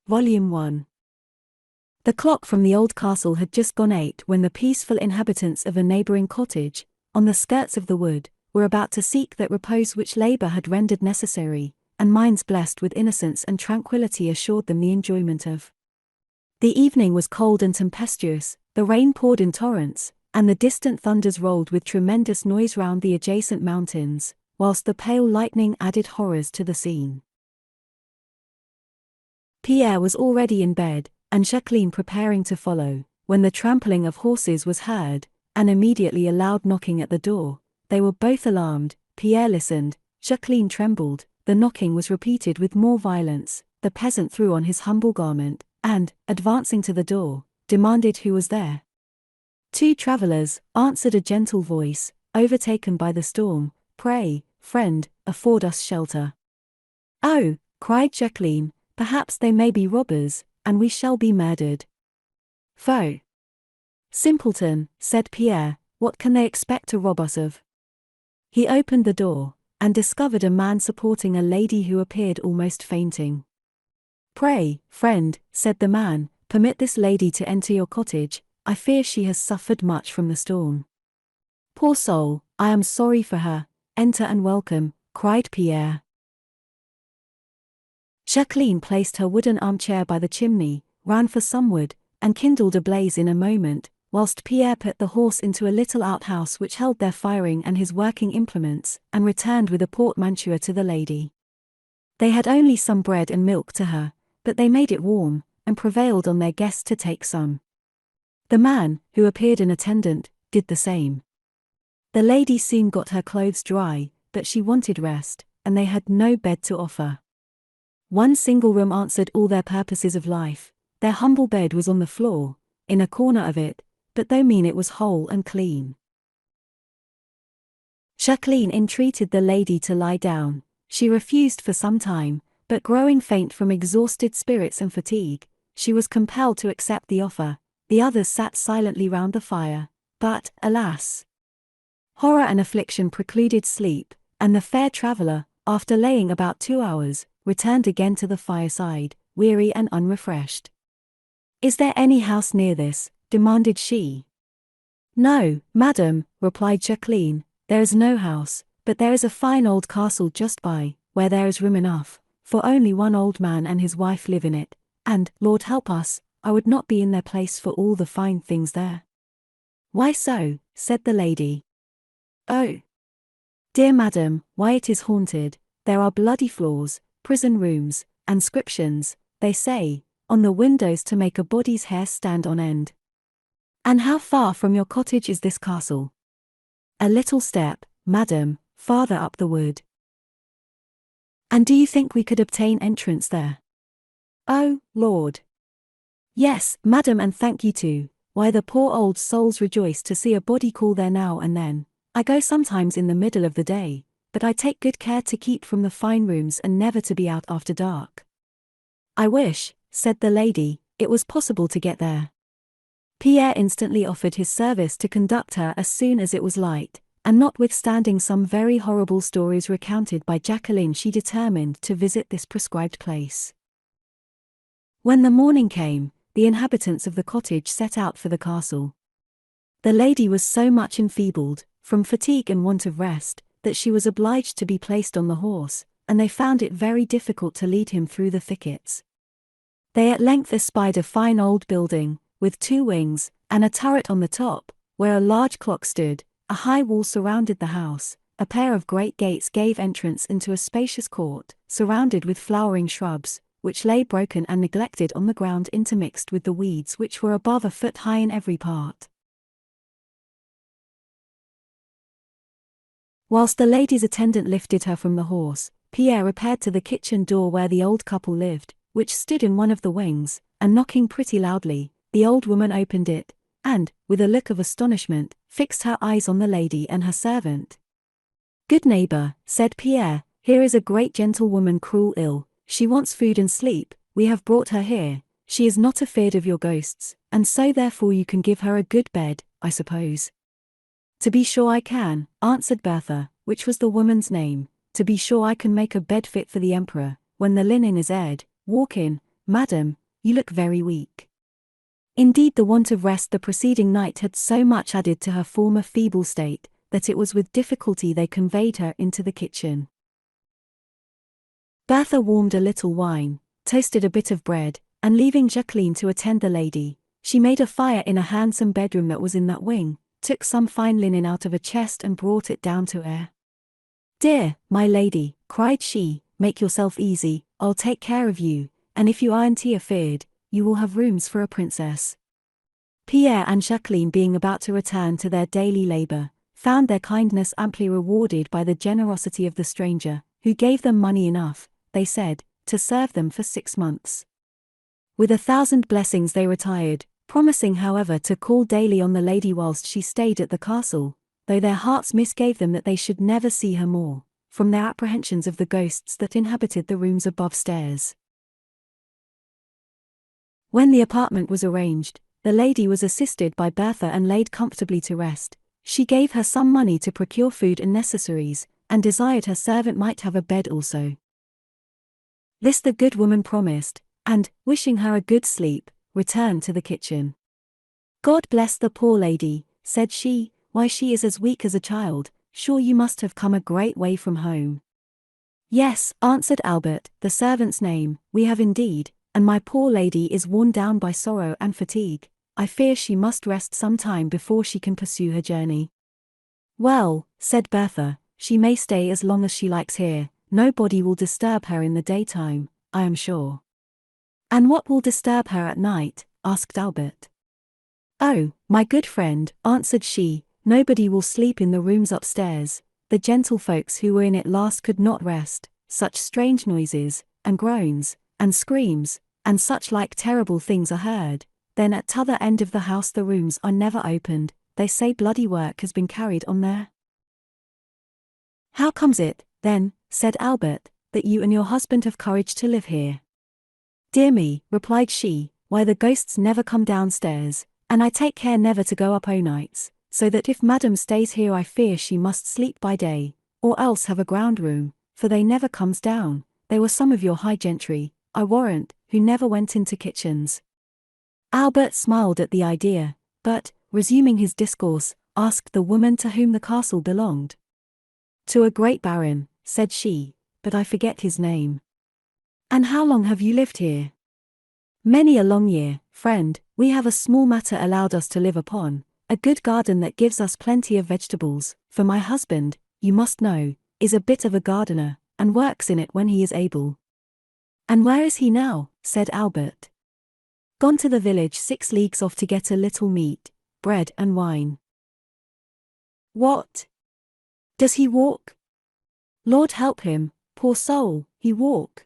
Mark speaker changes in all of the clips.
Speaker 1: Volume 1. The clock from the old castle had just gone 8 when the peaceful inhabitants of a neighboring cottage, on the skirts of the wood, were about to seek that repose which labor had rendered necessary, and minds blessed with innocence and tranquility assured them the enjoyment of. The evening was cold and tempestuous, the rain poured in torrents, and the distant thunders rolled with tremendous noise round the adjacent mountains, whilst the pale lightning added horrors to the scene. Pierre was already in bed, and Jacqueline preparing to follow, when the trampling of horses was heard, and immediately a loud knocking at the door. They were both alarmed. Pierre listened, Jacqueline trembled, the knocking was repeated with more violence, the peasant threw on his humble garment, and, advancing to the door, demanded who was there. "Two travelers," answered a gentle voice, "overtaken by the storm. Pray, friend, afford us shelter." "Oh," cried Jacqueline, "perhaps they may be robbers, and we shall be murdered." "Foh! Simpleton," said Pierre, "what can they expect to rob us of?" He opened the door, and discovered a man supporting a lady who appeared almost fainting. "Pray, friend," said the man, "permit this lady to enter your cottage. I fear she has suffered much from the storm." "Poor soul, I am sorry for her. Enter and welcome," cried Pierre. Jacqueline placed her wooden armchair by the chimney, ran for some wood, and kindled a blaze in a moment, whilst Pierre put the horse into a little outhouse which held their firing and his working implements, and returned with a portmanteau to the lady. They had only some bread and milk to her, but they made it warm, and prevailed on their guest to take some. The man, who appeared an attendant, did the same. The lady soon got her clothes dry, but she wanted rest, and they had no bed to offer. One single room answered all their purposes of life. Their humble bed was on the floor, in a corner of it, but though mean it was whole and clean. Jacqueline entreated the lady to lie down. She refused for some time, but growing faint from exhausted spirits and fatigue, she was compelled to accept the offer. The others sat silently round the fire, but, alas! Horror and affliction precluded sleep, and the fair traveller, after laying about 2 hours, returned again to the fireside, weary and unrefreshed. "Is there any house near this?" demanded she. "No, madam," replied Jacqueline, "there is no house, but there is a fine old castle just by, where there is room enough, for only one old man and his wife live in it, and, Lord help us, I would not be in their place for all the fine things there." "Why so?" said the lady. "Oh, dear madam, why it is haunted. There are bloody floors, prison rooms, and inscriptions, they say, on the windows to make a body's hair stand on end." "And how far from your cottage is this castle?" "A little step, madam, farther up the wood." "And do you think we could obtain entrance there?" "Oh, Lord! Yes, madam, and thank you too. Why, the poor old souls rejoice to see a body call there now and then. I go sometimes in the middle of the day, but I take good care to keep from the fine rooms and never to be out after dark." "I wish," said the lady, "it was possible to get there." Pierre instantly offered his service to conduct her as soon as it was light, and notwithstanding some very horrible stories recounted by Jacqueline, she determined to visit this prescribed place. When the morning came, the inhabitants of the cottage set out for the castle. The lady was so much enfeebled, from fatigue and want of rest, that she was obliged to be placed on the horse, and they found it very difficult to lead him through the thickets. They at length espied a fine old building, with 2 wings, and a turret on the top, where a large clock stood. A high wall surrounded the house, a pair of great gates gave entrance into a spacious court, surrounded with flowering shrubs, which lay broken and neglected on the ground intermixed with the weeds which were above a foot high in every part. Whilst the lady's attendant lifted her from the horse, Pierre repaired to the kitchen door where the old couple lived, which stood in one of the wings, and knocking pretty loudly, the old woman opened it, and, with a look of astonishment, fixed her eyes on the lady and her servant. "Good neighbor," said Pierre, "here is a great gentlewoman cruel ill, she wants food and sleep, we have brought her here, she is not afeard of your ghosts, and so therefore you can give her a good bed, I suppose." "To be sure I can," answered Bertha, which was the woman's name. "To be sure I can make a bed fit for the emperor, when the linen is aired. Walk in, "Madam, you look very weak." Indeed, the want of rest the preceding night had so much added to her former feeble state, that it was with difficulty they conveyed her into the kitchen. Bertha warmed a little wine, toasted a bit of bread, and leaving Jacqueline to attend the lady, she made a fire in a handsome bedroom that was in that wing, took some fine linen out of a chest and brought it down to air. "Dear, my lady," cried she, "make yourself easy, I'll take care of you, and if you aren't afeard, you will have rooms for a princess." Pierre and Jacqueline, being about to return to their daily labor, found their kindness amply rewarded by the generosity of the stranger, who gave them money enough, they said, to serve them for 6 months. With 1,000 blessings they retired, promising however to call daily on the lady whilst she stayed at the castle, though their hearts misgave them that they should never see her more, from their apprehensions of the ghosts that inhabited the rooms above stairs. When the apartment was arranged, the lady was assisted by Bertha and laid comfortably to rest. She gave her some money to procure food and necessaries, and desired her servant might have a bed also. This the good woman promised, and, wishing her a good sleep, returned to the kitchen. "God bless the poor lady," said she, "why she is as weak as a child, sure you must have come a great way from home." "Yes," answered Albert, the servant's name, "we have indeed, and my poor lady is worn down by sorrow and fatigue. I fear she must rest some time before she can pursue her journey." "Well," said Bertha, "she may stay as long as she likes here, nobody will disturb her in the daytime, I am sure." "And what will disturb her at night?" asked Albert. "Oh, my good friend," answered she, "nobody will sleep in the rooms upstairs. The gentlefolks who were in it last could not rest, such strange noises, and groans, and screams, and such like terrible things are heard. Then at t'other end of the house the rooms are never opened, they say bloody work has been carried on there." "How comes it, then," said Albert, "that you and your husband have courage to live here?" "Dear me," replied she, "why the ghosts never come downstairs, and I take care never to go up o' nights, so that if madam stays here I fear she must sleep by day, or else have a ground room, for they never comes down. They were some of your high gentry, I warrant, who never went into kitchens." Albert smiled at the idea, but, resuming his discourse, asked the woman to whom the castle belonged. "To a great baron," said she, "but I forget his name." "And how long have you lived here?" "Many a long year, friend. We have a small matter allowed us to live upon, a good garden that gives us plenty of vegetables, for my husband, you must know, is a bit of a gardener, and works in it when he is able." "And where is he now?" said Albert. "Gone to the village 6 leagues off to get a little meat, bread and wine." "What? Does he walk?" "Lord help him, poor soul, he walk?"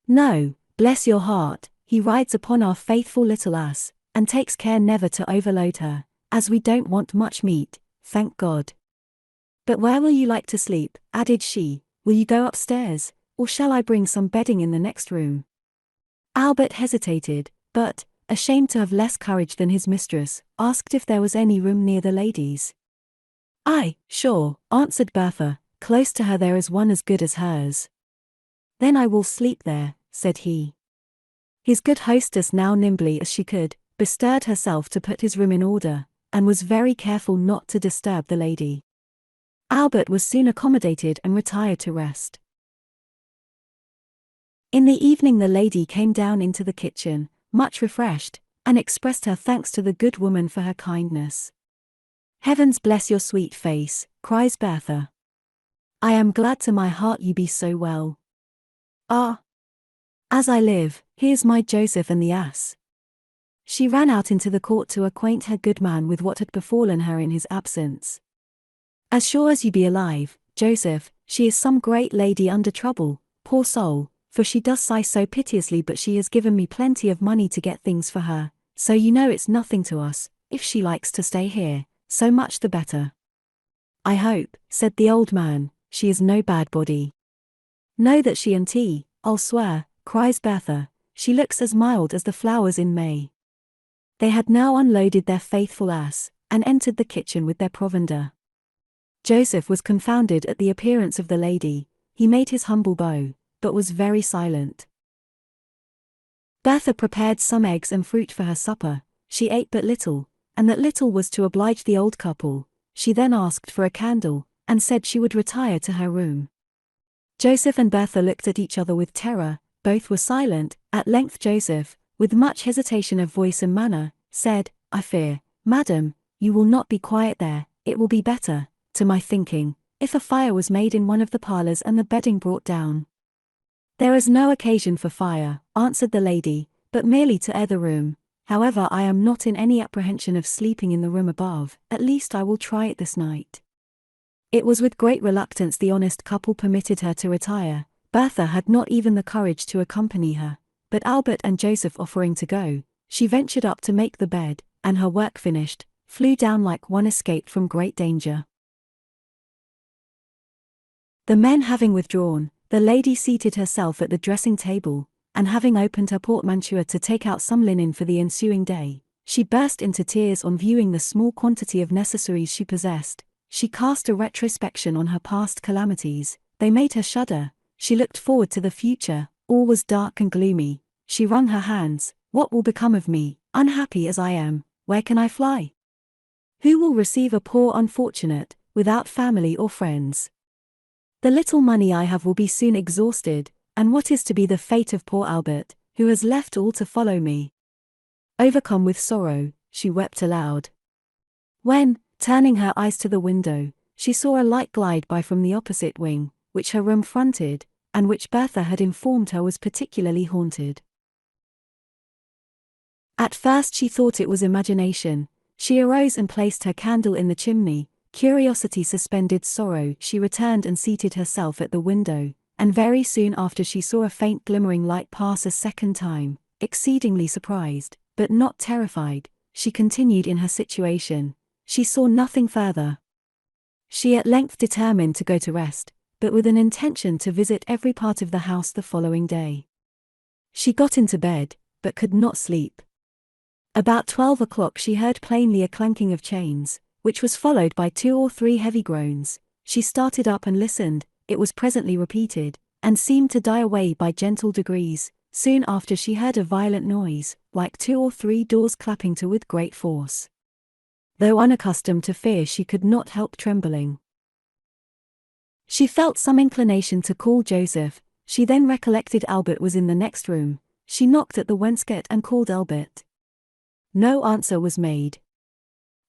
Speaker 1: "No, bless your heart, he rides upon our faithful little ass, and takes care never to overload her, as we don't want much meat, thank God." "But where will you like to sleep?" added she. "Will you go upstairs, or shall I bring some bedding in the next room?" Albert hesitated, but, ashamed to have less courage than his mistress, asked if there was any room near the ladies. "Aye, sure," answered Bertha, "close to her there is one as good as hers." "Then I will sleep there," said he. His good hostess, now nimbly as she could, bestirred herself to put his room in order, and was very careful not to disturb the lady. Albert was soon accommodated and retired to rest. In the evening the lady came down into the kitchen, much refreshed, and expressed her thanks to the good woman for her kindness. "Heavens bless your sweet face," cries Bertha. "I am glad to my heart you be so well. Ah! As I live, here's my Joseph and the ass." She ran out into the court to acquaint her good man with what had befallen her in his absence. "As sure as you be alive, Joseph, she is some great lady under trouble, poor soul, for she does sigh so piteously, but she has given me plenty of money to get things for her, so you know it's nothing to us. If she likes to stay here, so much the better." "I hope," said the old man, "she is no bad body." "No that she ain't, I'll swear," cries Bertha, "she looks as mild as the flowers in May." They had now unloaded their faithful ass, and entered the kitchen with their provender. Joseph was confounded at the appearance of the lady. He made his humble bow, but was very silent. Bertha prepared some eggs and fruit for her supper. She ate but little, and that little was to oblige the old couple. She then asked for a candle, and said she would retire to her room. Joseph and Bertha looked at each other with terror. Both were silent. At length Joseph, with much hesitation of voice and manner, said, "I fear, madam, you will not be quiet there. It will be better, to my thinking, if a fire was made in one of the parlors and the bedding brought down." "There is no occasion for fire," answered the lady, "but merely to air the room. However, I am not in any apprehension of sleeping in the room above. At least I will try it this night." It was with great reluctance the honest couple permitted her to retire. Bertha had not even the courage to accompany her, but Albert and Joseph offering to go, she ventured up to make the bed, and her work finished, flew down like one escaped from great danger. The men having withdrawn, the lady seated herself at the dressing table, and having opened her portmanteau to take out some linen for the ensuing day, she burst into tears on viewing the small quantity of necessaries she possessed. She cast a retrospection on her past calamities. They made her shudder. She looked forward to the future. All was dark and gloomy. She wrung her hands. What will become of me, unhappy as I am? Where can I fly? Who will receive a poor unfortunate, without family or friends? The little money I have will be soon exhausted, and what is to be the fate of poor Albert, who has left all to follow me? Overcome with sorrow, she wept aloud. When, turning her eyes to the window, she saw a light glide by from the opposite wing, which her room fronted, and which Bertha had informed her was particularly haunted. At first she thought it was imagination. She arose and placed her candle in the chimney. Curiosity suspended sorrow. She returned and seated herself at the window, and very soon after she saw a faint glimmering light pass a second time. Exceedingly surprised, but not terrified, she continued in her situation. She saw nothing further. She at length determined to go to rest, but with an intention to visit every part of the house the following day. She got into bed, but could not sleep. About 12 o'clock she heard plainly a clanking of chains, which was followed by 2 or 3 heavy groans. She started up and listened. It was presently repeated, and seemed to die away by gentle degrees. Soon after she heard a violent noise, like 2 or 3 doors clapping to with great force. Though unaccustomed to fear, she could not help trembling. She felt some inclination to call Joseph. She then recollected Albert was in the next room. She knocked at the wainscot and called Albert. No answer was made.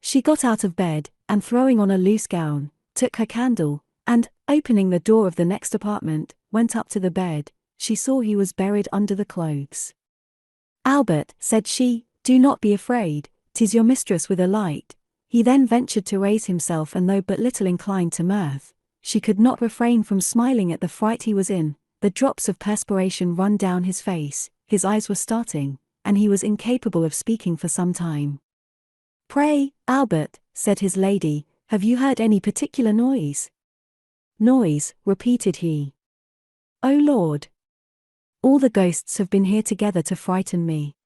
Speaker 1: She got out of bed, and throwing on a loose gown, took her candle, and, opening the door of the next apartment, went up to the bed. She saw he was buried under the clothes. "Albert," said she, "do not be afraid, 'tis your mistress with a light." He then ventured to raise himself, and though but little inclined to mirth, she could not refrain from smiling at the fright he was in. The drops of perspiration run down his face, his eyes were starting, and he was incapable of speaking for some time. "Pray, Albert," said his lady, "have you heard any particular noise?" "Noise," repeated he. "O Lord! All the ghosts have been here together to frighten me."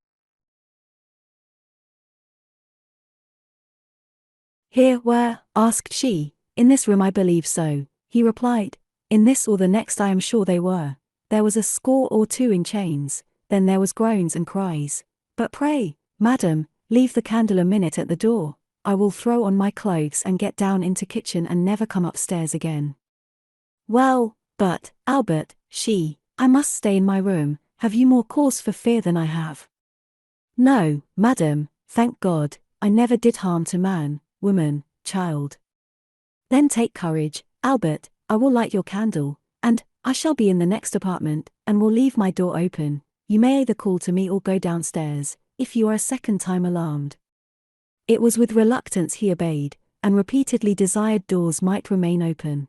Speaker 1: "Here, where?" asked she. "In this room, I believe so," he replied. "In this or the next, I am sure they were. There was a score or 2 in chains, then there was groans and cries. But pray, madam, leave the candle a minute at the door. I will throw on my clothes and get down into kitchen and never come upstairs again." "Well, but, Albert," I must stay in my room. Have you more cause for fear than I have?" "No, madam, thank God, I never did harm to man, woman, child." "Then take courage, Albert, I will light your candle, and I shall be in the next apartment, and will leave my door open. You may either call to me or go downstairs, if you are a second time alarmed." It was with reluctance he obeyed, and repeatedly desired doors might remain open.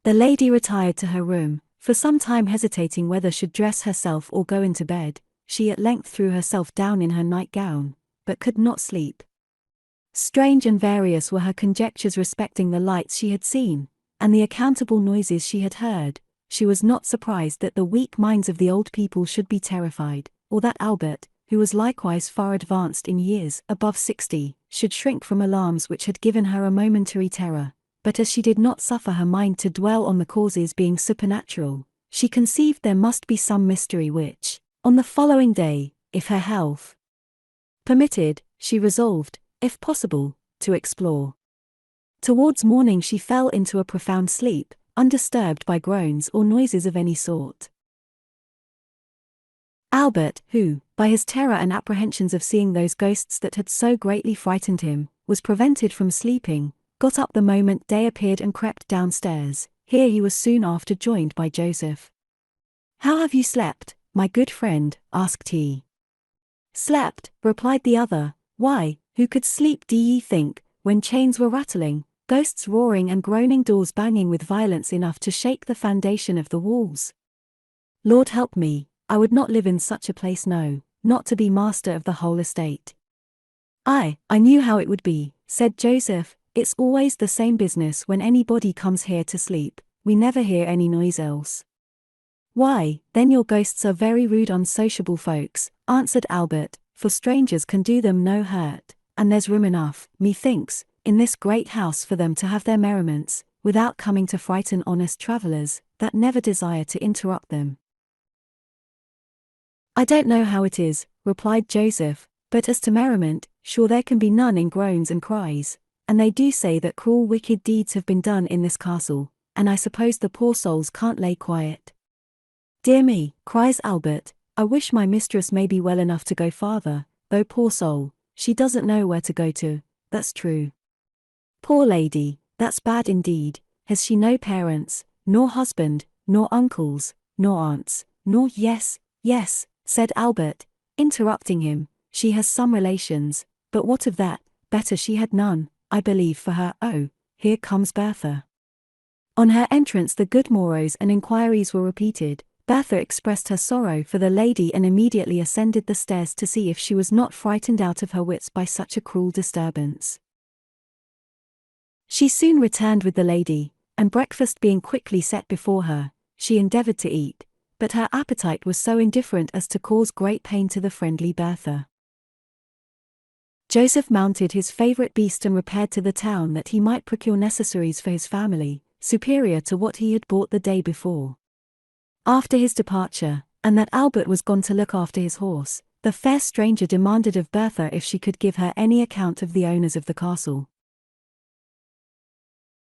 Speaker 1: The lady retired to her room, for some time hesitating whether should dress herself or go into bed. She at length threw herself down in her nightgown, but could not sleep. Strange and various were her conjectures respecting the lights she had seen, and the accountable noises she had heard. She was not surprised that the weak minds of the old people should be terrified, or that Albert, who was likewise far advanced in years, above 60, should shrink from alarms which had given her a momentary terror. But as she did not suffer her mind to dwell on the causes being supernatural, she conceived there must be some mystery which, on the following day, if her health permitted, she resolved, if possible, to explore. Towards morning she fell into a profound sleep, undisturbed by groans or noises of any sort. Albert, who, by his terror and apprehensions of seeing those ghosts that had so greatly frightened him, was prevented from sleeping, got up the moment day appeared and crept downstairs. Here he was soon after joined by Joseph. "How have you slept, my good friend?" asked he. "Slept," replied the other, "why, who could sleep, do ye think, when chains were rattling, ghosts roaring and groaning, doors banging with violence enough to shake the foundation of the walls? Lord help me, I would not live in such a place, no, not to be master of the whole estate." I knew how it would be," said Joseph. "It's always the same business when anybody comes here to sleep, we never hear any noise else." "Why, then your ghosts are very rude, unsociable folks," answered Albert, "for strangers can do them no hurt, and there's room enough, methinks, in this great house for them to have their merriments, without coming to frighten honest travellers, that never desire to interrupt them." "I don't know how it is," replied Joseph, "but as to merriment, sure there can be none in groans and cries, and they do say that cruel wicked deeds have been done in this castle, and I suppose the poor souls can't lay quiet." "Dear me," cries Albert, "I wish my mistress may be well enough to go farther, though poor soul, she doesn't know where to go to, that's true. Poor lady, that's bad indeed. Has she no parents, nor husband, nor uncles, nor aunts, nor—" "Yes, yes," said Albert, interrupting him, "she has some relations, but what of that? Better she had none, I believe, for her. Oh, here comes Bertha." On her entrance the good morrows and inquiries were repeated. Bertha expressed her sorrow for the lady and immediately ascended the stairs to see if she was not frightened out of her wits by such a cruel disturbance. She soon returned with the lady, and breakfast being quickly set before her, she endeavored to eat, but her appetite was so indifferent as to cause great pain to the friendly Bertha. Joseph mounted his favorite beast and repaired to the town that he might procure necessaries for his family, superior to what he had bought the day before. After his departure, and that Albert was gone to look after his horse, the fair stranger demanded of Bertha if she could give her any account of the owners of the castle.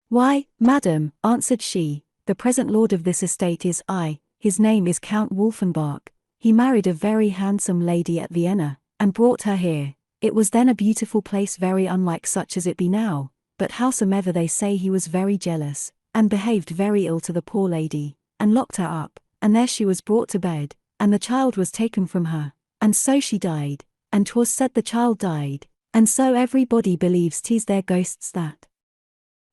Speaker 1: "Why, madam," answered she, "the present lord of this estate is I, his name is Count Wolfenbach. He married a very handsome lady at Vienna, and brought her here. It was then a beautiful place, very unlike such as it be now, but howsomever they say he was very jealous, and behaved very ill to the poor lady, and locked her up, and there she was brought to bed, and the child was taken from her, and so she died, and 'twas said the child died, and so everybody believes 'tis their ghosts that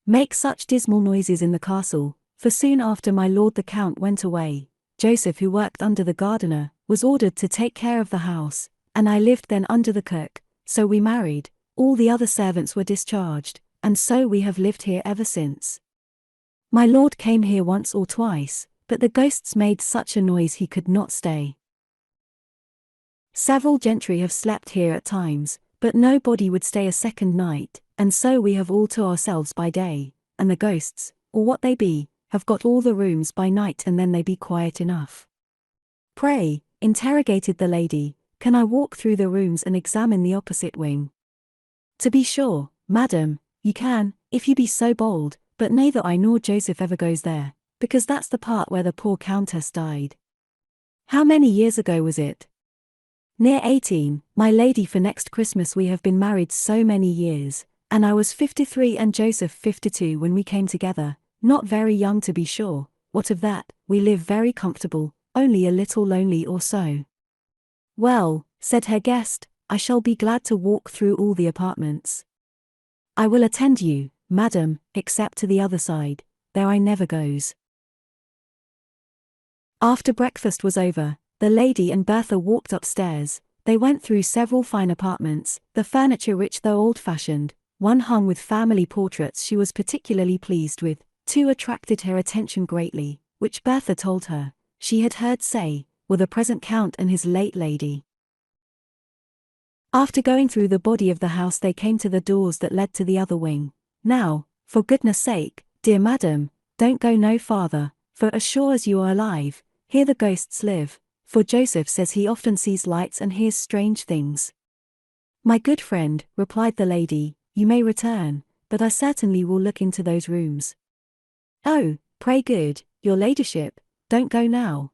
Speaker 1: make such dismal noises in the castle, for soon after my lord the Count went away, Joseph, who worked under the gardener, was ordered to take care of the house, and I lived then under the cook, so we married, all the other servants were discharged, and so we have lived here ever since. My lord came here once or twice, but the ghosts made such a noise he could not stay. Several gentry have slept here at times, but nobody would stay a second night, and so we have all to ourselves by day, and the ghosts, or what they be, have got all the rooms by night, and then they be quiet enough." "Pray," interrogated the lady, "can I walk through the rooms and examine the opposite wing?" "To be sure, madam, you can, if you be so bold, but neither I nor Joseph ever goes there, because that's the part where the poor countess died." "How many years ago was it?" "Near 18, my lady, for next Christmas we have been married so many years, and I was 53 and Joseph 52 when we came together, not very young to be sure. What of that? We live very comfortable, only a little lonely or so." "Well," said her guest, "I shall be glad to walk through all the apartments." "I will attend you, madam, except to the other side, there I never goes." After breakfast was over, the lady and Bertha walked upstairs. They went through several fine apartments, the furniture rich though old-fashioned. One hung with family portraits she was particularly pleased with, two attracted her attention greatly, which Bertha told her, she had heard say, were the present count and his late lady. After going through the body of the house they came to the doors that led to the other wing. "Now, for goodness sake, dear madam, don't go no farther, for as sure as you are alive, Here the ghosts live, for Joseph says he often sees lights and hears strange things. My good friend, replied the lady, you may return, but I certainly will look into those rooms. Oh, pray good, your ladyship, don't go now.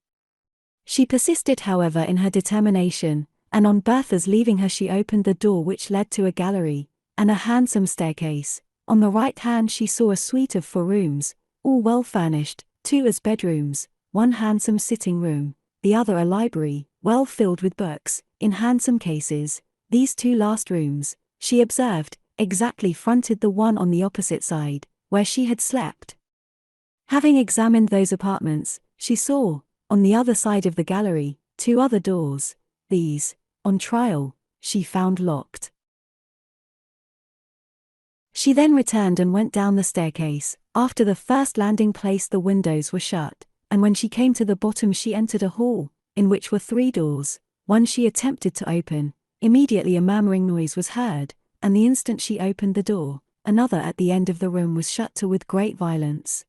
Speaker 1: She persisted however in her determination, and on Bertha's leaving her she opened the door which led to a gallery, and a handsome staircase. On the right hand she saw a suite of 4 rooms, all well furnished, 2 as bedrooms, 1 handsome sitting room, the other a library, well filled with books, in handsome cases. These 2 last rooms, she observed, exactly fronted the one on the opposite side, where she had slept. Having examined those apartments, she saw, on the other side of the gallery, 2 other doors. These, on trial, she found locked. She then returned and went down the staircase. After the first landing place the windows were shut, and when she came to the bottom she entered a hall, in which were 3 doors. One she attempted to open. Immediately a murmuring noise was heard, and the instant she opened the door, another at the end of the room was shut to with great violence.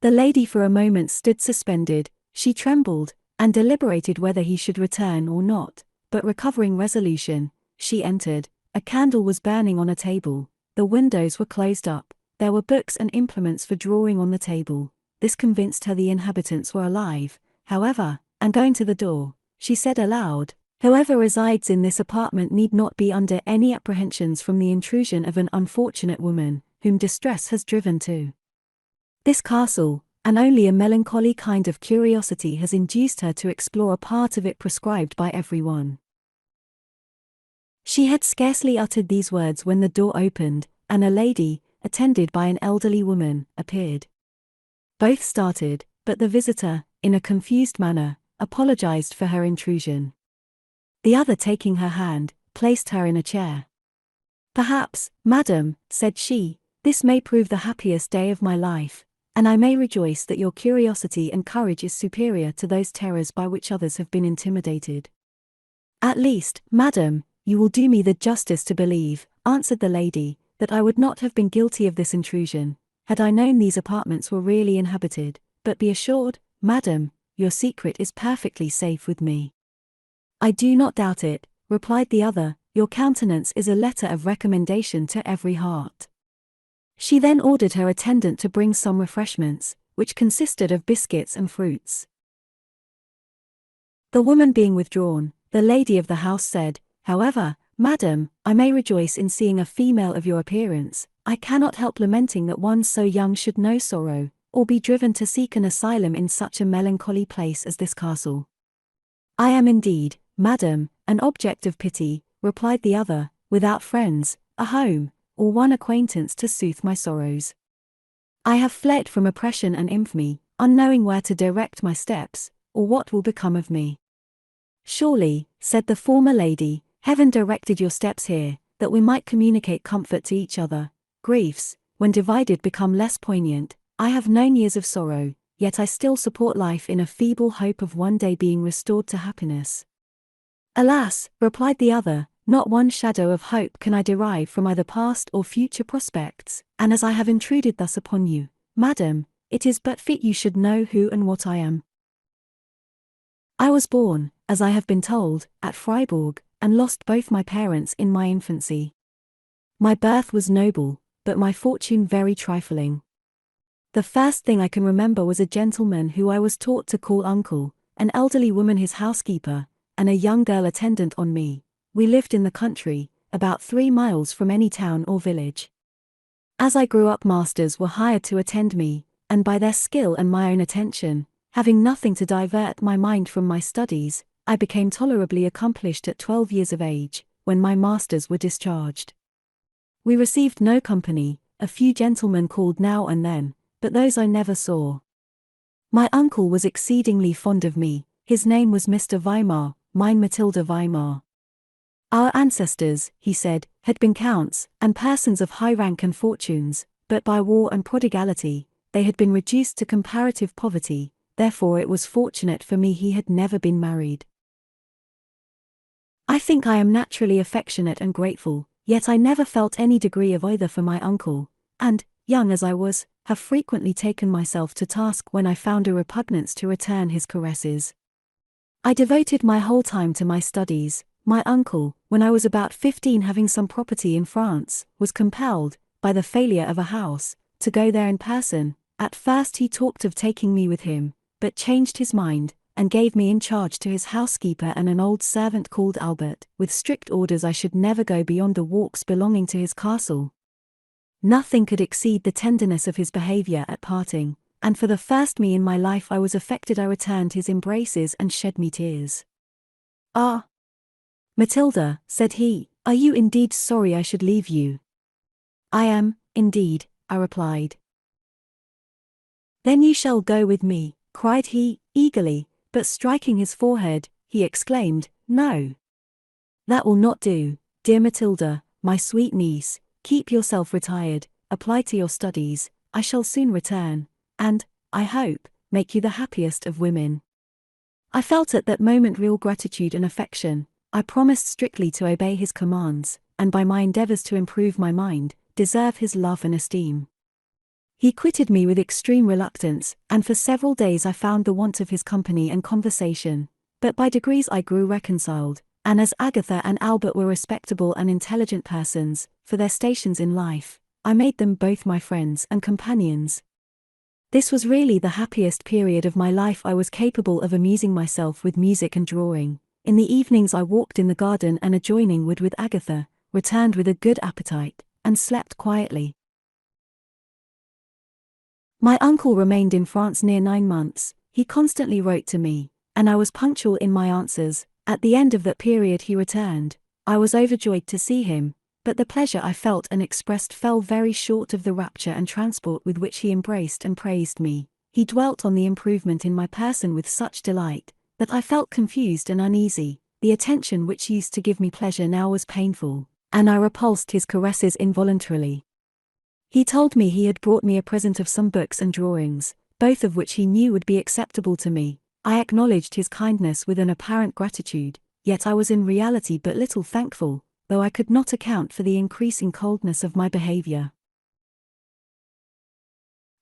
Speaker 1: The lady for a moment stood suspended. She trembled, and deliberated whether he should return or not, but recovering resolution, she entered. A candle was burning on a table, the windows were closed up, there were books and implements for drawing on the table. This convinced her the inhabitants were alive, however, and going to the door, she said aloud, whoever resides in this apartment need not be under any apprehensions from the intrusion of an unfortunate woman, whom distress has driven to this castle, and only a melancholy kind of curiosity has induced her to explore a part of it prescribed by everyone. She had scarcely uttered these words when the door opened, and a lady, attended by an elderly woman, appeared. Both started, but the visitor, in a confused manner, apologized for her intrusion. The other taking her hand, placed her in a chair. Perhaps, madam, said she, this may prove the happiest day of my life, and I may rejoice that your curiosity and courage is superior to those terrors by which others have been intimidated. At least, madam, you will do me the justice to believe, answered the lady, that I would not have been guilty of this intrusion, had I known these apartments were really inhabited, but be assured, madam, your secret is perfectly safe with me. I do not doubt it, replied the other, your countenance is a letter of recommendation to every heart. She then ordered her attendant to bring some refreshments, which consisted of biscuits and fruits. The woman being withdrawn, the lady of the house said, however, madam, I may rejoice in seeing a female of your appearance. I cannot help lamenting that one so young should know sorrow, or be driven to seek an asylum in such a melancholy place as this castle. I am indeed, madam, an object of pity, replied the other, without friends, a home, or one acquaintance to soothe my sorrows. I have fled from oppression and infamy, unknowing where to direct my steps, or what will become of me. Surely, said the former lady, heaven directed your steps here, that we might communicate comfort to each other. Griefs, when divided become less poignant. I have known years of sorrow, yet I still support life in a feeble hope of one day being restored to happiness. Alas, replied the other, not one shadow of hope can I derive from either past or future prospects, and as I have intruded thus upon you, madam, it is but fit you should know who and what I am. I was born, as I have been told, at Freiburg, and lost both my parents in my infancy. My birth was noble, but my fortune very trifling. The first thing I can remember was a gentleman who I was taught to call uncle, an elderly woman his housekeeper, and a young girl attendant on me. We lived in the country, about 3 miles from any town or village. As I grew up masters were hired to attend me, and by their skill and my own attention, having nothing to divert my mind from my studies, I became tolerably accomplished at 12 years of age, when my masters were discharged. We received no company, a few gentlemen called now and then, but those I never saw. My uncle was exceedingly fond of me, his name was Mr. Weimar, mine Matilda Weimar. Our ancestors, he said, had been counts, and persons of high rank and fortunes, but by war and prodigality, they had been reduced to comparative poverty, therefore it was fortunate for me he had never been married. I think I am naturally affectionate and grateful, yet I never felt any degree of either for my uncle, and, young as I was, have frequently taken myself to task when I found a repugnance to return his caresses. I devoted my whole time to my studies. My uncle, when I was about 15 having some property in France, was compelled, by the failure of a house, to go there in person. At first he talked of taking me with him, but changed his mind, and gave me in charge to his housekeeper and an old servant called Albert, with strict orders I should never go beyond the walks belonging to his castle. Nothing could exceed the tenderness of his behavior at parting, and for the first me in my life I was affected. I returned his embraces and shed me tears. "Ah, Matilda," said he, "are you indeed sorry I should leave you?" "I am, indeed," I replied. "Then you shall go with me," cried he, eagerly, but striking his forehead, he exclaimed, "No. That will not do, dear Matilda, my sweet niece, keep yourself retired, apply to your studies, I shall soon return, and, I hope, make you the happiest of women." I felt at that moment real gratitude and affection. I promised strictly to obey his commands, and by my endeavors to improve my mind, deserve his love and esteem. He quitted me with extreme reluctance, and for several days I found the want of his company and conversation, but by degrees I grew reconciled, and as Agatha and Albert were respectable and intelligent persons, for their stations in life, I made them both my friends and companions. This was really the happiest period of my life. I was capable of amusing myself with music and drawing. In the evenings I walked in the garden and adjoining wood with Agatha, returned with a good appetite, and slept quietly. My uncle remained in France near 9 months. He constantly wrote to me, and I was punctual in my answers. At the end of that period he returned. I was overjoyed to see him, but the pleasure I felt and expressed fell very short of the rapture and transport with which he embraced and praised me. He dwelt on the improvement in my person with such delight, that I felt confused and uneasy. The attention which used to give me pleasure now was painful, and I repulsed his caresses involuntarily. He told me he had brought me a present of some books and drawings, both of which he knew would be acceptable to me. I acknowledged his kindness with an apparent gratitude, yet I was in reality but little thankful, though I could not account for the increasing coldness of my behavior.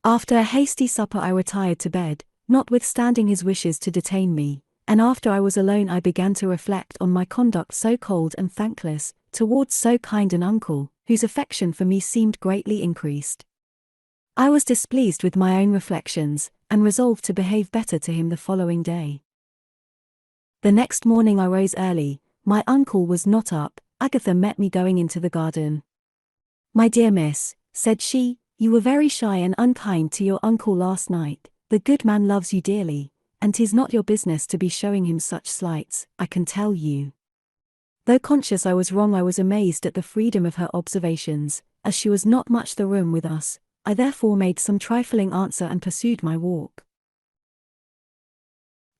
Speaker 1: After a hasty supper I retired to bed, notwithstanding his wishes to detain me, and after I was alone I began to reflect on my conduct so cold and thankless, towards so kind an uncle, whose affection for me seemed greatly increased. I was displeased with my own reflections, and resolved to behave better to him the following day. The next morning I rose early. My uncle was not up. Agatha met me going into the garden. "My dear miss," said she, "you were very shy and unkind to your uncle last night. The good man loves you dearly, and 'tis not your business to be showing him such slights, I can tell you." Though conscious I was wrong, I was amazed at the freedom of her observations. As she was not much the room with us, I therefore made some trifling answer and pursued my walk.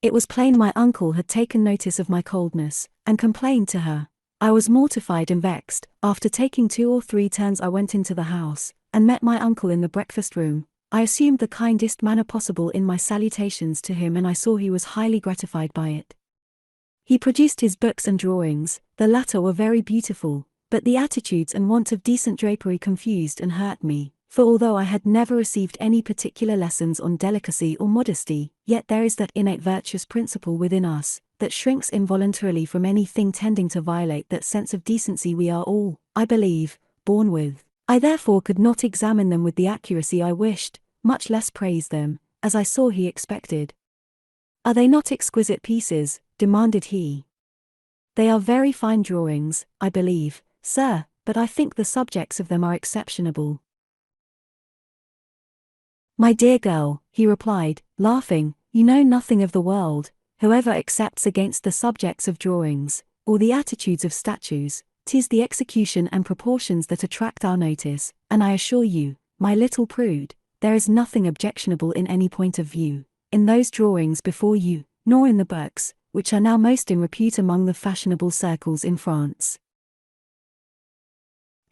Speaker 1: It was plain my uncle had taken notice of my coldness, and complained to her. I was mortified and vexed. After taking 2 or 3 turns I went into the house, and met my uncle in the breakfast room. I assumed the kindest manner possible in my salutations to him, and I saw he was highly gratified by it. He produced his books and drawings. The latter were very beautiful, but the attitudes and want of decent drapery confused and hurt me, for although I had never received any particular lessons on delicacy or modesty, yet there is that innate virtuous principle within us, that shrinks involuntarily from anything tending to violate that sense of decency we are all, I believe, born with. I therefore could not examine them with the accuracy I wished, much less praise them, as I saw he expected. "Are they not exquisite pieces?" demanded he. "They are very fine drawings, I believe, sir, but I think the subjects of them are exceptionable." "My dear girl," he replied, laughing, "you know nothing of the world. Whoever excepts against the subjects of drawings, or the attitudes of statues, 'tis the execution and proportions that attract our notice, and I assure you, my little prude, there is nothing objectionable in any point of view, in those drawings before you, nor in the books, which are now most in repute among the fashionable circles in France."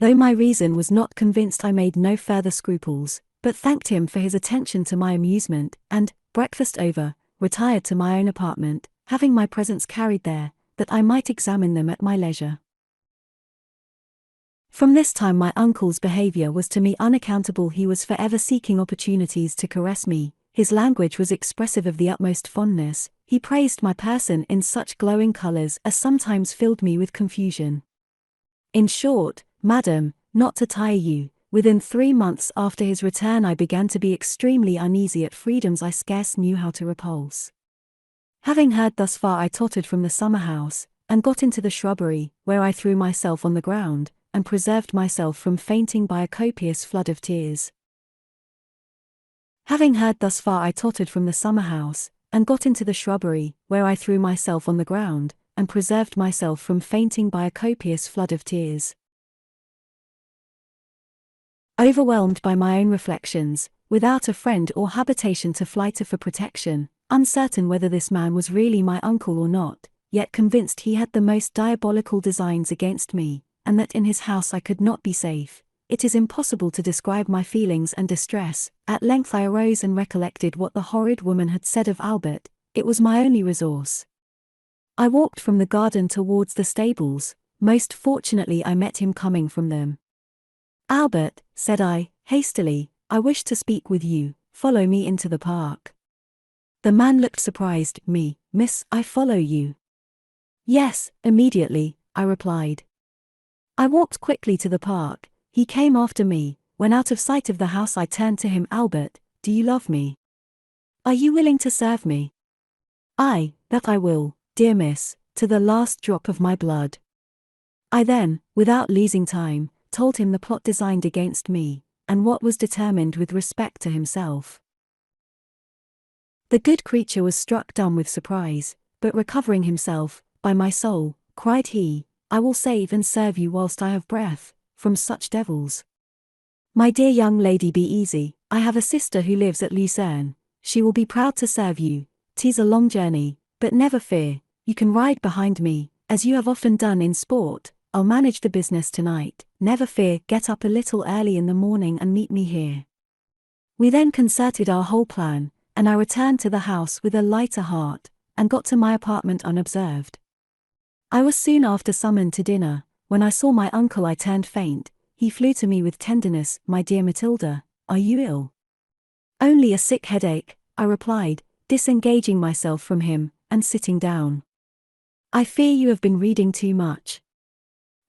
Speaker 1: Though my reason was not convinced, I made no further scruples, but thanked him for his attention to my amusement, and, breakfast over, retired to my own apartment, having my presents carried there, that I might examine them at my leisure. From this time my uncle's behavior was to me unaccountable. He was forever seeking opportunities to caress me. His language was expressive of the utmost fondness. He praised my person in such glowing colors as sometimes filled me with confusion. In short, madam, not to tire you, within 3 months after his return I began to be extremely uneasy at freedoms I scarce knew how to repulse. Having heard thus far I tottered from the summer house, and got into the shrubbery, where I threw myself on the ground, and preserved myself from fainting by a copious flood of tears. Having heard thus far I tottered from the summer house, and got into the shrubbery, where I threw myself on the ground, and preserved myself from fainting by a copious flood of tears. Overwhelmed by my own reflections, without a friend or habitation to fly to for protection, uncertain whether this man was really my uncle or not, yet convinced he had the most diabolical designs against me, and that in his house I could not be safe, it is impossible to describe my feelings and distress. At length I arose and recollected what the horrid woman had said of Albert. It was my only resource. I walked from the garden towards the stables. Most fortunately I met him coming from them. "Albert," said I, hastily, "I wish to speak with you. Follow me into the park." The man looked surprised. "Me, miss, I follow you?" "Yes, immediately," I replied. I walked quickly to the park. He came after me. When out of sight of the house I turned to him. "Albert, do you love me? Are you willing to serve me?" "Aye, that I will, dear miss, to the last drop of my blood." I then, without losing time, told him the plot designed against me, and what was determined with respect to himself. The good creature was struck dumb with surprise, but recovering himself, "By my soul," cried he, "I will save and serve you whilst I have breath, from such devils. My dear young lady, be easy. I have a sister who lives at Lucerne. She will be proud to serve you. 'Tis a long journey, but never fear, you can ride behind me, as you have often done in sport. I'll manage the business tonight. Never fear, get up a little early in the morning and meet me here." We then concerted our whole plan, and I returned to the house with a lighter heart, and got to my apartment unobserved. I was soon after summoned to dinner. When I saw my uncle I turned faint. He flew to me with tenderness. "My dear Matilda, are you ill?" "Only a sick headache," I replied, disengaging myself from him, and sitting down. "I fear you have been reading too much."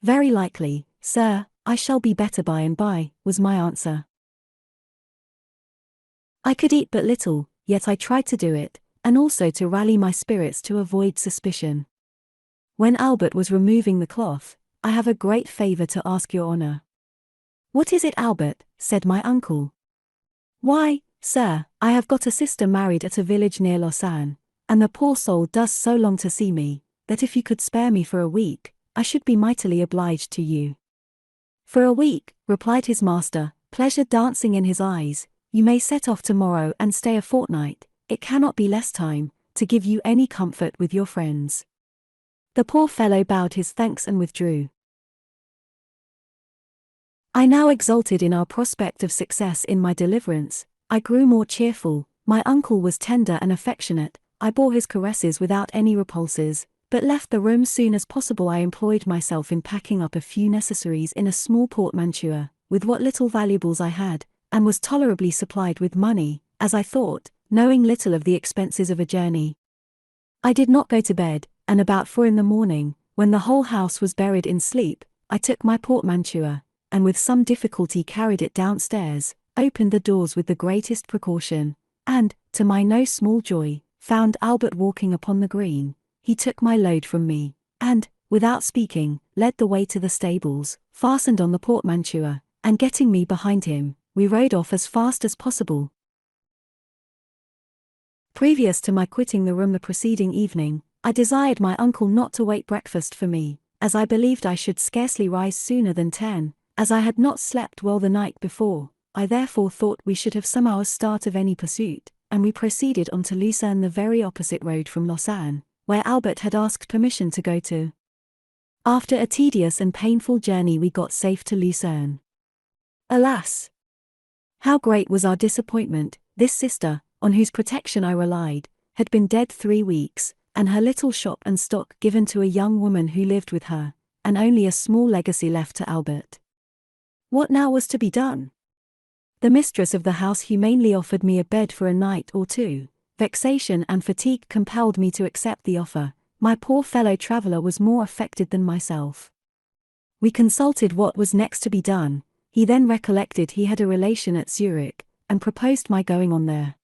Speaker 1: "Very likely, sir, I shall be better by and by," was my answer. I could eat but little, yet I tried to do it, and also to rally my spirits to avoid suspicion. When Albert was removing the cloth, "I have a great favor to ask your honor." "What is it, Albert?" said my uncle. "Why, sir, I have got a sister married at a village near Lausanne, and the poor soul does so long to see me, that if you could spare me for a week, I should be mightily obliged to you." "For a week," replied his master, pleasure dancing in his eyes, "you may set off tomorrow and stay a fortnight. It cannot be less time, to give you any comfort with your friends." The poor fellow bowed his thanks and withdrew. I now exulted in our prospect of success in my deliverance. I grew more cheerful. My uncle was tender and affectionate. I bore his caresses without any repulses, but left the room soon as possible. I employed myself in packing up a few necessaries in a small portmanteau, with what little valuables I had, and was tolerably supplied with money, as I thought, knowing little of the expenses of a journey. I did not go to bed, and about 4 in the morning, when the whole house was buried in sleep, I took my portmanteau, and with some difficulty carried it downstairs, opened the doors with the greatest precaution, and, to my no small joy, found Albert walking upon the green. He took my load from me, and, without speaking, led the way to the stables, fastened on the portmanteau, and getting me behind him, we rode off as fast as possible. Previous to my quitting the room the preceding evening, I desired my uncle not to wait breakfast for me, as I believed I should scarcely rise sooner than 10, as I had not slept well the night before. I therefore thought we should have some hours' start of any pursuit, and we proceeded on to Lucerne, the very opposite road from Lausanne, where Albert had asked permission to go to. After a tedious and painful journey we got safe to Lucerne. Alas! How great was our disappointment! This sister, on whose protection I relied, had been dead 3 weeks, and her little shop and stock given to a young woman who lived with her, and only a small legacy left to Albert. What now was to be done? The mistress of the house humanely offered me a bed for a night or two. Vexation and fatigue compelled me to accept the offer. My poor fellow traveller was more affected than myself. We consulted what was next to be done. He then recollected he had a relation at Zurich, and proposed my going on there.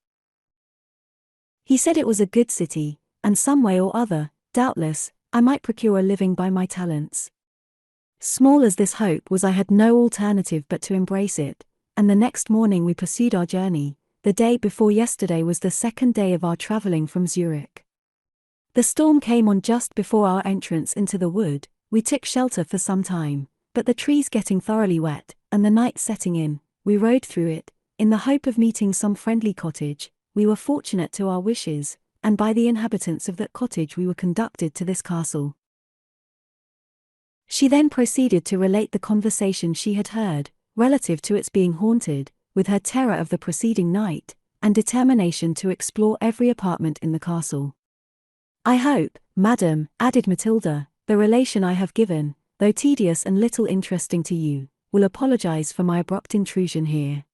Speaker 1: He said it was a good city, and some way or other, doubtless, I might procure a living by my talents. Small as this hope was, I had no alternative but to embrace it, and the next morning we pursued our journey. The day before yesterday was the second day of our travelling from Zurich. The storm came on just before our entrance into the wood. We took shelter for some time, but the trees getting thoroughly wet, and the night setting in, we rode through it, in the hope of meeting some friendly cottage. We were fortunate to our wishes, and by the inhabitants of that cottage we were conducted to this castle. She then proceeded to relate the conversation she had heard, relative to its being haunted, with her terror of the preceding night, and determination to explore every apartment in the castle. I hope, madam, added Matilda, the relation I have given, though tedious and little interesting to you, will apologize for my abrupt intrusion here.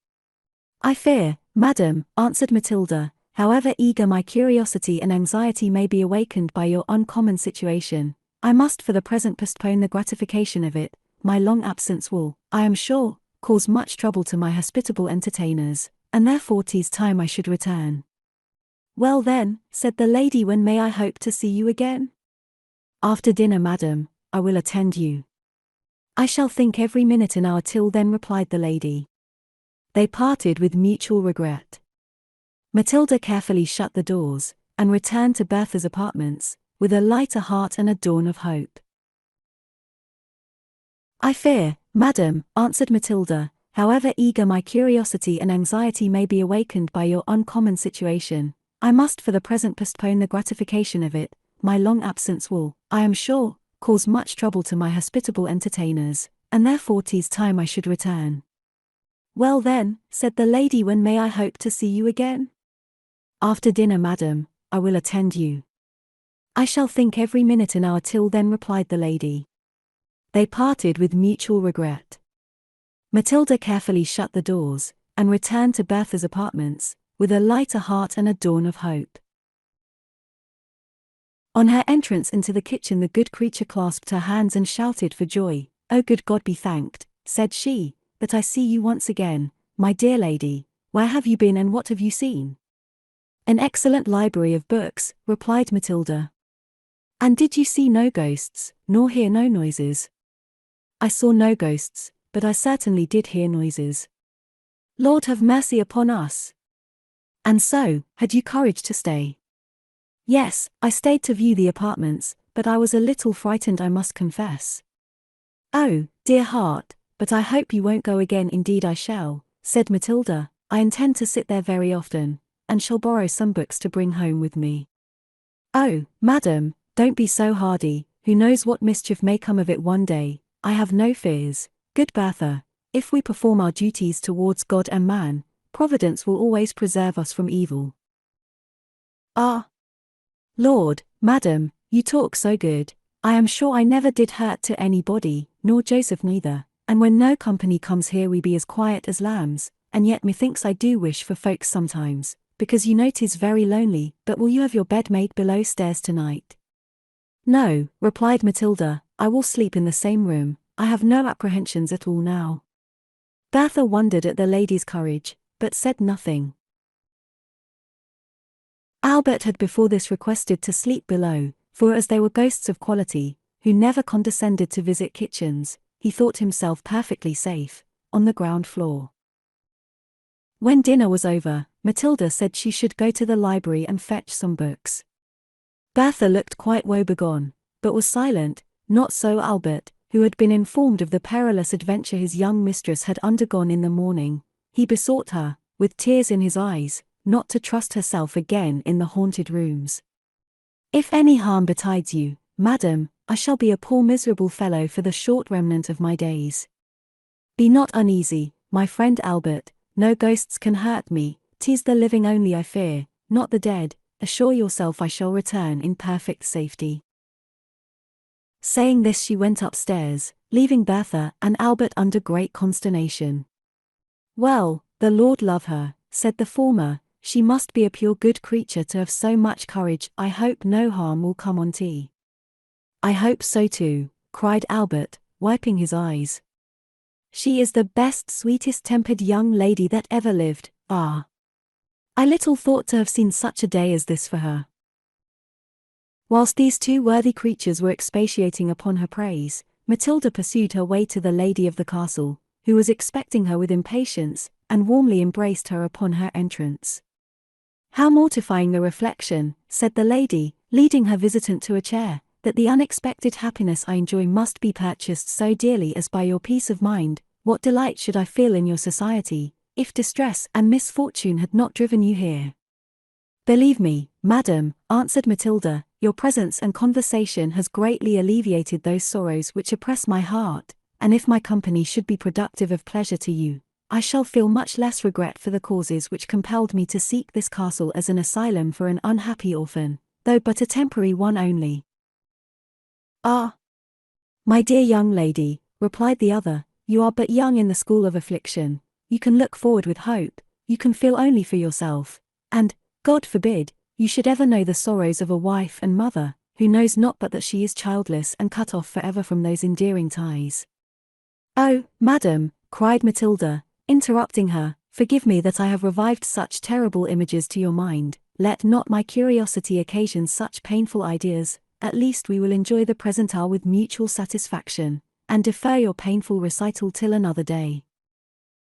Speaker 1: I fear, madam, answered Matilda, however eager my curiosity and anxiety may be awakened by your uncommon situation, I must for the present postpone the gratification of it. My long absence will, I am sure, cause much trouble to my hospitable entertainers, and therefore 'tis time I should return. Well then, said the lady, when may I hope to see you again? After dinner, madam, I will attend you. I shall think every minute an hour till then, replied the lady. They parted with mutual regret. Matilda carefully shut the doors, and returned to Bertha's apartments, with a lighter heart and a dawn of hope. I fear, madam, answered Matilda, however eager my curiosity and anxiety may be awakened by your uncommon situation, I must for the present postpone the gratification of it. My long absence will, I am sure, cause much trouble to my hospitable entertainers, and therefore 'tis time I should return. Well then, said the lady, when may I hope to see you again? After dinner, madam, I will attend you. I shall think every minute an hour till then, replied the lady. They parted with mutual regret. Matilda carefully shut the doors, and returned to Bertha's apartments, with a lighter heart and a dawn of hope. On her entrance into the kitchen, the good creature clasped her hands and shouted for joy. "Oh, good God be thanked," said she, "that I see you once again, my dear lady. Where have you been and what have you seen?" "An excellent library of books," replied Matilda. "And did you see no ghosts, nor hear no noises?" "I saw no ghosts, but I certainly did hear noises." "Lord have mercy upon us!" "And so, had you courage to stay?" "Yes, I stayed to view the apartments, but I was a little frightened, I must confess." "Oh, dear heart, but I hope you won't go again." "Indeed I shall," said Matilda. "I intend to sit there very often, and shall borrow some books to bring home with me." "Oh, madam, don't be so hardy, who knows what mischief may come of it one day. I have no fears, good Bertha. If we perform our duties towards God and man, Providence will always preserve us from evil." "Ah, Lord, madam, you talk so good. I am sure I never did hurt to anybody, nor Joseph neither, and when no company comes here we be as quiet as lambs, and yet methinks I do wish for folks sometimes, because you know 'tis very lonely. But will you have your bed made below stairs tonight?" "No," replied Matilda, "I will sleep in the same room. I have no apprehensions at all now." Bertha wondered at the lady's courage, but said nothing. Albert had before this requested to sleep below, for as they were ghosts of quality, who never condescended to visit kitchens, he thought himself perfectly safe, on the ground floor. When dinner was over, Matilda said she should go to the library and fetch some books. Bertha looked quite woebegone, but was silent. Not so Albert, who had been informed of the perilous adventure his young mistress had undergone in the morning. He besought her, with tears in his eyes, not to trust herself again in the haunted rooms. "If any harm betides you, madam, I shall be a poor miserable fellow for the short remnant of my days. Be not uneasy, my friend Albert, no ghosts can hurt me. 'Tis the living only I fear, not the dead. Assure yourself I shall return in perfect safety." Saying this, she went upstairs, leaving Bertha and Albert under great consternation. "Well, the Lord love her," said the former. "She must be a pure good creature to have so much courage. I hope no harm will come on tea." "I hope so too," cried Albert, wiping his eyes. "She is the best, sweetest-tempered young lady that ever lived. Ah! I little thought to have seen such a day as this for her." Whilst these two worthy creatures were expatiating upon her praise, Matilda pursued her way to the lady of the castle, who was expecting her with impatience, and warmly embraced her upon her entrance. "How mortifying the reflection," said the lady, leading her visitant to a chair, "that the unexpected happiness I enjoy must be purchased so dearly as by your peace of mind. What delight should I feel in your society, if distress and misfortune had not driven you here?" "Believe me, madam," answered Matilda, "your presence and conversation has greatly alleviated those sorrows which oppress my heart, and if my company should be productive of pleasure to you, I shall feel much less regret for the causes which compelled me to seek this castle as an asylum for an unhappy orphan, though but a temporary one only." "Ah! My dear young lady," replied the other, "you are but young in the school of affliction. You can look forward with hope, you can feel only for yourself, and, God forbid, you should ever know the sorrows of a wife and mother, who knows not but that she is childless and cut off forever from those endearing ties." "Oh, madam," cried Matilda, interrupting her, "forgive me that I have revived such terrible images to your mind. Let not my curiosity occasion such painful ideas. At least we will enjoy the present hour with mutual satisfaction, and defer your painful recital till another day."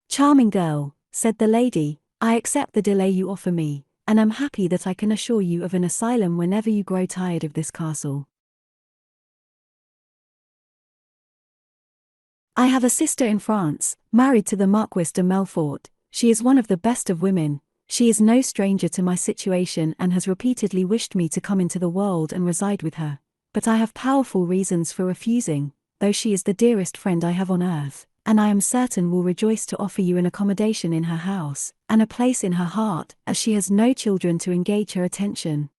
Speaker 1: "Charming girl," said the lady, "I accept the delay you offer me, and am happy that I can assure you of an asylum whenever you grow tired of this castle. I have a sister in France, married to the Marquis de Melfort. She is one of the best of women. She is no stranger to my situation and has repeatedly wished me to come into the world and reside with her. But I have powerful reasons for refusing, though she is the dearest friend I have on earth, and I am certain will rejoice to offer you an accommodation in her house, and a place in her heart, as she has no children to engage her attention."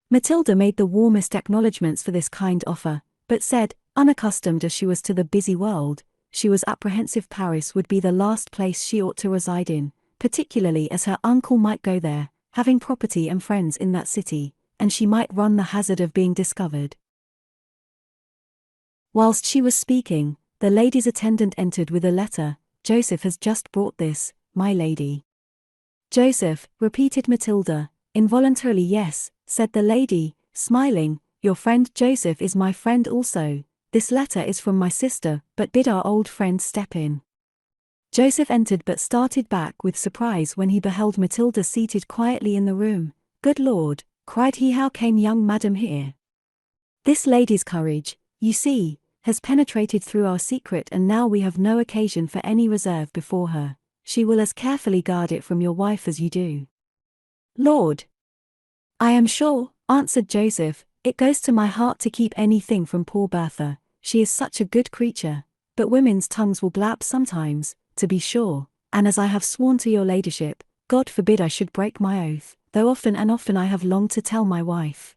Speaker 1: Matilda made the warmest acknowledgments for this kind offer, but said, unaccustomed as she was to the busy world, she was apprehensive Paris would be the last place she ought to reside in, particularly as her uncle might go there, having property and friends in that city, and she might run the hazard of being discovered. Whilst she was speaking, the lady's attendant entered with a letter. "Joseph has just brought this, my lady." "Joseph," repeated Matilda. Involuntarily. "Yes," said the lady, smiling, "your friend Joseph is my friend also. This letter is from my sister, but bid our old friend step in." Joseph entered but started back with surprise when he beheld Matilda seated quietly in the room. "Good Lord," cried he, "how came young madam here? This lady's courage, you see, has penetrated through our secret, and now we have no occasion for any reserve before her. She will as carefully guard it from your wife as you do." "Lord! I am sure," answered Joseph, "it goes to my heart to keep anything from poor Bertha. She is such a good creature, but women's tongues will blab sometimes, to be sure, and as I have sworn to your ladyship, God forbid I should break my oath, though often and often I have longed to tell my wife.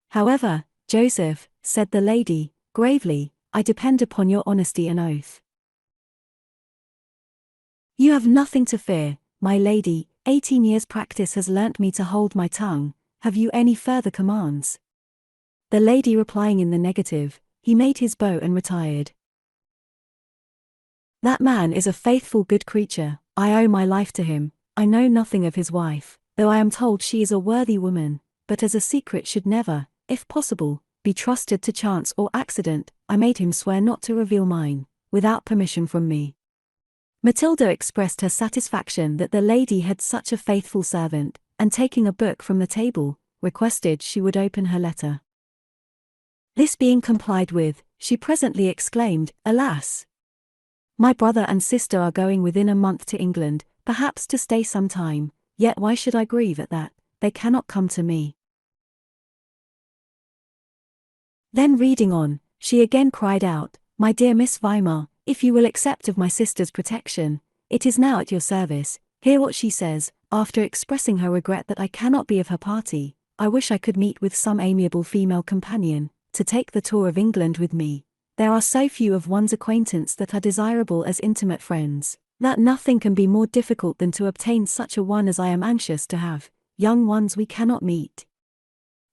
Speaker 1: However, Joseph," said the lady, gravely, "I depend upon your honesty and oath." "You have nothing to fear, my lady. 18 years' practice has learnt me to hold my tongue. Have you any further commands?" The lady replying in the negative, he made his bow and retired. "That man is a faithful good creature, I owe my life to him. I know nothing of his wife, though I am told she is a worthy woman, but as a secret should never, if possible, be trusted to chance or accident, I made him swear not to reveal mine, without permission from me." Matilda expressed her satisfaction that the lady had such a faithful servant, and taking a book from the table, requested she would open her letter. This being complied with, she presently exclaimed, "Alas! My brother and sister are going within a month to England, perhaps to stay some time, yet why should I grieve at that? They cannot come to me." Then reading on, she again cried out, "My dear Miss Weimar, if you will accept of my sister's protection, it is now at your service. Hear what she says. After expressing her regret that I cannot be of her party, I wish I could meet with some amiable female companion, to take the tour of England with me. There are so few of one's acquaintance that are desirable as intimate friends, that nothing can be more difficult than to obtain such a one as I am anxious to have, young ones we cannot meet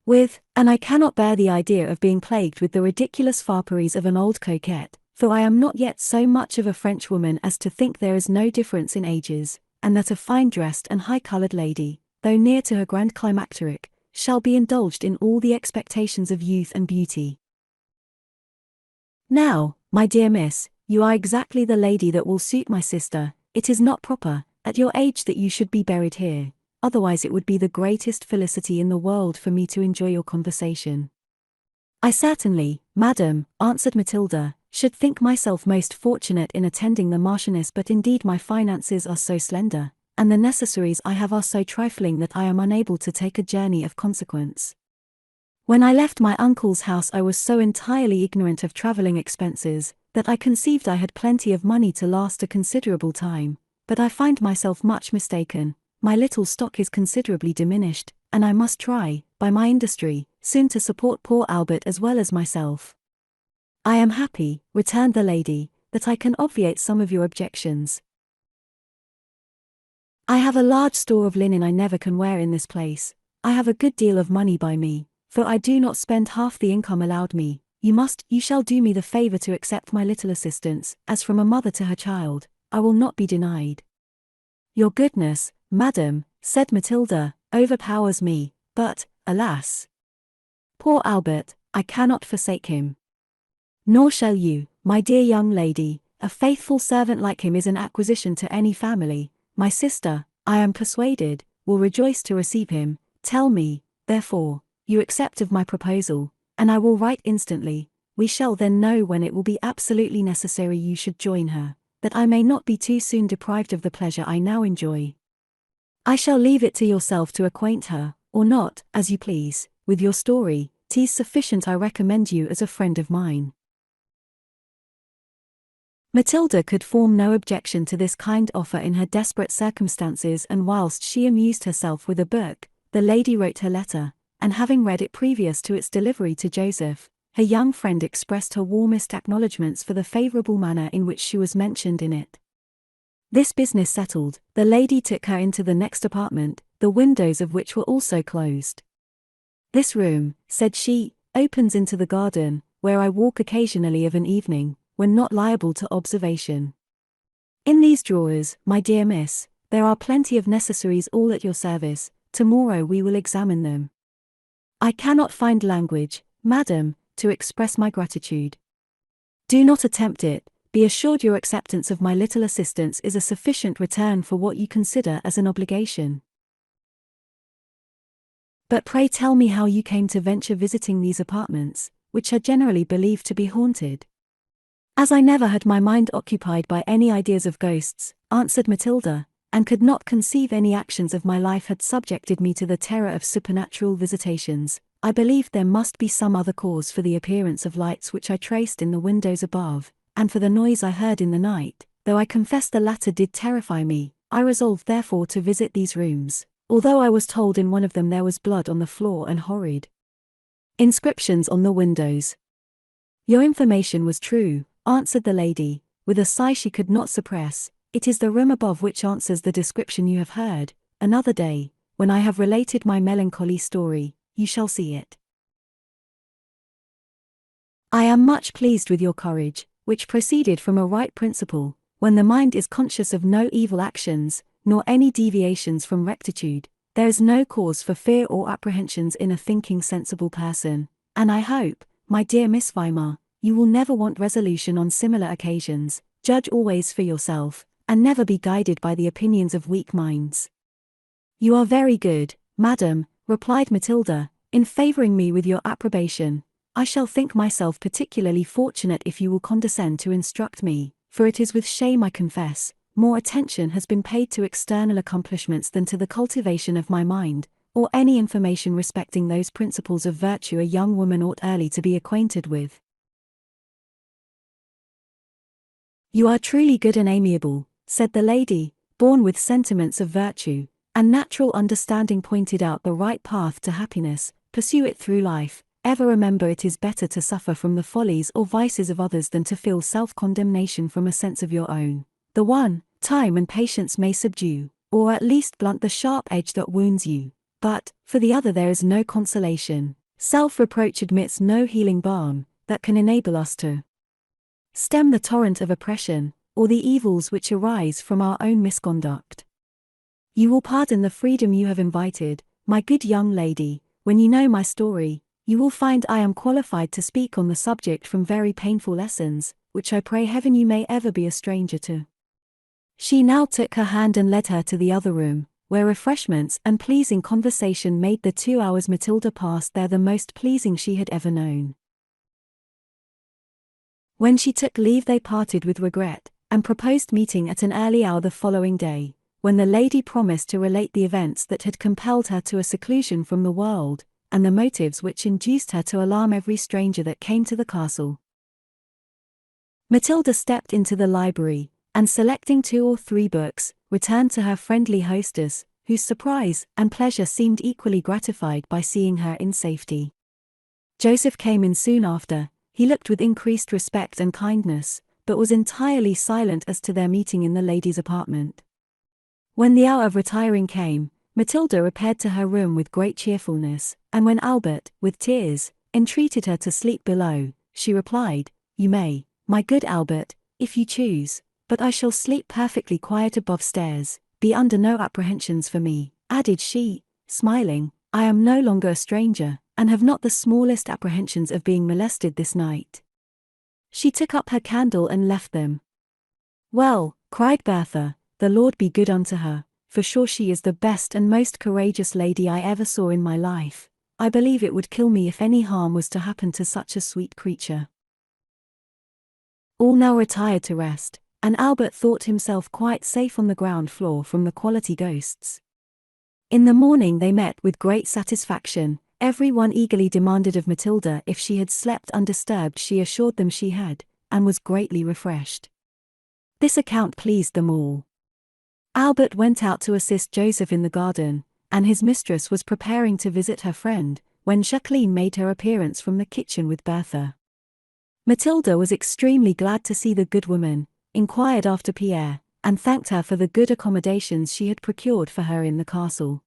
Speaker 1: with, and I cannot bear the idea of being plagued with the ridiculous fopperies of an old coquette, for I am not yet so much of a Frenchwoman as to think there is no difference in ages, and that a fine-dressed and high-coloured lady, though near to her grand climacteric, shall be indulged in all the expectations of youth and beauty. Now, my dear miss, you are exactly the lady that will suit my sister. It is not proper, at your age, that you should be buried here, otherwise it would be the greatest felicity in the world for me to enjoy your conversation. I certainly, madam, answered Matilda, should think myself most fortunate in attending the Marchioness, but indeed my finances are so slender, and the necessaries I have are so trifling, that I am unable to take a journey of consequence. When I left my uncle's house I was so entirely ignorant of travelling expenses, that I conceived I had plenty of money to last a considerable time, but I find myself much mistaken. My little stock is considerably diminished, and I must try, by my industry, soon to support poor Albert as well as myself. I am happy, returned the lady, that I can obviate some of your objections. I have a large store of linen I never can wear in this place. I have a good deal of money by me, for I do not spend half the income allowed me. You shall do me the favour to accept my little assistance, as from a mother to her child. I will not be denied. Your goodness, madam, said Matilda, overpowers me, but, alas! Poor Albert, I cannot forsake him. Nor shall you, my dear young lady. A faithful servant like him is an acquisition to any family. My sister, I am persuaded, will rejoice to receive him. Tell me, therefore, you accept of my proposal, and I will write instantly. We shall then know when it will be absolutely necessary you should join her, that I may not be too soon deprived of the pleasure I now enjoy. I shall leave it to yourself to acquaint her, or not, as you please, with your story. 'Tis sufficient I recommend you as a friend of mine. Matilda could form no objection to this kind offer in her desperate circumstances, and whilst she amused herself with a book, the lady wrote her letter, and having read it previous to its delivery to Joseph, her young friend expressed her warmest acknowledgments for the favourable manner in which she was mentioned in it. This business settled, the lady took her into the next apartment, the windows of which were also closed. This room, said she, opens into the garden, where I walk occasionally of an evening, when not liable to observation. In these drawers, my dear miss, there are plenty of necessaries all at your service. Tomorrow we will examine them. I cannot find language, madam, to express my gratitude. Do not attempt it. Be assured your acceptance of my little assistance is a sufficient return for what you consider as an obligation. But pray tell me how you came to venture visiting these apartments, which are generally believed to be haunted. As I never had my mind occupied by any ideas of ghosts, answered Matilda, and could not conceive any actions of my life had subjected me to the terror of supernatural visitations, I believed there must be some other cause for the appearance of lights which I traced in the windows above, and for the noise I heard in the night. Though I confess the latter did terrify me, I resolved therefore to visit these rooms, although I was told in one of them there was blood on the floor and horrid inscriptions on the windows. Your information was true, answered the lady, with a sigh she could not suppress. It is the room above which answers the description you have heard. Another day, when I have related my melancholy story, you shall see it. I am much pleased with your courage, which proceeded from a right principle. When the mind is conscious of no evil actions, nor any deviations from rectitude, there is no cause for fear or apprehensions in a thinking sensible person, and I hope, my dear Miss Weimar, you will never want resolution on similar occasions. Judge always for yourself, and never be guided by the opinions of weak minds. You are very good, madam, replied Matilda, in favouring me with your approbation. I shall think myself particularly fortunate if you will condescend to instruct me, for it is with shame I confess, more attention has been paid to external accomplishments than to the cultivation of my mind, or any information respecting those principles of virtue a young woman ought early to be acquainted with. You are truly good and amiable, said the lady, born with sentiments of virtue, and natural understanding pointed out the right path to happiness. Pursue it through life, ever remember it is better to suffer from the follies or vices of others than to feel self-condemnation from a sense of your own. The one, time and patience may subdue, or at least blunt the sharp edge that wounds you. But, for the other there is no consolation. Self-reproach admits no healing balm that can enable us to stem the torrent of oppression, or the evils which arise from our own misconduct. You will pardon the freedom you have invited, my good young lady. When you know my story, you will find I am qualified to speak on the subject from very painful lessons, which I pray heaven you may ever be a stranger to. She now took her hand and led her to the other room, where refreshments and pleasing conversation made the 2 hours Matilda passed there the most pleasing she had ever known. When she took leave they parted with regret, and proposed meeting at an early hour the following day, when the lady promised to relate the events that had compelled her to a seclusion from the world, and the motives which induced her to alarm every stranger that came to the castle. Matilda stepped into the library, and selecting 2 or 3 books, returned to her friendly hostess, whose surprise and pleasure seemed equally gratified by seeing her in safety. Joseph came in soon after. He looked with increased respect and kindness, but was entirely silent as to their meeting in the lady's apartment. When the hour of retiring came, Matilda repaired to her room with great cheerfulness, and when Albert, with tears, entreated her to sleep below, she replied, "You may, my good Albert, if you choose, but I shall sleep perfectly quiet above stairs. Be under no apprehensions for me," added she, smiling, "I am no longer a stranger, and have not the smallest apprehensions of being molested this night." She took up her candle and left them. "Well," cried Bertha, "the Lord be good unto her, for sure she is the best and most courageous lady I ever saw in my life. I believe it would kill me if any harm was to happen to such a sweet creature." All now retired to rest, and Albert thought himself quite safe on the ground floor from the quality ghosts. In the morning they met with great satisfaction. Every one eagerly demanded of Matilda if she had slept undisturbed. She assured them she had, and was greatly refreshed. This account pleased them all. Albert went out to assist Joseph in the garden, and his mistress was preparing to visit her friend, when Jacqueline made her appearance from the kitchen with Bertha. Matilda was extremely glad to see the good woman, inquired after Pierre, and thanked her for the good accommodations she had procured for her in the castle.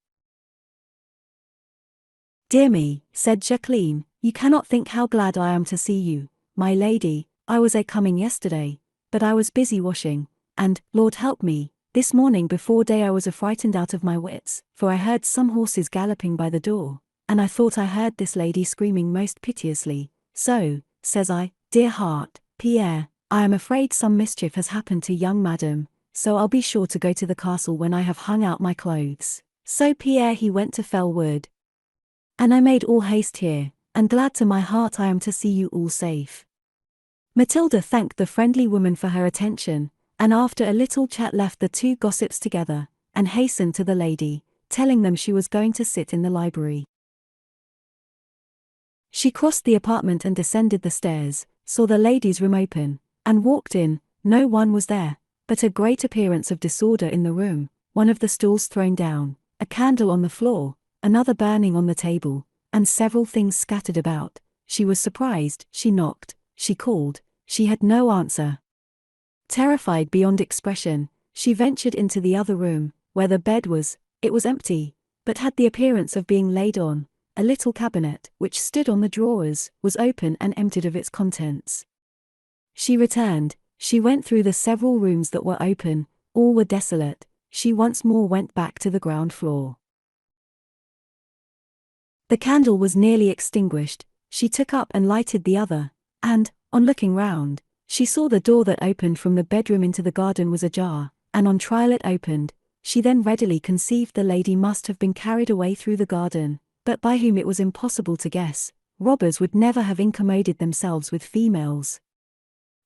Speaker 1: "Dear me," said Jacqueline, "you cannot think how glad I am to see you, my lady. I was coming yesterday, but I was busy washing, and, Lord help me, this morning before day I was frightened out of my wits, for I heard some horses galloping by the door, and I thought I heard this lady screaming most piteously. So, says I, dear heart, Pierre, I am afraid some mischief has happened to young madam, so I'll be sure to go to the castle when I have hung out my clothes. So Pierre he went to fell wood. And I made all haste here, and glad to my heart I am to see you all safe." Matilda thanked the friendly woman for her attention, and after a little chat left the 2 gossips together, and hastened to the lady, telling them she was going to sit in the library. She crossed the apartment and descended the stairs, saw the lady's room open, and walked in. No one was there, but a great appearance of disorder in the room, one of the stools thrown down, a candle on the floor, another burning on the table, and several things scattered about. She was surprised, she knocked, she called, she had no answer. Terrified beyond expression, she ventured into the other room, where the bed was. It was empty, but had the appearance of being laid on. A little cabinet, which stood on the drawers, was open and emptied of its contents. She returned, she went through the several rooms that were open, all were desolate. She once more went back to the ground floor. The candle was nearly extinguished. She took up and lighted the other, and, on looking round, she saw the door that opened from the bedroom into the garden was ajar, and on trial it opened. She then readily conceived the lady must have been carried away through the garden, but by whom it was impossible to guess. Robbers would never have incommoded themselves with females.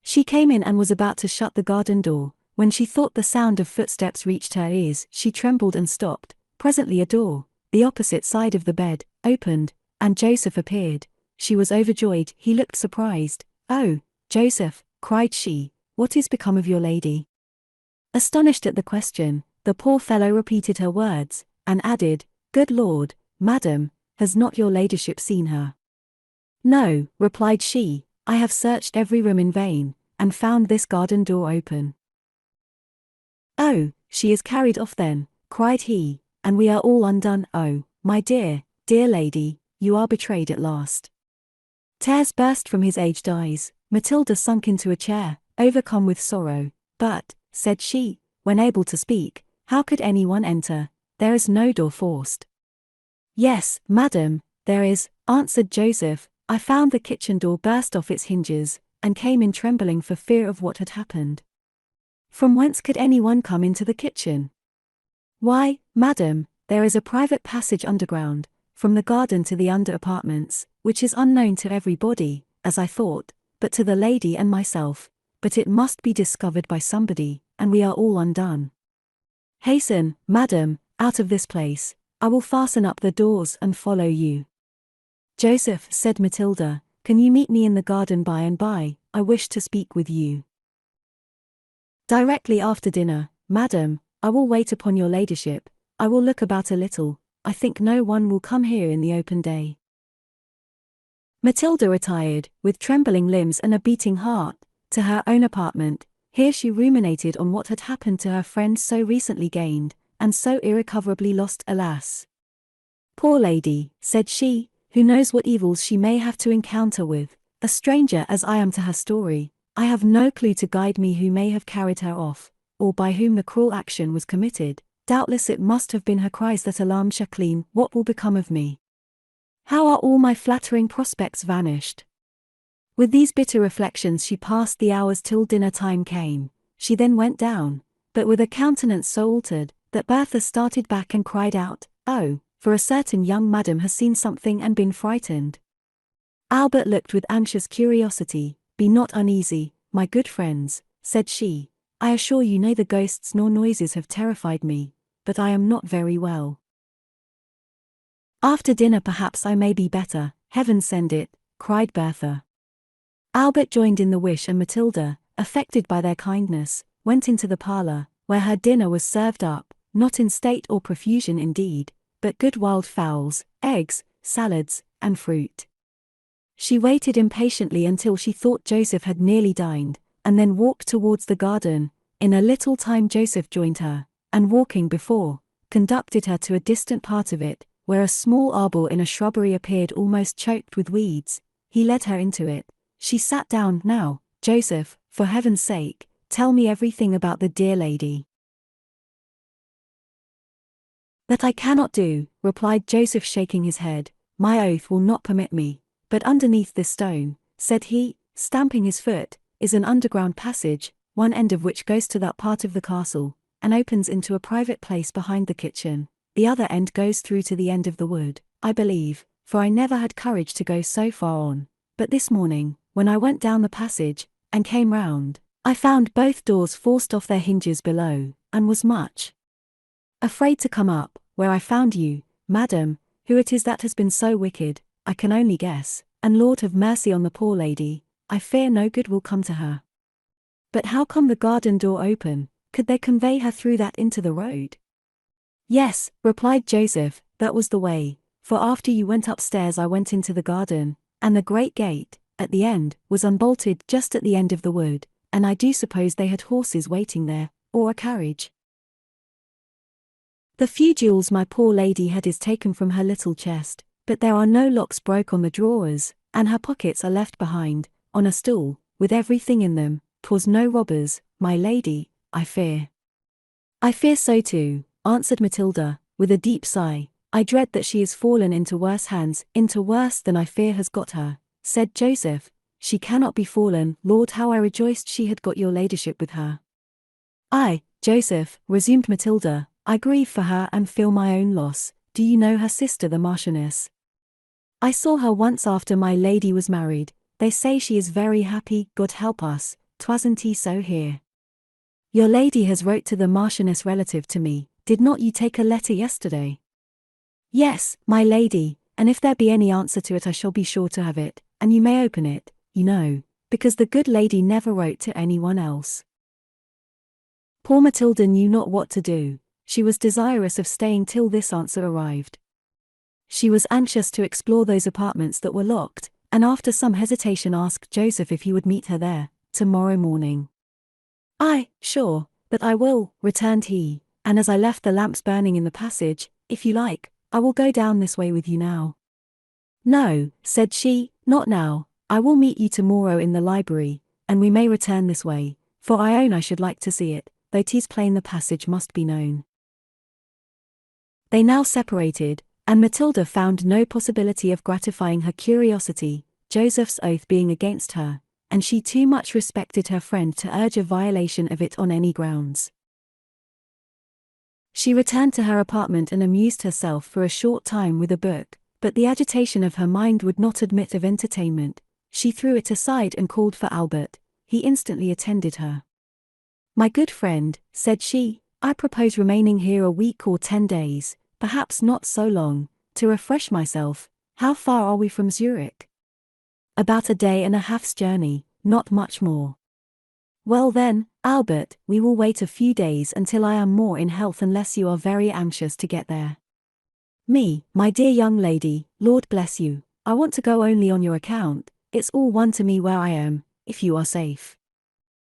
Speaker 1: She came in and was about to shut the garden door, when she thought the sound of footsteps reached her ears. She trembled and stopped. Presently a door, the opposite side of the bed, opened, and Joseph appeared. She was overjoyed. He looked surprised. "Oh, Joseph," cried she, "what is become of your lady?" Astonished at the question, the poor fellow repeated her words, and added, "Good Lord, madam, has not your ladyship seen her?" No, replied she, I have searched every room in vain, and found this garden door open. Oh, she is carried off then, cried he, and we are all undone. Oh, my dear, dear lady, you are betrayed at last. Tears burst from his aged eyes. Matilda sunk into a chair, overcome with sorrow. But, said she, when able to speak, how could anyone enter? There is no door forced. Yes, madam, there is, answered Joseph. I found the kitchen door burst off its hinges, and came in trembling for fear of what had happened. From whence could anyone come into the kitchen? Why, madam, there is a private passage underground, from the garden to the under apartments, which is unknown to everybody, as I thought, but to the lady and myself, but it must be discovered by somebody, and we are all undone. Hasten, madam, out of this place, I will fasten up the doors and follow you. Joseph, said Matilda, can you meet me in the garden by and by? I wish to speak with you. Directly after dinner, madam, I will wait upon your ladyship. I will look about a little. I think no one will come here in the open day. Matilda retired, with trembling limbs and a beating heart, to her own apartment. Here she ruminated on what had happened to her friend so recently gained, and so irrecoverably lost, alas. Poor lady, said she, who knows what evils she may have to encounter with, a stranger as I am to her story. I have no clue to guide me who may have carried her off, or by whom the cruel action was committed. Doubtless it must have been her cries that alarmed Jacqueline. What will become of me? How are all my flattering prospects vanished? With these bitter reflections she passed the hours till dinner time came. She then went down, but with a countenance so altered, that Bertha started back and cried out, Oh, for a certain young madam has seen something and been frightened. Albert looked with anxious curiosity. Be not uneasy, my good friends, said she. I assure you neither ghosts nor noises have terrified me, but I am not very well. After dinner perhaps I may be better, heaven send it, cried Bertha. Albert joined in the wish, and Matilda, affected by their kindness, went into the parlour, where her dinner was served up, not in state or profusion indeed, but good wild fowls, eggs, salads, and fruit. She waited impatiently until she thought Joseph had nearly dined, and then walked towards the garden. In a little time Joseph joined her, and walking before, conducted her to a distant part of it, where a small arbour in a shrubbery appeared almost choked with weeds. He led her into it. She sat down. Now, Joseph, for heaven's sake, tell me everything about the dear lady. That I cannot do, replied Joseph, shaking his head. My oath will not permit me. But underneath this stone, said he, stamping his foot, is an underground passage, one end of which goes to that part of the castle, and opens into a private place behind the kitchen. The other end goes through to the end of the wood, I believe, for I never had courage to go so far on. But this morning, when I went down the passage, and came round, I found both doors forced off their hinges below, and was much afraid to come up, where I found you, madam. Who it is that has been so wicked, I can only guess, and Lord have mercy on the poor lady. I fear no good will come to her. But how come the garden door open? Could they convey her through that into the road? Yes, replied Joseph, that was the way, for after you went upstairs I went into the garden, and the great gate, at the end, was unbolted just at the end of the wood, and I do suppose they had horses waiting there, or a carriage. The few jewels my poor lady had is taken from her little chest, but there are no locks broke on the drawers, and her pockets are left behind, on a stool, with everything in them. 'Twas no robbers, my lady, I fear. I fear so too, answered Matilda, with a deep sigh. I dread that she is fallen into worse hands, into worse than I fear has got her, said Joseph. She cannot be fallen. Lord, how I rejoiced she had got your ladyship with her. I, Joseph, resumed Matilda, I grieve for her and feel my own loss. Do you know her sister the Marchioness? I saw her once after my lady was married. They say she is very happy. God help us, 'twasn't he so here? Your lady has wrote to the Marchioness relative to me. Did not you take a letter yesterday? Yes, my lady, and if there be any answer to it I shall be sure to have it, and you may open it, you know, because the good lady never wrote to anyone else. Poor Matilda knew not what to do. She was desirous of staying till this answer arrived. She was anxious to explore those apartments that were locked, and after some hesitation asked Joseph if he would meet her there, tomorrow morning. Sure, but I will, returned he, and as I left the lamps burning in the passage, if you like, I will go down this way with you now. No, said she, not now, I will meet you tomorrow in the library, and we may return this way, for I own I should like to see it, though 'tis plain the passage must be known. They now separated, and Matilda found no possibility of gratifying her curiosity, Joseph's oath being against her, and she too much respected her friend to urge a violation of it on any grounds. She returned to her apartment and amused herself for a short time with a book, but the agitation of her mind would not admit of entertainment. She threw it aside and called for Albert. He instantly attended her. My good friend, said she, I propose remaining here a week or 10 days, perhaps not so long, to refresh myself. How far are we from Zurich? About a day and a half's journey, not much more. Well then, Albert, we will wait a few days until I am more in health unless you are very anxious to get there. Me, my dear young lady, Lord bless you, I want to go only on your account, it's all one to me where I am, if you are safe.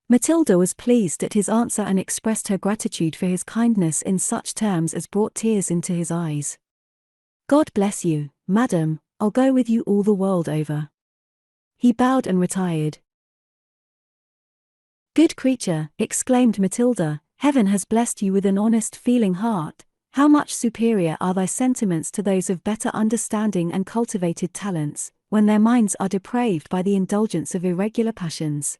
Speaker 1: Matilda was pleased at his answer and expressed her gratitude for his kindness in such terms as brought tears into his eyes. God bless you, madam, I'll go with you all the world over. He bowed and retired. Good creature, exclaimed Matilda, heaven has blessed you with an honest feeling heart. How much superior are thy sentiments to those of better understanding and cultivated talents, when their minds are depraved by the indulgence of irregular passions.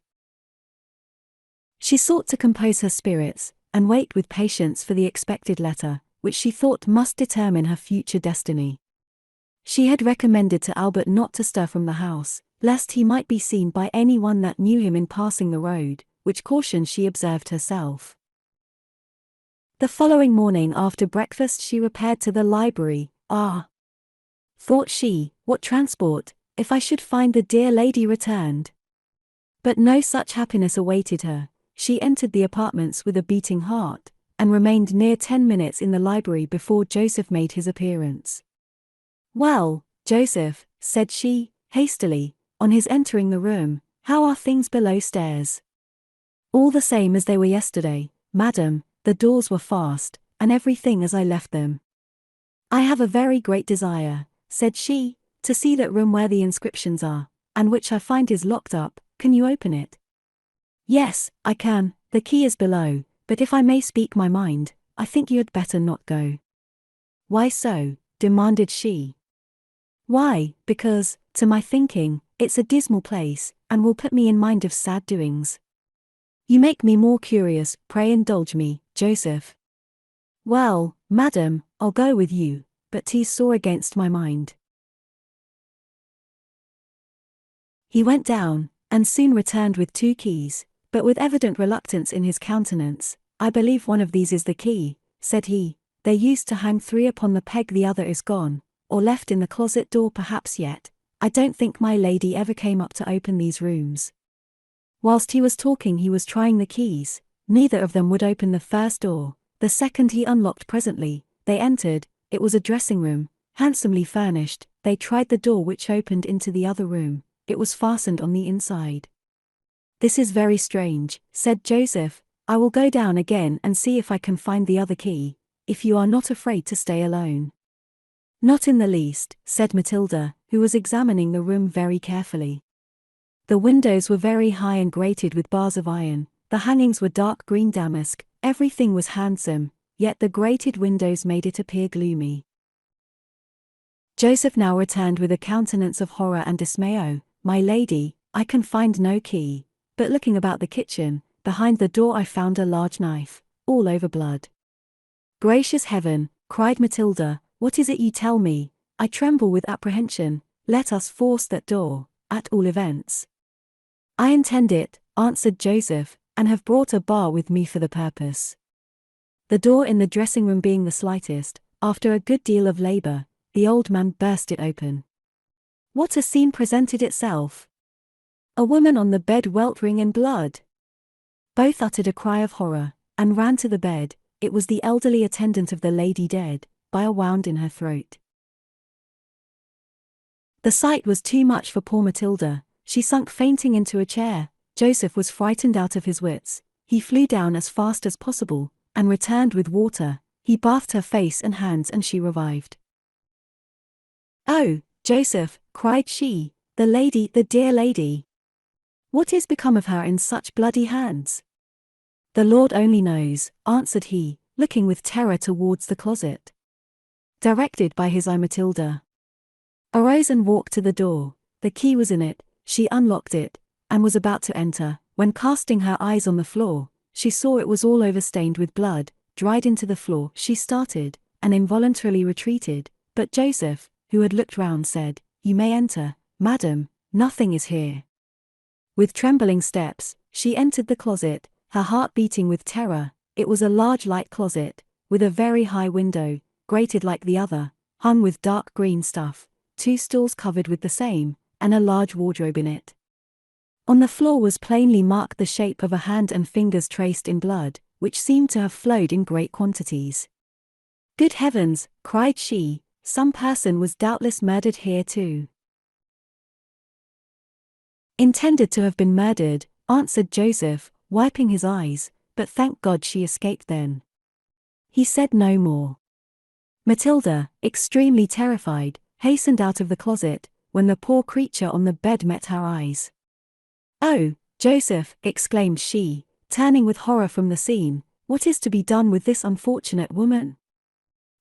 Speaker 1: She sought to compose her spirits, and wait with patience for the expected letter, which she thought must determine her future destiny. She had recommended to Albert not to stir from the house, lest he might be seen by anyone that knew him in passing the road, which caution she observed herself. The following morning after breakfast she repaired to the library. Thought she, what transport, if I should find the dear lady returned. But no such happiness awaited her. She entered the apartments with a beating heart, and remained near 10 minutes in the library before Joseph made his appearance. Well, Joseph, said she, hastily, on his entering the room, how are things below stairs? All the same as they were yesterday, madam, the doors were fast, and everything as I left them. I have a very great desire, said she, to see that room where the inscriptions are, and which I find is locked up. Can you open it? Yes, I can, the key is below, but if I may speak my mind, I think you had better not go. Why so? Demanded she. Why, because, to my thinking, it's a dismal place, and will put me in mind of sad doings. You make me more curious, pray indulge me, Joseph. Well, madam, I'll go with you, but 'tis sore against my mind. He went down, and soon returned with 2 keys, but with evident reluctance in his countenance. I believe one of these is the key, said he. They used to hang 3 upon the peg, the other is gone, or left in the closet door perhaps yet. I don't think my lady ever came up to open these rooms. Whilst he was talking he was trying the keys, neither of them would open the first door, the second he unlocked presently. They entered, it was a dressing room, handsomely furnished. They tried the door which opened into the other room, it was fastened on the inside. This is very strange, said Joseph. I will go down again and see if I can find the other key, if you are not afraid to stay alone. Not in the least, said Matilda, who was examining the room very carefully. The windows were very high and grated with bars of iron, the hangings were dark green damask, everything was handsome, yet the grated windows made it appear gloomy. Joseph now returned with a countenance of horror and dismay. Oh, my lady, I can find no key, but looking about the kitchen, behind the door I found a large knife, all over blood. Gracious heaven, cried Matilda, what is it you tell me? I tremble with apprehension. Let us force that door, at all events. I intend it, answered Joseph, and have brought a bar with me for the purpose. The door in the dressing room being the slightest, after a good deal of labor, the old man burst it open. What a scene presented itself! A woman on the bed weltering in blood. Both uttered a cry of horror, and ran to the bed. It was the elderly attendant of the lady dead, by a wound in her throat. The sight was too much for poor Matilda. She sunk fainting into a chair. Joseph was frightened out of his wits. He flew down as fast as possible, and returned with water. He bathed her face and hands and she revived. "Oh, Joseph," cried she, the dear lady. "What is become of her in such bloody hands?" "The Lord only knows," answered he, looking with terror towards the closet. Directed by his eye, Matilda arose and walked to the door. The key was in it. She unlocked it, and was about to enter, when casting her eyes on the floor, she saw it was all overstained with blood, dried into the floor. She started, and involuntarily retreated, but Joseph, who had looked round, said, "You may enter, madam, nothing is here." With trembling steps, she entered the closet, her heart beating with terror. It was a large light closet, with a very high window, grated like the other, hung with dark green stuff, 2 stools covered with the same, and a large wardrobe in it. On the floor was plainly marked the shape of a hand and fingers traced in blood, which seemed to have flowed in great quantities. "Good heavens," cried she, "some person was doubtless murdered here too." "Intended to have been murdered," answered Joseph, wiping his eyes, "but thank God she escaped then." He said no more. Matilda, extremely terrified, hastened out of the closet, when the poor creature on the bed met her eyes. "Oh, Joseph," exclaimed she, turning with horror from the scene, "what is to be done with this unfortunate woman?"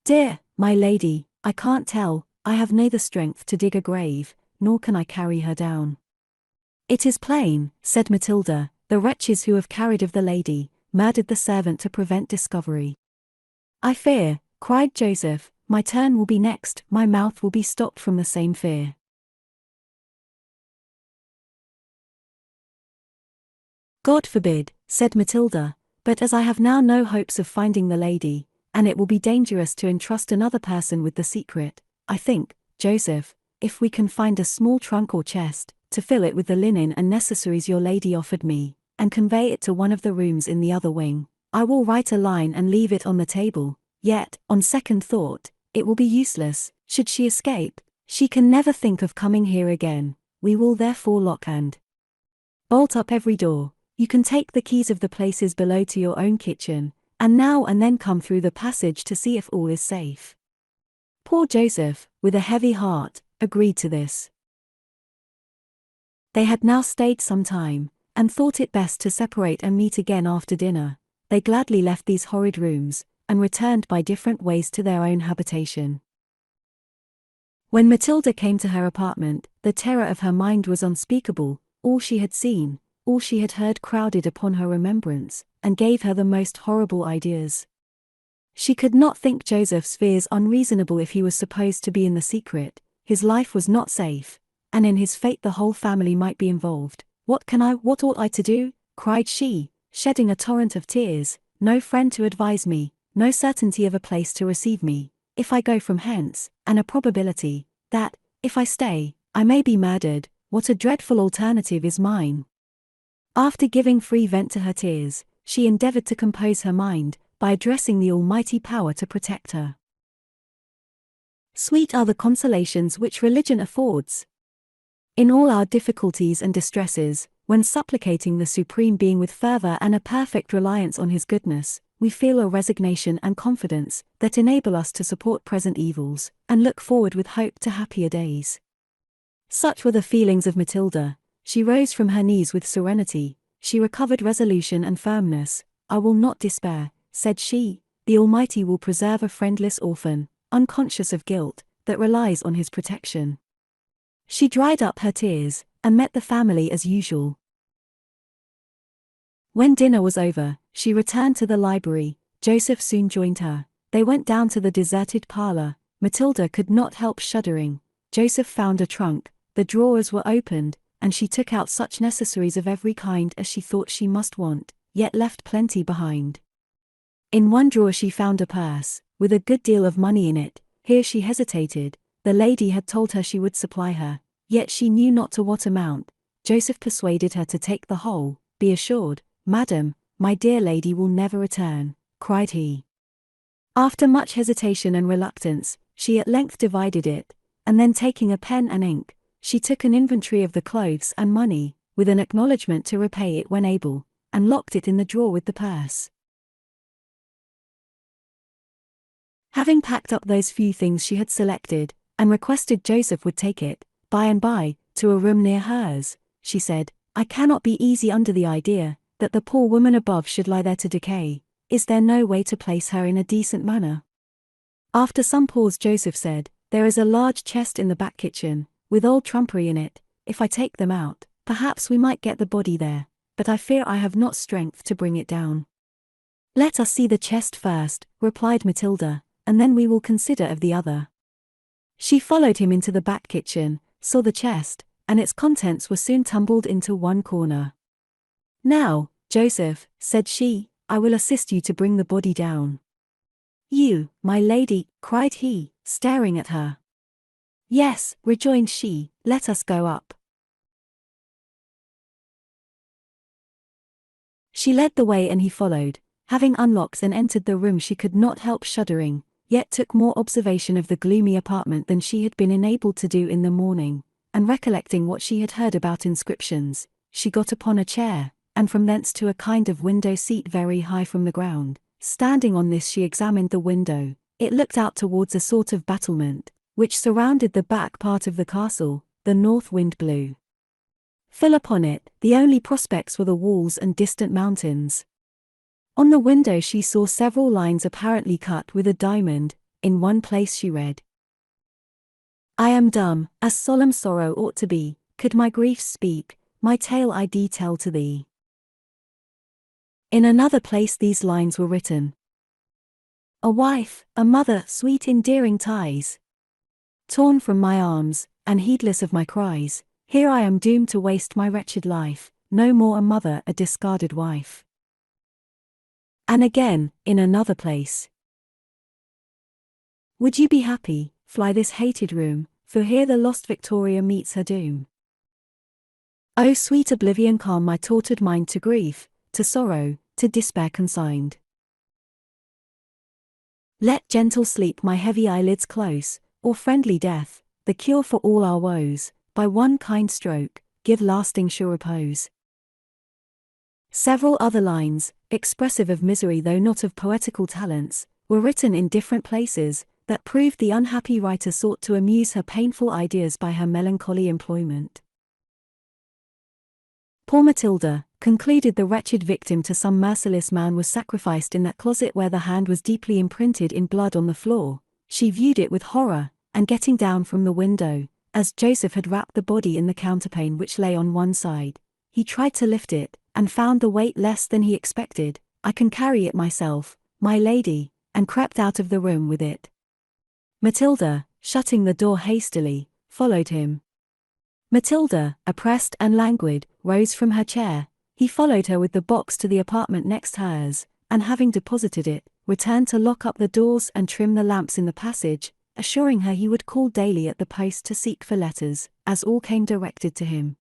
Speaker 1: "Dear, my lady, I can't tell. I have neither strength to dig a grave, nor can I carry her down." "It is plain," said Matilda, "the wretches who have carried of the lady, murdered the servant to prevent discovery." "I fear," cried Joseph, "my turn will be next. My mouth will be stopped from the same fear." "God forbid," said Matilda, "but as I have now no hopes of finding the lady, and it will be dangerous to entrust another person with the secret, I think, Joseph, if we can find a small trunk or chest, to fill it with the linen and necessaries your lady offered me, and convey it to one of the rooms in the other wing, I will write a line and leave it on the table. Yet, on second thought, it will be useless. Should she escape, she can never think of coming here again. We will therefore lock and bolt up every door. You can take the keys of the places below to your own kitchen, and now and then come through the passage to see if all is safe." Poor Joseph, with a heavy heart, agreed to this. They had now stayed some time, and thought it best to separate and meet again after dinner. They gladly left these horrid rooms, and returned by different ways to their own habitation. When Matilda came to her apartment, the terror of her mind was unspeakable. All she had seen, all she had heard crowded upon her remembrance, and gave her the most horrible ideas. She could not think Joseph's fears unreasonable if he was supposed to be in the secret. His life was not safe, and in his fate the whole family might be involved. What ought I to do?" cried she, shedding a torrent of tears. "No friend to advise me, no certainty of a place to receive me, if I go from hence, and a probability, that, if I stay, I may be murdered. What a dreadful alternative is mine!" After giving free vent to her tears, she endeavored to compose her mind, by addressing the Almighty Power to protect her. Sweet are the consolations which religion affords. In all our difficulties and distresses, when supplicating the Supreme Being with fervor and a perfect reliance on His goodness, we feel a resignation and confidence that enable us to support present evils, and look forward with hope to happier days. Such were the feelings of Matilda. She rose from her knees with serenity, she recovered resolution and firmness. "I will not despair," said she, "the Almighty will preserve a friendless orphan, unconscious of guilt, that relies on His protection." She dried up her tears, and met the family as usual. When dinner was over, she returned to the library. Joseph soon joined her. They went down to the deserted parlor. Matilda could not help shuddering. Joseph found a trunk, the drawers were opened, and she took out such necessaries of every kind as she thought she must want, yet left plenty behind. In one drawer she found a purse, with a good deal of money in it. Here she hesitated. The lady had told her she would supply her, yet she knew not to what amount. Joseph persuaded her to take the whole. "Be assured, madam, my dear lady will never return," cried he. After much hesitation and reluctance, she at length divided it. and then taking a pen and ink, she took an inventory of the clothes and money, with an acknowledgement to repay it when able, and locked it in the drawer with the purse. Having packed up those few things she had selected, and requested Joseph would take it, by and by, to a room near hers, she said, "I cannot be easy under the idea that the poor woman above should lie there to decay. Is there no way to place her in a decent manner?" After some pause Joseph said, "There is a large chest in the back kitchen, with old trumpery in it. If I take them out, perhaps we might get the body there, but I fear I have not strength to bring it down." "Let us see the chest first," replied Matilda, "and then we will consider of the other." She followed him into the back kitchen, saw the chest, and its contents were soon tumbled into one corner. "Now, Joseph," said she, "I will assist you to bring the body down." "You, my lady," cried he, staring at her. "Yes," rejoined she, "let us go up." She led the way and he followed. Having unlocked and entered the room she could not help shuddering, yet took more observation of the gloomy apartment than she had been enabled to do in the morning, and recollecting what she had heard about inscriptions, she got upon a chair, and from thence to a kind of window seat very high from the ground. Standing on this she examined the window. It looked out towards a sort of battlement, which surrounded the back part of the castle. The north wind blew full upon it, the only prospects were the walls and distant mountains. On the window she saw several lines apparently cut with a diamond. In one place she read, "I am dumb, as solemn sorrow ought to be, could my griefs speak, my tale I tell to thee." In another place these lines were written, "A wife, a mother, sweet endearing ties, torn from my arms, and heedless of my cries, here I am doomed to waste my wretched life, no more a mother, a discarded wife." And again, in another place, "Would you be happy, fly this hated room, for here the lost Victoria meets her doom. Oh sweet oblivion calm my tortured mind to grief, to sorrow, to despair consigned. Let gentle sleep my heavy eyelids close, or friendly death, the cure for all our woes, by one kind stroke, give lasting sure repose." Several other lines, expressive of misery though not of poetical talents, were written in different places, that proved the unhappy writer sought to amuse her painful ideas by her melancholy employment. Poor Matilda, concluded the wretched victim to some merciless man was sacrificed in that closet where the hand was deeply imprinted in blood on the floor. She viewed it with horror, and getting down from the window, as Joseph had wrapped the body in the counterpane which lay on one side, he tried to lift it, and found the weight less than he expected. "I can carry it myself, my lady," and crept out of the room with it. Matilda, shutting the door hastily, followed him. Matilda, oppressed and languid, rose from her chair. He followed her with the box to the apartment next hers, and having deposited it, returned to lock up the doors and trim the lamps in the passage, assuring her he would call daily at the post to seek for letters, as all came directed to him.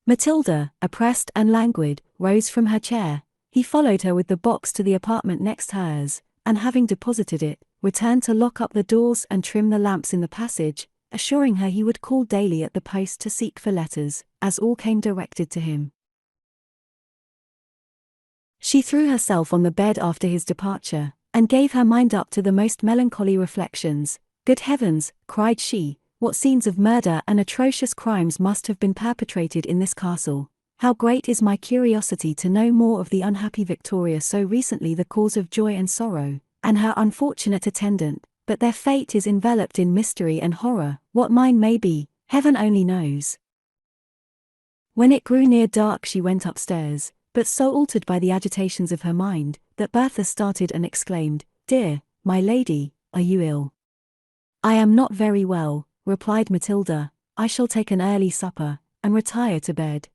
Speaker 1: Matilda, oppressed and languid, rose from her chair. He followed her with the box to the apartment next hers, and having deposited it, returned to lock up the doors and trim the lamps in the passage, assuring her he would call daily at the post to seek for letters, as all came directed to him. She threw herself on the bed after his departure, and gave her mind up to the most melancholy reflections. "Good heavens," cried she, "what scenes of murder and atrocious crimes must have been perpetrated in this castle! How great is my curiosity to know more of the unhappy Victoria, so recently the cause of joy and sorrow, and her unfortunate attendant, but their fate is enveloped in mystery and horror. What mine may be, heaven only knows." When it grew near dark she went upstairs, but so altered by the agitations of her mind, that Bertha started and exclaimed, "Dear, my lady, are you ill?" "I am not very well," replied Matilda. "I shall take an early supper, and retire to bed."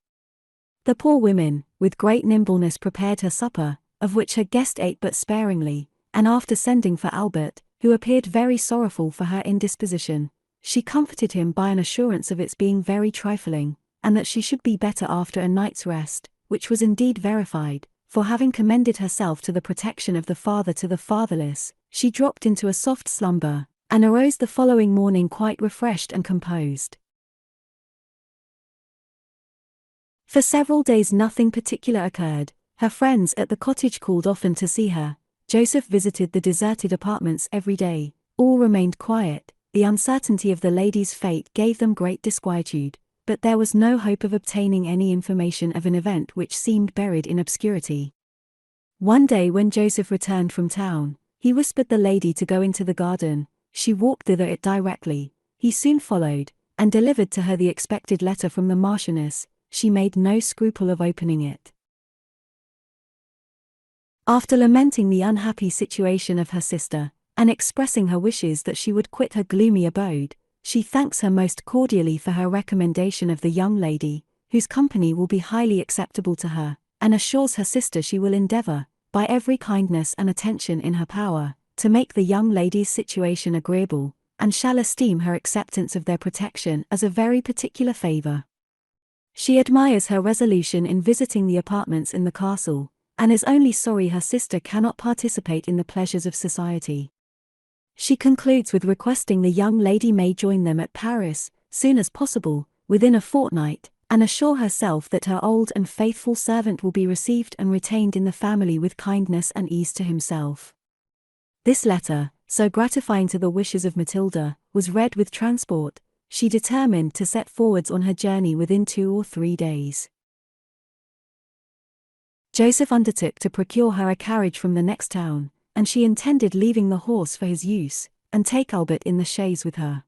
Speaker 1: The poor woman, with great nimbleness prepared her supper, of which her guest ate but sparingly, and after sending for Albert, who appeared very sorrowful for her indisposition, she comforted him by an assurance of its being very trifling, and that she should be better after a night's rest, which was indeed verified, for having commended herself to the protection of the father to the fatherless, she dropped into a soft slumber, and arose the following morning quite refreshed and composed. For several days nothing particular occurred. Her friends at the cottage called often to see her. Joseph visited the deserted apartments every day. All remained quiet. The uncertainty of the lady's fate gave them great disquietude, but there was no hope of obtaining any information of an event which seemed buried in obscurity. One day when Joseph returned from town, he whispered the lady to go into the garden. She walked thither directly. He soon followed, and delivered to her the expected letter from the Marchioness. She made no scruple of opening it. After lamenting the unhappy situation of her sister, and expressing her wishes that she would quit her gloomy abode, she thanks her most cordially for her recommendation of the young lady, whose company will be highly acceptable to her, and assures her sister she will endeavour, by every kindness and attention in her power, to make the young lady's situation agreeable, and shall esteem her acceptance of their protection as a very particular favour. She admires her resolution in visiting the apartments in the castle, and is only sorry her sister cannot participate in the pleasures of society. She concludes with requesting the young lady may join them at Paris, soon as possible, within a fortnight, and assure herself that her old and faithful servant will be received and retained in the family with kindness and ease to himself. This letter, so gratifying to the wishes of Matilda, was read with transport. She determined to set forwards on her journey within 2 or 3 days. Joseph undertook to procure her a carriage from the next town, and she intended leaving the horse for his use, and take Albert in the chaise with her.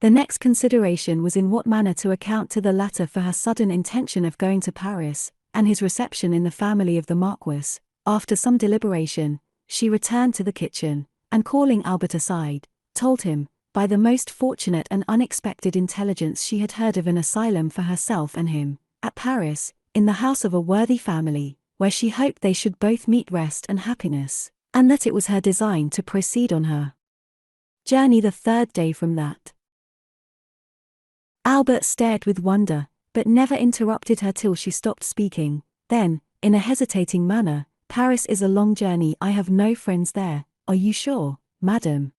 Speaker 1: The next consideration was in what manner to account to the latter for her sudden intention of going to Paris, and his reception in the family of the Marquis. After some deliberation, she returned to the kitchen, and calling Albert aside, told him, by the most fortunate and unexpected intelligence she had heard of an asylum for herself and him, at Paris, in the house of a worthy family, where she hoped they should both meet rest and happiness, and that it was her design to proceed on her journey the 3rd day from that. Albert stared with wonder, but never interrupted her till she stopped speaking. Then, in a hesitating manner, "Paris is a long journey. I have no friends there. Are you sure, madam?"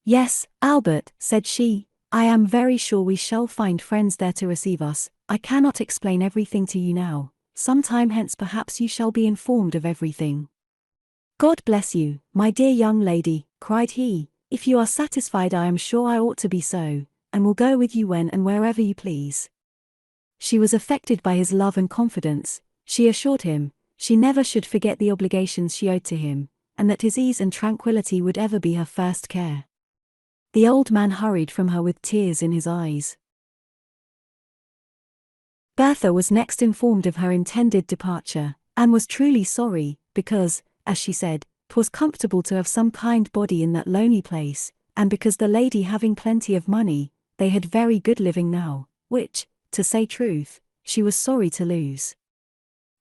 Speaker 1: "Yes, Albert," said she, "I am very sure we shall find friends there to receive us. I cannot explain everything to you now. Some time hence perhaps you shall be informed of everything." "God bless you, my dear young lady," cried he. "If you are satisfied I am sure I ought to be so, and will go with you when and wherever you please." She was affected by his love and confidence. She assured him she never should forget the obligations she owed to him, and that his ease and tranquillity would ever be her first care. The old man hurried from her with tears in his eyes. Bertha was next informed of her intended departure, and was truly sorry, because, as she said, 'twas comfortable to have some kind body in that lonely place, and because the lady having plenty of money, they had very good living now, which, to say truth, she was sorry to lose.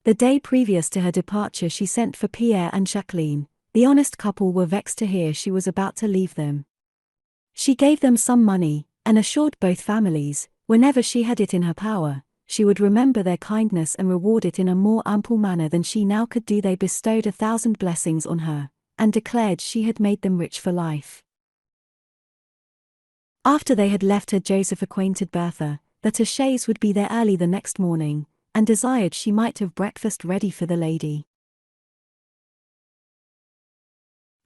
Speaker 1: The day previous to her departure she sent for Pierre and Jacqueline. The honest couple were vexed to hear she was about to leave them. She gave them some money, and assured both families, whenever she had it in her power, she would remember their kindness and reward it in a more ample manner than she now could do. They bestowed 1,000 blessings on her, and declared she had made them rich for life. After they had left her, Joseph acquainted Bertha that a chaise would be there early the next morning, and desired she might have breakfast ready for the lady.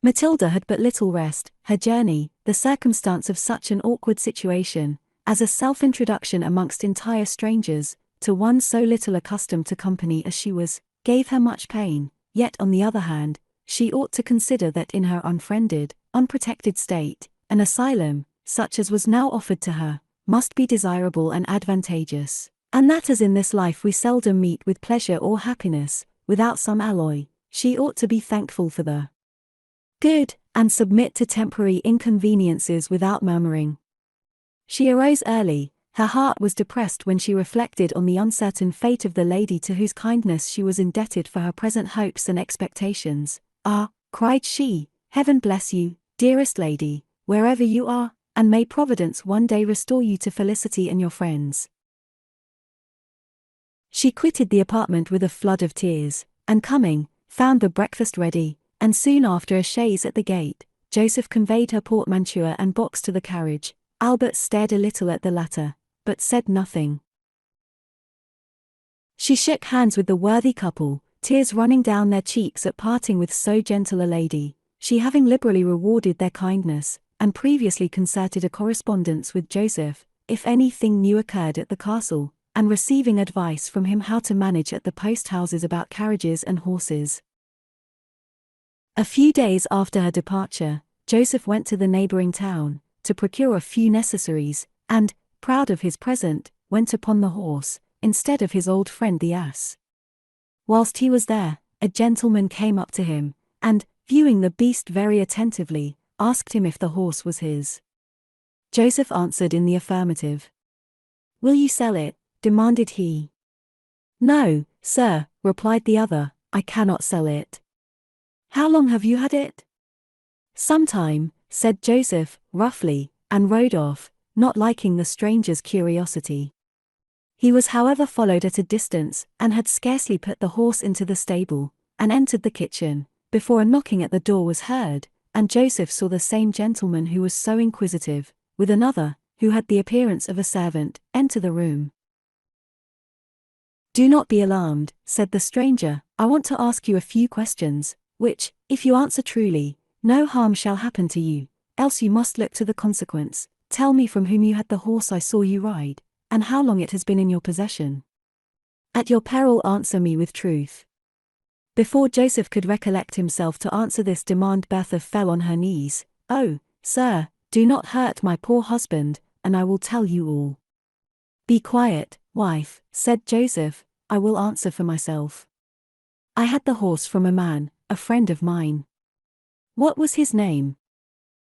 Speaker 1: Matilda had but little rest. Her journey, the circumstance of such an awkward situation, as a self-introduction amongst entire strangers, to one so little accustomed to company as she was, gave her much pain. Yet on the other hand, she ought to consider that in her unfriended, unprotected state, an asylum, such as was now offered to her, must be desirable and advantageous, and that as in this life we seldom meet with pleasure or happiness, without some alloy, she ought to be thankful for the good, and submit to temporary inconveniences without murmuring. She arose early. Her heart was depressed when she reflected on the uncertain fate of the lady to whose kindness she was indebted for her present hopes and expectations. "Ah," cried she, "Heaven bless you, dearest lady, wherever you are, and may Providence one day restore you to felicity and your friends." She quitted the apartment with a flood of tears, and coming, found the breakfast ready, and soon after a chaise at the gate. Joseph conveyed her portmanteau and box to the carriage. Albert stared a little at the latter, but said nothing. She shook hands with the worthy couple, tears running down their cheeks at parting with so gentle a lady, she having liberally rewarded their kindness, and previously concerted a correspondence with Joseph, if anything new occurred at the castle, and receiving advice from him how to manage at the post-houses about carriages and horses. A few days after her departure, Joseph went to the neighbouring town, to procure a few necessaries, and, proud of his present, went upon the horse, instead of his old friend the ass. Whilst he was there, a gentleman came up to him, and, viewing the beast very attentively, asked him if the horse was his. Joseph answered in the affirmative. "Will you sell it?" demanded he. "No, sir," replied the other, "I cannot sell it." "How long have you had it?" "Some time," said Joseph, roughly, and rode off, not liking the stranger's curiosity. He was however followed at a distance, and had scarcely put the horse into the stable, and entered the kitchen, before a knocking at the door was heard, and Joseph saw the same gentleman who was so inquisitive, with another, who had the appearance of a servant, enter the room. "Do not be alarmed," said the stranger, "I want to ask you a few questions, which, if you answer truly, no harm shall happen to you, else you must look to the consequence. Tell me from whom you had the horse I saw you ride, and how long it has been in your possession. At your peril answer me with truth." Before Joseph could recollect himself to answer this demand, Bertha fell on her knees. "Oh, sir, do not hurt my poor husband, and I will tell you all." "Be quiet, wife," said Joseph, "I will answer for myself. I had the horse from a man, a friend of mine." "What was his name?"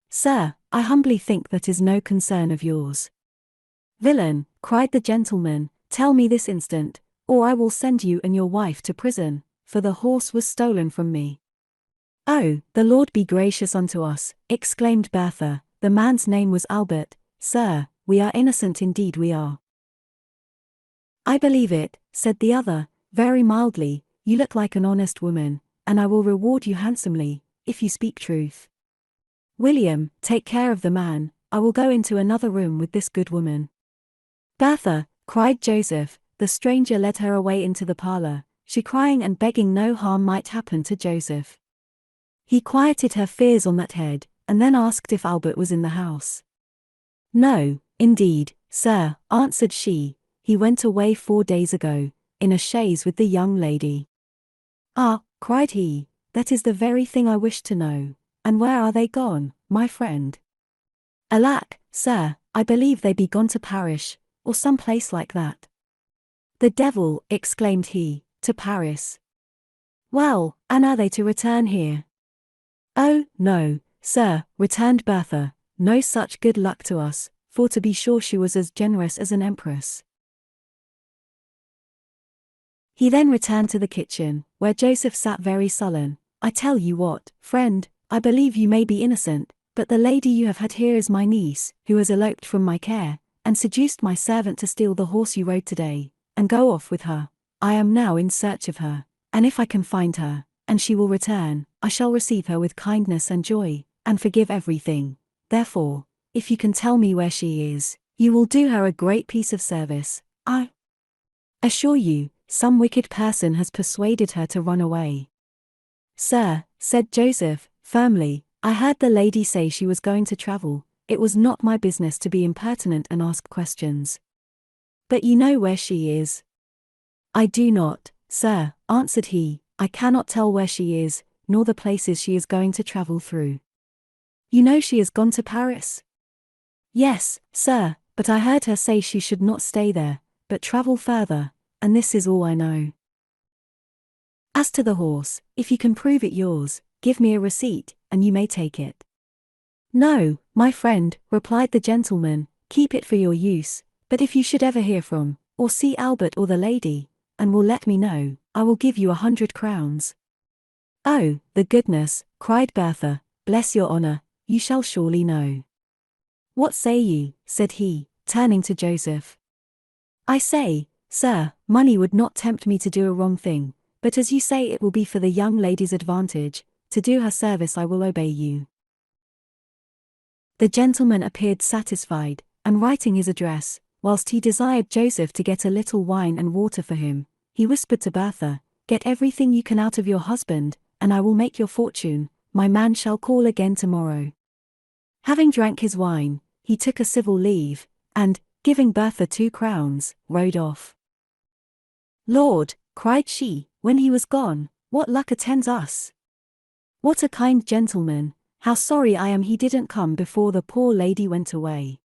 Speaker 1: "Sir, I humbly think that is no concern of yours." "Villain," cried the gentleman, "tell me this instant, or I will send you and your wife to prison, for the horse was stolen from me." "Oh, the Lord be gracious unto us," exclaimed Bertha, "the man's name was Albert. Sir, we are innocent, indeed we are." "I believe it," said the other, very mildly, "you look like an honest woman, and I will reward you handsomely, if you speak truth. William, take care of the man, I will go into another room with this good woman." "Bertha," cried Joseph, the stranger led her away into the parlour, she crying and begging no harm might happen to Joseph. He quieted her fears on that head, and then asked if Albert was in the house. "No, indeed, sir," answered she, "he went away 4 days ago, in a chaise with the young lady." "Ah," cried he, "that is the very thing I wished to know. And where are they gone, my friend?" "Alack, sir, I believe they be gone to Paris, or some place like that." "The devil," exclaimed he, "to Paris! Well, and are they to return here?" "Oh, no, sir," returned Bertha, "no such good luck to us, for to be sure she was as generous as an empress." He then returned to the kitchen, where Joseph sat very sullen. "I tell you what, friend, I believe you may be innocent, but the lady you have had here is my niece, who has eloped from my care, and seduced my servant to steal the horse you rode today, and go off with her. I am now in search of her, and if I can find her, and she will return, I shall receive her with kindness and joy, and forgive everything. Therefore, if you can tell me where she is, you will do her a great piece of service. I assure you, some wicked person has persuaded her to run away." "Sir," said Joseph, firmly, "I heard the lady say she was going to travel. It was not my business to be impertinent and ask questions." "But you know where she is?" "I do not, sir," answered he, "I cannot tell where she is, nor the places she is going to travel through." "You know she has gone to Paris?" "Yes, sir, but I heard her say she should not stay there, but travel further, and this is all I know. As to the horse, if you can prove it yours, give me a receipt, and you may take it." "No, my friend," replied the gentleman, "keep it for your use, but if you should ever hear from, or see Albert or the lady, and will let me know, I will give you 100 crowns. "Oh, the goodness," cried Bertha, "bless your honour, you shall surely know." "What say you?" said he, turning to Joseph. "I say, sir, money would not tempt me to do a wrong thing, but as you say it will be for the young lady's advantage, to do her service I will obey you." The gentleman appeared satisfied, and writing his address, whilst he desired Joseph to get a little wine and water for him, he whispered to Bertha, "Get everything you can out of your husband, and I will make your fortune. My man shall call again tomorrow." Having drank his wine, he took a civil leave, and, giving Bertha 2 crowns, rode off. "Lord," cried she, when he was gone, "what luck attends us! What a kind gentleman! How sorry I am he didn't come before the poor lady went away."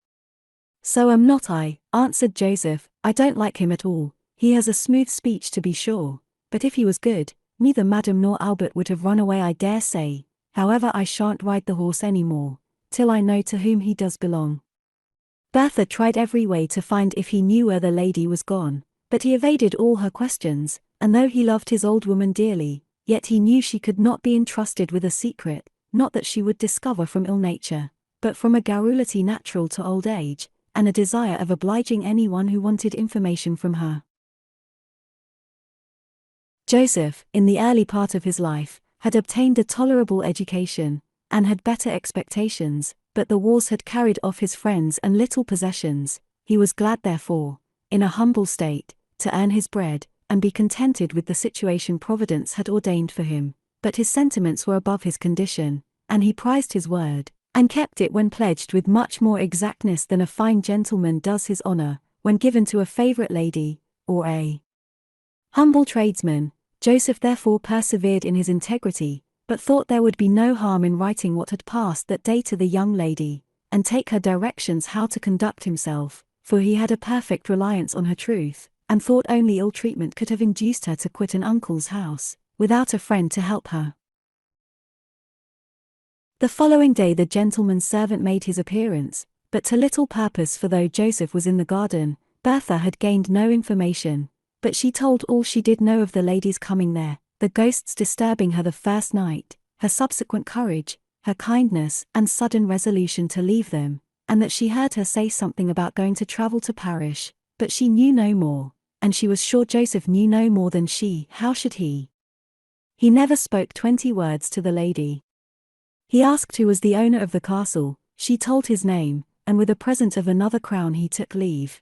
Speaker 1: "So am not I," answered Joseph. "I don't like him at all. He has a smooth speech to be sure, but if he was good, neither Madam nor Albert would have run away, I dare say. However, I shan't ride the horse any more, till I know to whom he does belong." Bertha tried every way to find if he knew where the lady was gone, but he evaded all her questions, and though he loved his old woman dearly, yet he knew she could not be entrusted with a secret, not that she would discover from ill nature, but from a garrulity natural to old age, and a desire of obliging anyone who wanted information from her. Joseph, in the early part of his life, had obtained a tolerable education, and had better expectations, but the wars had carried off his friends and little possessions. He was glad therefore, in a humble state, to earn his bread, and be contented with the situation Providence had ordained for him, but his sentiments were above his condition, and he prized his word, and kept it when pledged with much more exactness than a fine gentleman does his honor, when given to a favorite lady, or a humble tradesman. Joseph therefore persevered in his integrity, but thought there would be no harm in writing what had passed that day to the young lady, and take her directions how to conduct himself, for he had a perfect reliance on her truth, and thought only ill treatment could have induced her to quit an uncle's house, without a friend to help her. The following day the gentleman's servant made his appearance, but to little purpose, for though Joseph was in the garden, Bertha had gained no information, but she told all she did know of the lady's coming there, the ghosts disturbing her the first night, her subsequent courage, her kindness and sudden resolution to leave them, and that she heard her say something about going to travel to Paris, but she knew no more, and she was sure Joseph knew no more than she. How should he? He never spoke 20 words to the lady. He asked who was the owner of the castle, she told his name, and with a present of another crown he took leave.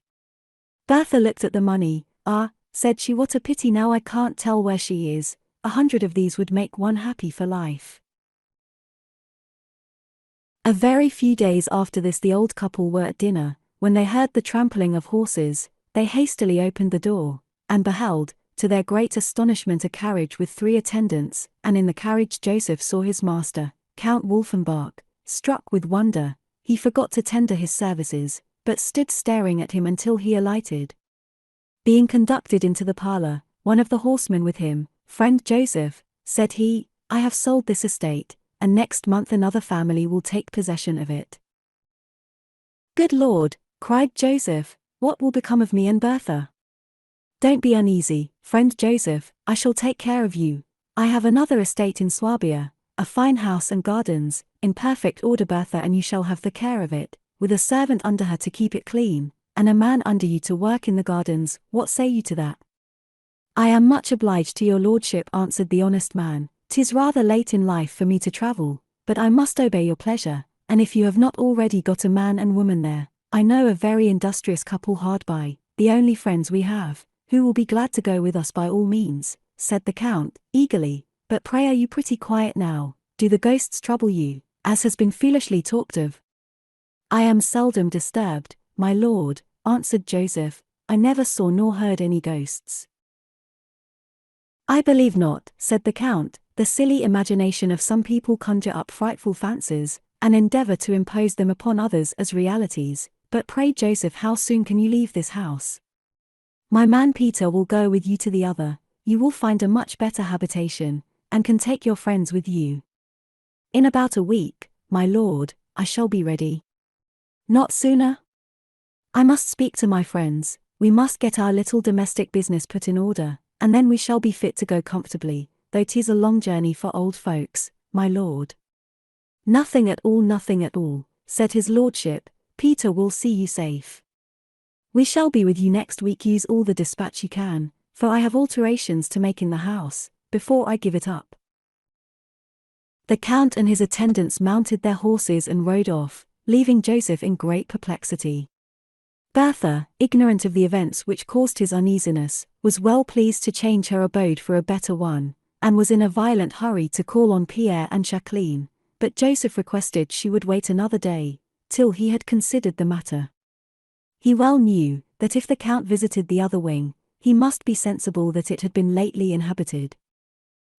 Speaker 1: Bertha looked at the money. "Ah," said she, "what a pity now I can't tell where she is. 100 of these would make one happy for life." A very few days after this the old couple were at dinner, when they heard the trampling of horses. They hastily opened the door, and beheld, to their great astonishment, a carriage with 3 attendants, and in the carriage Joseph saw his master, Count Wolfenbach. Struck with wonder, he forgot to tender his services, but stood staring at him until he alighted. Being conducted into the parlor, one of the horsemen with him, "Friend Joseph," said he, "I have sold this estate, and next month another family will take possession of it." "Good Lord," cried Joseph, "what will become of me and Bertha?" "Don't be uneasy, friend Joseph, I shall take care of you. I have another estate in Swabia, a fine house and gardens, in perfect order, Bertha, and you shall have the care of it, with a servant under her to keep it clean, and a man under you to work in the gardens. What say you to that?" "I am much obliged to your lordship," answered the honest man. "'Tis rather late in life for me to travel, but I must obey your pleasure, and if you have not already got a man and woman there, I know a very industrious couple hard by, the only friends we have, who will be glad to go with us by all means," said the Count, eagerly. "But pray, are you pretty quiet now? Do the ghosts trouble you, as has been foolishly talked of?" "I am seldom disturbed, my lord," answered Joseph. "I never saw nor heard any ghosts." "I believe not," said the Count. "The silly imagination of some people conjure up frightful fancies, and endeavor to impose them upon others as realities. But pray, Joseph, how soon can you leave this house?" "My man Peter will go with you to the other. You will find a much better habitation, and can take your friends with you." "In about a week, my lord, I shall be ready." "Not sooner?" "I must speak to my friends. We must get our little domestic business put in order, and then we shall be fit to go comfortably, though 'tis a long journey for old folks, my lord." Nothing at all," said his lordship. "Peter will see you safe. We shall be with you next week. Use all the dispatch you can, for I have alterations to make in the house, before I give it up." The Count and his attendants mounted their horses and rode off, leaving Joseph in great perplexity. Bertha, ignorant of the events which caused his uneasiness, was well pleased to change her abode for a better one, and was in a violent hurry to call on Pierre and Jacqueline, but Joseph requested she would wait another day, till he had considered the matter. He well knew that if the Count visited the other wing, he must be sensible that it had been lately inhabited.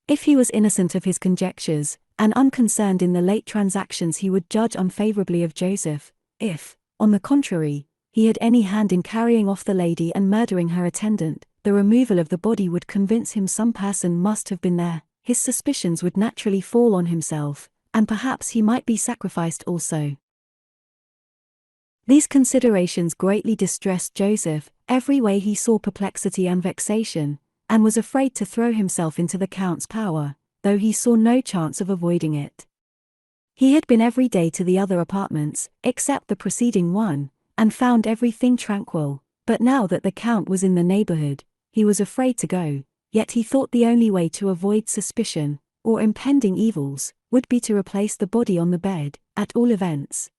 Speaker 1: If he was innocent of his conjectures, and unconcerned in the late transactions, he would judge unfavorably of Joseph. If, on the contrary, he had any hand in carrying off the lady and murdering her attendant, the removal of the body would convince him some person must have been there, his suspicions would naturally fall on himself, and perhaps he might be sacrificed also. These considerations greatly distressed Joseph. Every way he saw perplexity and vexation, and was afraid to throw himself into the Count's power, though he saw no chance of avoiding it. He had been every day to the other apartments, except the preceding one, and found everything tranquil, but now that the Count was in the neighborhood, he was afraid to go, yet he thought the only way to avoid suspicion, or impending evils, would be to replace the body on the bed, at all events.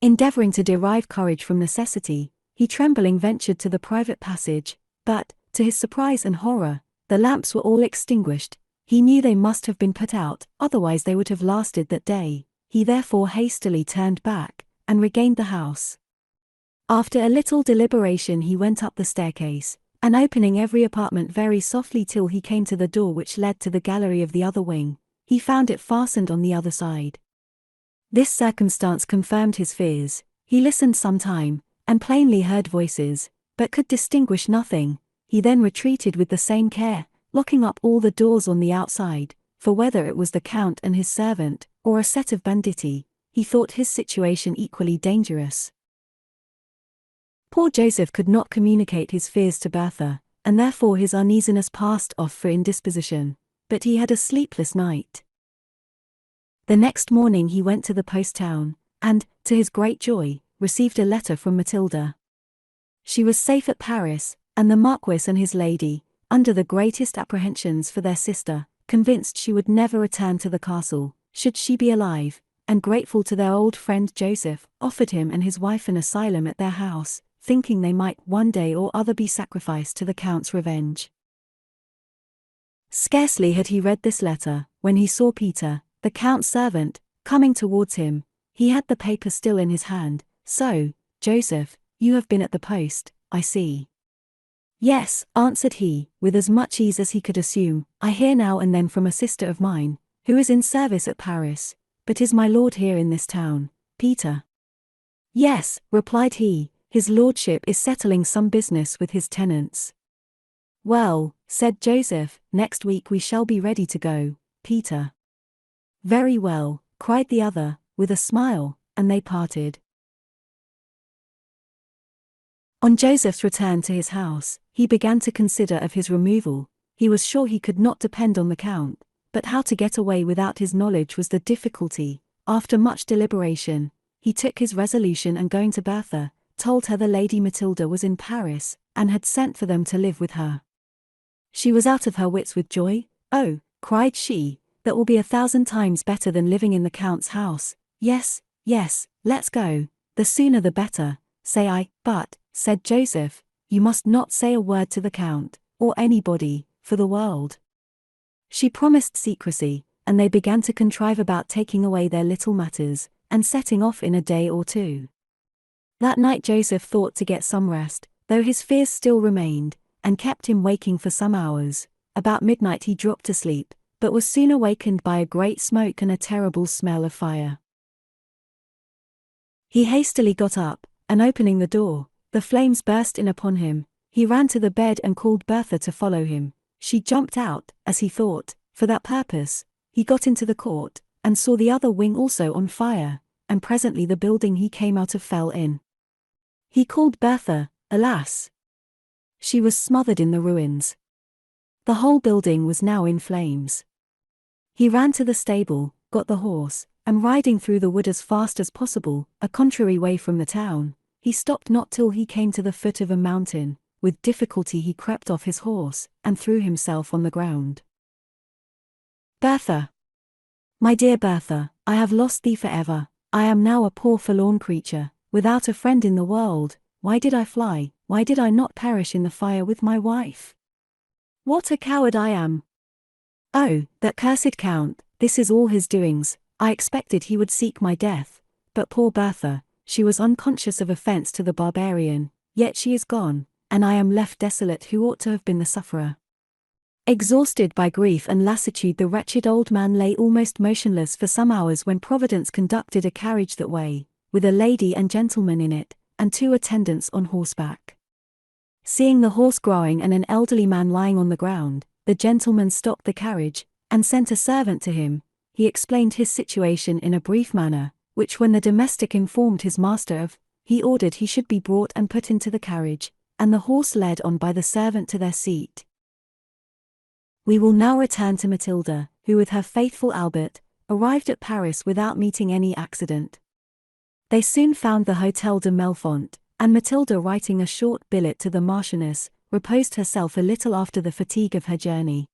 Speaker 1: Endeavoring to derive courage from necessity, he trembling ventured to the private passage, but, to his surprise and horror, the lamps were all extinguished. He knew they must have been put out, otherwise they would have lasted that day. He therefore hastily turned back, and regained the house. After a little deliberation he went up the staircase, and opening every apartment very softly till he came to the door which led to the gallery of the other wing, he found it fastened on the other side. This circumstance confirmed his fears. He listened some time, and plainly heard voices, but could distinguish nothing. He then retreated with the same care, locking up all the doors on the outside, for whether it was the Count and his servant, or a set of banditti, he thought his situation equally dangerous. Poor Joseph could not communicate his fears to Bertha, and therefore his uneasiness passed off for indisposition, but he had a sleepless night. The next morning he went to the post-town, and, to his great joy, received a letter from Matilda. She was safe at Paris, and the Marquis and his lady, under the greatest apprehensions for their sister, convinced she would never return to the castle, should she be alive, and grateful to their old friend Joseph, offered him and his wife an asylum at their house, thinking they might one day or other be sacrificed to the Count's revenge. Scarcely had he read this letter, when he saw Peter, the Count's servant, coming towards him. He had the paper still in his hand. "So, Joseph, you have been at the post, I see." "Yes," answered he, with as much ease as he could assume. "I hear now and then from a sister of mine, who is in service at Paris. But is my lord here in this town, Peter?" "Yes," replied he, "his lordship is settling some business with his tenants." "Well," said Joseph, "next week we shall be ready to go, Peter." "Very well," cried the other, with a smile, and they parted. On Joseph's return to his house, he began to consider of his removal. He was sure he could not depend on the Count, but how to get away without his knowledge was the difficulty. After much deliberation, he took his resolution and going to Bertha, told her the Lady Matilda was in Paris, and had sent for them to live with her. She was out of her wits with joy. "Oh," cried she, "that will be 1,000 times better than living in the Count's house. Yes, yes, let's go, the sooner the better, say I." "But," said Joseph, "you must not say a word to the Count, or anybody, for the world." She promised secrecy, and they began to contrive about taking away their little matters, and setting off in a day or two. That night Joseph thought to get some rest, though his fears still remained, and kept him waking for some hours. About midnight he dropped asleep, but was soon awakened by a great smoke and a terrible smell of fire. He hastily got up, and opening the door, the flames burst in upon him. He ran to the bed and called Bertha to follow him. She jumped out, as he thought, for that purpose. He got into the court, and saw the other wing also on fire, and presently the building he came out of fell in. He called Bertha. Alas! She was smothered in the ruins. The whole building was now in flames. He ran to the stable, got the horse, and riding through the wood as fast as possible, a contrary way from the town, he stopped not till he came to the foot of a mountain. With difficulty he crept off his horse, and threw himself on the ground. "Bertha! My dear Bertha, I have lost thee forever. I am now a poor forlorn creature, without a friend in the world. Why did I fly? Why did I not perish in the fire with my wife? What a coward I am! Oh, that cursed Count, this is all his doings. I expected he would seek my death. But poor Bertha, she was unconscious of offense to the barbarian, yet she is gone, and I am left desolate who ought to have been the sufferer. Exhausted by grief and lassitude, the wretched old man lay almost motionless for some hours when Providence conducted a carriage that way, with a lady and gentleman in it, and 2 attendants on horseback. Seeing the horse growing and an elderly man lying on the ground, the gentleman stopped the carriage, and sent a servant to him. He explained his situation in a brief manner, which when the domestic informed his master of, he ordered he should be brought and put into the carriage, and the horse led on by the servant to their seat. We will now return to Matilda, who with her faithful Albert, arrived at Paris without meeting any accident. They soon found the Hôtel de Melfort, and Matilda, writing a short billet to the Marchioness, reposed herself a little after the fatigue of her journey.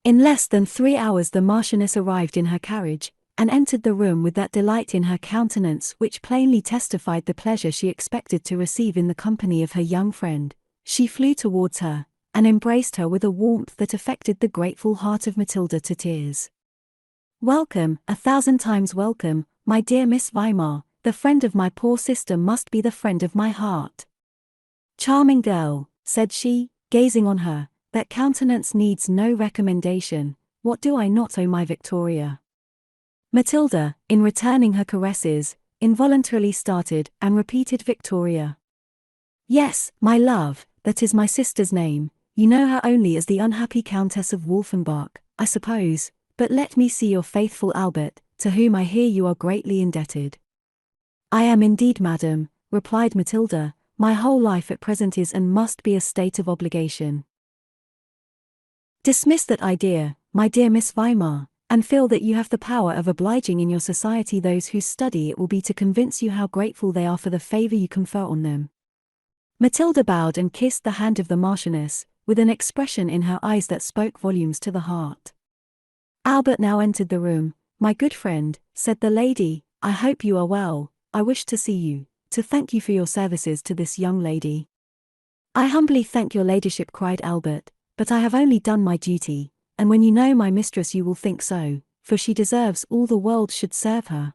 Speaker 1: In less than 3 hours the Marchioness arrived in her carriage, and entered the room with that delight in her countenance which plainly testified the pleasure she expected to receive in the company of her young friend. She flew towards her, and embraced her with a warmth that affected the grateful heart of Matilda to tears. "Welcome, 1,000 times welcome, my dear Miss Weimar. The friend of my poor sister must be the friend of my heart." "Charming girl," said she, gazing on her, "that countenance needs no recommendation. What do I not owe my Victoria?" Matilda, in returning her caresses, involuntarily started and repeated Victoria. "Yes, my love, that is my sister's name. You know her only as the unhappy Countess of Wolfenbach, I suppose, but let me see your faithful Albert, to whom I hear you are greatly indebted." "I am indeed, madam," replied Matilda. "My whole life at present is and must be a state of obligation." "Dismiss that idea, my dear Miss Weimar, and feel that you have the power of obliging in your society those whose study it will be to convince you how grateful they are for the favor you confer on them." Matilda bowed and kissed the hand of the Marchioness, with an expression in her eyes that spoke volumes to the heart. Albert now entered the room. "My good friend," said the lady, "I hope you are well. I wish to see you, to thank you for your services to this young lady." "I humbly thank your ladyship," cried Albert, "but I have only done my duty, and when you know my mistress you will think so, for she deserves all the world should serve her."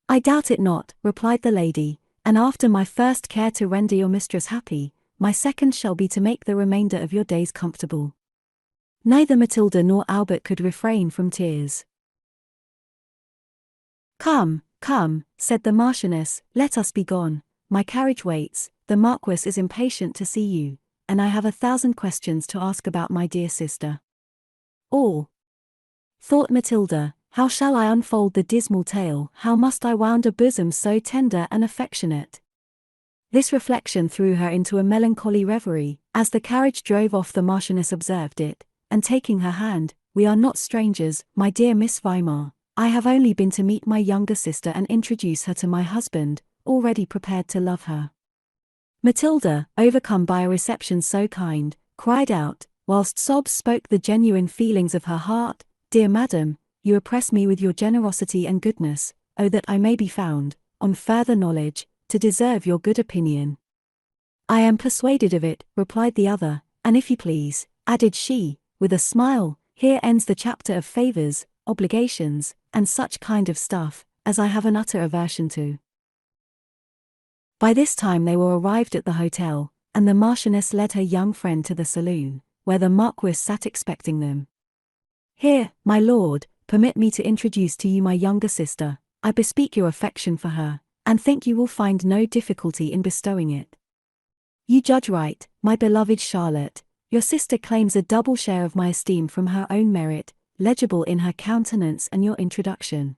Speaker 1: "I doubt it not," replied the lady, "and after my first care to render your mistress happy, my second shall be to make the remainder of your days comfortable." Neither Matilda nor Albert could refrain from tears. "Come, come," said the Marchioness, "let us be gone. My carriage waits, the Marquis is impatient to see you, and I have 1,000 questions to ask about my dear sister." "All," thought Matilda, "how shall I unfold the dismal tale? How must I wound a bosom so tender and affectionate?" This reflection threw her into a melancholy reverie. As the carriage drove off, the Marchioness observed it, and taking her hand, "We are not strangers, my dear Miss Weimar. I have only been to meet my younger sister and introduce her to my husband, already prepared to love her." Matilda, overcome by a reception so kind, cried out, whilst sobs spoke the genuine feelings of her heart, "Dear madam, you oppress me with your generosity and goodness. Oh, that I may be found, on further knowledge, to deserve your good opinion." "I am persuaded of it," replied the other, "and if you please," added she, with a smile, "here ends the chapter of favors, obligations, and such kind of stuff, as I have an utter aversion to." By this time they were arrived at the hotel, and the Marchioness led her young friend to the saloon, where the Marquis sat expecting them. "Here, my lord, permit me to introduce to you my younger sister. I bespeak your affection for her, and think you will find no difficulty in bestowing it. You judge right, my beloved Charlotte. Your sister claims a double share of my esteem from her own merit, legible in her countenance and your introduction."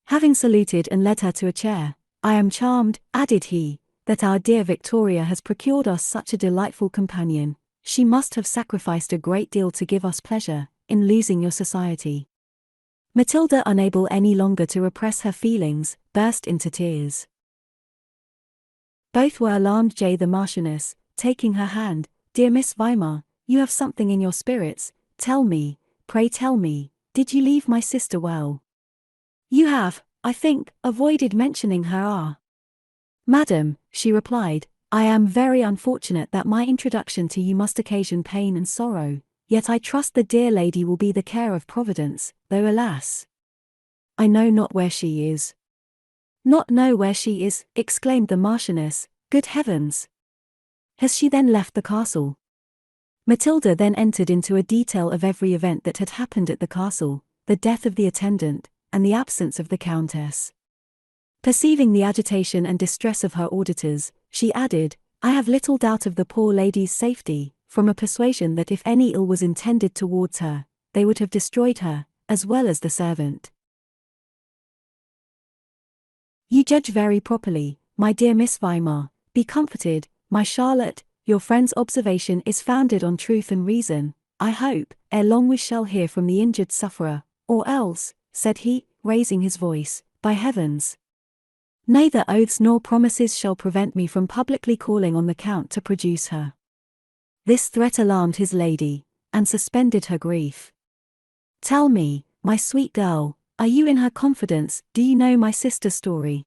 Speaker 1: Having saluted and led her to a chair, "I am charmed," added he, "that our dear Victoria has procured us such a delightful companion. She must have sacrificed a great deal to give us pleasure, in losing your society." Matilda, unable any longer to repress her feelings, burst into tears. Both were alarmed. The Marchioness, taking her hand, "Dear Miss Weimar, you have something in your spirits. Tell me, pray tell me, did you leave my sister well? You have, I think, avoided mentioning her. Madam, she replied, I am very unfortunate that my introduction to you must occasion pain and sorrow, yet I trust the dear lady will be the care of Providence, though alas, I know not where she is. Not know where she is, exclaimed the Marchioness, good heavens! Has she then left the castle? Matilda then entered into a detail of every event that had happened at the castle, the death of the attendant, and the absence of the countess. Perceiving the agitation and distress of her auditors, she added, I have little doubt of the poor lady's safety, from a persuasion that if any ill was intended towards her, they would have destroyed her, as well as the servant. You judge very properly, my dear Miss Weimar, be comforted, my Charlotte, your friend's observation is founded on truth and reason, I hope, ere long we shall hear from the injured sufferer, or else, said he, raising his voice, by heavens! Neither oaths nor promises shall prevent me from publicly calling on the Count to produce her. This threat alarmed his lady, and suspended her grief. Tell me, my sweet girl, are you in her confidence, do you know my sister's story?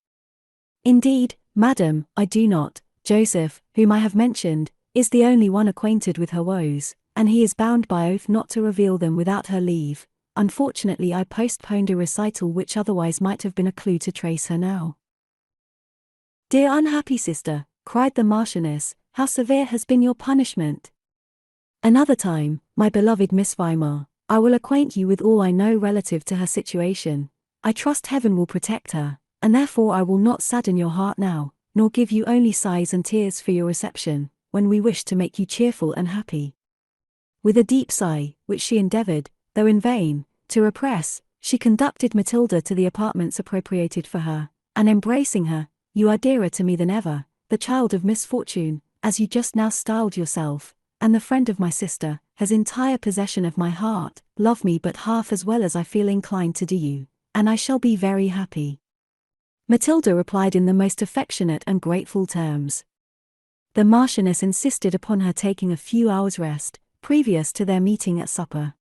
Speaker 1: Indeed, madam, I do not. Joseph, whom I have mentioned, is the only one acquainted with her woes, and he is bound by oath not to reveal them without her leave. Unfortunately I postponed a recital which otherwise might have been a clue to trace her now. Dear unhappy sister, cried the Marchioness, how severe has been your punishment? Another time, my beloved Miss Weimar, I will acquaint you with all I know relative to her situation. I trust heaven will protect her, and therefore I will not sadden your heart now, nor give you only sighs and tears for your reception, when we wish to make you cheerful and happy. With a deep sigh, which she endeavoured, though in vain, to repress, she conducted Matilda to the apartments appropriated for her, and embracing her, you are dearer to me than ever, the child of misfortune, as you just now styled yourself, and the friend of my sister, has entire possession of my heart, love me but half as well as I feel inclined to do you, and I shall be very happy. Matilda replied in the most affectionate and grateful terms. The Marchioness insisted upon her taking a few hours' rest, previous to their meeting at supper.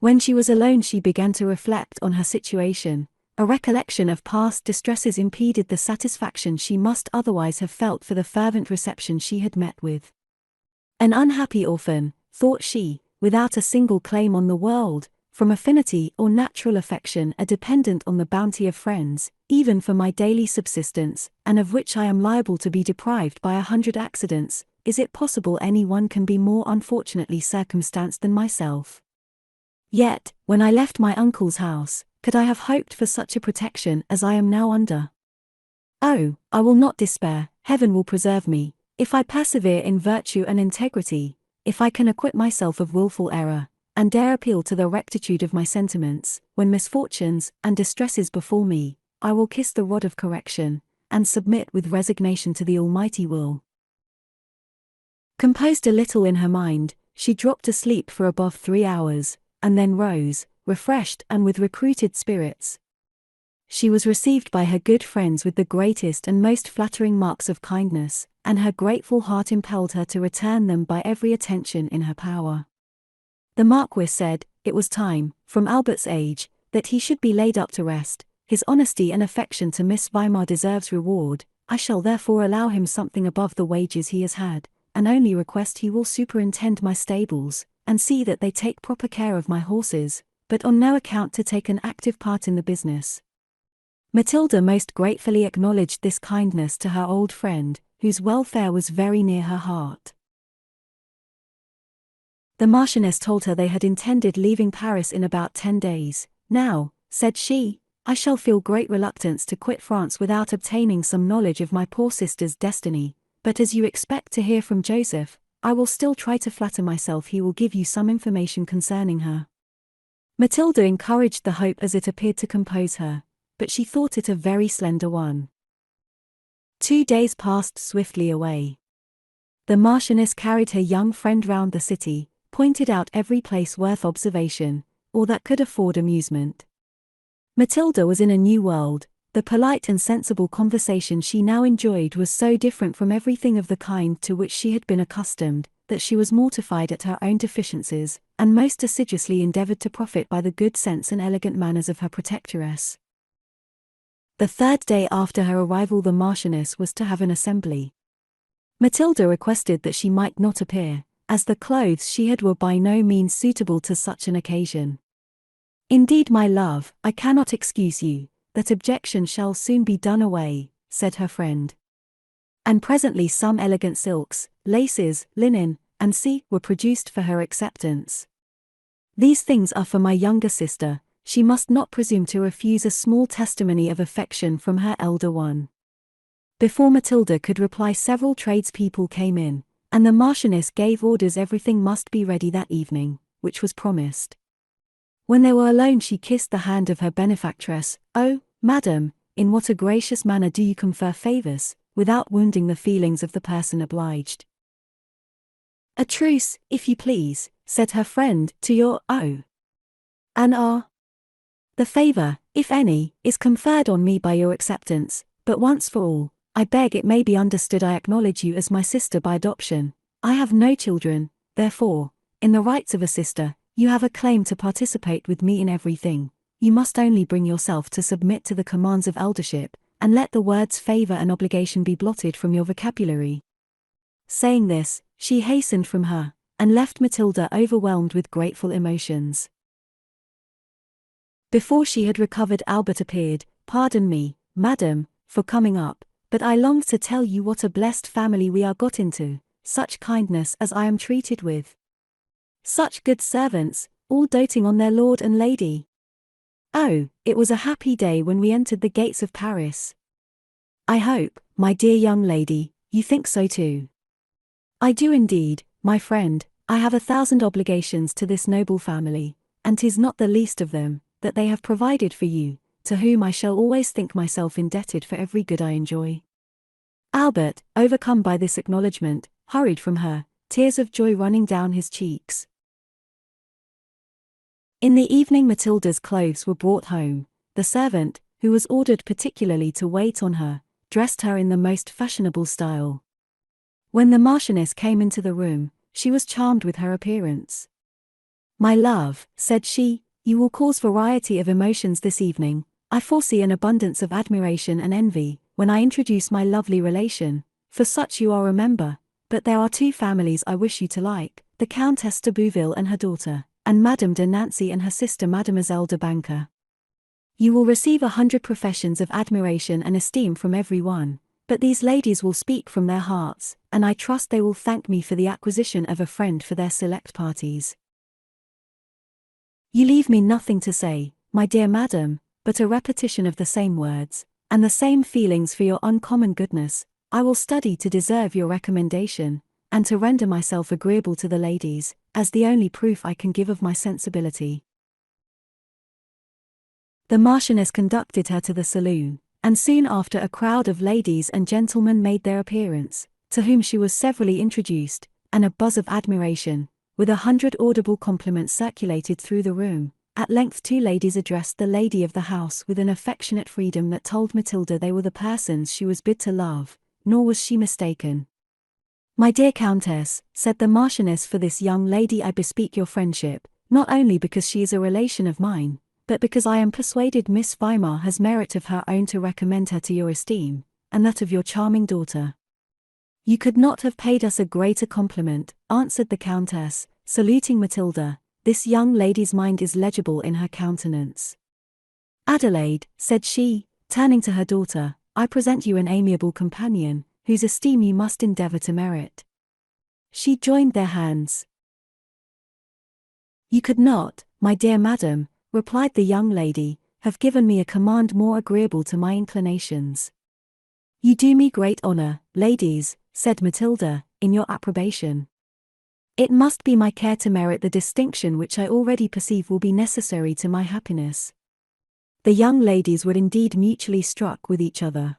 Speaker 1: When she was alone she began to reflect on her situation. A recollection of past distresses impeded the satisfaction she must otherwise have felt for the fervent reception she had met with. An unhappy orphan, thought she, without a single claim on the world, from affinity or natural affection a dependent on the bounty of friends, even for my daily subsistence, and of which I am liable to be deprived by 100 accidents, is it possible any one can be more unfortunately circumstanced than myself? Yet, when I left my uncle's house, could I have hoped for such a protection as I am now under? Oh, I will not despair, heaven will preserve me, if I persevere in virtue and integrity, if I can acquit myself of wilful error, and dare appeal to the rectitude of my sentiments, when misfortunes and distresses befall me, I will kiss the rod of correction, and submit with resignation to the Almighty will. Composed a little in her mind, she dropped asleep for above 3 hours, and then rose, refreshed and with recruited spirits. She was received by her good friends with the greatest and most flattering marks of kindness, and her grateful heart impelled her to return them by every attention in her power. The Marquis said, it was time, from Albert's age, that he should be laid up to rest. His honesty and affection to Miss Weimar deserves reward. I shall therefore allow him something above the wages he has had, and only request he will superintend my stables, and see that they take proper care of my horses, but on no account to take an active part in the business. Matilda most gratefully acknowledged this kindness to her old friend, whose welfare was very near her heart. The Marchioness told her they had intended leaving Paris in about 10 days. Now, said she, I shall feel great reluctance to quit France without obtaining some knowledge of my poor sister's destiny, but as you expect to hear from Joseph, I will still try to flatter myself he will give you some information concerning her. Matilda encouraged the hope as it appeared to compose her, but she thought it a very slender one. 2 days passed swiftly away. The Marchioness carried her young friend round the city, pointed out every place worth observation, or that could afford amusement. Matilda was in a new world. The polite and sensible conversation she now enjoyed was so different from everything of the kind to which she had been accustomed, that she was mortified at her own deficiencies, and most assiduously endeavoured to profit by the good sense and elegant manners of her protectress. The third day after her arrival the Marchioness was to have an assembly. Matilda requested that she might not appear, as the clothes she had wore by no means suitable to such an occasion. "Indeed, my love, I cannot excuse you, that objection shall soon be done away," said her friend. And presently some elegant silks, laces, linen, and were produced for her acceptance. "These things are for my younger sister, she must not presume to refuse a small testimony of affection from her elder one." Before Matilda could reply several tradespeople came in, and the Marchioness gave orders everything must be ready that evening, which was promised. When they were alone she kissed the hand of her benefactress. "Oh, madam, in what a gracious manner do you confer favours, without wounding the feelings of the person obliged." "A truce, if you please," said her friend, "to your and The favour, if any, is conferred on me by your acceptance, but once for all, I beg it may be understood I acknowledge you as my sister by adoption. I have no children, therefore, in the rights of a sister, you have a claim to participate with me in everything. You must only bring yourself to submit to the commands of eldership, and let the words favour and obligation be blotted from your vocabulary." Saying this, she hastened from her, and left Matilda overwhelmed with grateful emotions. Before she had recovered Albert appeared. "Pardon me, madam, for coming up, but I longed to tell you what a blessed family we are got into, such kindness as I am treated with. Such good servants, all doting on their lord and lady. Oh, it was a happy day when we entered the gates of Paris. I hope, my dear young lady, you think so too." "I do indeed, my friend. I have 1,000 obligations to this noble family, and 'tis not the least of them, that they have provided for you, to whom I shall always think myself indebted for every good I enjoy." Albert, overcome by this acknowledgment, hurried from her, tears of joy running down his cheeks. In the evening Matilda's clothes were brought home. The servant, who was ordered particularly to wait on her, dressed her in the most fashionable style. When the Marchioness came into the room, she was charmed with her appearance. "My love," said she, "you will cause variety of emotions this evening. I foresee an abundance of admiration and envy, when I introduce my lovely relation, for such you are a member, but there are 2 families I wish you to like, the Countess de Bouville and her daughter, and Madame de Nancy and her sister Mademoiselle de Banca. You will receive 100 professions of admiration and esteem from every one, but these ladies will speak from their hearts, and I trust they will thank me for the acquisition of a friend for their select parties. You leave me nothing to say, my dear madam, but a repetition of the same words, and the same feelings for your uncommon goodness. I will study to deserve your recommendation, and to render myself agreeable to the ladies, as the only proof I can give of my sensibility." The Marchioness conducted her to the saloon, and soon after a crowd of ladies and gentlemen made their appearance, to whom she was severally introduced, and a buzz of admiration, with 100 audible compliments circulated through the room. At length 2 ladies addressed the lady of the house with an affectionate freedom that told Matilda they were the persons she was bid to love, nor was she mistaken. "My dear Countess," said the Marchioness, "for this young lady I bespeak your friendship, not only because she is a relation of mine, but because I am persuaded Miss Weimar has merit of her own to recommend her to your esteem, and that of your charming daughter." "You could not have paid us a greater compliment," answered the Countess, saluting Matilda. "This young lady's mind is legible in her countenance. Adelaide," said she, turning to her daughter, "I present you an amiable companion, whose esteem you must endeavour to merit." She joined their hands. "You could not, my dear madam," replied the young lady, "have given me a command more agreeable to my inclinations." "You do me great honour, ladies," said Matilda, "in your approbation. It must be my care to merit the distinction which I already perceive will be necessary to my happiness." The young ladies were indeed mutually struck with each other.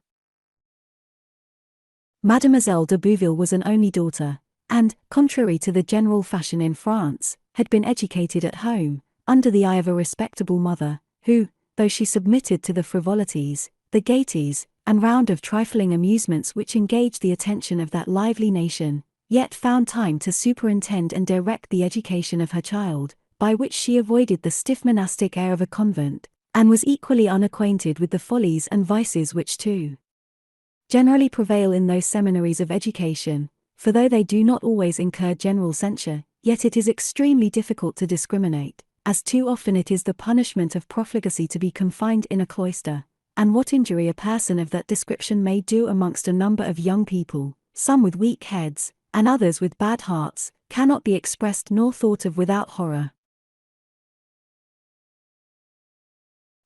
Speaker 1: Mademoiselle de Bouville was an only daughter, and, contrary to the general fashion in France, had been educated at home, under the eye of a respectable mother, who, though she submitted to the frivolities, the gaieties, and round of trifling amusements which engaged the attention of that lively nation, yet found time to superintend and direct the education of her child, by which she avoided the stiff monastic air of a convent, and was equally unacquainted with the follies and vices which too generally prevail in those seminaries of education, for though they do not always incur general censure, yet it is extremely difficult to discriminate, as too often it is the punishment of profligacy to be confined in a cloister, and what injury a person of that description may do amongst a number of young people, some with weak heads, and others with bad hearts, cannot be expressed nor thought of without horror.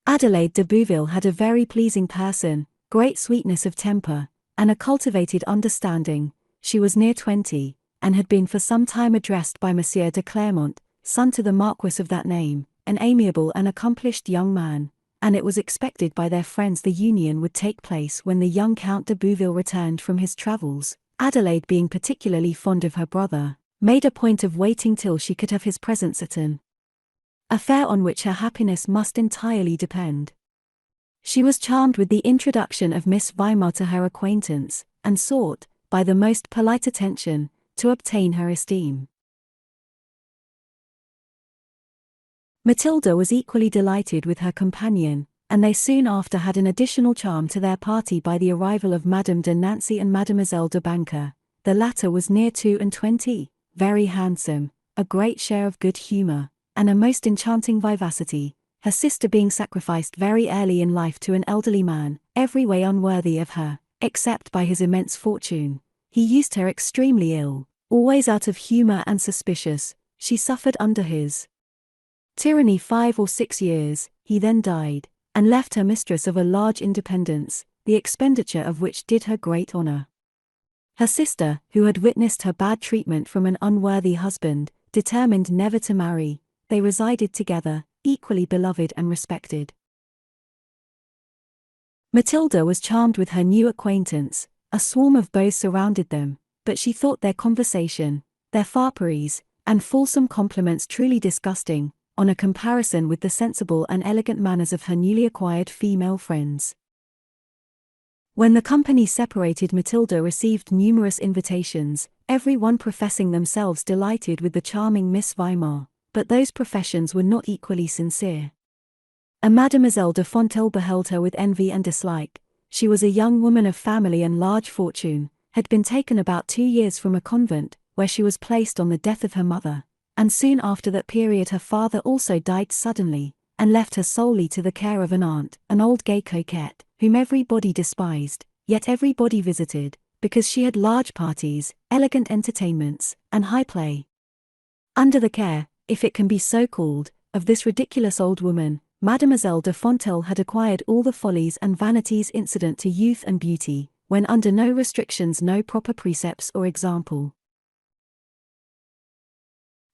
Speaker 1: Adelaide de Bouville had a very pleasing person, great sweetness of temper, and a cultivated understanding. She was near 20, and had been for some time addressed by Monsieur de Clermont, son to the Marquis of that name, an amiable and accomplished young man, and it was expected by their friends the union would take place when the young Count de Bouville returned from his travels. Adelaide, being particularly fond of her brother, made a point of waiting till she could have his presence at an affair on which her happiness must entirely depend. She was charmed with the introduction of Miss Weimar to her acquaintance, and sought, by the most polite attention, to obtain her esteem. Matilda was equally delighted with her companion, and they soon after had an additional charm to their party by the arrival of Madame de Nancy and Mademoiselle de Banker. The latter was near 22, very handsome, a great share of good humour, and a most enchanting vivacity, her sister being sacrificed very early in life to an elderly man, every way unworthy of her, except by his immense fortune. He used her extremely ill, always out of humour and suspicious. She suffered under his tyranny 5 or 6 years. He then died, and left her mistress of a large independence, the expenditure of which did her great honour. Her sister, who had witnessed her bad treatment from an unworthy husband, determined never to marry. They resided together, equally beloved and respected. Matilda was charmed with her new acquaintance. A swarm of beaux surrounded them, but she thought their conversation, their fopperies, and fulsome compliments truly disgusting, on a comparison with the sensible and elegant manners of her newly acquired female friends. When the company separated, Matilda received numerous invitations, every one professing themselves delighted with the charming Miss Weimar, but those professions were not equally sincere. A Mademoiselle de Fontenelle beheld her with envy and dislike. She was a young woman of family and large fortune, had been taken about 2 years from a convent, where she was placed on the death of her mother, and soon after that period her father also died suddenly, and left her solely to the care of an aunt, an old gay coquette, whom everybody despised, yet everybody visited, because she had large parties, elegant entertainments, and high play. Under the care, if it can be so called, of this ridiculous old woman, Mademoiselle de Fontenelle had acquired all the follies and vanities incident to youth and beauty, when under no restrictions, no proper precepts or example.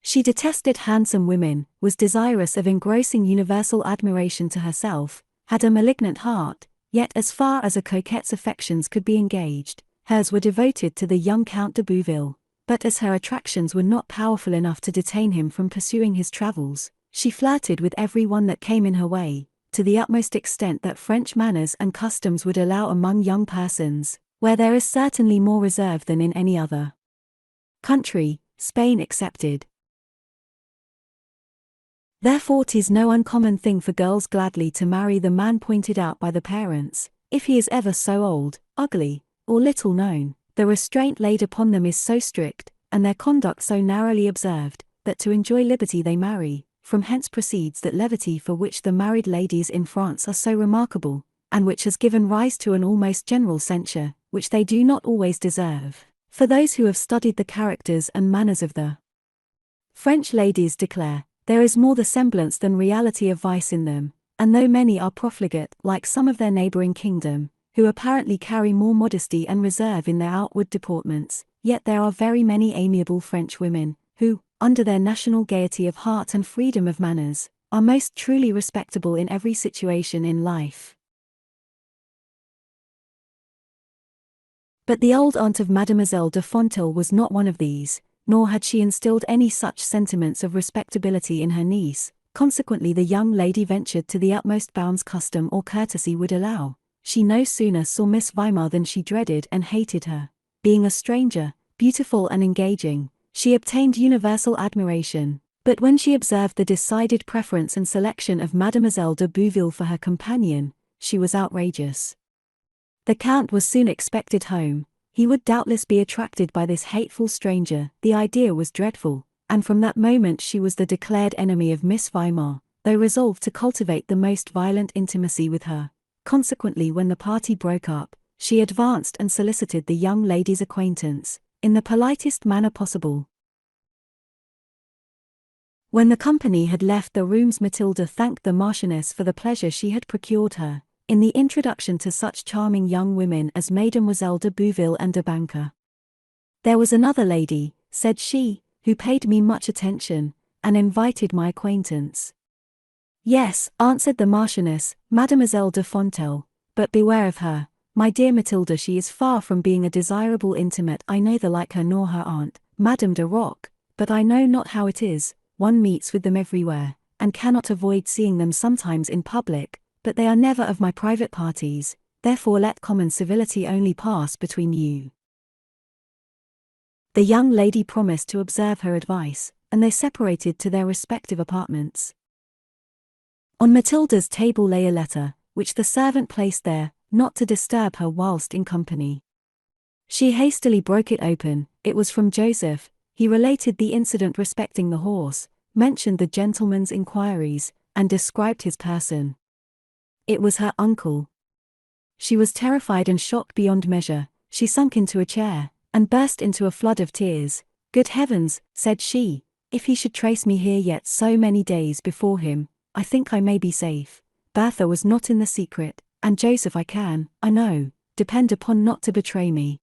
Speaker 1: She detested handsome women, was desirous of engrossing universal admiration to herself, had a malignant heart, yet as far as a coquette's affections could be engaged, hers were devoted to the young Count de Bouville. But as her attractions were not powerful enough to detain him from pursuing his travels, she flirted with every one that came in her way, to the utmost extent that French manners and customs would allow among young persons, where there is certainly more reserve than in any other country, Spain excepted. Therefore 'tis no uncommon thing for girls gladly to marry the man pointed out by the parents, if he is ever so old, ugly, or little known. The restraint laid upon them is so strict, and their conduct so narrowly observed, that to enjoy liberty they marry. From hence proceeds that levity for which the married ladies in France are so remarkable, and which has given rise to an almost general censure, which they do not always deserve. For those who have studied the characters and manners of the French ladies declare, there is more the semblance than reality of vice in them, and though many are profligate like some of their neighbouring kingdom, who apparently carry more modesty and reserve in their outward deportments, yet there are very many amiable French women, who, under their national gaiety of heart and freedom of manners, are most truly respectable in every situation in life. But the old aunt of Mademoiselle de Fontenelle was not one of these, nor had she instilled any such sentiments of respectability in her niece. Consequently the young lady ventured to the utmost bounds custom or courtesy would allow. She no sooner saw Miss Weimar than she dreaded and hated her. Being a stranger, beautiful and engaging, she obtained universal admiration. But when she observed the decided preference and selection of Mademoiselle de Bouville for her companion, she was outrageous. The Count was soon expected home. He would doubtless be attracted by this hateful stranger. The idea was dreadful, and from that moment she was the declared enemy of Miss Weimar, though resolved to cultivate the most violent intimacy with her. Consequently, when the party broke up, she advanced and solicited the young lady's acquaintance, in the politest manner possible. When the company had left the rooms, Matilda thanked the Marchioness for the pleasure she had procured her, in the introduction to such charming young women as Mademoiselle de Bouville and de Banca. "There was another lady," said she, "who paid me much attention, and invited my acquaintance." "Yes," answered the Marchioness, "Mademoiselle de Fontel, but beware of her, my dear Matilda, she is far from being a desirable intimate. I neither like her nor her aunt, Madame de Roc, but I know not how it is, one meets with them everywhere, and cannot avoid seeing them sometimes in public, but they are never of my private parties, therefore let common civility only pass between you." The young lady promised to observe her advice, and they separated to their respective apartments. On Matilda's table lay a letter, which the servant placed there, not to disturb her whilst in company. She hastily broke it open. It was from Joseph. He related the incident respecting the horse, mentioned the gentleman's inquiries, and described his person. It was her uncle. She was terrified and shocked beyond measure. She sunk into a chair, and burst into a flood of tears. "Good heavens," said she, "if he should trace me here yet so many days before him, I think I may be safe. Bertha was not in the secret, and Joseph I know, depend upon not to betray me."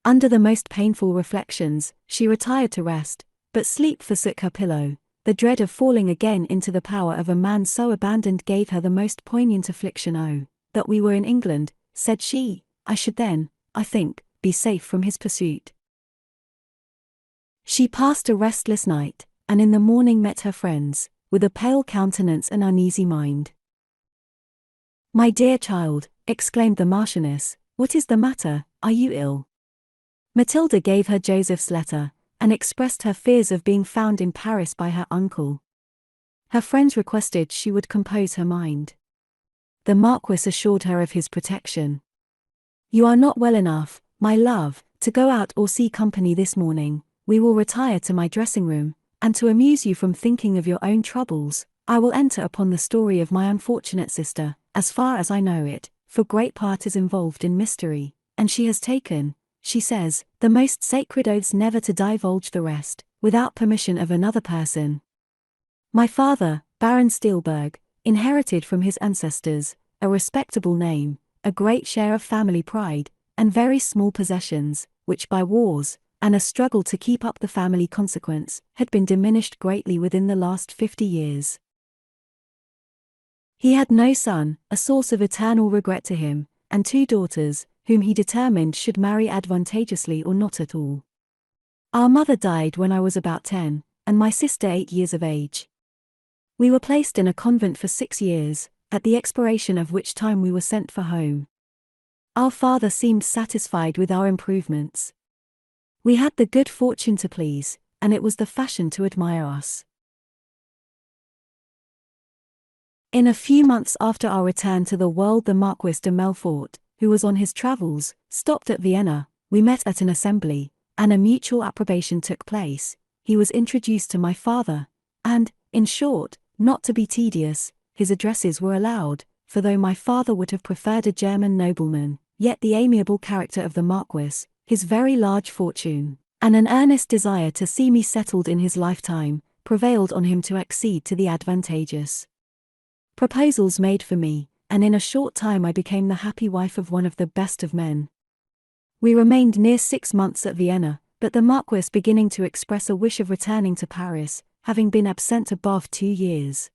Speaker 1: Under the most painful reflections, she retired to rest, but sleep forsook her pillow. The dread of falling again into the power of a man so abandoned gave her the most poignant affliction. "Oh, that we were in England," said she, "I should then, I think, be safe from his pursuit." She passed a restless night, and in the morning met her friends, with a pale countenance and uneasy mind. "My dear child," exclaimed the Marchioness, "what is the matter? Are you ill?" Matilda gave her Joseph's letter, and expressed her fears of being found in Paris by her uncle. Her friends requested she would compose her mind. The Marquis assured her of his protection. "You are not well enough, my love, to go out or see company this morning. We will retire to my dressing room, and to amuse you from thinking of your own troubles, I will enter upon the story of my unfortunate sister, as far as I know it, for great part is involved in mystery, and she has taken, she says, the most sacred oaths never to divulge the rest, without permission of another person. My father, Baron Steelberg, inherited from his ancestors, a respectable name, a great share of family pride, and very small possessions, which by wars, and a struggle to keep up the family consequence, had been diminished greatly within the last 50 years. He had no son, a source of eternal regret to him, and 2 daughters, whom he determined should marry advantageously or not at all. Our mother died when I was about 10, and my sister 8 years of age. We were placed in a convent for 6 years, at the expiration of which time we were sent for home. Our father seemed satisfied with our improvements. We had the good fortune to please, and it was the fashion to admire us. In a few months after our return to the world, the Marquis de Melfort, who was on his travels, stopped at Vienna. We met at an assembly, and a mutual approbation took place. He was introduced to my father, and, in short, not to be tedious, his addresses were allowed, for though my father would have preferred a German nobleman, yet the amiable character of the Marquis, his very large fortune, and an earnest desire to see me settled in his lifetime, prevailed on him to accede to the advantageous proposals made for me, and in a short time I became the happy wife of one of the best of men. We remained near 6 months at Vienna, but the Marquis beginning to express a wish of returning to Paris, having been absent above 2 years.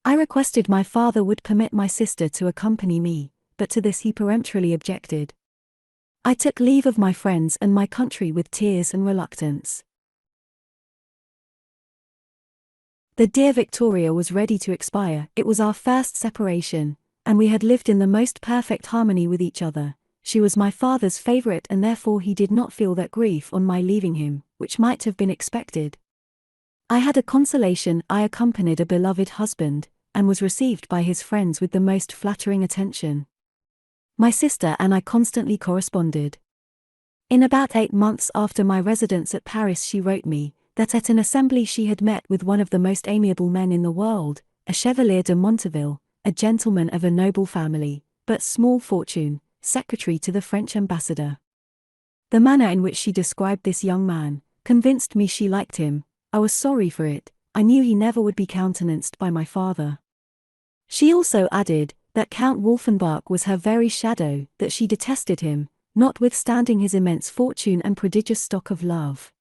Speaker 1: I requested my father would permit my sister to accompany me, but to this he peremptorily objected. I took leave of my friends and my country with tears and reluctance. The dear Victoria was ready to expire. It was our first separation, and we had lived in the most perfect harmony with each other. She was my father's favorite, and therefore he did not feel that grief on my leaving him, which might have been expected. I had a consolation: I accompanied a beloved husband, and was received by his friends with the most flattering attention. My sister and I constantly corresponded. In about 8 months after my residence at Paris, she wrote me that at an assembly she had met with one of the most amiable men in the world, a Chevalier de Monteville, a gentleman of a noble family, but small fortune, secretary to the French ambassador. The manner in which she described this young man convinced me she liked him. I was sorry for it. I knew he never would be countenanced by my father. She also added that Count Wolfenbach was her very shadow, that she detested him, notwithstanding his immense fortune and prodigious stock of love.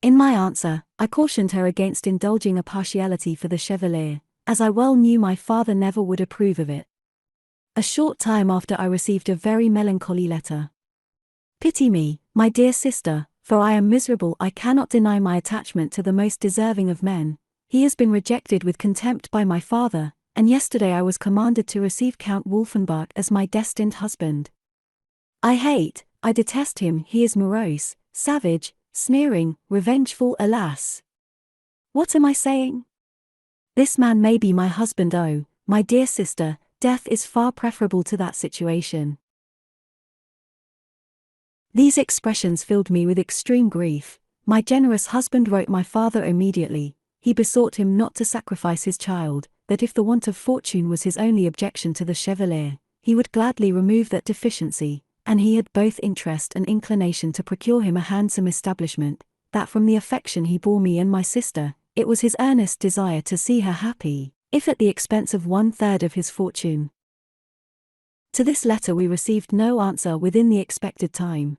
Speaker 1: In my answer, I cautioned her against indulging a partiality for the Chevalier, as I well knew my father never would approve of it. A short time after, I received a very melancholy letter. Pity me, my dear sister, for I am miserable. I cannot deny my attachment to the most deserving of men. He has been rejected with contempt by my father, and yesterday I was commanded to receive Count Wolfenbach as my destined husband. I detest him. He is morose, savage, sneering, revengeful. Alas! What am I saying? This man may be my husband. Oh, my dear sister, death is far preferable to that situation. These expressions filled me with extreme grief. My generous husband wrote my father immediately. He besought him not to sacrifice his child, that if the want of fortune was his only objection to the Chevalier, he would gladly remove that deficiency, and he had both interest and inclination to procure him a handsome establishment, that from the affection he bore me and my sister, it was his earnest desire to see her happy, if at the expense of 1/3 of his fortune. To this letter we received no answer within the expected time.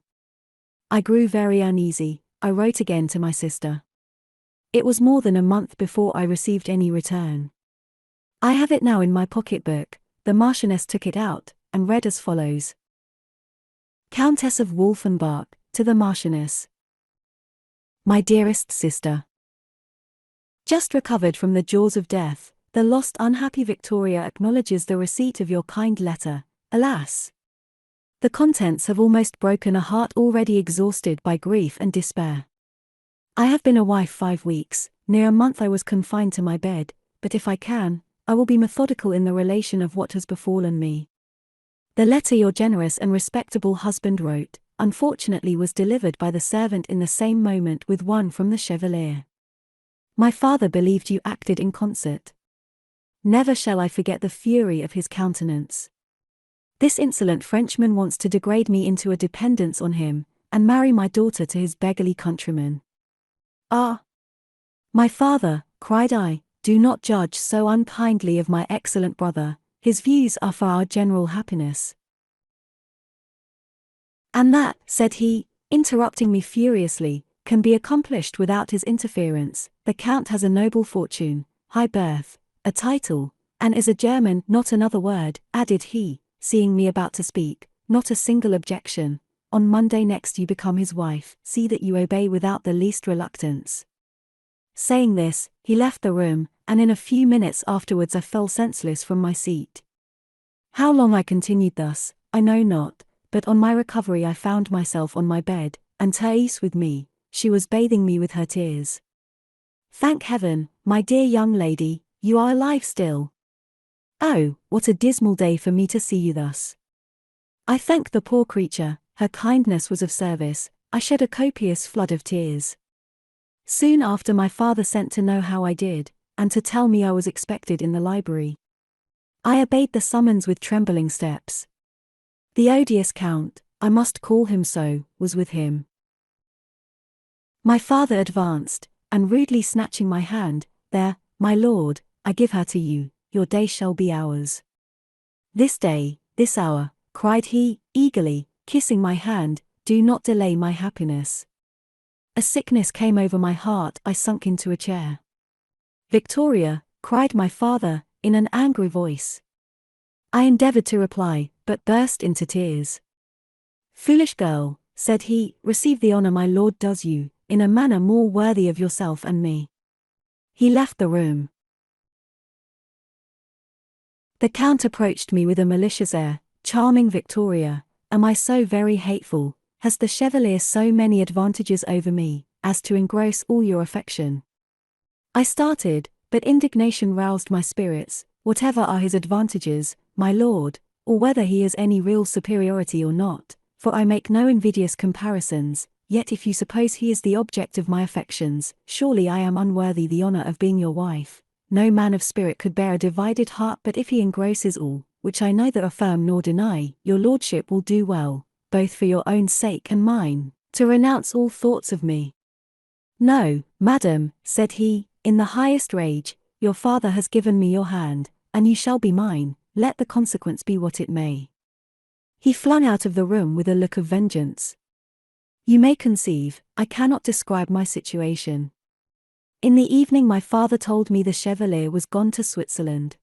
Speaker 1: I grew very uneasy. I wrote again to my sister. It was more than a month before I received any return. I have it now in my pocketbook. The Marchioness took it out, and read as follows. Countess of Wolfenbach, to the Marchioness. My dearest sister. Just recovered from the jaws of death, the lost unhappy Victoria acknowledges the receipt of your kind letter. Alas! The contents have almost broken a heart already exhausted by grief and despair. I have been a wife 5 weeks, near a month I was confined to my bed, but if I can, I will be methodical in the relation of what has befallen me. The letter your generous and respectable husband wrote, unfortunately was delivered by the servant in the same moment with one from the Chevalier. My father believed you acted in concert. Never shall I forget the fury of his countenance. This insolent Frenchman wants to degrade me into a dependence on him, and marry my daughter to his beggarly countryman. Ah! My father, cried I, do not judge so unkindly of my excellent brother. His views are for our general happiness. And that, said he, interrupting me furiously, can be accomplished without his interference. The Count has a noble fortune, high birth, a title, and is a German. Not another word, added he, seeing me about to speak, not a single objection. On Monday next you become his wife. See that you obey without the least reluctance. Saying this, he left the room, and in a few minutes afterwards I fell senseless from my seat. How long I continued thus, I know not, but on my recovery I found myself on my bed, and Thais with me. She was bathing me with her tears. Thank heaven, my dear young lady, you are alive still. Oh, what a dismal day for me to see you thus. I thanked the poor creature, her kindness was of service. I shed a copious flood of tears. Soon after my father sent to know how I did, and to tell me I was expected in the library. I obeyed the summons with trembling steps. The odious Count, I must call him so, was with him. My father advanced, and rudely snatching my hand, there, my lord, I give her to you, your day shall be ours. This day, this hour, cried he, eagerly, kissing my hand, do not delay my happiness. A sickness came over my heart, I sunk into a chair. Victoria, cried my father, in an angry voice. I endeavored to reply, but burst into tears. Foolish girl, said he, receive the honor my lord does you, in a manner more worthy of yourself and me. He left the room. The Count approached me with a malicious air. Charming Victoria, am I so very hateful? Has the Chevalier so many advantages over me, as to engross all your affection? I started, but indignation roused my spirits. Whatever are his advantages, my lord, or whether he has any real superiority or not, for I make no invidious comparisons, yet if you suppose he is the object of my affections, surely I am unworthy the honor of being your wife. No man of spirit could bear a divided heart, but if he engrosses all, which I neither affirm nor deny, your lordship will do well, both for your own sake and mine, to renounce all thoughts of me. No, madam, said he, in the highest rage, your father has given me your hand, and you shall be mine, let the consequence be what it may. He flung out of the room with a look of vengeance. You may conceive, I cannot describe my situation. In the evening my father told me the Chevalier was gone to Switzerland.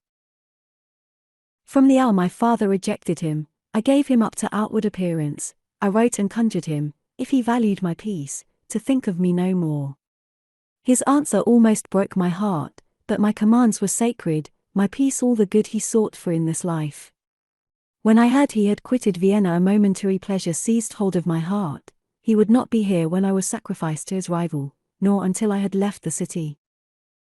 Speaker 1: From the hour my father rejected him, I gave him up to outward appearance. I wrote and conjured him, if he valued my peace, to think of me no more. His answer almost broke my heart, but my commands were sacred, my peace all the good he sought for in this life. When I heard he had quitted Vienna, a momentary pleasure seized hold of my heart. He would not be here when I was sacrificed to his rival, nor until I had left the city.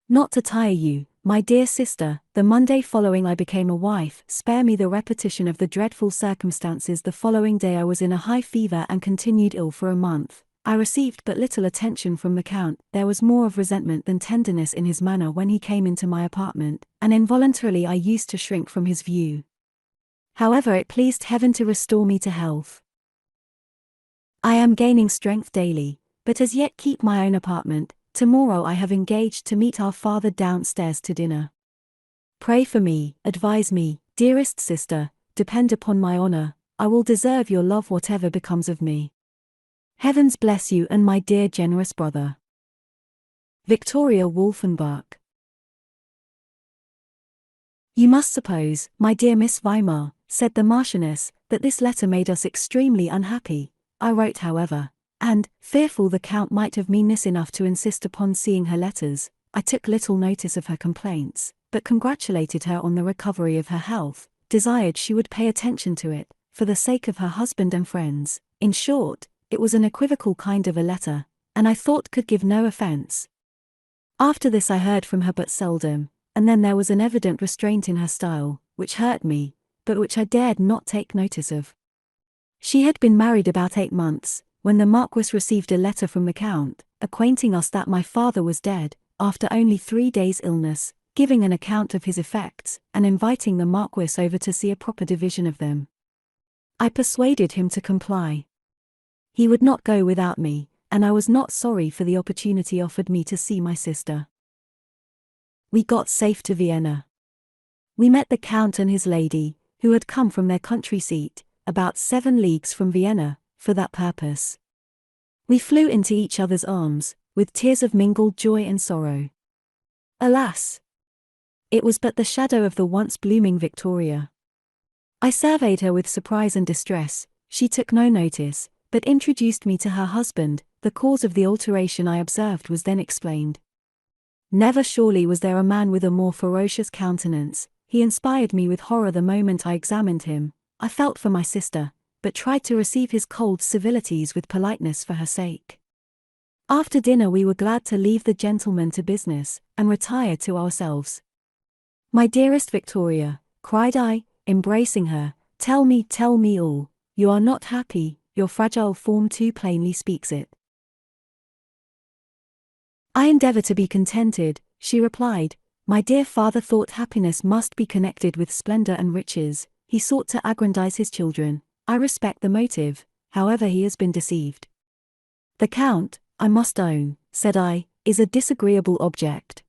Speaker 1: Not to tire you, my dear sister, the Monday following I became a wife. Spare me the repetition of the dreadful circumstances. The following day I was in a high fever and continued ill for a month. I received but little attention from the Count. There was more of resentment than tenderness in his manner when he came into my apartment, and involuntarily I used to shrink from his view. However, it pleased Heaven to restore me to health. I am gaining strength daily, but as yet keep my own apartment. Tomorrow I have engaged to meet our father downstairs to dinner. Pray for me, advise me, dearest sister, depend upon my honor, I will deserve your love whatever becomes of me. Heavens bless you and my dear generous brother. Victoria Wolfenbach. You must suppose, my dear Miss Weimar, said the Marchioness, that this letter made us extremely unhappy. I wrote, however, and, fearful the Count might have meanness enough to insist upon seeing her letters, I took little notice of her complaints, but congratulated her on the recovery of her health, desired she would pay attention to it, for the sake of her husband and friends. In short, it was an equivocal kind of a letter, and I thought could give no offence. After this I heard from her but seldom, and then there was an evident restraint in her style, which hurt me, but which I dared not take notice of. She had been married about 8 months, when the Marquis received a letter from the Count, acquainting us that my father was dead, after only 3 days' illness, giving an account of his effects, and inviting the Marquis over to see a proper division of them. I persuaded him to comply. He would not go without me, and I was not sorry for the opportunity offered me to see my sister. We got safe to Vienna. We met the Count and his lady, who had come from their country seat, about 7 leagues from Vienna, for that purpose. We flew into each other's arms, with tears of mingled joy and sorrow. Alas! It was but the shadow of the once blooming Victoria. I surveyed her with surprise and distress. She took no notice, but introduced me to her husband. The cause of the alteration I observed was then explained. Never surely was there a man with a more ferocious countenance. He inspired me with horror the moment I examined him. I felt for my sister, but tried to receive his cold civilities with politeness for her sake. After dinner we were glad to leave the gentleman to business, and retire to ourselves. My dearest Victoria, cried I, embracing her, tell me all. You are not happy, your fragile form too plainly speaks it. I endeavor to be contented, she replied. My dear father thought happiness must be connected with splendor and riches. He sought to aggrandize his children. I respect the motive, however he has been deceived. The Count, I must own, said I, is a disagreeable object.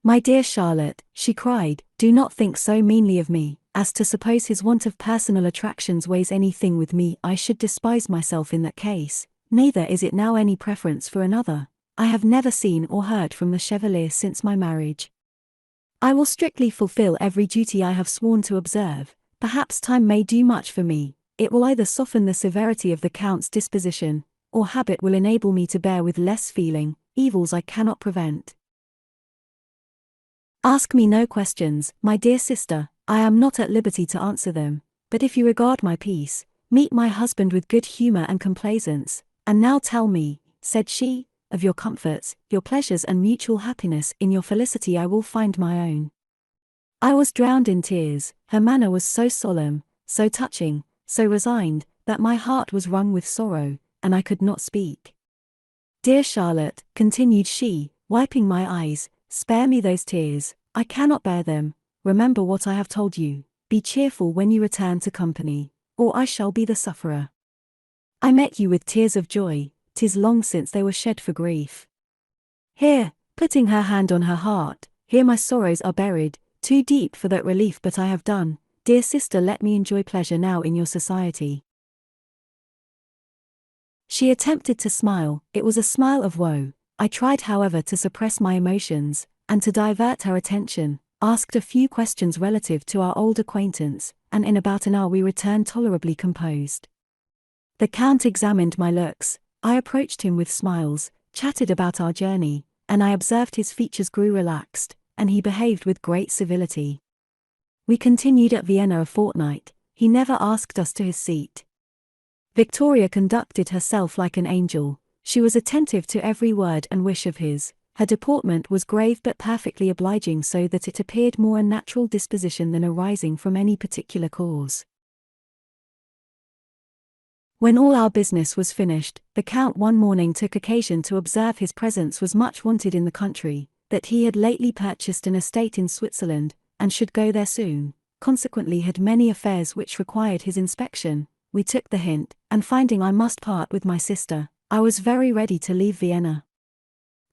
Speaker 1: My dear Charlotte, she cried, do not think so meanly of me, as to suppose his want of personal attractions weighs anything with me. I should despise myself in that case, neither is it now any preference for another. I have never seen or heard from the Chevalier since my marriage. I will strictly fulfill every duty I have sworn to observe. Perhaps time may do much for me. It will either soften the severity of the Count's disposition, or habit will enable me to bear with less feeling, evils I cannot prevent. Ask me no questions, my dear sister, I am not at liberty to answer them, but if you regard my peace, meet my husband with good humor and complaisance, and now tell me, said she, of your comforts, your pleasures and mutual happiness. In your felicity I will find my own. I was drowned in tears. Her manner was so solemn, so touching, so resigned, that my heart was wrung with sorrow, and I could not speak. Dear Charlotte, continued she, wiping my eyes, spare me those tears, I cannot bear them. Remember what I have told you, be cheerful when you return to company, or I shall be the sufferer. I met you with tears of joy, 'tis long since they were shed for grief. Here, putting her hand on her heart, here my sorrows are buried, too deep for that relief, but I have done. Dear sister, let me enjoy pleasure now in your society. She attempted to smile, it was a smile of woe. I tried however to suppress my emotions, and to divert her attention, asked a few questions relative to our old acquaintance, and in about an hour we returned tolerably composed. The Count examined my looks, I approached him with smiles, chatted about our journey, and I observed his features grew relaxed, and he behaved with great civility. We continued at Vienna a fortnight, he never asked us to his seat. Victoria conducted herself like an angel, she was attentive to every word and wish of his, her deportment was grave but perfectly obliging, so that it appeared more a natural disposition than arising from any particular cause. When all our business was finished, the Count one morning took occasion to observe his presence was much wanted in the country, that he had lately purchased an estate in Switzerland, and should go there soon, consequently had many affairs which required his inspection. We took the hint, and finding I must part with my sister, I was very ready to leave Vienna.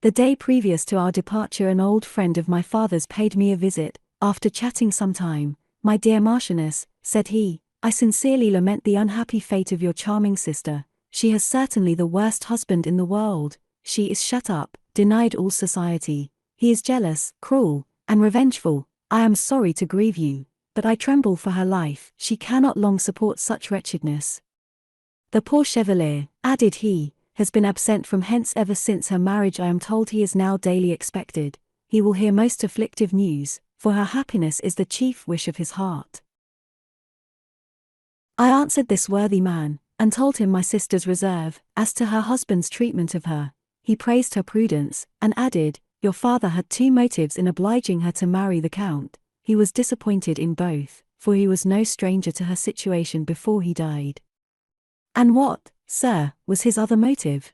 Speaker 1: The day previous to our departure an old friend of my father's paid me a visit. After chatting some time, my dear Marchioness, said he, I sincerely lament the unhappy fate of your charming sister. She has certainly the worst husband in the world. She is shut up, denied all society. He is jealous, cruel, and revengeful. I am sorry to grieve you, but I tremble for her life. She cannot long support such wretchedness. The poor Chevalier, added he, has been absent from hence ever since her marriage. I am told he is now daily expected. He will hear most afflictive news, for her happiness is the chief wish of his heart. I answered this worthy man, and told him my sister's reserve, as to her husband's treatment of her. He praised her prudence, and added, your father had two motives in obliging her to marry the Count. He was disappointed in both, for he was no stranger to her situation before he died. And what, sir, was his other motive?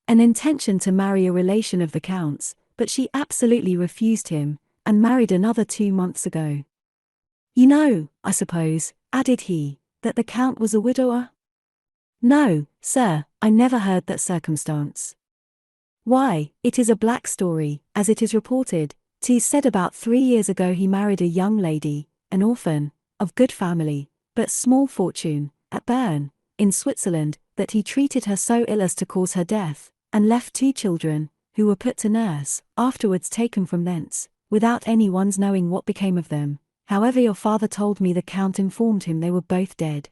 Speaker 1: An intention to marry a relation of the Count's, but she absolutely refused him, and married another 2 months ago. You know, I suppose, added he, that the Count was a widower? No, sir, I never heard that circumstance. Why, it is a black story, as it is reported. 'Tis said about 3 years ago he married a young lady, an orphan, of good family, but small fortune, at Bern, in Switzerland, that he treated her so ill as to cause her death, and left 2 children, who were put to nurse, afterwards taken from thence, without any one's knowing what became of them. However, your father told me the Count informed him they were both dead.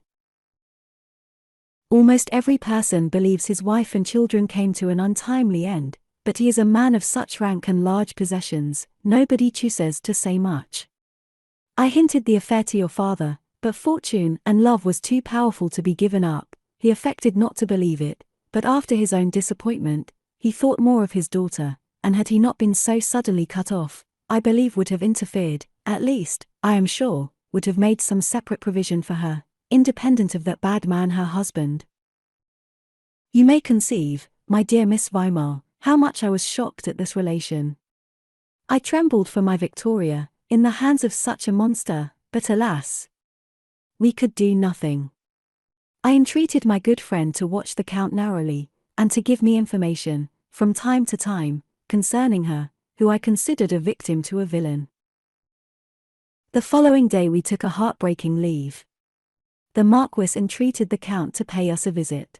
Speaker 1: Almost every person believes his wife and children came to an untimely end, but he is a man of such rank and large possessions, nobody chooses to say much. I hinted the affair to your father, but fortune and love was too powerful to be given up. He affected not to believe it, but after his own disappointment, he thought more of his daughter, and had he not been so suddenly cut off, I believe would have interfered, at least, I am sure, would have made some separate provision for her, independent of that bad man her husband. You may conceive, my dear Miss Weimar, how much I was shocked at this relation. I trembled for my Victoria, in the hands of such a monster, but alas! We could do nothing. I entreated my good friend to watch the Count narrowly, and to give me information, from time to time, concerning her, who I considered a victim to a villain. The following day we took a heartbreaking leave. The Marquis entreated the Count to pay us a visit.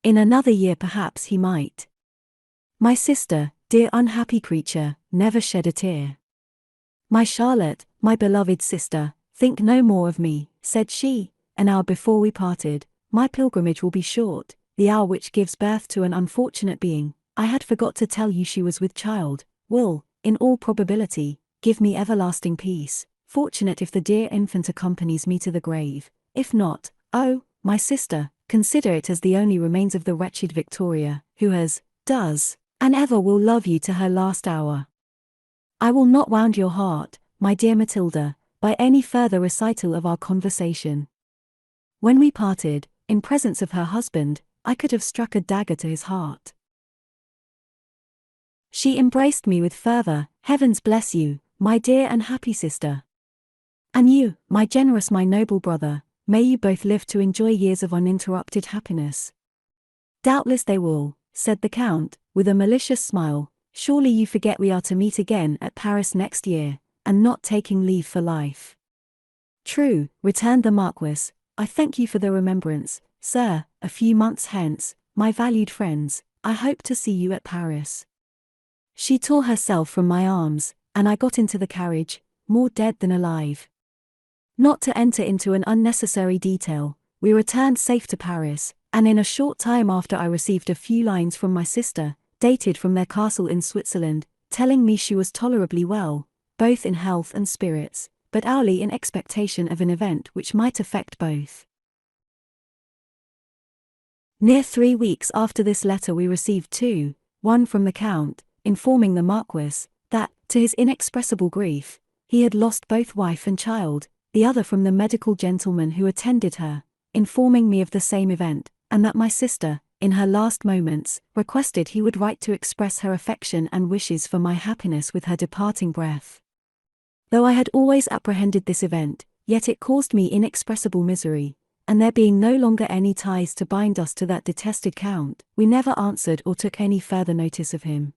Speaker 1: In another year perhaps he might. My sister, dear unhappy creature, never shed a tear. My Charlotte, my beloved sister, think no more of me, said she, an hour before we parted. My pilgrimage will be short, the hour which gives birth to an unfortunate being, I had forgot to tell you she was with child, will, in all probability, give me everlasting peace, fortunate if the dear infant accompanies me to the grave. If not, oh, my sister, consider it as the only remains of the wretched Victoria, who does, and ever will love you to her last hour. I will not wound your heart, my dear Matilda, by any further recital of our conversation. When we parted, in presence of her husband, I could have struck a dagger to his heart. She embraced me with fervor. Heavens bless you, my dear and happy sister. And you, my generous, my noble brother, may you both live to enjoy years of uninterrupted happiness. Doubtless they will, said the Count, with a malicious smile. Surely you forget we are to meet again at Paris next year, and not taking leave for life. True, returned the Marquis, I thank you for the remembrance, sir. A few months hence, my valued friends, I hope to see you at Paris. She tore herself from my arms, and I got into the carriage, more dead than alive. Not to enter into an unnecessary detail, we returned safe to Paris, and in a short time after I received a few lines from my sister, dated from their castle in Switzerland, telling me she was tolerably well, both in health and spirits, but hourly in expectation of an event which might affect both. Near 3 weeks after this letter we received two, one from the Count, informing the Marquis that, to his inexpressible grief, he had lost both wife and child, the other from the medical gentleman who attended her, informing me of the same event, and that my sister, in her last moments, requested he would write to express her affection and wishes for my happiness with her departing breath. Though I had always apprehended this event, yet it caused me inexpressible misery, and there being no longer any ties to bind us to that detested Count, we never answered or took any further notice of him.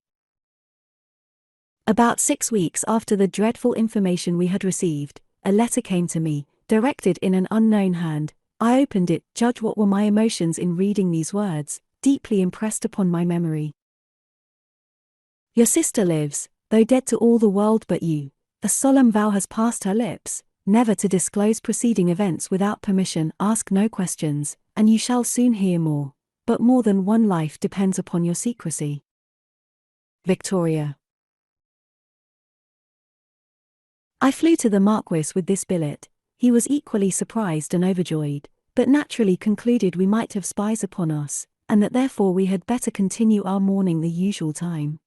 Speaker 1: About 6 weeks after the dreadful information we had received, a letter came to me, directed in an unknown hand. I opened it. Judge what were my emotions in reading these words, deeply impressed upon my memory. Your sister lives, though dead to all the world but you. A solemn vow has passed her lips, never to disclose preceding events without permission. Ask no questions, and you shall soon hear more. But more than one life depends upon your secrecy. Victoria. I flew to the Marquis with this billet. He was equally surprised and overjoyed, but naturally concluded we might have spies upon us, and that therefore we had better continue our mourning the usual time.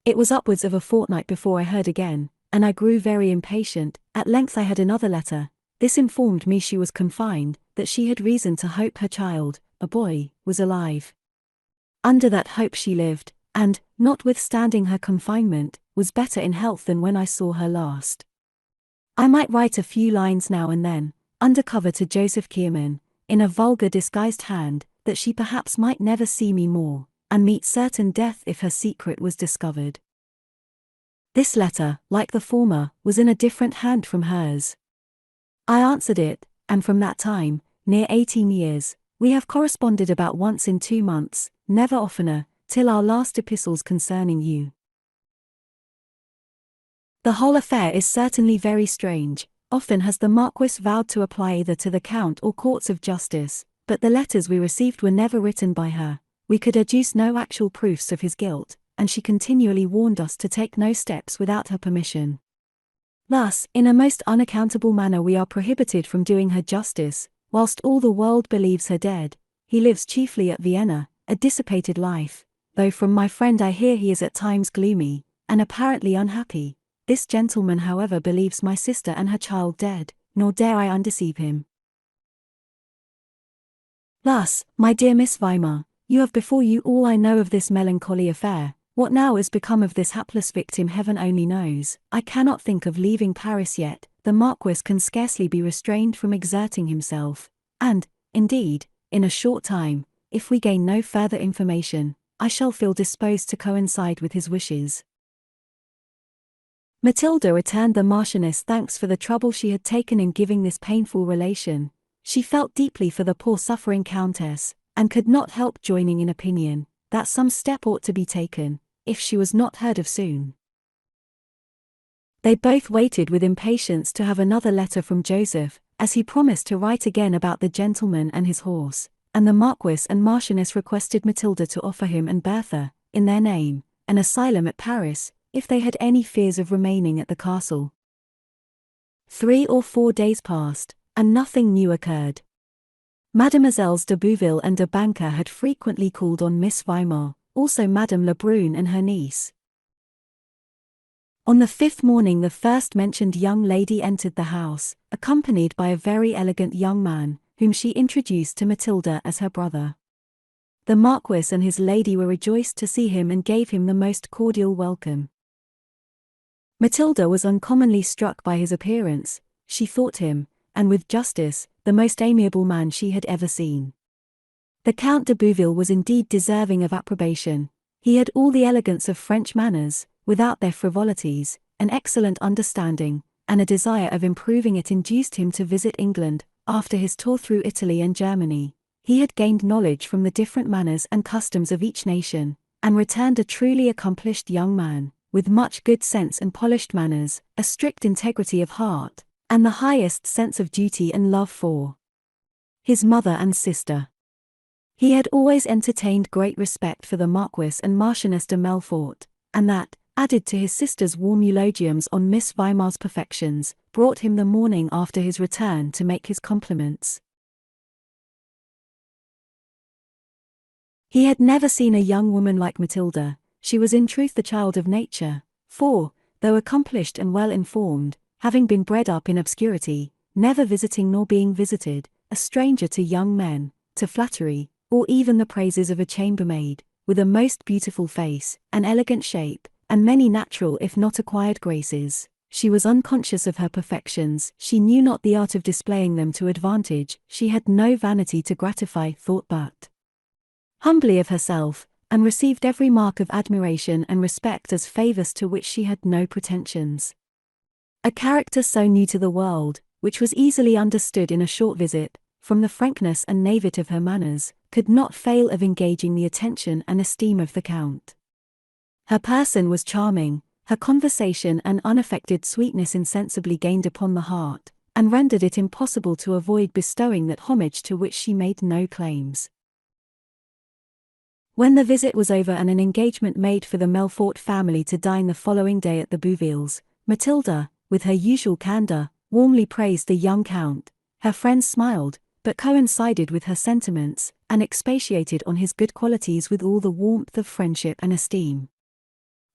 Speaker 1: It was upwards of a fortnight before I heard again, and I grew very impatient. At length I had another letter. This informed me she was confined, that she had reason to hope her child, a boy, was alive. Under that hope she lived, and, notwithstanding her confinement, was better in health than when I saw her last. I might write a few lines now and then, under cover to Joseph Kierman, in a vulgar disguised hand, that she perhaps might never see me more, and meet certain death if her secret was discovered. This letter, like the former, was in a different hand from hers. I answered it, and from that time, near 18 years, we have corresponded about once in 2 months, never oftener, till our last epistles concerning you. The whole affair is certainly very strange. Often has the Marquis vowed to apply either to the Count or courts of justice, but the letters we received were never written by her. We could adduce no actual proofs of his guilt, and she continually warned us to take no steps without her permission. Thus, in a most unaccountable manner we are prohibited from doing her justice, whilst all the world believes her dead. He lives chiefly at Vienna, a dissipated life, though from my friend I hear he is at times gloomy, and apparently unhappy. This gentleman however believes my sister and her child dead, nor dare I undeceive him. Thus, my dear Miss Weimar, you have before you all I know of this melancholy affair. What now is become of this hapless victim heaven only knows. I cannot think of leaving Paris yet. The Marquis can scarcely be restrained from exerting himself, and, indeed, in a short time, if we gain no further information, I shall feel disposed to coincide with his wishes. Matilda returned the Marchioness thanks for the trouble she had taken in giving this painful relation. She felt deeply for the poor suffering Countess, and could not help joining in opinion that some step ought to be taken, if she was not heard of soon. They both waited with impatience to have another letter from Joseph, as he promised to write again about the gentleman and his horse, and the Marquis and Marchioness requested Matilda to offer him and Bertha, in their name, an asylum at Paris, if they had any fears of remaining at the castle. 3 or 4 days passed, and nothing new occurred. Mademoiselles de Bouville and de Banca had frequently called on Miss Weimar, also Madame Lebrun and her niece. On the 5th morning the first mentioned young lady entered the house, accompanied by a very elegant young man, whom she introduced to Matilda as her brother. The Marquis and his lady were rejoiced to see him and gave him the most cordial welcome. Matilda was uncommonly struck by his appearance. She thought him, and with justice, the most amiable man she had ever seen. The Count de Bouville was indeed deserving of approbation. He had all the elegance of French manners, without their frivolities, an excellent understanding, and a desire of improving it induced him to visit England. After his tour through Italy and Germany, he had gained knowledge from the different manners and customs of each nation, and returned a truly accomplished young man, with much good sense and polished manners, a strict integrity of heart, and the highest sense of duty and love for his mother and sister. He had always entertained great respect for the Marquis and Marchioness de Melfort, and that, added to his sister's warm eulogiums on Miss Weimar's perfections, brought him the morning after his return to make his compliments. He had never seen a young woman like Matilda. She was in truth the child of nature, for, though accomplished and well informed, having been bred up in obscurity, never visiting nor being visited, a stranger to young men, to flattery, or even the praises of a chambermaid, with a most beautiful face, an elegant shape, and many natural if not acquired graces, she was unconscious of her perfections, she knew not the art of displaying them to advantage, she had no vanity to gratify, thought but humbly of herself, and received every mark of admiration and respect as favours to which she had no pretensions. A character so new to the world, which was easily understood in a short visit, from the frankness and naivete of her manners, could not fail of engaging the attention and esteem of the Count. Her person was charming, her conversation and unaffected sweetness insensibly gained upon the heart, and rendered it impossible to avoid bestowing that homage to which she made no claims. When the visit was over and an engagement made for the Melfort family to dine the following day at the Bouvilles, Matilda, with her usual candour, warmly praised the young Count. Her friends smiled, but coincided with her sentiments, and expatiated on his good qualities with all the warmth of friendship and esteem.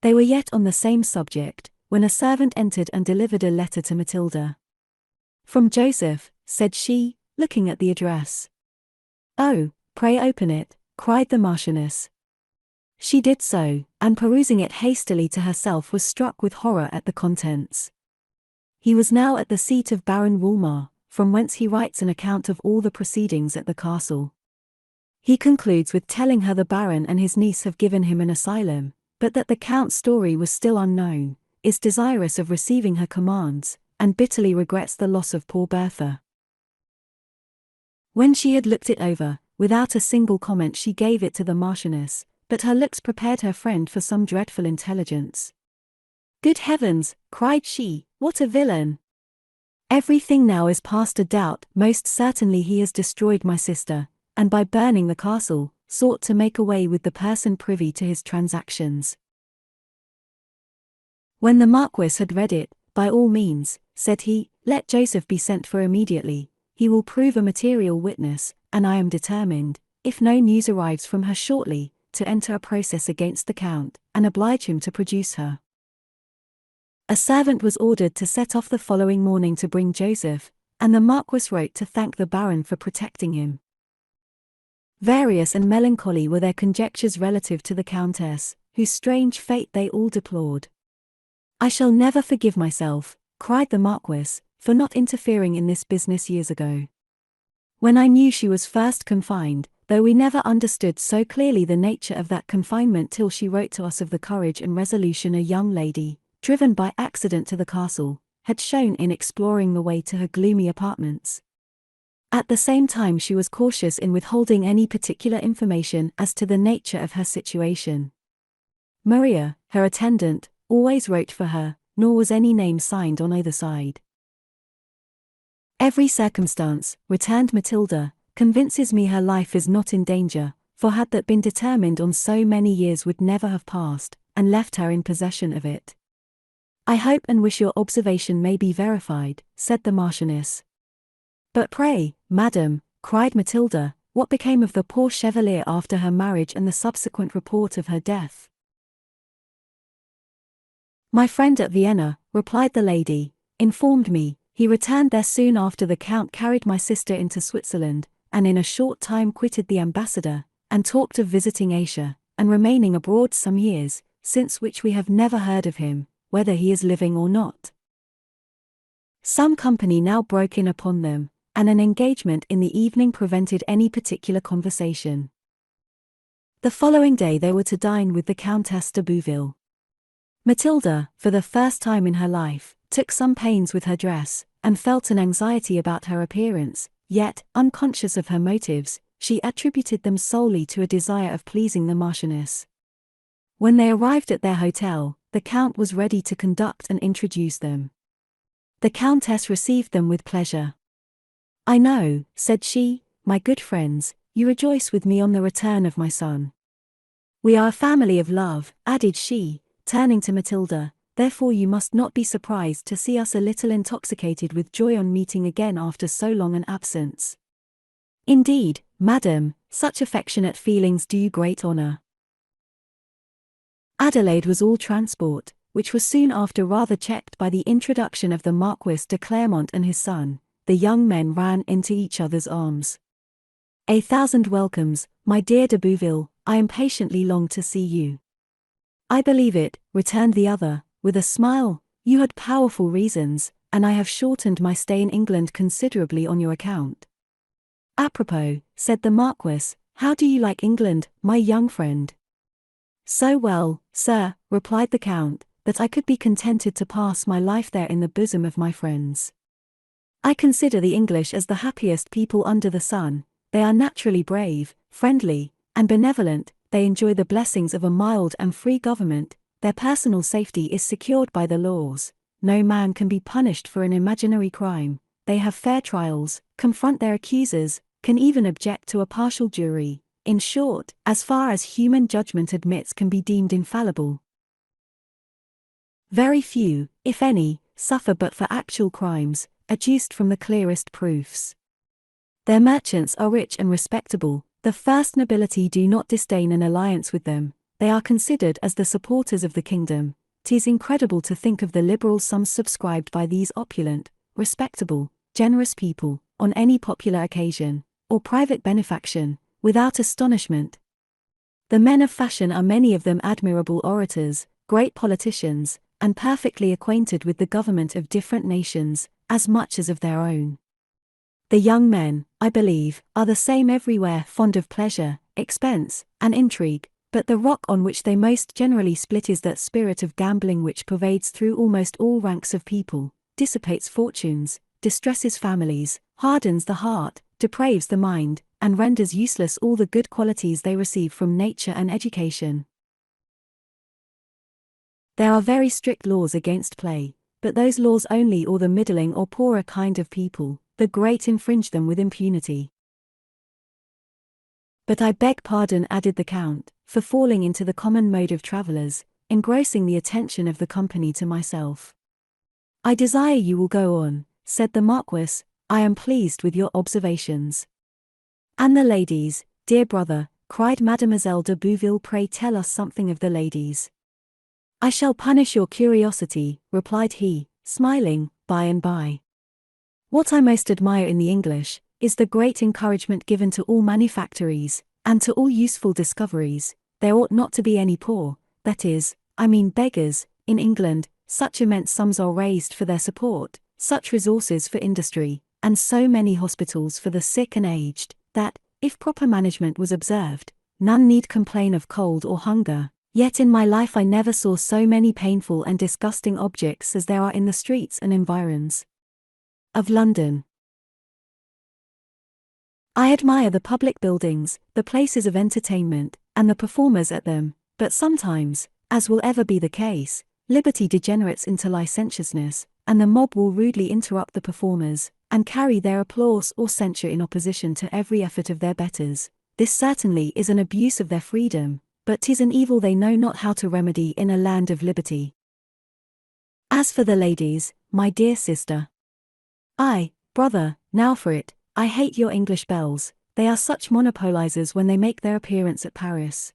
Speaker 1: They were yet on the same subject, when a servant entered and delivered a letter to Matilda. "From Joseph," said she, looking at the address. "Oh, pray open it," cried the Marchioness. She did so, and perusing it hastily to herself was struck with horror at the contents. He was now at the seat of Baron Weimar, from whence he writes an account of all the proceedings at the castle. He concludes with telling her the Baron and his niece have given him an asylum, but that the Count's story was still unknown, is desirous of receiving her commands, and bitterly regrets the loss of poor Bertha. When she had looked it over, without a single comment she gave it to the Marchioness, but her looks prepared her friend for some dreadful intelligence. "Good heavens," cried she, "what a villain! Everything now is past a doubt, most certainly he has destroyed my sister, and by burning the castle, sought to make away with the person privy to his transactions." When the Marquis had read it, "By all means," said he, "let Joseph be sent for immediately, he will prove a material witness, and I am determined, if no news arrives from her shortly, to enter a process against the Count, and oblige him to produce her." A servant was ordered to set off the following morning to bring Joseph, and the Marquis wrote to thank the Baron for protecting him. Various and melancholy were their conjectures relative to the Countess, whose strange fate they all deplored. "I shall never forgive myself," cried the Marquis, "for not interfering in this business years ago. When I knew she was first confined, though we never understood so clearly the nature of that confinement till she wrote to us of the courage and resolution a young lady, driven by accident to the castle, had shown in exploring the way to her gloomy apartments. At the same time she was cautious in withholding any particular information as to the nature of her situation. Maria, her attendant, always wrote for her, nor was any name signed on either side. "Every circumstance," returned Matilda, "convinces me her life is not in danger, for had that been determined on so many years would never have passed, and left her in possession of it. "I hope and wish your observation may be verified," said the Marchioness. "But pray, madam," cried Matilda, "what became of the poor Chevalier after her marriage and the subsequent report of her death?" "My friend at Vienna," replied the lady, "informed me, he returned there soon after the Count carried my sister into Switzerland, and in a short time quitted the ambassador, and talked of visiting Asia, and remaining abroad some years, since which we have never heard of him, whether he is living or not." Some company now broke in upon them, and an engagement in the evening prevented any particular conversation. The following day they were to dine with the Countess de Bouville. Matilda, for the first time in her life, took some pains with her dress, and felt an anxiety about her appearance, yet, unconscious of her motives, she attributed them solely to a desire of pleasing the Marchioness. When they arrived at their hotel, the Count was ready to conduct and introduce them. The Countess received them with pleasure. "I know," said she, "my good friends, you rejoice with me on the return of my son. We are a family of love," added she, turning to Matilda, "therefore you must not be surprised to see us a little intoxicated with joy on meeting again after so long an absence. Indeed, madam, such affectionate feelings do you great honor." Adelaide was all transport, which was soon after rather checked by the introduction of the Marquis de Clermont and his son. The young men ran into each other's arms. "A thousand welcomes, my dear de Bouville, I impatiently long to see you." "I believe it," returned the other, with a smile, "you had powerful reasons, and I have shortened my stay in England considerably on your account." "Apropos," said the Marquis, "how do you like England, my young friend?" "So well, sir," replied the Count, "that I could be contented to pass my life there in the bosom of my friends. I consider the English as the happiest people under the sun. They are naturally brave, friendly, and benevolent, they enjoy the blessings of a mild and free government, their personal safety is secured by the laws, no man can be punished for an imaginary crime, they have fair trials, confront their accusers, can even object to a partial jury, in short, as far as human judgment admits can be deemed infallible. Very few, if any, suffer but for actual crimes, adduced from the clearest proofs. Their merchants are rich and respectable, the first nobility do not disdain an alliance with them, they are considered as the supporters of the kingdom. 'Tis incredible to think of the liberal sums subscribed by these opulent, respectable, generous people, on any popular occasion, or private benefaction, without astonishment. The men of fashion are many of them admirable orators, great politicians, and perfectly acquainted with the government of different nations, as much as of their own. The young men, I believe, are the same everywhere, fond of pleasure, expense, and intrigue, but the rock on which they most generally split is that spirit of gambling which pervades through almost all ranks of people, dissipates fortunes, distresses families, hardens the heart, depraves the mind, and renders useless all the good qualities they receive from nature and education. There are very strict laws against play, but those laws only or the middling or poorer kind of people, the great infringe them with impunity. But I beg pardon, added the Count, for falling into the common mode of travellers, engrossing the attention of the company to myself. I desire you will go on, said the Marquis, I am pleased with your observations. And the ladies, dear brother, cried Mademoiselle de Bouville, pray tell us something of the ladies. I shall punish your curiosity, replied he, smiling, by and by. What I most admire in the English, is the great encouragement given to all manufactories, and to all useful discoveries. There ought not to be any poor, that is, I mean beggars, in England. Such immense sums are raised for their support, such resources for industry, and so many hospitals for the sick and aged, that, if proper management was observed, none need complain of cold or hunger. Yet in my life I never saw so many painful and disgusting objects as there are in the streets and environs of London. I admire the public buildings, the places of entertainment, and the performers at them, but sometimes, as will ever be the case, liberty degenerates into licentiousness, and the mob will rudely interrupt the performers, and carry their applause or censure in opposition to every effort of their betters. This certainly is an abuse of their freedom, but 'tis an evil they know not how to remedy in a land of liberty. As for the ladies, my dear sister. Brother, now for it, I hate your English belles, they are such monopolizers when they make their appearance at Paris.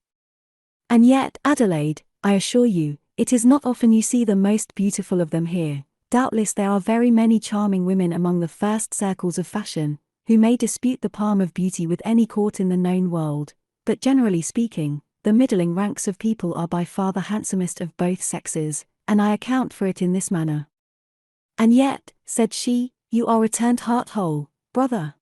Speaker 1: And yet, Adelaide, I assure you, it is not often you see the most beautiful of them here. Doubtless there are very many charming women among the first circles of fashion, who may dispute the palm of beauty with any court in the known world, but generally speaking, the middling ranks of people are by far the handsomest of both sexes, and I account for it in this manner. And yet, said she, you are returned heart-whole, brother.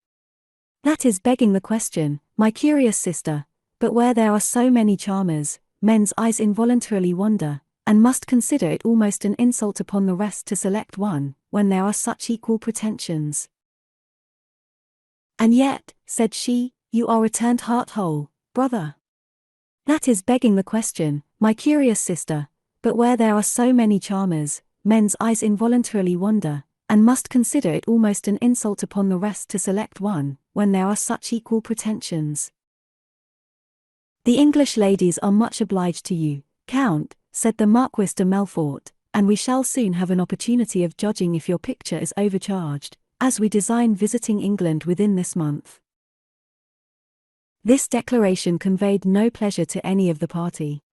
Speaker 1: That is begging the question, my curious sister, but where there are so many charmers, men's eyes involuntarily wander, and must consider it almost an insult upon the rest to select one, when there are such equal pretensions. And yet, said she, you are returned heart-whole, brother. That is begging the question, my curious sister, but where there are so many charmers, men's eyes involuntarily wander, and must consider it almost an insult upon the rest to select one, when there are such equal pretensions. The English ladies are much obliged to you, Count, said the Marquis de Melfort, and we shall soon have an opportunity of judging if your picture is overcharged, as we design visiting England within this month. This declaration conveyed no pleasure to any of the party.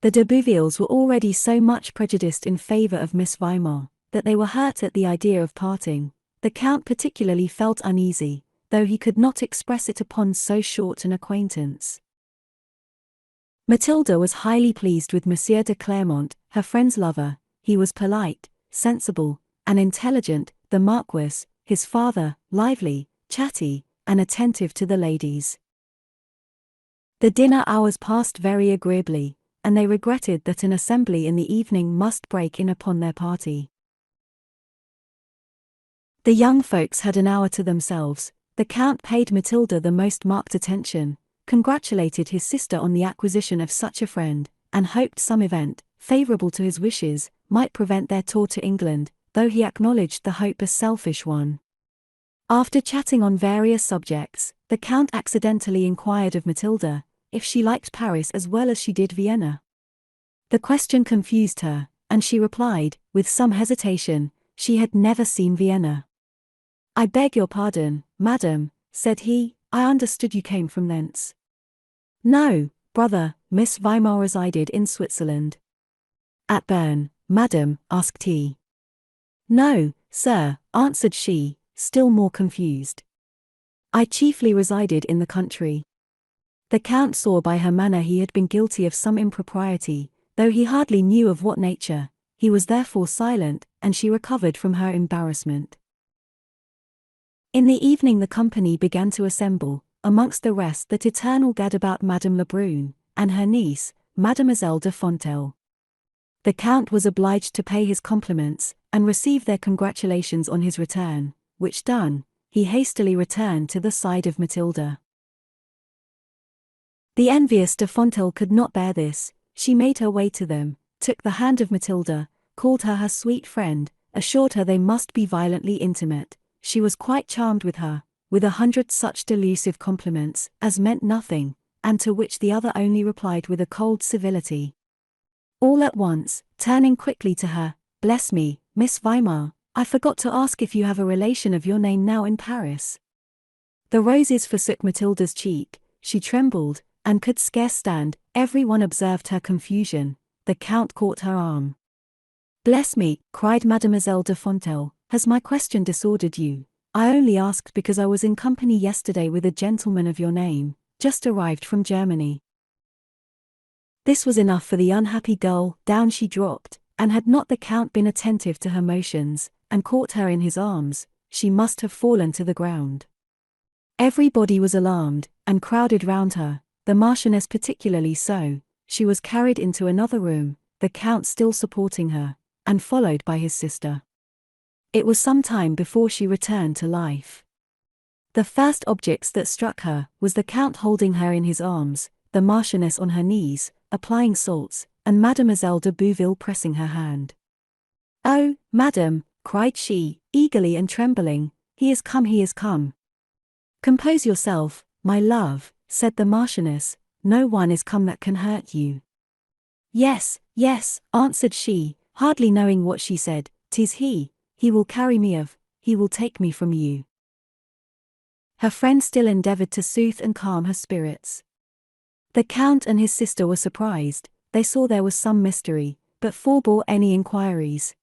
Speaker 1: The de Bouvilles were already so much prejudiced in favour of Miss Weimar, that they were hurt at the idea of parting. The Count particularly felt uneasy, though he could not express it upon so short an acquaintance. Matilda was highly pleased with Monsieur de Clermont, her friend's lover. He was polite, sensible, and intelligent, the Marquis, his father, lively, chatty, and attentive to the ladies. The dinner hours passed very agreeably, and they regretted that an assembly in the evening must break in upon their party. The young folks had an hour to themselves. The Count paid Matilda the most marked attention, congratulated his sister on the acquisition of such a friend, and hoped some event, favourable to his wishes, might prevent their tour to England, though he acknowledged the hope a selfish one. After chatting on various subjects, the Count accidentally inquired of Matilda, if she liked Paris as well as she did Vienna. The question confused her, and she replied, with some hesitation, she had never seen Vienna. I beg your pardon, madam, said he, I understood you came from thence. No, brother, Miss Weimar resided in Switzerland. At Bern, madam, asked he. No, sir, answered she, still more confused. I chiefly resided in the country. The Count saw by her manner he had been guilty of some impropriety, though he hardly knew of what nature. He was therefore silent, and she recovered from her embarrassment. In the evening the company began to assemble, amongst the rest that eternal gadabout Madame Lebrun, and her niece, Mademoiselle de Fontenelle. The Count was obliged to pay his compliments, and receive their congratulations on his return, which done, he hastily returned to the side of Matilda. The envious de Fontenelle could not bear this. She made her way to them, took the hand of Matilda, called her sweet friend, assured her they must be violently intimate. She was quite charmed with her, with 100 such delusive compliments, as meant nothing, and to which the other only replied with a cold civility. All at once, turning quickly to her, bless me, Miss Weimar, I forgot to ask if you have a relation of your name now in Paris. The roses forsook Matilda's cheek, she trembled, and could scarce stand. Every one observed her confusion. The Count caught her arm. Bless me, cried Mademoiselle de Fontenelle, has my question disordered you? I only asked because I was in company yesterday with a gentleman of your name, just arrived from Germany. This was enough for the unhappy girl. Down she dropped, and had not the Count been attentive to her motions, and caught her in his arms, she must have fallen to the ground. Everybody was alarmed, and crowded round her, the Marchioness particularly so. She was carried into another room, the Count still supporting her, and followed by his sister. It was some time before she returned to life. The first objects that struck her was the Count holding her in his arms, the Marchioness on her knees, applying salts, and Mademoiselle de Bouville pressing her hand. Oh, madam, cried she, eagerly and trembling, he is come, he is come. Compose yourself, my love, said the Marchioness, no one is come that can hurt you. Yes, yes, answered she, hardly knowing what she said. "'Tis he will carry me off, he will take me from you." Her friend still endeavored to soothe and calm her spirits. The Count and his sister were surprised. They saw there was some mystery, but forbore any inquiries.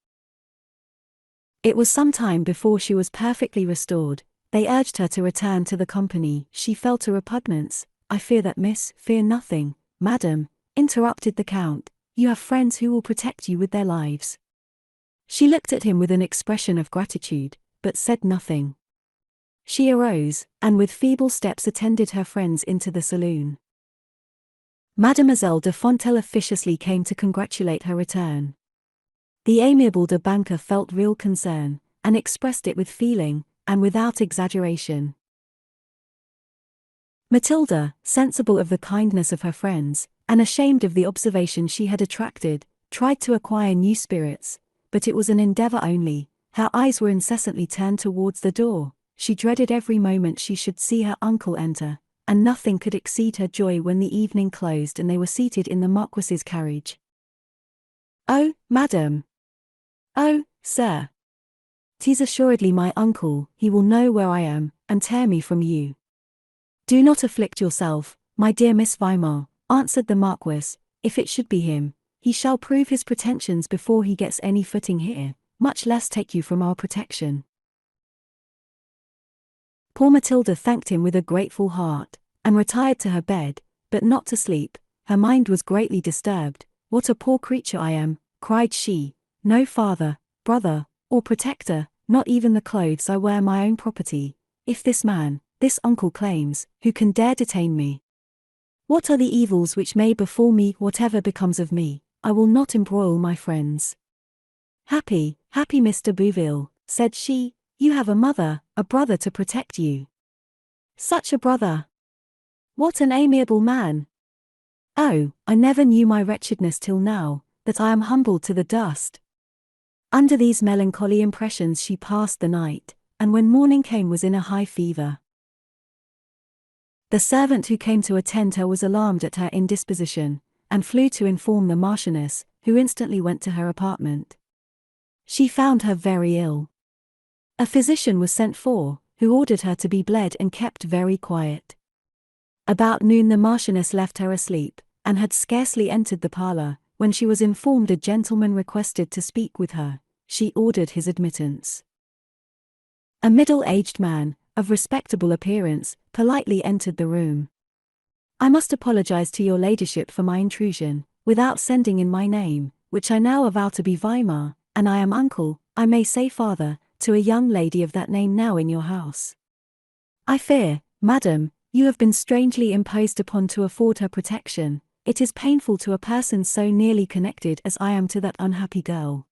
Speaker 1: It was some time before she was perfectly restored. They urged her to return to the company. She felt a repugnance. "I fear that, miss." "Fear nothing, madam," interrupted the Count. "You have friends who will protect you with their lives." She looked at him with an expression of gratitude, but said nothing. She arose, and with feeble steps attended her friends into the saloon. Mademoiselle de Fontaine officiously came to congratulate her return. The amiable de Banker felt real concern, and expressed it with feeling, and without exaggeration. Matilda, sensible of the kindness of her friends, and ashamed of the observation she had attracted, tried to acquire new spirits, but it was an endeavor only. Her eyes were incessantly turned towards the door. She dreaded every moment she should see her uncle enter, and nothing could exceed her joy when the evening closed and they were seated in the Marquis's carriage. "Oh, madam! Oh, sir! 'Tis assuredly my uncle. He will know where I am, and tear me from you." "Do not afflict yourself, my dear Miss Weimar," answered the Marquis. "If it should be him, he shall prove his pretensions before he gets any footing here, much less take you from our protection." Poor Matilda thanked him with a grateful heart, and retired to her bed, but not to sleep. Her mind was greatly disturbed. "What a poor creature I am," cried she. "No father, brother, or protector, not even the clothes I wear my own property. If this man, this uncle claims, who can dare detain me? What are the evils which may befall me? Whatever becomes of me, I will not embroil my friends." Happy Mr. Bouville," said she, "you have a mother, a brother to protect you." "Such a brother! What an amiable man! Oh, I never knew my wretchedness till now, that I am humbled to the dust." Under these melancholy impressions she passed the night, and when morning came was in a high fever. The servant who came to attend her was alarmed at her indisposition, and flew to inform the Marchioness, who instantly went to her apartment. She found her very ill. A physician was sent for, who ordered her to be bled and kept very quiet. About noon the Marchioness left her asleep, and had scarcely entered the parlour, when she was informed a gentleman requested to speak with her. She ordered his admittance. A middle-aged man, of respectable appearance, politely entered the room. "I must apologize to your ladyship for my intrusion, without sending in my name, which I now avow to be Weimar, and I am uncle, I may say father, to a young lady of that name now in your house. I fear, madam, you have been strangely imposed upon to afford her protection. It is painful to a person so nearly connected as I am to that unhappy girl.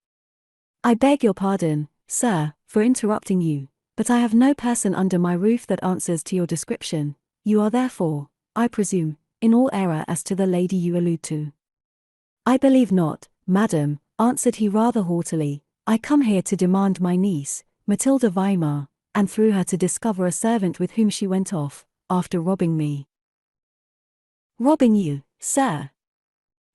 Speaker 1: I beg your pardon, sir, for interrupting you, but I have no person under my roof that answers to your description. You are therefore, I presume, in all error as to the lady you allude to." "I believe not, madam," answered he rather haughtily. "I come here to demand my niece, Matilda Weimar, and through her to discover a servant with whom she went off, after robbing me." "Robbing you, sir?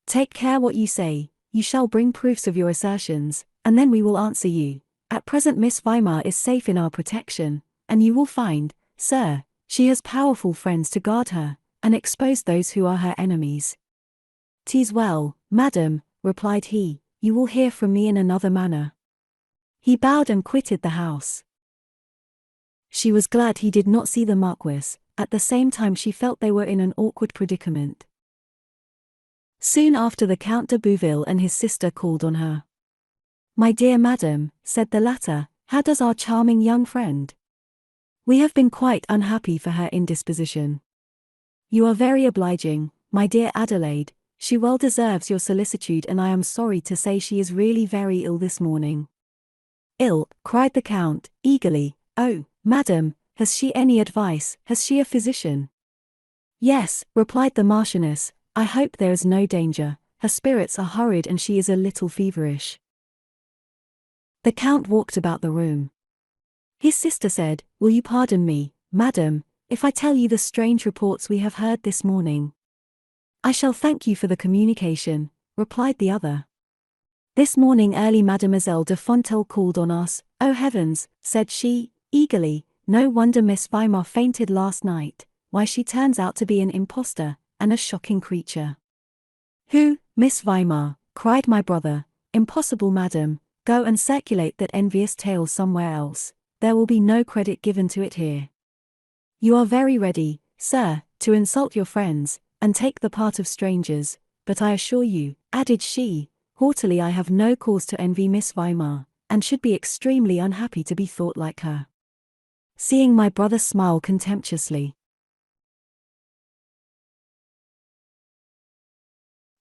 Speaker 1: Take care what you say. You shall bring proofs of your assertions, and then we will answer you. At present Miss Weimar is safe in our protection, and you will find, sir, she has powerful friends to guard her, and expose those who are her enemies." "'Tis well, madam," replied he, "you will hear from me in another manner." He bowed and quitted the house. She was glad he did not see the Marquis. At the same time she felt they were in an awkward predicament. Soon after the Count de Bouville and his sister called on her. "My dear madam," said the latter, "how does our charming young friend? We have been quite unhappy for her indisposition. You are very obliging, my dear Adelaide. She well deserves your solicitude, and I am sorry to say she is really very ill this morning." "Ill," cried the Count, eagerly. "Oh, madam, has she any advice? Has she a physician?" "Yes," replied the Marchioness. "I hope there is no danger. Her spirits are horrid and she is a little feverish." The Count walked about the room. His sister said, "Will you pardon me, madam, if I tell you the strange reports we have heard this morning?" "I shall thank you for the communication," replied the other. This morning early Mademoiselle de Fontenelle called on us. Oh heavens, said she, eagerly, no wonder Miss Weimar fainted last night. Why, she turns out to be an impostor, and a shocking creature. Who, Miss Weimar? Cried my brother. Impossible, madam. Go and circulate that envious tale somewhere else. There will be no credit given to it here. You are very ready, sir, to insult your friends, and take the part of strangers, but I assure you, added she, haughtily, I have no cause to envy Miss Weimar, and should be extremely unhappy to be thought like her. Seeing my brother smile contemptuously.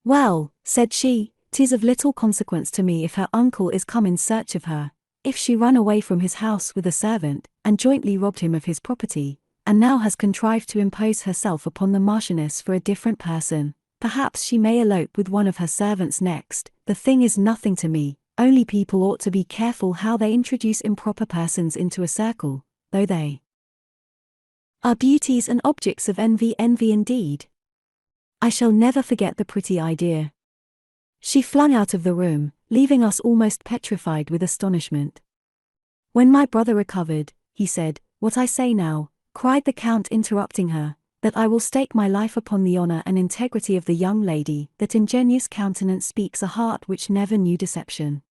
Speaker 1: Well, said she, 'tis of little consequence to me if her uncle is come in search of her, if she run away from his house with a servant, and jointly robbed him of his property, and now has contrived to impose herself upon the Marchioness for a different person, perhaps she may elope with one of her servants next. The thing is nothing to me, only people ought to be careful how they introduce improper persons into a circle, though they are beauties and objects of envy indeed. I shall never forget the pretty idea. She flung out of the room, leaving us almost petrified with astonishment. When my brother recovered, he said, What I say now, cried the Count, interrupting her, that I will stake my life upon the honour and integrity of the young lady. That ingenuous countenance speaks a heart which never knew deception.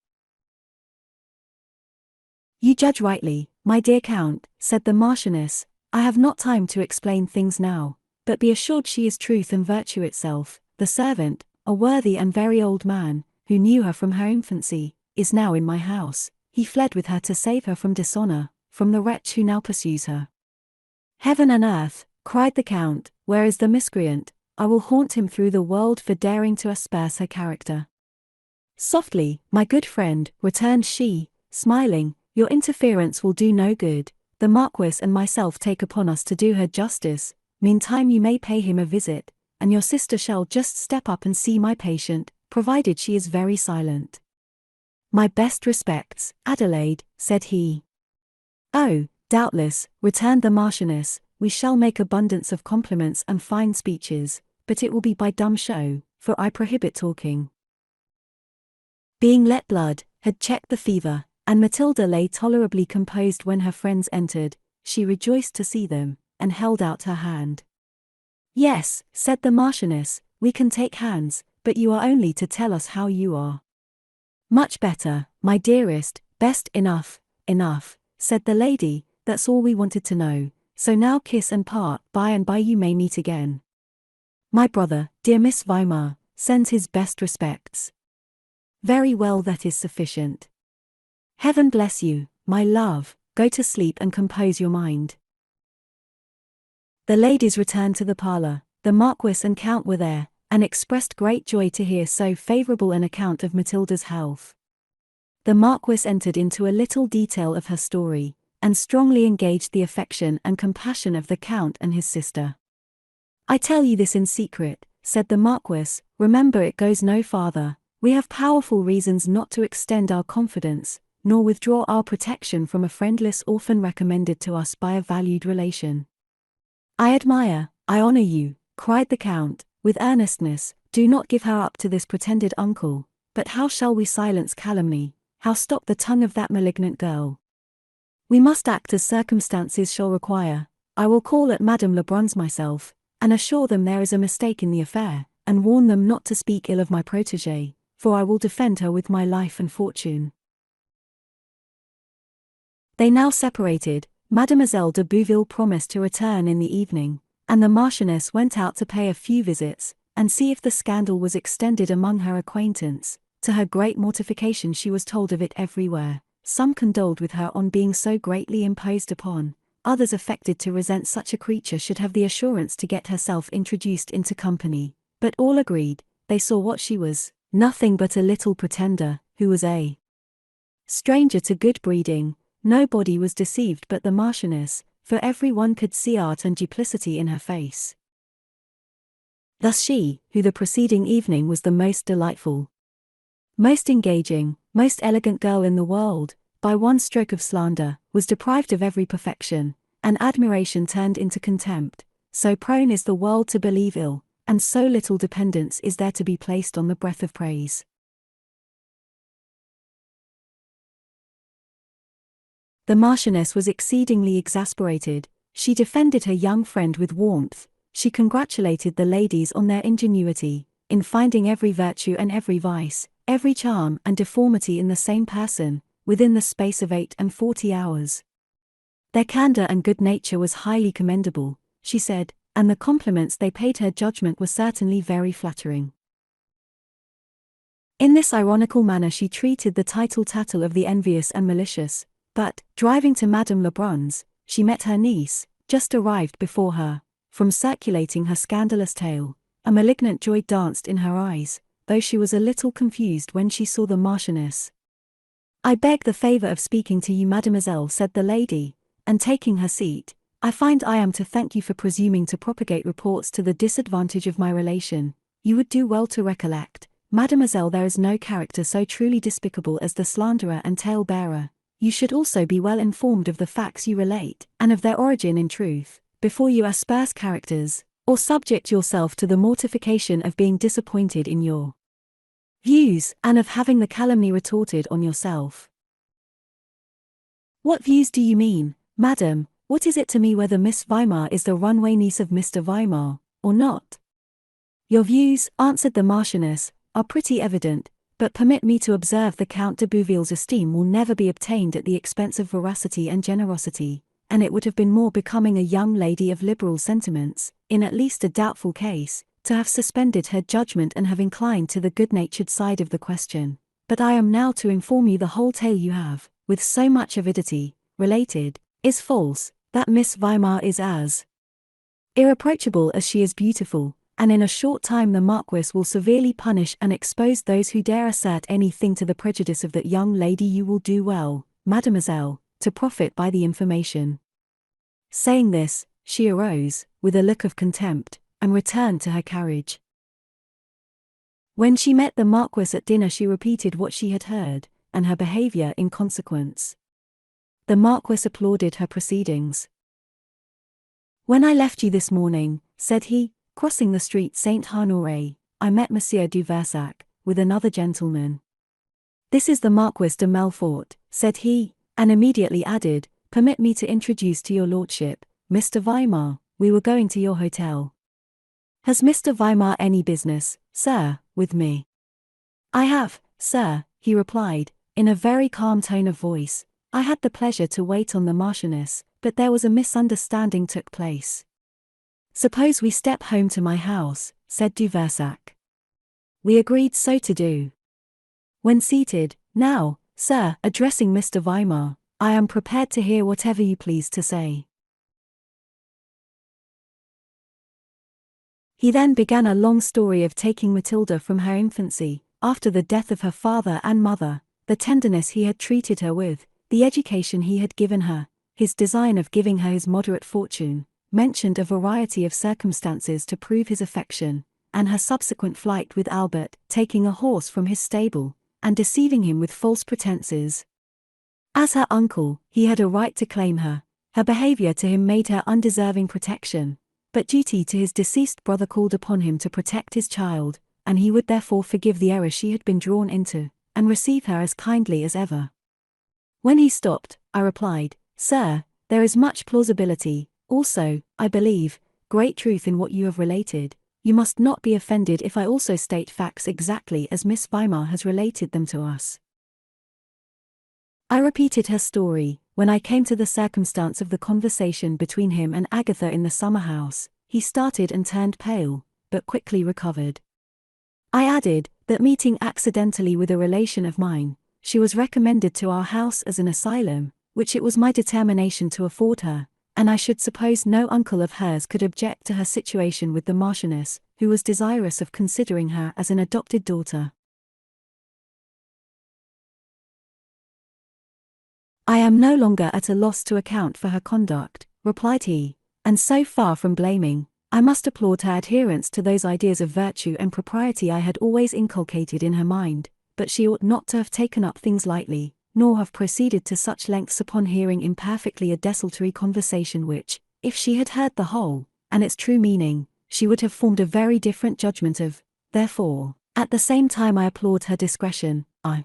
Speaker 1: You judge rightly, my dear Count, said the Marchioness. I have not time to explain things now, but be assured she is truth and virtue itself. The servant, a worthy and very old man, who knew her from her infancy, is now in my house. He fled with her to save her from dishonour, from the wretch who now pursues her. Heaven and earth, cried the Count, where is the miscreant? I will haunt him through the world for daring to asperse her character. Softly, my good friend, returned she, smiling, your interference will do no good. The Marquis and myself take upon us to do her justice. Meantime you may pay him a visit, and your sister shall just step up and see my patient, provided she is very silent. My best respects, Adelaide, said he. Oh, doubtless, returned the Marchioness, we shall make abundance of compliments and fine speeches, but it will be by dumb show, for I prohibit talking. Being let blood, had checked the fever, and Matilda lay tolerably composed when her friends entered. She rejoiced to see them, and held out her hand. Yes, said the Marchioness, we can take hands, but you are only to tell us how you are. Much better, my dearest, best. Enough, said the lady, that's all we wanted to know, so now kiss and part. By and by you may meet again. My brother, dear Miss Weimar, sends his best respects. Very well, that is sufficient. Heaven bless you, my love, go to sleep and compose your mind. The ladies returned to the parlour. The Marquis and Count were there, and expressed great joy to hear so favourable an account of Matilda's health. The Marquis entered into a little detail of her story, and strongly engaged the affection and compassion of the Count and his sister. I tell you this in secret, said the Marquis, remember it goes no farther. We have powerful reasons not to extend our confidence, nor withdraw our protection from a friendless orphan recommended to us by a valued relation. I admire, I honour you, cried the Count, with earnestness. Do not give her up to this pretended uncle. But how shall we silence calumny, how stop the tongue of that malignant girl? We must act as circumstances shall require. I will call at Madame Lebrun's myself, and assure them there is a mistake in the affair, and warn them not to speak ill of my protégée, for I will defend her with my life and fortune. They now separated. Mademoiselle de Bouville promised to return in the evening, and the Marchioness went out to pay a few visits, and see if the scandal was extended among her acquaintance. To her great mortification she was told of it everywhere. Some condoled with her on being so greatly imposed upon, others affected to resent such a creature should have the assurance to get herself introduced into company, but all agreed, they saw what she was, nothing but a little pretender, who was a stranger to good breeding. Nobody was deceived but the Marchioness, for every one could see art and duplicity in her face. Thus she, who the preceding evening was the most delightful, most engaging, most elegant girl in the world, by one stroke of slander, was deprived of every perfection, and admiration turned into contempt. So prone is the world to believe ill, and so little dependence is there to be placed on the breath of praise. The Marchioness was exceedingly exasperated. She defended her young friend with warmth. She congratulated the ladies on their ingenuity in finding every virtue and every vice, every charm and deformity in the same person, within the space of 48 hours. Their candor and good nature was highly commendable, she said, and the compliments they paid her judgment were certainly very flattering. In this ironical manner she treated the tittle-tattle of the envious and malicious, but, driving to Madame Lebrun's, she met her niece, just arrived before her. From circulating her scandalous tale, a malignant joy danced in her eyes, though she was a little confused when she saw the Marchioness. "I beg the favor of speaking to you, mademoiselle," said the lady, and taking her seat, "I find I am to thank you for presuming to propagate reports to the disadvantage of my relation. You would do well to recollect, mademoiselle, there is no character so truly despicable as the slanderer and tale-bearer. You should also be well informed of the facts you relate, and of their origin in truth, before you asperse characters, or subject yourself to the mortification of being disappointed in your views, and of having the calumny retorted on yourself." "What views do you mean, madam? What is it to me whether Miss Weimar is the runaway niece of Mr. Weimar, or not?" "Your views," answered the Marchioness, "are pretty evident, but permit me to observe the Count de Bouville's esteem will never be obtained at the expense of veracity and generosity, and it would have been more becoming a young lady of liberal sentiments, in at least a doubtful case, to have suspended her judgment and have inclined to the good-natured side of the question. But I am now to inform you the whole tale you have, with so much avidity, related, is false, that Miss Weimar is as irreproachable as she is beautiful, and in a short time the Marquis will severely punish and expose those who dare assert anything to the prejudice of that young lady. You will do well, mademoiselle, to profit by the information." Saying this, she arose, with a look of contempt, and returned to her carriage. When she met the Marquis at dinner she repeated what she had heard, and her behavior in consequence. The Marquis applauded her proceedings. "When I left you this morning," said he, crossing the street Saint-Honoré, "I met Monsieur du Versac, with another gentleman." "This is the Marquis de Melfort," said he, and immediately added, "Permit me to introduce to your lordship, Mr. Weimar. We were going to your hotel." "Has Mr. Weimar any business, sir, with me?" "I have, sir," he replied, in a very calm tone of voice. "I had the pleasure to wait on the Marchioness, but there was a misunderstanding took place." "Suppose we step home to my house," said du Versac. We agreed so to do. When seated, "Now, sir," addressing Mr. Weimar, "I am prepared to hear whatever you please to say." He then began a long story of taking Matilda from her infancy, after the death of her father and mother, the tenderness he had treated her with, the education he had given her, his design of giving her his moderate fortune, mentioned a variety of circumstances to prove his affection, and her subsequent flight with Albert, taking a horse from his stable, and deceiving him with false pretenses. As her uncle, he had a right to claim her. Her behavior to him made her undeserving protection, but duty to his deceased brother called upon him to protect his child, and he would therefore forgive the error she had been drawn into, and receive her as kindly as ever. When he stopped, I replied, "Sir, there is much plausibility, also, I believe, great truth in what you have related. You must not be offended if I also state facts exactly as Miss Weimar has related them to us." I repeated her story. When I came to the circumstance of the conversation between him and Agatha in the summer house, he started and turned pale, but quickly recovered. I added, that meeting accidentally with a relation of mine, she was recommended to our house as an asylum, which it was my determination to afford her, and I should suppose no uncle of hers could object to her situation with the Marchioness, who was desirous of considering her as an adopted daughter. "I am no longer at a loss to account for her conduct," replied he, "and so far from blaming, I must applaud her adherence to those ideas of virtue and propriety I had always inculcated in her mind, but she ought not to have taken up things lightly, nor have proceeded to such lengths upon hearing imperfectly a desultory conversation which, if she had heard the whole, and its true meaning, she would have formed a very different judgment of. Therefore, at the same time I applaud her discretion, I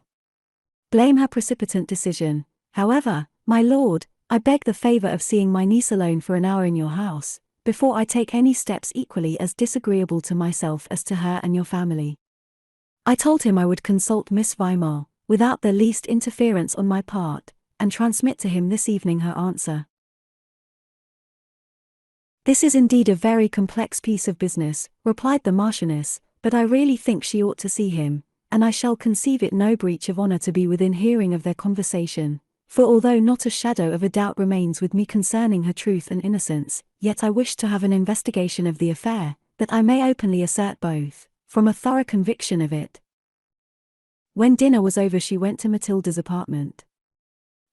Speaker 1: blame her precipitant decision. However, "My lord, I beg the favor of seeing my niece alone for an hour in your house, before I take any steps equally as disagreeable to myself as to her and your family." I told him I would consult Miss Weimar, without the least interference on my part, and transmit to him this evening her answer. "This is indeed a very complex piece of business," replied the Marchioness, "but I really think she ought to see him, and I shall conceive it no breach of honor to be within hearing of their conversation, for although not a shadow of a doubt remains with me concerning her truth and innocence, yet I wish to have an investigation of the affair, that I may openly assert both, from a thorough conviction of it." When dinner was over she went to Matilda's apartment.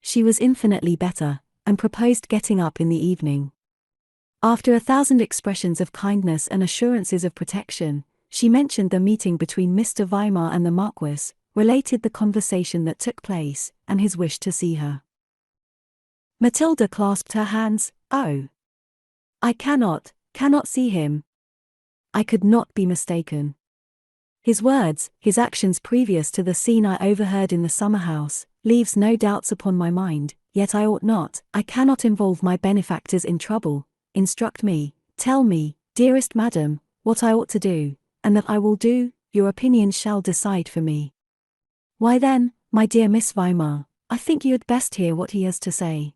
Speaker 1: She was infinitely better, and proposed getting up in the evening. After 1,000 expressions of kindness and assurances of protection, she mentioned the meeting between Mr. Weimar and the Marquis, related the conversation that took place, and his wish to see her. Matilda clasped her hands. "Oh! I cannot see him. I could not be mistaken. His words, his actions previous to the scene I overheard in the summer house, leaves no doubts upon my mind, yet I cannot involve my benefactors in trouble. Instruct me, tell me, dearest madam, what I ought to do, and that I will do, your opinion shall decide for me." "Why then, my dear Miss Weimar, I think you had best hear what he has to say."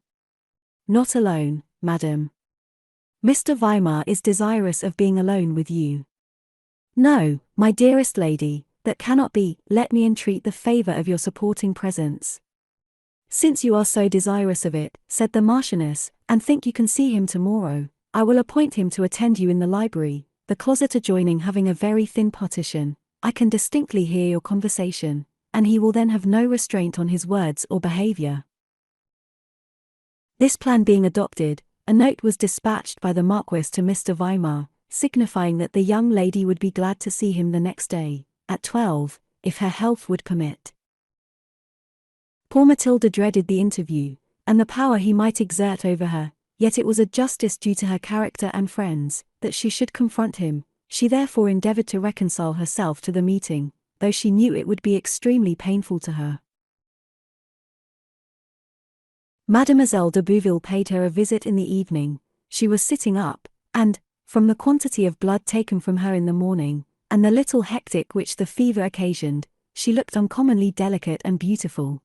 Speaker 1: "Not alone, madam. Mr. Weimar is desirous of being alone with you." "No, my dearest lady, that cannot be. Let me entreat the favor of your supporting presence." "Since you are so desirous of it," said the Marchioness, "and think you can see him tomorrow, I will appoint him to attend you in the library, the closet adjoining having a very thin partition. I can distinctly hear your conversation, and he will then have no restraint on his words or behavior." This plan being adopted, a note was dispatched by the Marquis to Mr. Weimar, signifying that the young lady would be glad to see him the next day, at 12, if her health would permit. Poor Matilda dreaded the interview, and the power he might exert over her, yet it was a justice due to her character and friends, that she should confront him. She therefore endeavored to reconcile herself to the meeting, though she knew it would be extremely painful to her. Mademoiselle de Bouville paid her a visit in the evening. She was sitting up, and, from the quantity of blood taken from her in the morning, and the little hectic which the fever occasioned, she looked uncommonly delicate and beautiful.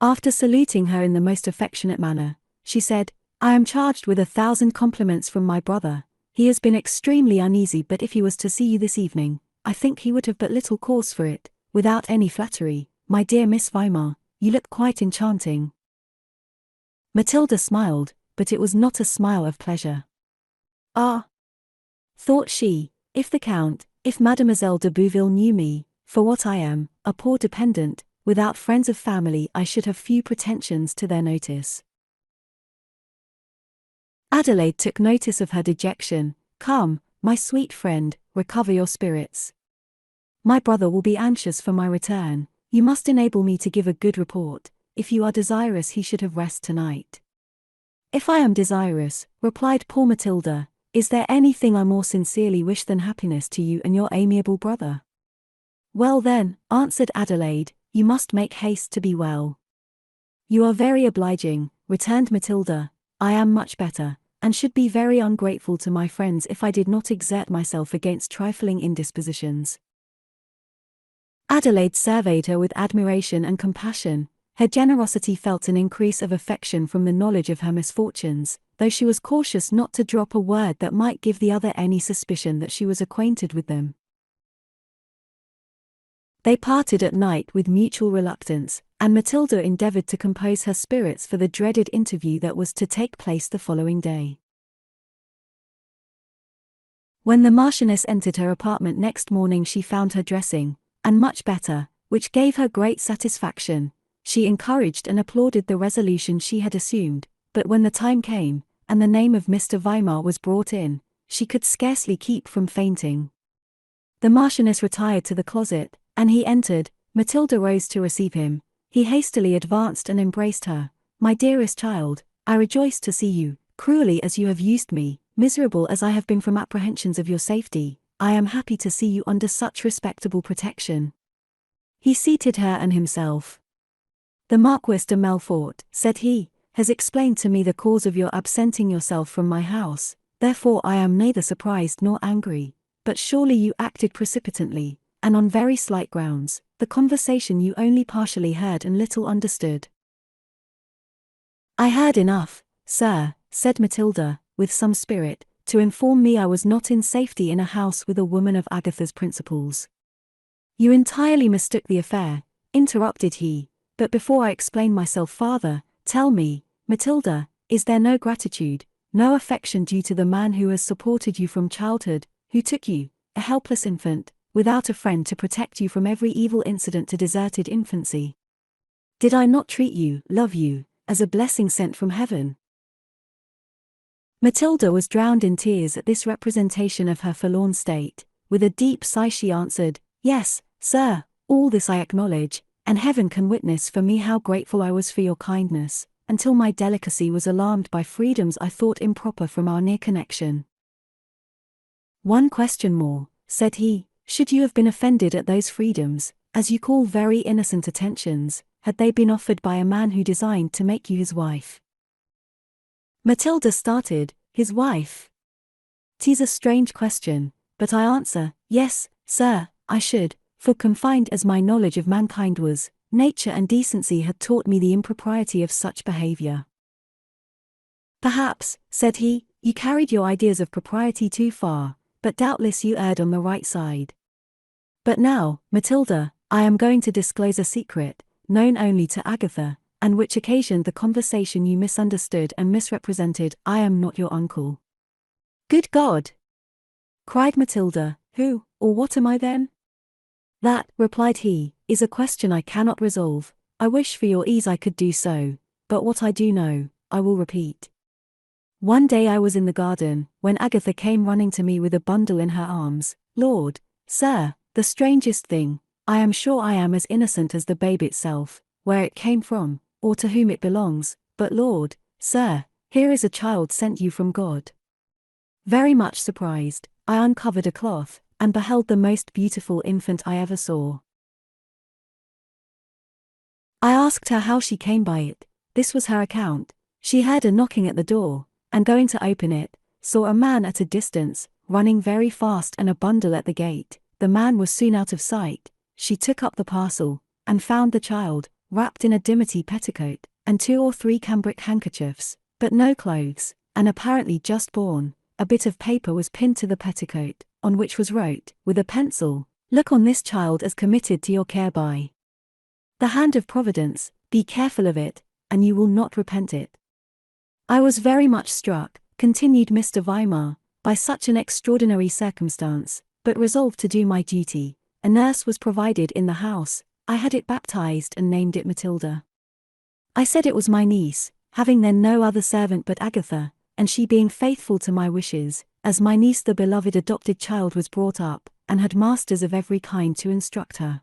Speaker 1: After saluting her in the most affectionate manner, she said, "I am charged with 1,000 compliments from my brother. He has been extremely uneasy, but if he was to see you this evening, I think he would have but little cause for it. Without any flattery, my dear Miss Weimar, you look quite enchanting." Matilda smiled, but it was not a smile of pleasure. "Ah," thought she, if Mademoiselle de Bouville knew me, for what I am, a poor dependent, without friends of family, I should have few pretensions to their notice." Adelaide took notice of her dejection. "Come, my sweet friend, recover your spirits. My brother will be anxious for my return. You must enable me to give a good report. If you are desirous he should have rest tonight." "If I am desirous," replied poor Matilda, "is there anything I more sincerely wish than happiness to you and your amiable brother?" "Well then," answered Adelaide, "you must make haste to be well." "You are very obliging," returned Matilda. "I am much better, and should be very ungrateful to my friends if I did not exert myself against trifling indispositions." Adelaide surveyed her with admiration and compassion. Her generosity felt an increase of affection from the knowledge of her misfortunes, though she was cautious not to drop a word that might give the other any suspicion that she was acquainted with them. They parted at night with mutual reluctance, and Matilda endeavored to compose her spirits for the dreaded interview that was to take place the following day. When the Marchioness entered her apartment next morning she found her dressing, and much better, which gave her great satisfaction. She encouraged and applauded the resolution she had assumed, but when the time came, and the name of Mr. Weimar was brought in, she could scarcely keep from fainting. The Marchioness retired to the closet, and he entered. Matilda rose to receive him. He hastily advanced and embraced her. "My dearest child, I rejoice to see you. Cruelly as you have used me, miserable as I have been from apprehensions of your safety, I am happy to see you under such respectable protection." He seated her and himself. "The Marquis de Melfort," said he, has explained to me the cause of your absenting yourself from my house, therefore I am neither surprised nor angry, but surely you acted precipitately, and on very slight grounds, the conversation you only partially heard and little understood. I heard enough, sir, said Matilda, with some spirit, to inform me I was not in safety in a house with a woman of Agatha's principles. You entirely mistook the affair, interrupted he, but before I explain myself farther, tell me, Matilda, is there no gratitude, no affection due to the man who has supported you from childhood, who took you, a helpless infant, without a friend to protect you from every evil incident to deserted infancy? Did I not treat you, love you, as a blessing sent from heaven? Matilda was drowned in tears at this representation of her forlorn state. With a deep sigh she answered, Yes, sir, all this I acknowledge, and heaven can witness for me how grateful I was for your kindness, until my delicacy was alarmed by freedoms I thought improper from our near connection. One question more, said he, should you have been offended at those freedoms, as you call very innocent attentions, had they been offered by a man who designed to make you his wife? Matilda started, his wife? 'Tis a strange question, but I answer, yes, sir, I should, for confined as my knowledge of mankind was, nature and decency had taught me the impropriety of such behavior. Perhaps, said he, you carried your ideas of propriety too far, but doubtless you erred on the right side. But now, Matilda, I am going to disclose a secret, known only to Agatha, and which occasioned the conversation you misunderstood and misrepresented. I am not your uncle. Good God! Cried Matilda, who, or what am I then? That, replied he, is a question I cannot resolve. I wish for your ease I could do so, but what I do know, I will repeat. One day I was in the garden, when Agatha came running to me with a bundle in her arms. Lord, sir, the strangest thing, I am sure I am as innocent as the babe itself, where it came from, or to whom it belongs, but Lord, sir, here is a child sent you from God. Very much surprised, I uncovered a cloth, and beheld the most beautiful infant I ever saw. I asked her how she came by it. This was her account. She heard a knocking at the door, and going to open it, saw a man at a distance, running very fast and a bundle at the gate. The man was soon out of sight. She took up the parcel, and found the child, wrapped in a dimity petticoat, and 2 or 3 cambric handkerchiefs, but no clothes, and apparently just born. A bit of paper was pinned to the petticoat, on which was wrote, with a pencil, Look on this child as committed to your care by the hand of Providence, be careful of it, and you will not repent it. I was very much struck, continued Mr. Weimar, by such an extraordinary circumstance, but resolved to do my duty. A nurse was provided in the house. I had it baptized and named it Matilda. I said it was my niece, having then no other servant but Agatha, and she being faithful to my wishes, as my niece the beloved adopted child was brought up, and had masters of every kind to instruct her.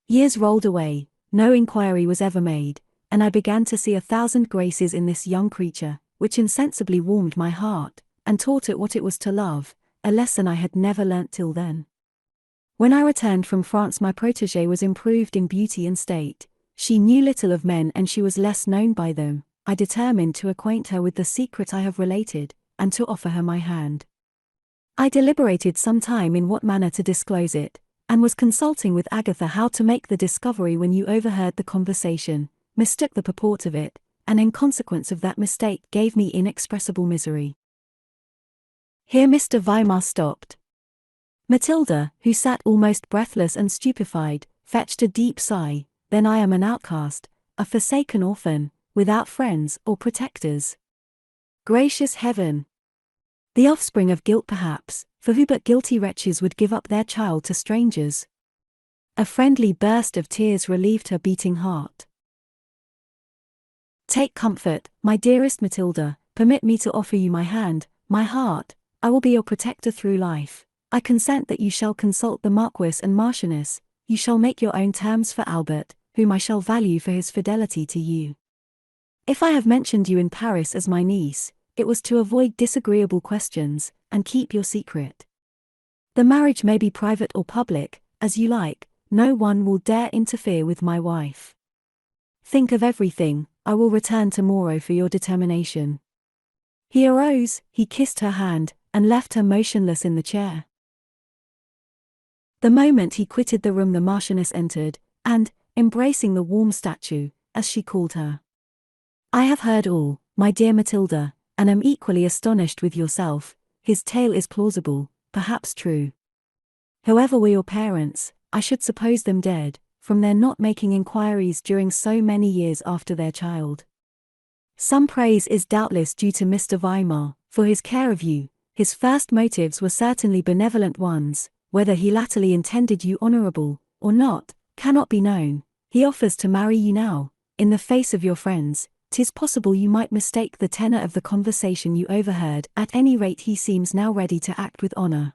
Speaker 1: Years rolled away, no inquiry was ever made, and I began to see 1,000 graces in this young creature, which insensibly warmed my heart, and taught it what it was to love, a lesson I had never learnt till then. When I returned from France my protégée was improved in beauty and state. She knew little of men and she was less known by them. I determined to acquaint her with the secret I have related, and to offer her my hand. I deliberated some time in what manner to disclose it, and was consulting with Agatha how to make the discovery when you overheard the conversation, mistook the purport of it, and in consequence of that mistake gave me inexpressible misery. Here Mr. Weimar stopped. Matilda, who sat almost breathless and stupefied, fetched a deep sigh. Then I am an outcast, a forsaken orphan, without friends or protectors. Gracious heaven! The offspring of guilt perhaps, for who but guilty wretches would give up their child to strangers? A friendly burst of tears relieved her beating heart. Take comfort, my dearest Matilda, permit me to offer you my hand, my heart. I will be your protector through life. I consent that you shall consult the Marquis and Marchioness. You shall make your own terms for Albert, whom I shall value for his fidelity to you. If I have mentioned you in Paris as my niece, it was to avoid disagreeable questions, and keep your secret. The marriage may be private or public, as you like, no one will dare interfere with my wife. Think of everything, I will return tomorrow for your determination." He arose, he kissed her hand, and left her motionless in the chair. The moment he quitted the room, the Marchioness entered, and, embracing the warm statue, as she called her, "I have heard all, my dear Matilda, and am equally astonished with yourself. His tale is plausible, perhaps true. Whoever were your parents, I should suppose them dead, from their not making inquiries during so many years after their child. Some praise is doubtless due to Mr. Weimar, for his care of you. His first motives were certainly benevolent ones. Whether he latterly intended you honorable, or not, cannot be known. He offers to marry you now, in the face of your friends. 'Tis possible you might mistake the tenor of the conversation you overheard. At any rate, he seems now ready to act with honor.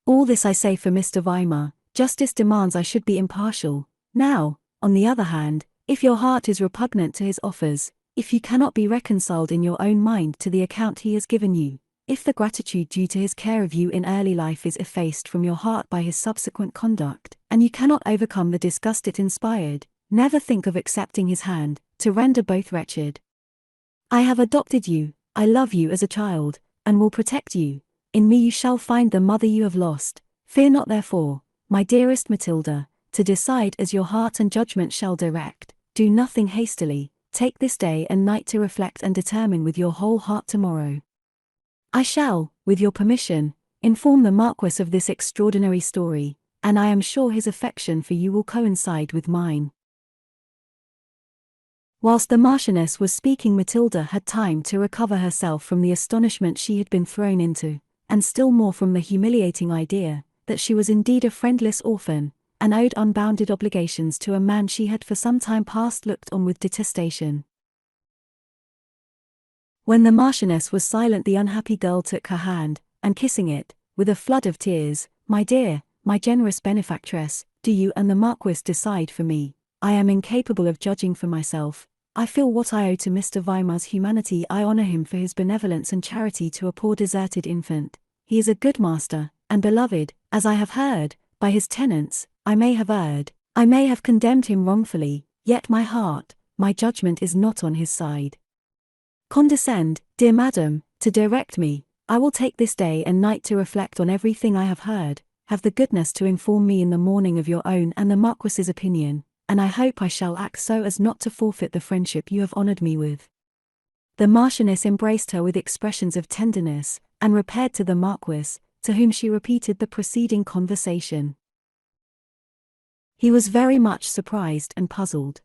Speaker 1: All this I say for Mr. Weimar. Justice demands I should be impartial. Now, on the other hand, if your heart is repugnant to his offers, if you cannot be reconciled in your own mind to the account he has given you, if the gratitude due to his care of you in early life is effaced from your heart by his subsequent conduct, and you cannot overcome the disgust it inspired, never think of accepting his hand, to render both wretched. I have adopted you, I love you as a child, and will protect you. In me you shall find the mother you have lost. Fear not therefore, my dearest Matilda, to decide as your heart and judgment shall direct. Do nothing hastily, take this day and night to reflect and determine with your whole heart tomorrow. I shall, with your permission, inform the Marquis of this extraordinary story, and I am sure his affection for you will coincide with mine." Whilst the Marchioness was speaking, Matilda had time to recover herself from the astonishment she had been thrown into, and still more from the humiliating idea that she was indeed a friendless orphan, and owed unbounded obligations to a man she had for some time past looked on with detestation. When the Marchioness was silent, the unhappy girl took her hand, and kissing it, with a flood of tears, "My dear, my generous benefactress, do you and the Marquis decide for me. I am incapable of judging for myself. I feel what I owe to Mr. Weimar's humanity. I honor him for his benevolence and charity to a poor deserted infant. He is a good master, and beloved, as I have heard, by his tenants. I may have erred, I may have condemned him wrongfully, yet my heart, my judgment is not on his side. Condescend, dear madam, to direct me. I will take this day and night to reflect on everything I have heard. Have the goodness to inform me in the morning of your own and the Marquis's opinion, and I hope I shall act so as not to forfeit the friendship you have honored me with." The Marchioness embraced her with expressions of tenderness, and repaired to the Marquis, to whom she repeated the preceding conversation. He was very much surprised and puzzled.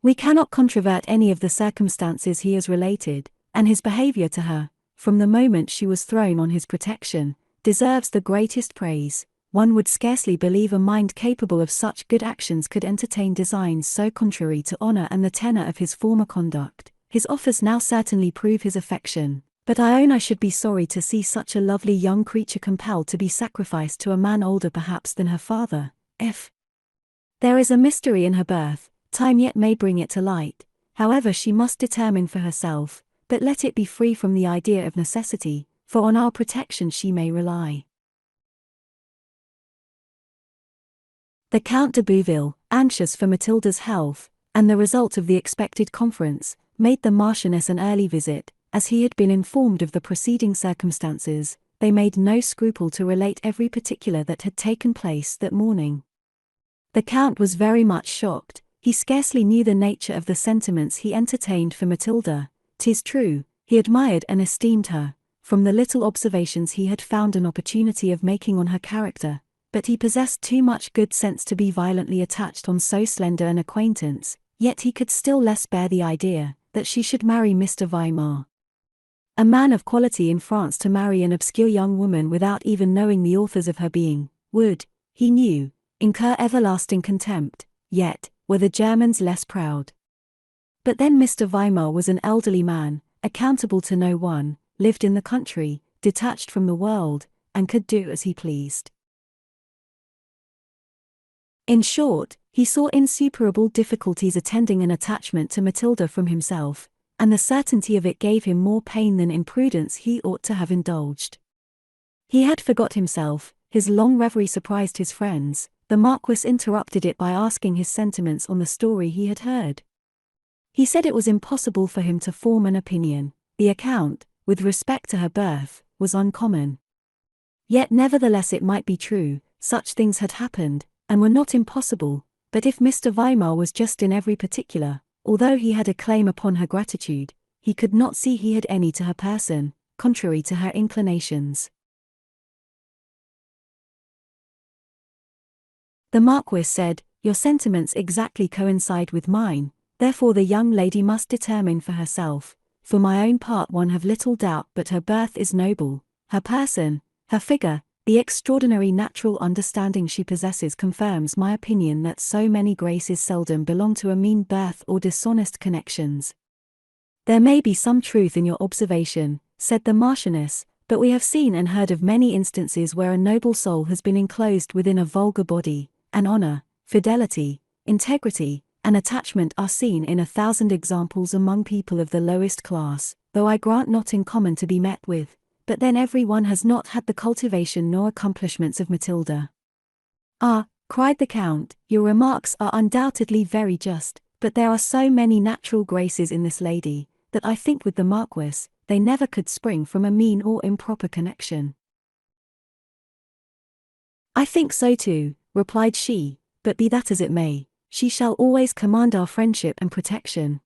Speaker 1: We cannot controvert any of the circumstances he has related, and his behavior to her, from the moment she was thrown on his protection, deserves the greatest praise. One would scarcely believe a mind capable of such good actions could entertain designs so contrary to honor and the tenor of his former conduct. His offers now certainly prove his affection, but I own I should be sorry to see such a lovely young creature compelled to be sacrificed to a man older perhaps than her father. If there is a mystery in her birth, time yet may bring it to light. However, she must determine for herself, but let it be free from the idea of necessity, for on our protection she may rely. The Count de Bouville, anxious for Matilda's health, and the result of the expected conference, made the Marchioness an early visit. As he had been informed of the preceding circumstances, they made no scruple to relate every particular that had taken place that morning. The Count was very much shocked. He scarcely knew the nature of the sentiments he entertained for Matilda. 'Tis true, he admired and esteemed her, from the little observations he had found an opportunity of making on her character, but he possessed too much good sense to be violently attached on so slender an acquaintance, yet he could still less bear the idea that she should marry Mr. Weimar. A man of quality in France to marry an obscure young woman without even knowing the authors of her being, would, he knew, incur everlasting contempt, yet were the Germans less proud. But then Mr. Weimar was an elderly man, accountable to no one, lived in the country, detached from the world, and could do as he pleased. In short, he saw insuperable difficulties attending an attachment to Matilda from himself, and the certainty of it gave him more pain than imprudence he ought to have indulged. He had forgot himself, his long reverie surprised his friends, the Marquis interrupted it by asking his sentiments on the story he had heard. He said it was impossible for him to form an opinion. The account, with respect to her birth, was uncommon. Yet nevertheless it might be true, such things had happened, and were not impossible, but if Mr. Weimar was just in every particular, although he had a claim upon her gratitude, he could not see he had any to her person, contrary to her inclinations. The Marquis said, "Your sentiments exactly coincide with mine, therefore the young lady must determine for herself. For my own part one have little doubt but her birth is noble, her person, her figure, the extraordinary natural understanding she possesses confirms my opinion that so many graces seldom belong to a mean birth or dishonest connections." "There may be some truth in your observation," said the Marchioness, "but we have seen and heard of many instances where a noble soul has been enclosed within a vulgar body, and honor, fidelity, integrity, and attachment are seen in 1,000 examples among people of the lowest class, though I grant not in common to be met with, but then every one has not had the cultivation nor accomplishments of Matilda." "Ah," cried the Count, "your remarks are undoubtedly very just, but there are so many natural graces in this lady, that I think with the Marquis, they never could spring from a mean or improper connection." "I think so too," replied she, "but be that as it may, she shall always command our friendship and protection."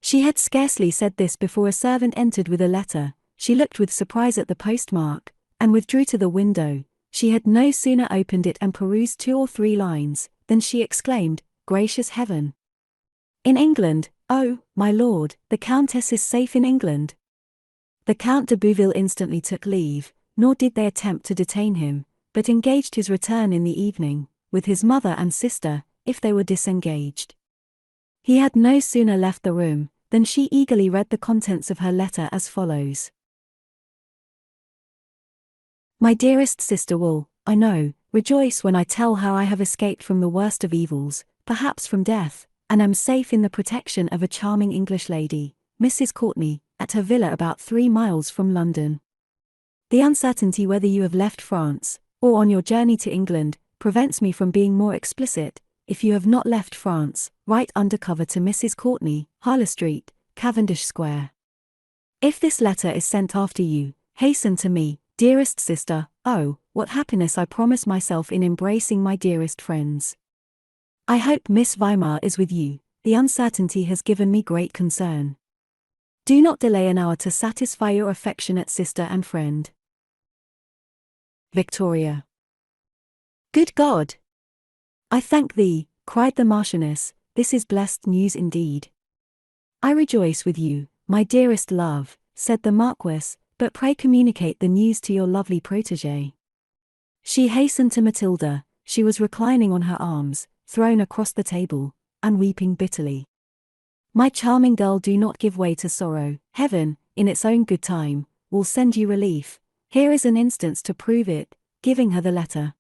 Speaker 1: She had scarcely said this before a servant entered with a letter. She looked with surprise at the postmark, and withdrew to the window. She had no sooner opened it and perused 2 or 3 lines, than she exclaimed, "Gracious heaven! In England, oh, my lord, the Countess is safe in England." The Count de Bouville instantly took leave, nor did they attempt to detain him, but engaged his return in the evening, with his mother and sister, if they were disengaged. He had no sooner left the room, than she eagerly read the contents of her letter as follows. "My dearest sister will, I know, rejoice when I tell how I have escaped from the worst of evils, perhaps from death, and am safe in the protection of a charming English lady, Mrs. Courtenay, at her villa about 3 miles from London. The uncertainty whether you have left France, or on your journey to England, prevents me from being more explicit. If you have not left France, write under cover to Mrs. Courtenay, Harley Street, Cavendish Square. If this letter is sent after you, hasten to me, dearest sister. Oh, what happiness I promise myself in embracing my dearest friends. I hope Miss Weimar is with you. The uncertainty has given me great concern. Do not delay an hour to satisfy your affectionate sister and friend, Victoria." "Good God! I thank thee," cried the Marchioness, "this is blessed news indeed." "I rejoice with you, my dearest love," said the Marquis, "but pray communicate the news to your lovely protégée." She hastened to Matilda. She was reclining on her arms, thrown across the table, and weeping bitterly. "My charming girl, do not give way to sorrow. Heaven, in its own good time, will send you relief. Here is an instance to prove it," giving her the letter.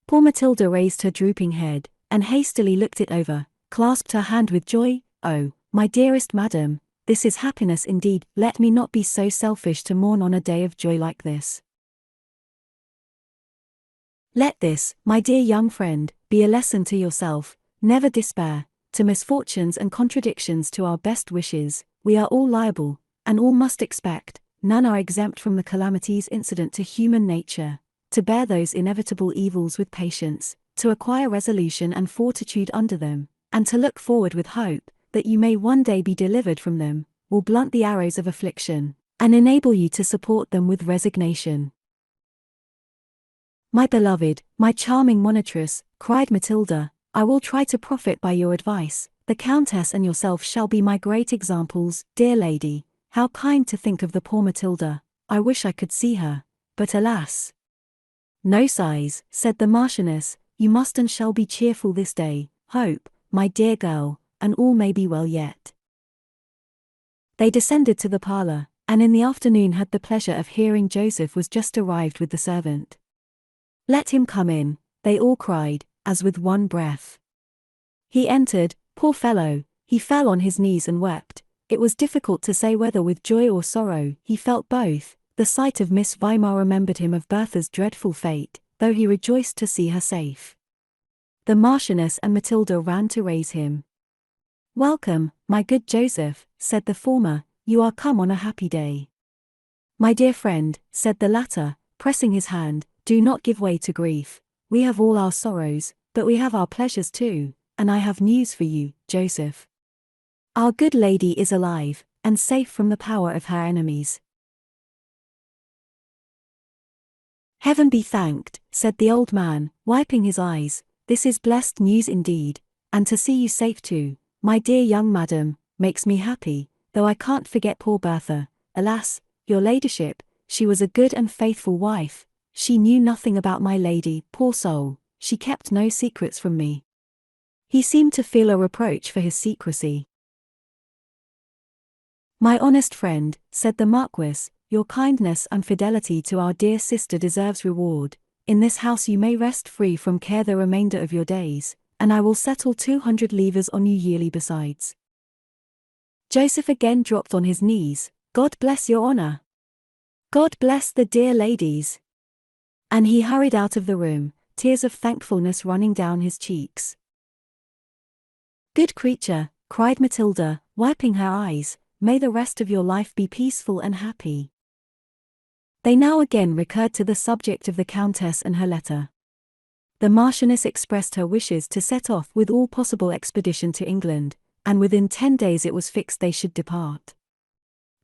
Speaker 1: Poor Matilda raised her drooping head, and hastily looked it over, clasped her hand with joy. "Oh, my dearest madam, this is happiness indeed. Let me not be so selfish to mourn on a day of joy like this. Let this, my dear young friend, be a lesson to yourself. Never despair. To misfortunes and contradictions, to our best wishes, we are all liable, and all must expect. None are exempt from the calamities incident to human nature. To bear those inevitable evils with patience, to acquire resolution and fortitude under them, and to look forward with hope, that you may one day be delivered from them, will blunt the arrows of affliction, and enable you to support them with resignation." "My beloved, my charming monitress," cried Matilda, "I will try to profit by your advice. The Countess and yourself shall be my great examples. Dear lady, how kind to think of the poor Matilda. I wish I could see her, but alas!" "No sighs," said the Marchioness, "you must and shall be cheerful this day. Hope, my dear girl, and all may be well yet." They descended to the parlour, and in the afternoon had the pleasure of hearing Joseph was just arrived with the servant. "Let him come in," they all cried, as with one breath. He entered. Poor fellow, he fell on his knees and wept. It was difficult to say whether with joy or sorrow. He felt both. The sight of Miss Weimar remembered him of Bertha's dreadful fate. though he rejoiced to see her safe. The Marchioness and Matilda ran to raise him. "Welcome, my good Joseph," said the former, "you are come on a happy day." "My dear friend," said the latter, pressing his hand, "do not give way to grief. We have all our sorrows, but we have our pleasures too, and I have news for you, Joseph. Our good lady is alive, and safe from the power of her enemies." "Heaven be thanked," said the old man, wiping his eyes, "this is blessed news indeed, and to see you safe too, my dear young madam, makes me happy, though I can't forget poor Bertha. Alas, your ladyship, she was a good and faithful wife, she knew nothing about my lady, poor soul, she kept no secrets from me." He seemed to feel a reproach for his secrecy. "My honest friend," said the Marquis, "your kindness and fidelity to our dear sister deserves reward. In this house you may rest free from care the remainder of your days, and I will settle 200 livres on you yearly besides." Joseph again dropped on his knees. "God bless your honor. God bless the dear ladies." And he hurried out of the room, tears of thankfulness running down his cheeks. "Good creature," cried Matilda, wiping her eyes, "may the rest of your life be peaceful and happy." They now again recurred to the subject of the Countess and her letter. The Marchioness expressed her wishes to set off with all possible expedition to England, and within 10 days it was fixed they should depart.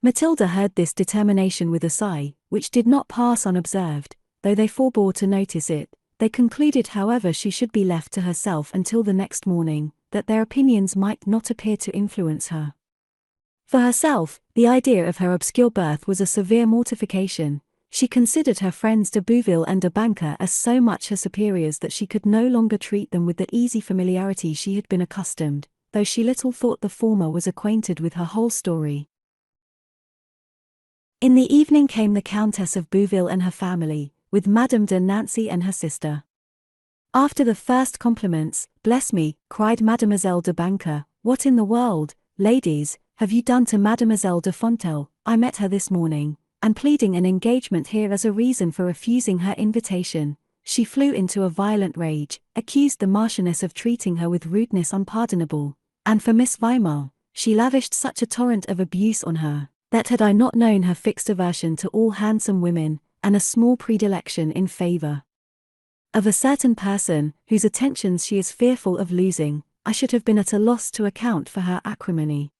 Speaker 1: Matilda heard this determination with a sigh, which did not pass unobserved, though they forbore to notice it. They concluded however she should be left to herself until the next morning, that their opinions might not appear to influence her. For herself, the idea of her obscure birth was a severe mortification. She considered her friends de Bouville and de Banker as so much her superiors that she could no longer treat them with the easy familiarity she had been accustomed, though she little thought the former was acquainted with her whole story. In the evening came the Countess of Bouville and her family, with Madame de Nancy and her sister. After the first compliments, "Bless me," cried Mademoiselle de Banker, "what in the world, ladies, have you done to Mademoiselle de Fontel? I met her this morning," and pleading an engagement here as a reason for refusing her invitation, she flew into a violent rage, accused the Marchioness of treating her with rudeness unpardonable, and for Miss Weimar, she lavished such a torrent of abuse on her, that had I not known her fixed aversion to all handsome women, and a small predilection in favor of a certain person, whose attentions she is fearful of losing, I should have been at a loss to account for her acrimony.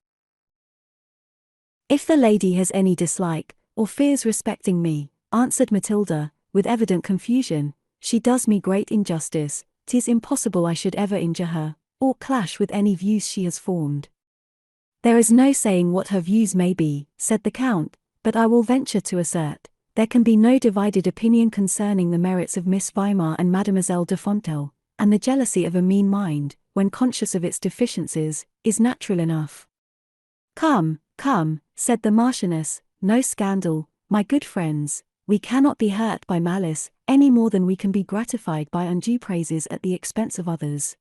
Speaker 1: "If the lady has any dislike, or fears respecting me," answered Matilda, with evident confusion, "she does me great injustice. 'Tis impossible I should ever injure her, or clash with any views she has formed." "There is no saying what her views may be," said the Count, "but I will venture to assert, there can be no divided opinion concerning the merits of Miss Weimar and Mademoiselle de Fontel, and the jealousy of a mean mind, when conscious of its deficiencies, is natural enough." "Come, come," said the Marchioness, "no scandal, my good friends, we cannot be hurt by malice, any more than we can be gratified by undue praises at the expense of others."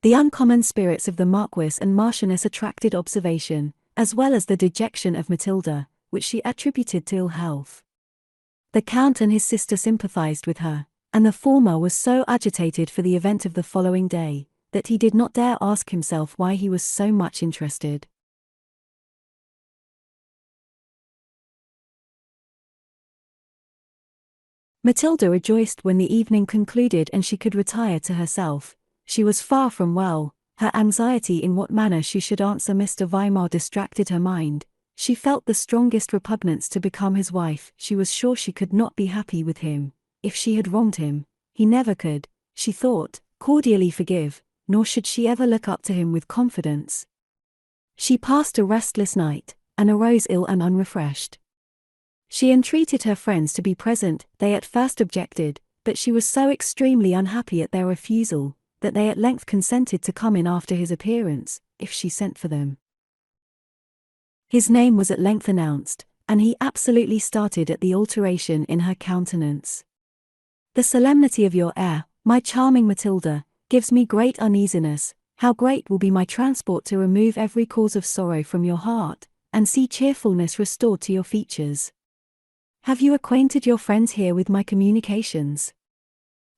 Speaker 1: The uncommon spirits of the Marquis and Marchioness attracted observation, as well as the dejection of Matilda, which she attributed to ill health. The Count and his sister sympathized with her, and the former was so agitated for the event of the following day, that he did not dare ask himself why he was so much interested. Matilda rejoiced when the evening concluded and she could retire to herself. She was far from well, her anxiety in what manner she should answer Mr. Weimar distracted her mind. She felt the strongest repugnance to become his wife. She was sure she could not be happy with him. If she had wronged him, he never could, she thought, cordially forgive, nor should she ever look up to him with confidence. She passed a restless night, and arose ill and unrefreshed. She entreated her friends to be present. They at first objected, but she was so extremely unhappy at their refusal, that they at length consented to come in after his appearance, if she sent for them. His name was at length announced, and he absolutely started at the alteration in her countenance. "The solemnity of your air, my charming Matilda, gives me great uneasiness. How great will be my transport to remove every cause of sorrow from your heart, and see cheerfulness restored to your features." Have you acquainted your friends here with my communications?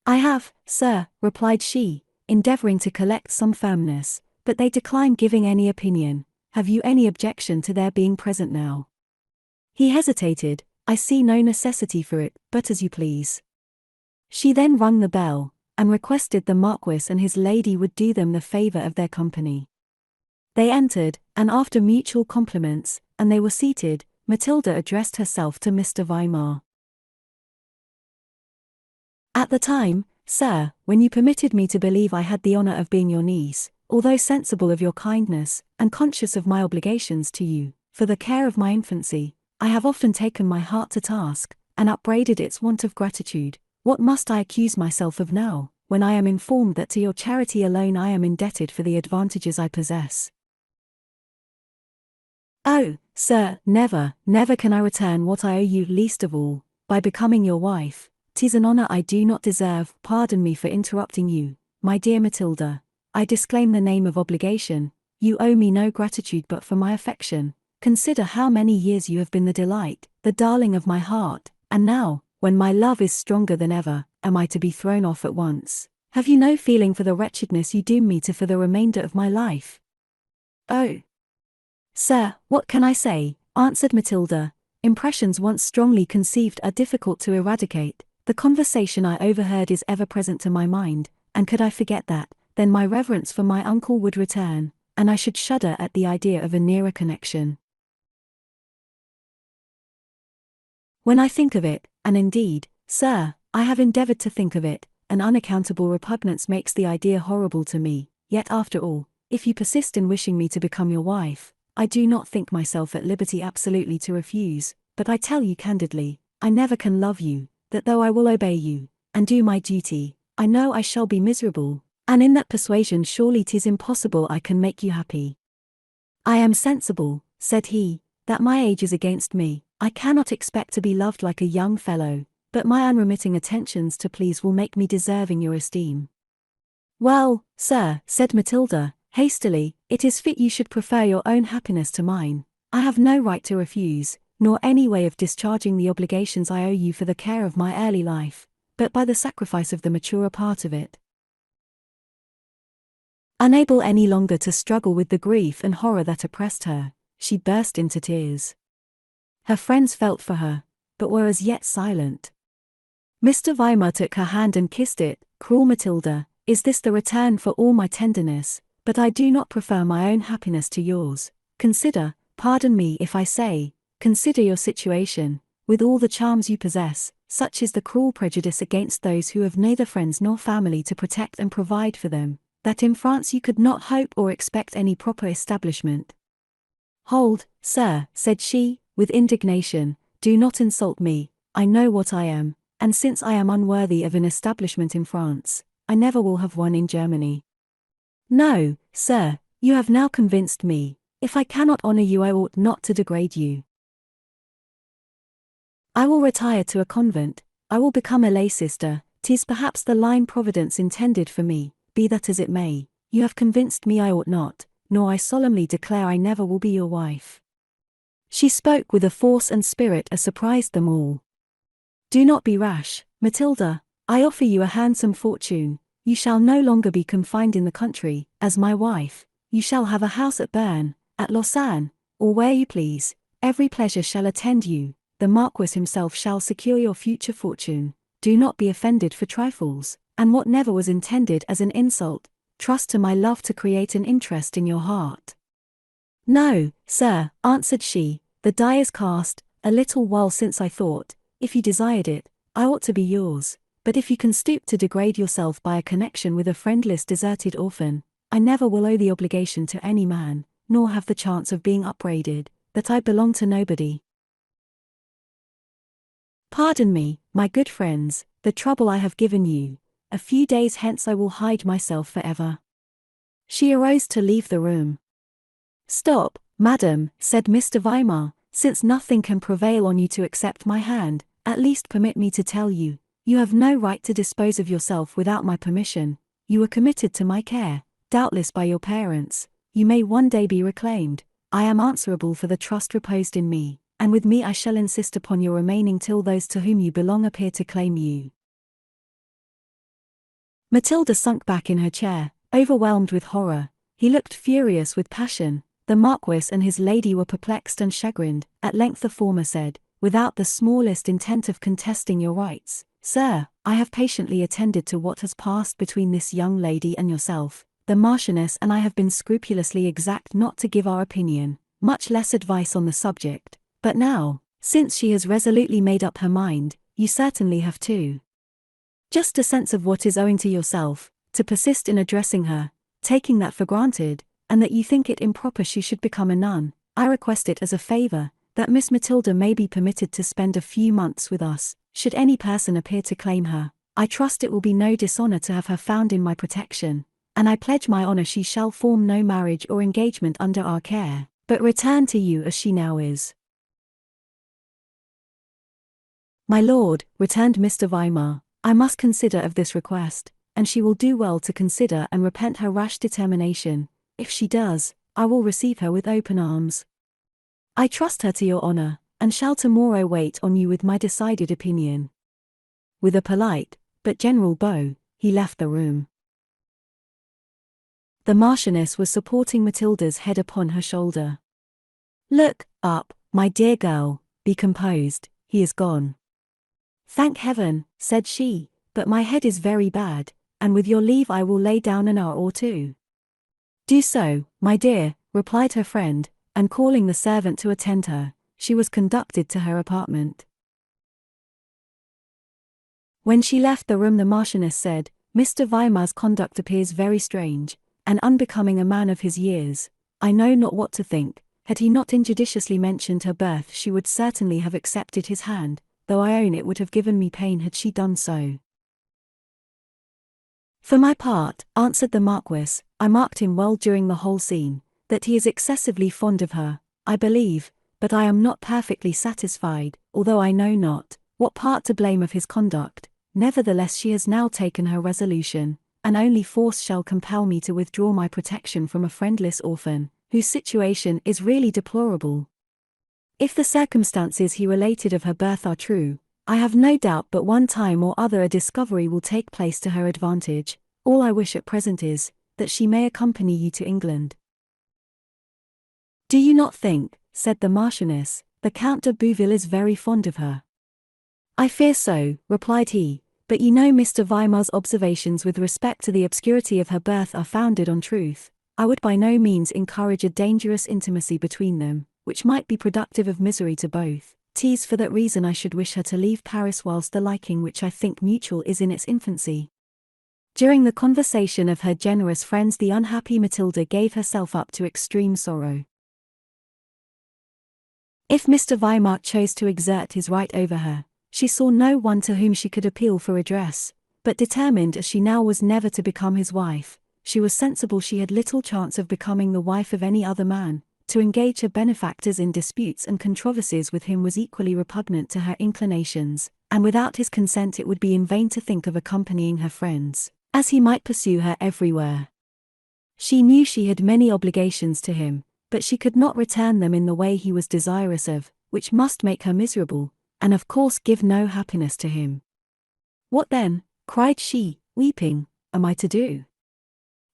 Speaker 1: I have, sir, replied she, endeavoring to collect some firmness, but they decline giving any opinion. Have you any objection to their being present now? He hesitated. I see no necessity for it, but as you please. She then rung the bell, and requested the Marquis and his lady would do them the favour of their company. They entered, and after mutual compliments, and they were seated, Matilda addressed herself to Mr. Weimar. At the time, sir, when you permitted me to believe I had the honour of being your niece, although sensible of your kindness, and conscious of my obligations to you, for the care of my infancy, I have often taken my heart to task, and upbraided its want of gratitude. What must I accuse myself of now, when I am informed that to your charity alone I am indebted for the advantages I possess? Oh, sir, never, never can I return what I owe you, least of all, by becoming your wife. 'Tis an honour I do not deserve. Pardon me for interrupting you, my dear Matilda. I disclaim the name of obligation. You owe me no gratitude but for my affection. Consider how many years you have been the delight, the darling of my heart, and now, when my love is stronger than ever, am I to be thrown off at once? Have you no feeling for the wretchedness you doom me to for the remainder of my life? Oh, sir, what can I say? Answered Matilda. Impressions once strongly conceived are difficult to eradicate. The conversation I overheard is ever present to my mind, and could I forget that, then my reverence for my uncle would return, and I should shudder at the idea of a nearer connection. When I think of it, and indeed, sir, I have endeavoured to think of it, an unaccountable repugnance makes the idea horrible to me. Yet after all, if you persist in wishing me to become your wife, I do not think myself at liberty absolutely to refuse, but I tell you candidly, I never can love you, that though I will obey you, and do my duty, I know I shall be miserable, and in that persuasion surely 'tis impossible I can make you happy. I am sensible, said he, that my age is against me. I cannot expect to be loved like a young fellow, but my unremitting attentions to please will make me deserving your esteem. Well, sir, said Matilda, hastily, it is fit you should prefer your own happiness to mine. I have no right to refuse, nor any way of discharging the obligations I owe you for the care of my early life, but by the sacrifice of the maturer part of it. Unable any longer to struggle with the grief and horror that oppressed her, she burst into tears. Her friends felt for her, but were as yet silent. Mr. Weimar took her hand and kissed it. Cruel Matilda, is this the return for all my tenderness? But I do not prefer my own happiness to yours. Consider, pardon me if I say, consider your situation. With all the charms you possess, such is the cruel prejudice against those who have neither friends nor family to protect and provide for them, that in France you could not hope or expect any proper establishment. Hold, sir, said she, with indignation, do not insult me. I know what I am, and since I am unworthy of an establishment in France, I never will have one in Germany. No, sir, you have now convinced me. If I cannot honour you, I ought not to degrade you. I will retire to a convent. I will become a lay sister. 'Tis perhaps the line Providence intended for me. Be that as it may, you have convinced me I ought not, nor I solemnly declare I never will be your wife. She spoke with a force and spirit as surprised them all. Do not be rash, Matilda. I offer you a handsome fortune. You shall no longer be confined in the country, as my wife. You shall have a house at Bern, at Lausanne, or where you please. Every pleasure shall attend you. The Marquis himself shall secure your future fortune. Do not be offended for trifles, and what never was intended as an insult. Trust to my love to create an interest in your heart. No, sir, answered she, the die is cast. A little while since I thought, if you desired it, I ought to be yours. But if you can stoop to degrade yourself by a connection with a friendless deserted orphan, I never will owe the obligation to any man, nor have the chance of being upbraided, that I belong to nobody. Pardon me, my good friends, the trouble I have given you. A few days hence I will hide myself forever. She arose to leave the room. Stop, madam, said Mr. Weimar, since nothing can prevail on you to accept my hand, at least permit me to tell you. You have no right to dispose of yourself without my permission. You were committed to my care, doubtless by your parents. You may one day be reclaimed. I am answerable for the trust reposed in me, and with me I shall insist upon your remaining till those to whom you belong appear to claim you." Matilda sunk back in her chair, overwhelmed with horror. He looked furious with passion. The Marquis and his lady were perplexed and chagrined. At length the former said, without the smallest intent of contesting your rights, "Sir, I have patiently attended to what has passed between this young lady and yourself. The Marchioness and I have been scrupulously exact not to give our opinion, much less advice on the subject. But now, since she has resolutely made up her mind, you certainly have too. Just a sense of what is owing to yourself, to persist in addressing her, taking that for granted, and that you think it improper she should become a nun. I request it as a favor, that Miss Matilda may be permitted to spend a few months with us, should any person appear to claim her. I trust it will be no dishonor to have her found in my protection, and I pledge my honor she shall form no marriage or engagement under our care, but return to you as she now is." "My lord," returned Mr. Weimar, "I must consider of this request, and she will do well to consider and repent her rash determination. If she does, I will receive her with open arms. I trust her to your honor, and shall tomorrow wait on you with my decided opinion." With a polite, but general bow, he left the room. The Marchioness was supporting Matilda's head upon her shoulder. "Look up, my dear girl, be composed, he is gone." "Thank heaven," said she, "but my head is very bad, and with your leave I will lay down an hour or two." "Do so, my dear," replied her friend, and calling the servant to attend her, she was conducted to her apartment. When she left the room the Marchioness said, "Mr. Weimar's conduct appears very strange, and unbecoming a man of his years. I know not what to think. Had he not injudiciously mentioned her birth she would certainly have accepted his hand, though I own it would have given me pain had she done so." "For my part," answered the Marquis, "I marked him well during the whole scene. That he is excessively fond of her, I believe, but I am not perfectly satisfied, although I know not what part to blame of his conduct. Nevertheless she has now taken her resolution, and only force shall compel me to withdraw my protection from a friendless orphan, whose situation is really deplorable. If the circumstances he related of her birth are true, I have no doubt but one time or other a discovery will take place to her advantage. All I wish at present is, that she may accompany you to England." "Do you not think," said the Marchioness, "the Count de Bouville is very fond of her?" "I fear so," replied he, "but you know Mr. Weimar's observations with respect to the obscurity of her birth are founded on truth. I would by no means encourage a dangerous intimacy between them, which might be productive of misery to both. 'Tis for that reason I should wish her to leave Paris whilst the liking which I think mutual is in its infancy." During the conversation of her generous friends the unhappy Matilda gave herself up to extreme sorrow. If Mr. Weimar chose to exert his right over her, she saw no one to whom she could appeal for redress, but determined as she now was never to become his wife, she was sensible she had little chance of becoming the wife of any other man. To engage her benefactors in disputes and controversies with him was equally repugnant to her inclinations, and without his consent it would be in vain to think of accompanying her friends, as he might pursue her everywhere. She knew she had many obligations to him, but she could not return them in the way he was desirous of, which must make her miserable, and of course give no happiness to him. "What then," cried she, weeping, "am I to do?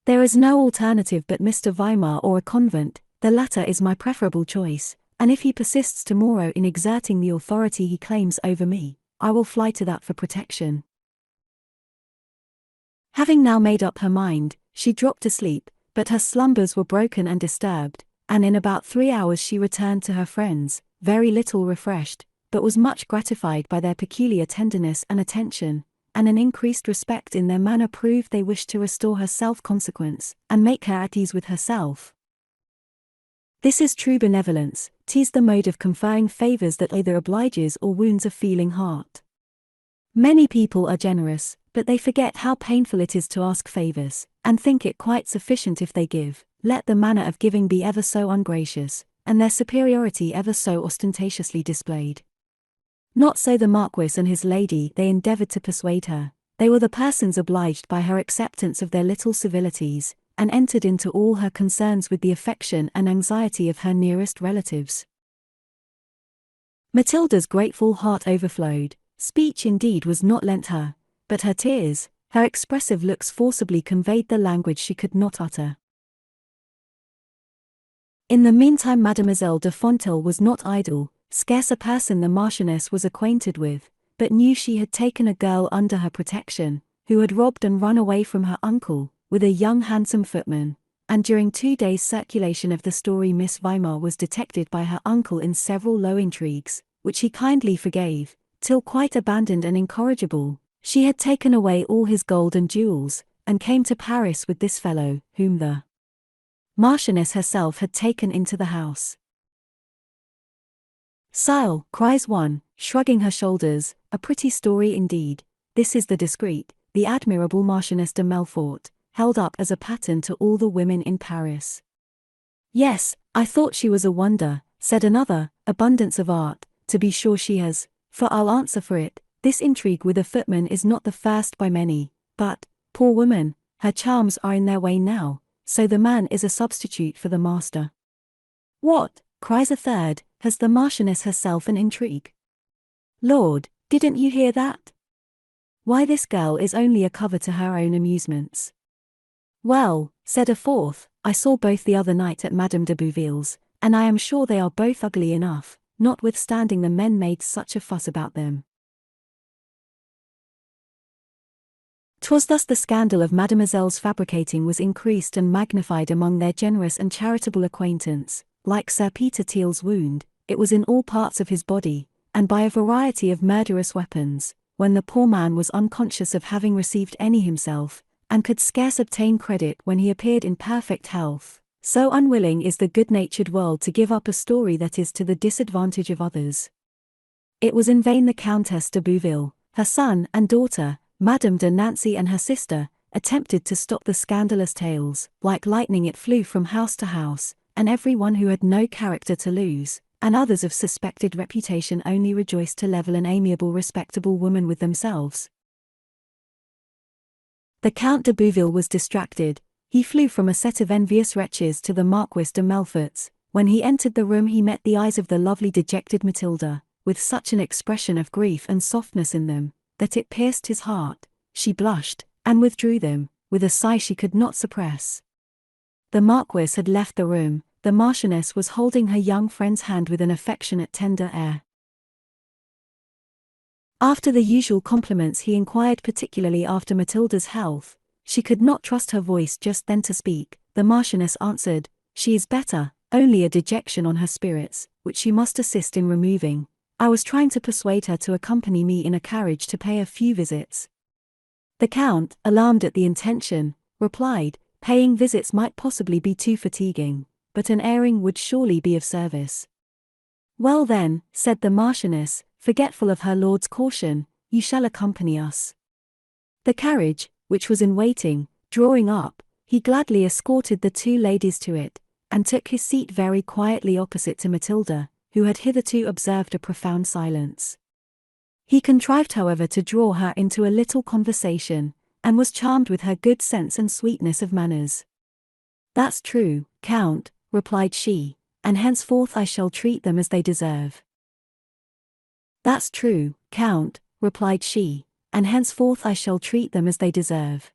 Speaker 1: There is no alternative but Mr. Weimar or a convent. The latter is my preferable choice, and if he persists tomorrow in exerting the authority he claims over me, I will fly to that for protection." Having now made up her mind, she dropped asleep, but her slumbers were broken and disturbed, and in about 3 hours she returned to her friends, very little refreshed, but was much gratified by their peculiar tenderness and attention, and an increased respect in their manner proved they wished to restore her self-consequence, and make her at ease with herself. This is true benevolence. 'Tis the mode of conferring favors that either obliges or wounds a feeling heart. Many people are generous, but they forget how painful it is to ask favors, and think it quite sufficient if they give. Let the manner of giving be ever so ungracious, and their superiority ever so ostentatiously displayed. Not so the Marquis and his lady. They endeavored to persuade her. They were the persons obliged by her acceptance of their little civilities, and entered into all her concerns with the affection and anxiety of her nearest relatives. Matilda's grateful heart overflowed. Speech indeed was not lent her, but her tears, her expressive looks forcibly conveyed the language she could not utter. In the meantime Mademoiselle de Fontenelle was not idle, scarce a person the Marchioness was acquainted with, but knew she had taken a girl under her protection, who had robbed and run away from her uncle, with a young handsome footman, and during 2 days' circulation of the story Miss Weimar was detected by her uncle in several low intrigues, which he kindly forgave, till quite abandoned and incorrigible, she had taken away all his gold and jewels, and came to Paris with this fellow, whom the Marchioness herself had taken into the house. "Sire," cries one, shrugging her shoulders, "a pretty story indeed. This is the discreet, the admirable Marchioness de Melfort, held up as a pattern to all the women in Paris." "Yes, I thought she was a wonder," said another, "abundance of art, to be sure she has, for I'll answer for it, this intrigue with a footman is not the first by many, but, poor woman, her charms are in their way now, so the man is a substitute for the master." "What," cries a third, "has the Marchioness herself an intrigue? Lord, didn't you hear that? Why, this girl is only a cover to her own amusements." "Well," said a fourth, "I saw both the other night at Madame de Bouville's, and I am sure they are both ugly enough, notwithstanding the men made such a fuss about them." 'Twas thus the scandal of Mademoiselle's fabricating was increased and magnified among their generous and charitable acquaintance. Like Sir Peter Thiel's wound, it was in all parts of his body, and by a variety of murderous weapons, when the poor man was unconscious of having received any himself, and could scarce obtain credit when he appeared in perfect health. So unwilling is the good-natured world to give up a story that is to the disadvantage of others. It was in vain the Countess de Bouville, her son and daughter, Madame de Nancy and her sister, attempted to stop the scandalous tales. Like lightning it flew from house to house, and every one who had no character to lose, and others of suspected reputation only rejoiced to level an amiable respectable woman with themselves. The Count de Bouville was distracted. He flew from a set of envious wretches to the Marquis de Melfort's. When he entered the room he met the eyes of the lovely dejected Matilda, with such an expression of grief and softness in them, that it pierced his heart. She blushed, and withdrew them, with a sigh she could not suppress. The Marquis had left the room. The Marchioness was holding her young friend's hand with an affectionate tender air. After the usual compliments he inquired particularly after Matilda's health. She could not trust her voice just then to speak. The Marchioness answered, "She is better, only a dejection on her spirits, which she must assist in removing. I was trying to persuade her to accompany me in a carriage to pay a few visits." The Count, alarmed at the intention, replied, "Paying visits might possibly be too fatiguing, but an airing would surely be of service." "Well then," said the Marchioness, forgetful of her lord's caution, "you shall accompany us." The carriage, which was in waiting, drawing up, he gladly escorted the two ladies to it, and took his seat very quietly opposite to Matilda, who had hitherto observed a profound silence. He contrived however to draw her into a little conversation, and was charmed with her good sense and sweetness of manners. "That's true, Count," replied she, "and henceforth I shall treat them as they deserve." "That's true, Count," replied she, "and henceforth I shall treat them as they deserve."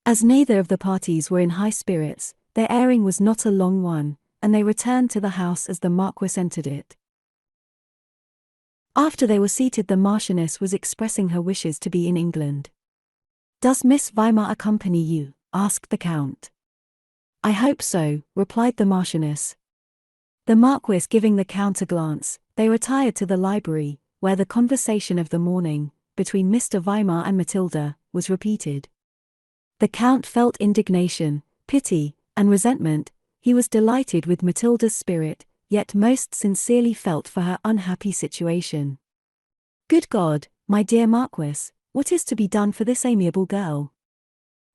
Speaker 1: As neither of the parties were in high spirits, their airing was not a long one, and they returned to the house as the Marquis entered it. After they were seated the Marchioness was expressing her wishes to be in England. "Does Miss Weimar accompany you?" asked the Count. "I hope so," replied the Marchioness. The Marquis giving the Count a glance, they retired to the library, where the conversation of the morning, between Mr. Weimar and Matilda, was repeated. The Count felt indignation, pity, and resentment. He was delighted with Matilda's spirit, yet most sincerely felt for her unhappy situation. "Good God, my dear Marquis, what is to be done for this amiable girl?"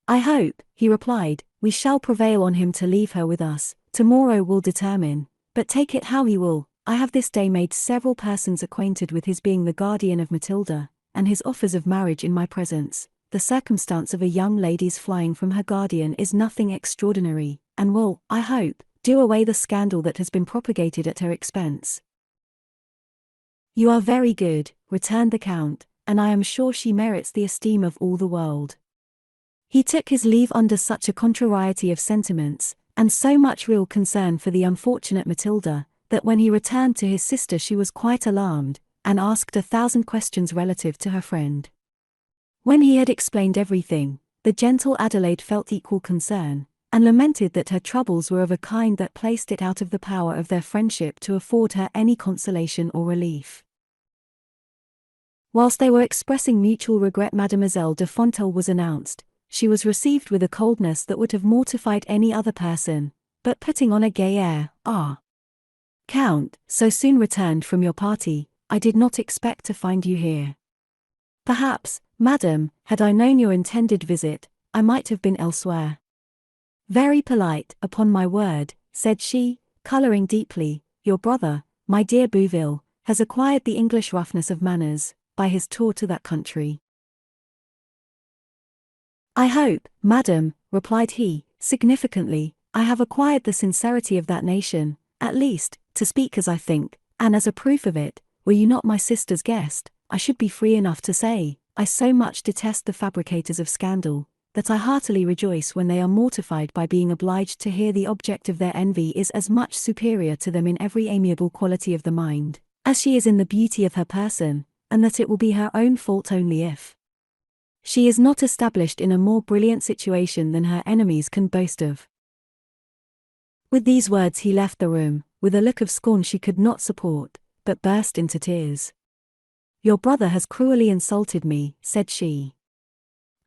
Speaker 1: "I hope," he replied, "we shall prevail on him to leave her with us. Tomorrow will determine. But take it how he will, I have this day made several persons acquainted with his being the guardian of Matilda, and his offers of marriage in my presence. The circumstance of a young lady's flying from her guardian is nothing extraordinary, and will, I hope, do away the scandal that has been propagated at her expense." You are very good, returned the Count, and I am sure she merits the esteem of all the world. He took his leave under such a contrariety of sentiments, and so much real concern for the unfortunate Matilda, that when he returned to his sister she was quite alarmed, and asked 1,000 questions relative to her friend. When he had explained everything, the gentle Adelaide felt equal concern, and lamented that her troubles were of a kind that placed it out of the power of their friendship to afford her any consolation or relief. Whilst they were expressing mutual regret, Mademoiselle de Fontenelle was announced. She was received with a coldness that would have mortified any other person, but putting on a gay air, "Ah, Count, so soon returned from your party, I did not expect to find you here. Perhaps, madam, had I known your intended visit, I might have been elsewhere." "Very polite, upon my word," said she, colouring deeply. "Your brother, my dear Bouville, has acquired the English roughness of manners, by his tour to that country." "I hope, madam," replied he, significantly, "I have acquired the sincerity of that nation, at least, to speak as I think, and as a proof of it, were you not my sister's guest, I should be free enough to say, I so much detest the fabricators of scandal, that I heartily rejoice when they are mortified by being obliged to hear the object of their envy is as much superior to them in every amiable quality of the mind, as she is in the beauty of her person, and that it will be her own fault only if she is not established in a more brilliant situation than her enemies can boast of." With these words he left the room, with a look of scorn she could not support, but burst into tears. "Your brother has cruelly insulted me," said she.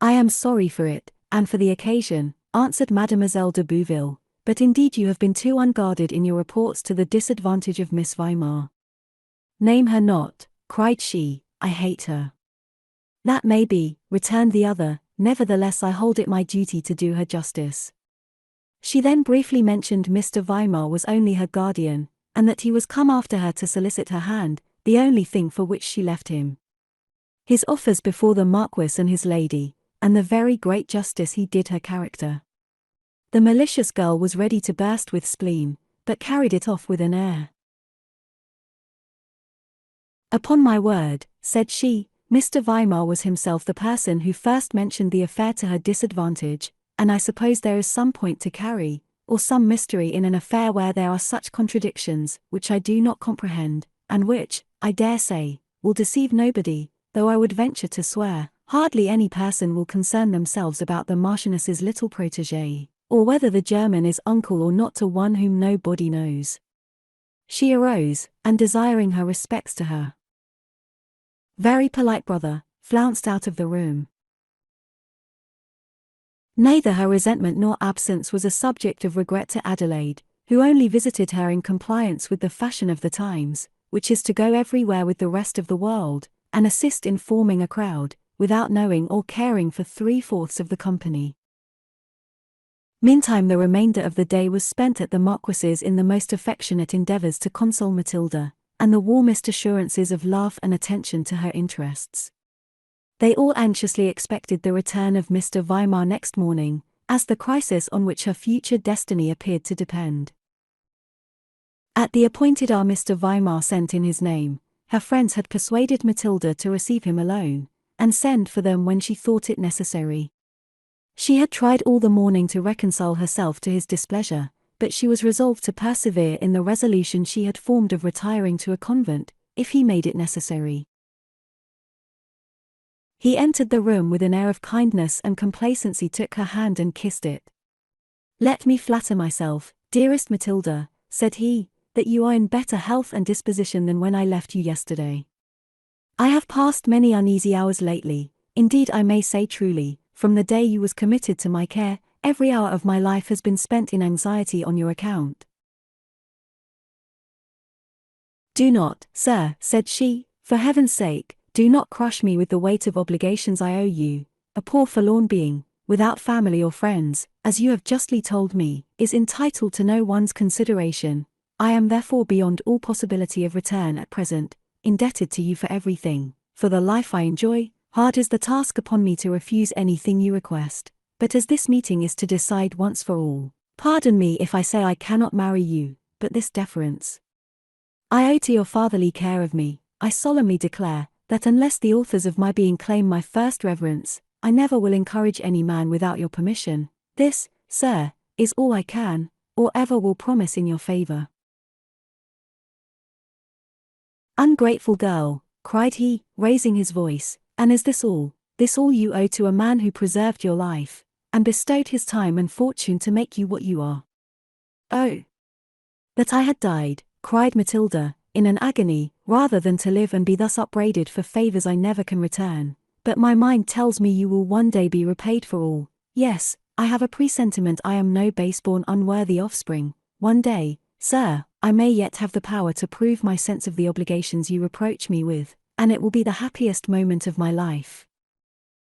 Speaker 1: "I am sorry for it, and for the occasion," answered Mademoiselle de Bouville, "but indeed you have been too unguarded in your reports to the disadvantage of Miss Weimar." "Name her not," cried she, "I hate her." "That may be," returned the other, "nevertheless I hold it my duty to do her justice." She then briefly mentioned Mr. Weimar was only her guardian, and that he was come after her to solicit her hand, the only thing for which she left him. His offers before the Marquis and his lady, and the very great justice he did her character. The malicious girl was ready to burst with spleen, but carried it off with an air. "Upon my word," said she, "Mr. Weimar was himself the person who first mentioned the affair to her disadvantage, and I suppose there is some point to carry, or some mystery in an affair where there are such contradictions, which I do not comprehend, and which, I dare say, will deceive nobody, though I would venture to swear, hardly any person will concern themselves about the Marchioness's little protégé, or whether the German is uncle or not to one whom nobody knows." She arose, and desiring her respects to her very polite brother, flounced out of the room. Neither her resentment nor absence was a subject of regret to Adelaide, who only visited her in compliance with the fashion of the times, which is to go everywhere with the rest of the world, and assist in forming a crowd, without knowing or caring for 3/4 of the company. Meantime the remainder of the day was spent at the Marquis's in the most affectionate endeavours to console Matilda, and the warmest assurances of love and attention to her interests. They all anxiously expected the return of Mr. Weimar next morning, as the crisis on which her future destiny appeared to depend. At the appointed hour Mr. Weimar sent in his name. Her friends had persuaded Matilda to receive him alone, and send for them when she thought it necessary. She had tried all the morning to reconcile herself to his displeasure, but she was resolved to persevere in the resolution she had formed of retiring to a convent, if he made it necessary. He entered the room with an air of kindness and complacency, took her hand and kissed it. "Let me flatter myself, dearest Matilda," said he, "that you are in better health and disposition than when I left you yesterday. I have passed many uneasy hours lately, indeed I may say truly, from the day you was committed to my care, every hour of my life has been spent in anxiety on your account." "Do not, sir," said she, "for heaven's sake, do not crush me with the weight of obligations I owe you. A poor forlorn being, without family or friends, as you have justly told me, is entitled to no one's consideration. I am therefore beyond all possibility of return at present, indebted to you for everything, for the life I enjoy. Hard is the task upon me to refuse anything you request, but as this meeting is to decide once for all, pardon me if I say I cannot marry you, but this deference I owe to your fatherly care of me. I solemnly declare that unless the authors of my being claim my first reverence, I never will encourage any man without your permission. This, sir, is all I can, or ever will promise in your favor." "Ungrateful girl," cried he, raising his voice, "and is this all you owe to a man who preserved your life, and bestowed his time and fortune to make you what you are?" "Oh, that I had died," cried Matilda, in an agony, "rather than to live and be thus upbraided for favors I never can return. But my mind tells me you will one day be repaid for all. Yes, I have a presentiment I am no base-born unworthy offspring. One day, sir, I may yet have the power to prove my sense of the obligations you reproach me with, and it will be the happiest moment of my life."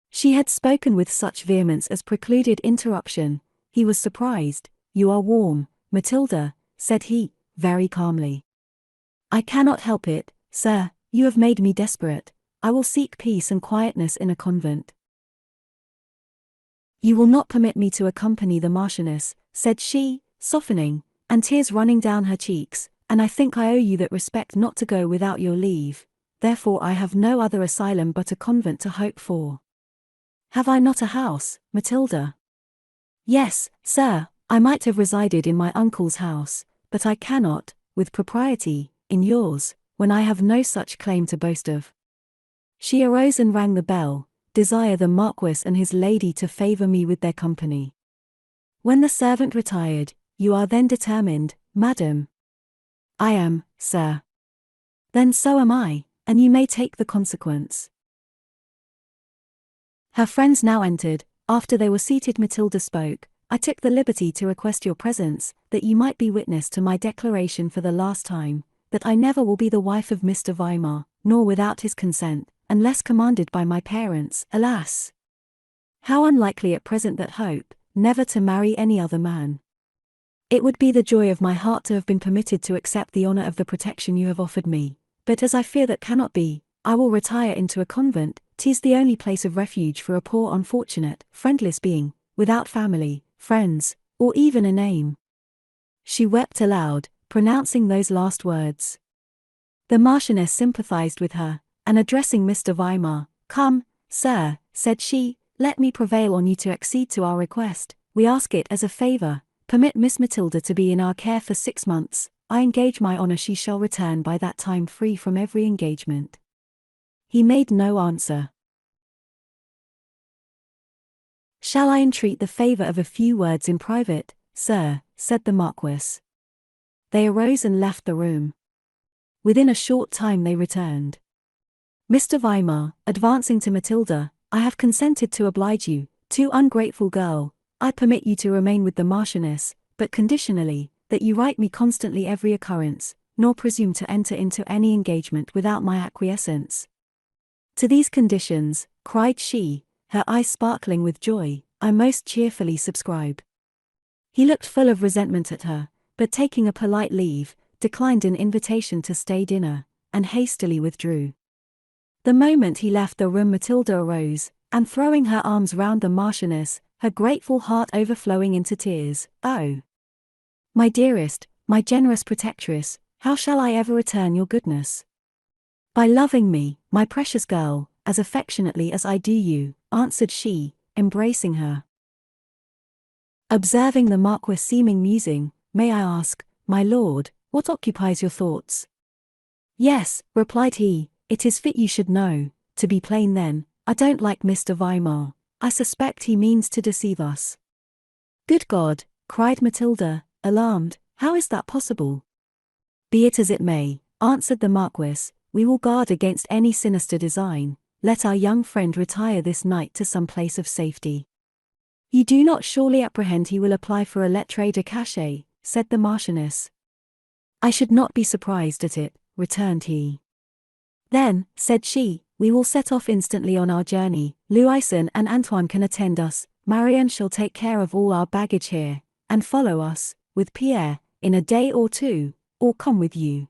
Speaker 1: She had spoken with such vehemence as precluded interruption. He was surprised. "You are warm, Matilda," said he, very calmly. "I cannot help it, sir, you have made me desperate. I will seek peace and quietness in a convent." "You will not permit me to accompany the Marchioness," said she, softening, and tears running down her cheeks, "and I think I owe you that respect not to go without your leave. Therefore I have no other asylum but a convent to hope for." "Have I not a house, Matilda?" "Yes, sir, I might have resided in my uncle's house, but I cannot, with propriety, in yours, when I have no such claim to boast of." She arose and rang the bell. "Desire the Marquis and his lady to favor me with their company." When the servant retired, "You are then determined, madam?" "I am, sir." "Then so am I, and you may take the consequence." Her friends now entered. After they were seated, Matilda spoke. "I took the liberty to request your presence, that you might be witness to my declaration for the last time, that I never will be the wife of Mr. Weimar, nor without his consent, unless commanded by my parents. Alas! How unlikely at present that hope, never to marry any other man. It would be the joy of my heart to have been permitted to accept the honor of the protection you have offered me, but as I fear that cannot be, I will retire into a convent. 'Tis the only place of refuge for a poor unfortunate, friendless being, without family, friends, or even a name." She wept aloud, pronouncing those last words. The Marchioness sympathized with her, and addressing Mr. Weimar, "Come, sir," said she, "let me prevail on you to accede to our request. We ask it as a favor. Permit Miss Matilda to be in our care for 6 months. I engage my honor she shall return by that time free from every engagement." He made no answer. "Shall I entreat the favor of a few words in private, sir?" said the Marquis. They arose and left the room. Within a short time they returned. Mr. Weimar, advancing to Matilda, "I have consented to oblige you, too ungrateful girl. I permit you to remain with the Marchioness, but conditionally, that you write me constantly every occurrence, nor presume to enter into any engagement without my acquiescence." "To these conditions," cried she, her eyes sparkling with joy, "I most cheerfully subscribe." He looked full of resentment at her, but taking a polite leave, declined an invitation to stay dinner, and hastily withdrew. The moment he left the room, Matilda arose, and throwing her arms round the Marchioness, her grateful heart overflowing into tears, "Oh, my dearest, my generous protectress, how shall I ever return your goodness?" "By loving me, my precious girl, as affectionately as I do you," answered she, embracing her. Observing the Marquis seeming musing, "May I ask, my lord, what occupies your thoughts?" "Yes," replied he, "it is fit you should know. To be plain then, I don't like Mr. Weimar. I suspect he means to deceive us." "Good God!" cried Matilda, alarmed, "how is that possible?" "Be it as it may," answered the Marquis, "we will guard against any sinister design. Let our young friend retire this night to some place of safety." "You do not surely apprehend he will apply for a lettre de cachet," said the Marchioness. "I should not be surprised at it," returned he. "Then," said she, "we will set off instantly on our journey. Louison and Antoine can attend us, Marianne shall take care of all our baggage here, and follow us, with Pierre, in a day or two, or come with you."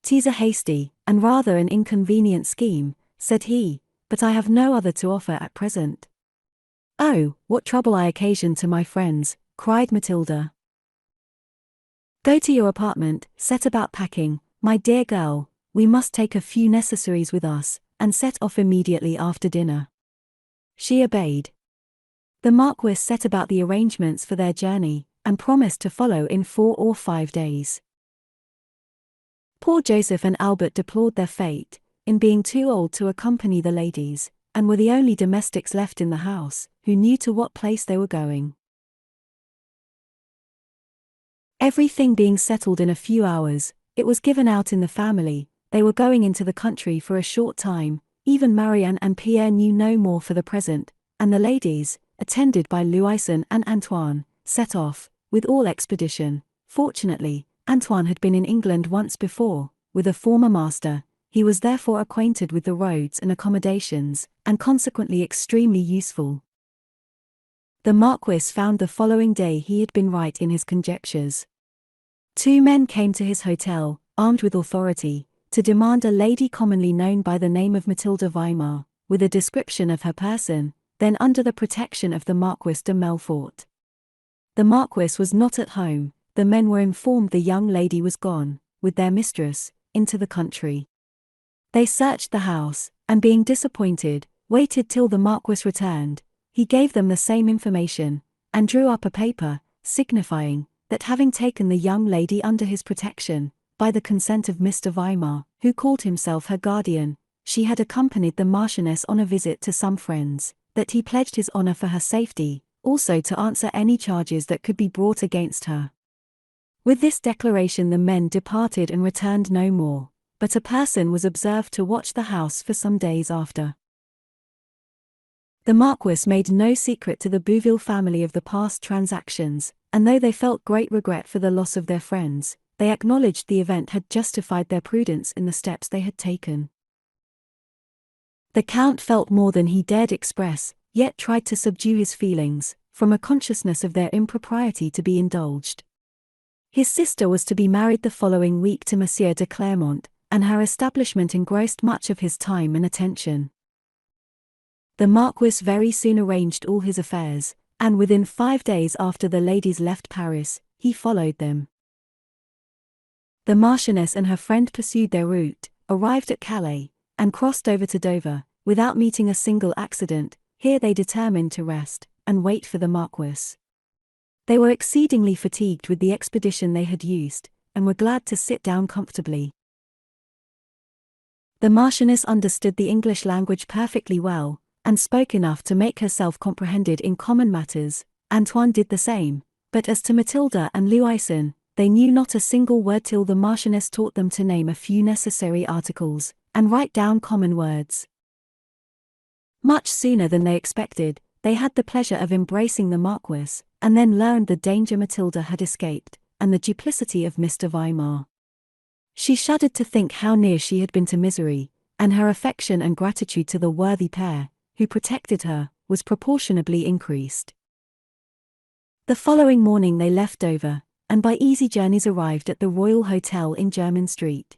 Speaker 1: "'Tis a hasty, and rather an inconvenient scheme," said he, "but I have no other to offer at present." "Oh, what trouble I occasion to my friends," cried Matilda. "Go to your apartment, set about packing, my dear girl. we must take a few necessaries with us, and set off immediately after dinner." She obeyed. The Marquis set about the arrangements for their journey, and promised to follow in 4 or 5 days. Poor Joseph and Albert deplored their fate, in being too old to accompany the ladies, and were the only domestics left in the house, who knew to what place they were going. Everything being settled in a few hours, it was given out in the family, they were going into the country for a short time. Even Marianne and Pierre knew no more for the present, and the ladies, attended by Louison and Antoine, set off, with all expedition. Fortunately, Antoine had been in England once before, with a former master. He was therefore acquainted with the roads and accommodations, and consequently extremely useful. The Marquis found the following day he had been right in his conjectures. 2 men came to his hotel, armed with authority, to demand a lady commonly known by the name of Matilda Weimar, with a description of her person, then under the protection of the Marquis de Melfort. The Marquis was not at home. The men were informed the young lady was gone, with their mistress, into the country. They searched the house, and being disappointed, waited till the Marquis returned. He gave them the same information, and drew up a paper, signifying that having taken the young lady under his protection, by the consent of Mr. Weimar, who called himself her guardian, she had accompanied the Marchioness on a visit to some friends, that he pledged his honor for her safety, also to answer any charges that could be brought against her. With this declaration the men departed and returned no more, but a person was observed to watch the house for some days after. The Marquis made no secret to the Bouville family of the past transactions, and though they felt great regret for the loss of their friends, they acknowledged the event had justified their prudence in the steps they had taken. The Count felt more than he dared express, yet tried to subdue his feelings, from a consciousness of their impropriety to be indulged. His sister was to be married the following week to Monsieur de Clermont, and her establishment engrossed much of his time and attention. The Marquis very soon arranged all his affairs, and within 5 days after the ladies left Paris, he followed them. The Marchioness and her friend pursued their route, arrived at Calais, and crossed over to Dover, without meeting a single accident. Here they determined to rest, and wait for the Marquis. They were exceedingly fatigued with the expedition they had used, and were glad to sit down comfortably. The Marchioness understood the English language perfectly well, and spoke enough to make herself comprehended in common matters. Antoine did the same, but as to Matilda and Louison, they knew not a single word till the Marchioness taught them to name a few necessary articles, and write down common words. Much sooner than they expected, they had the pleasure of embracing the Marquis, and then learned the danger Matilda had escaped, and the duplicity of Mr. Weimar. She shuddered to think how near she had been to misery, and her affection and gratitude to the worthy pair, who protected her, was proportionably increased. The following morning they left Dover, and by easy journeys arrived at the Royal Hotel in Jermyn Street.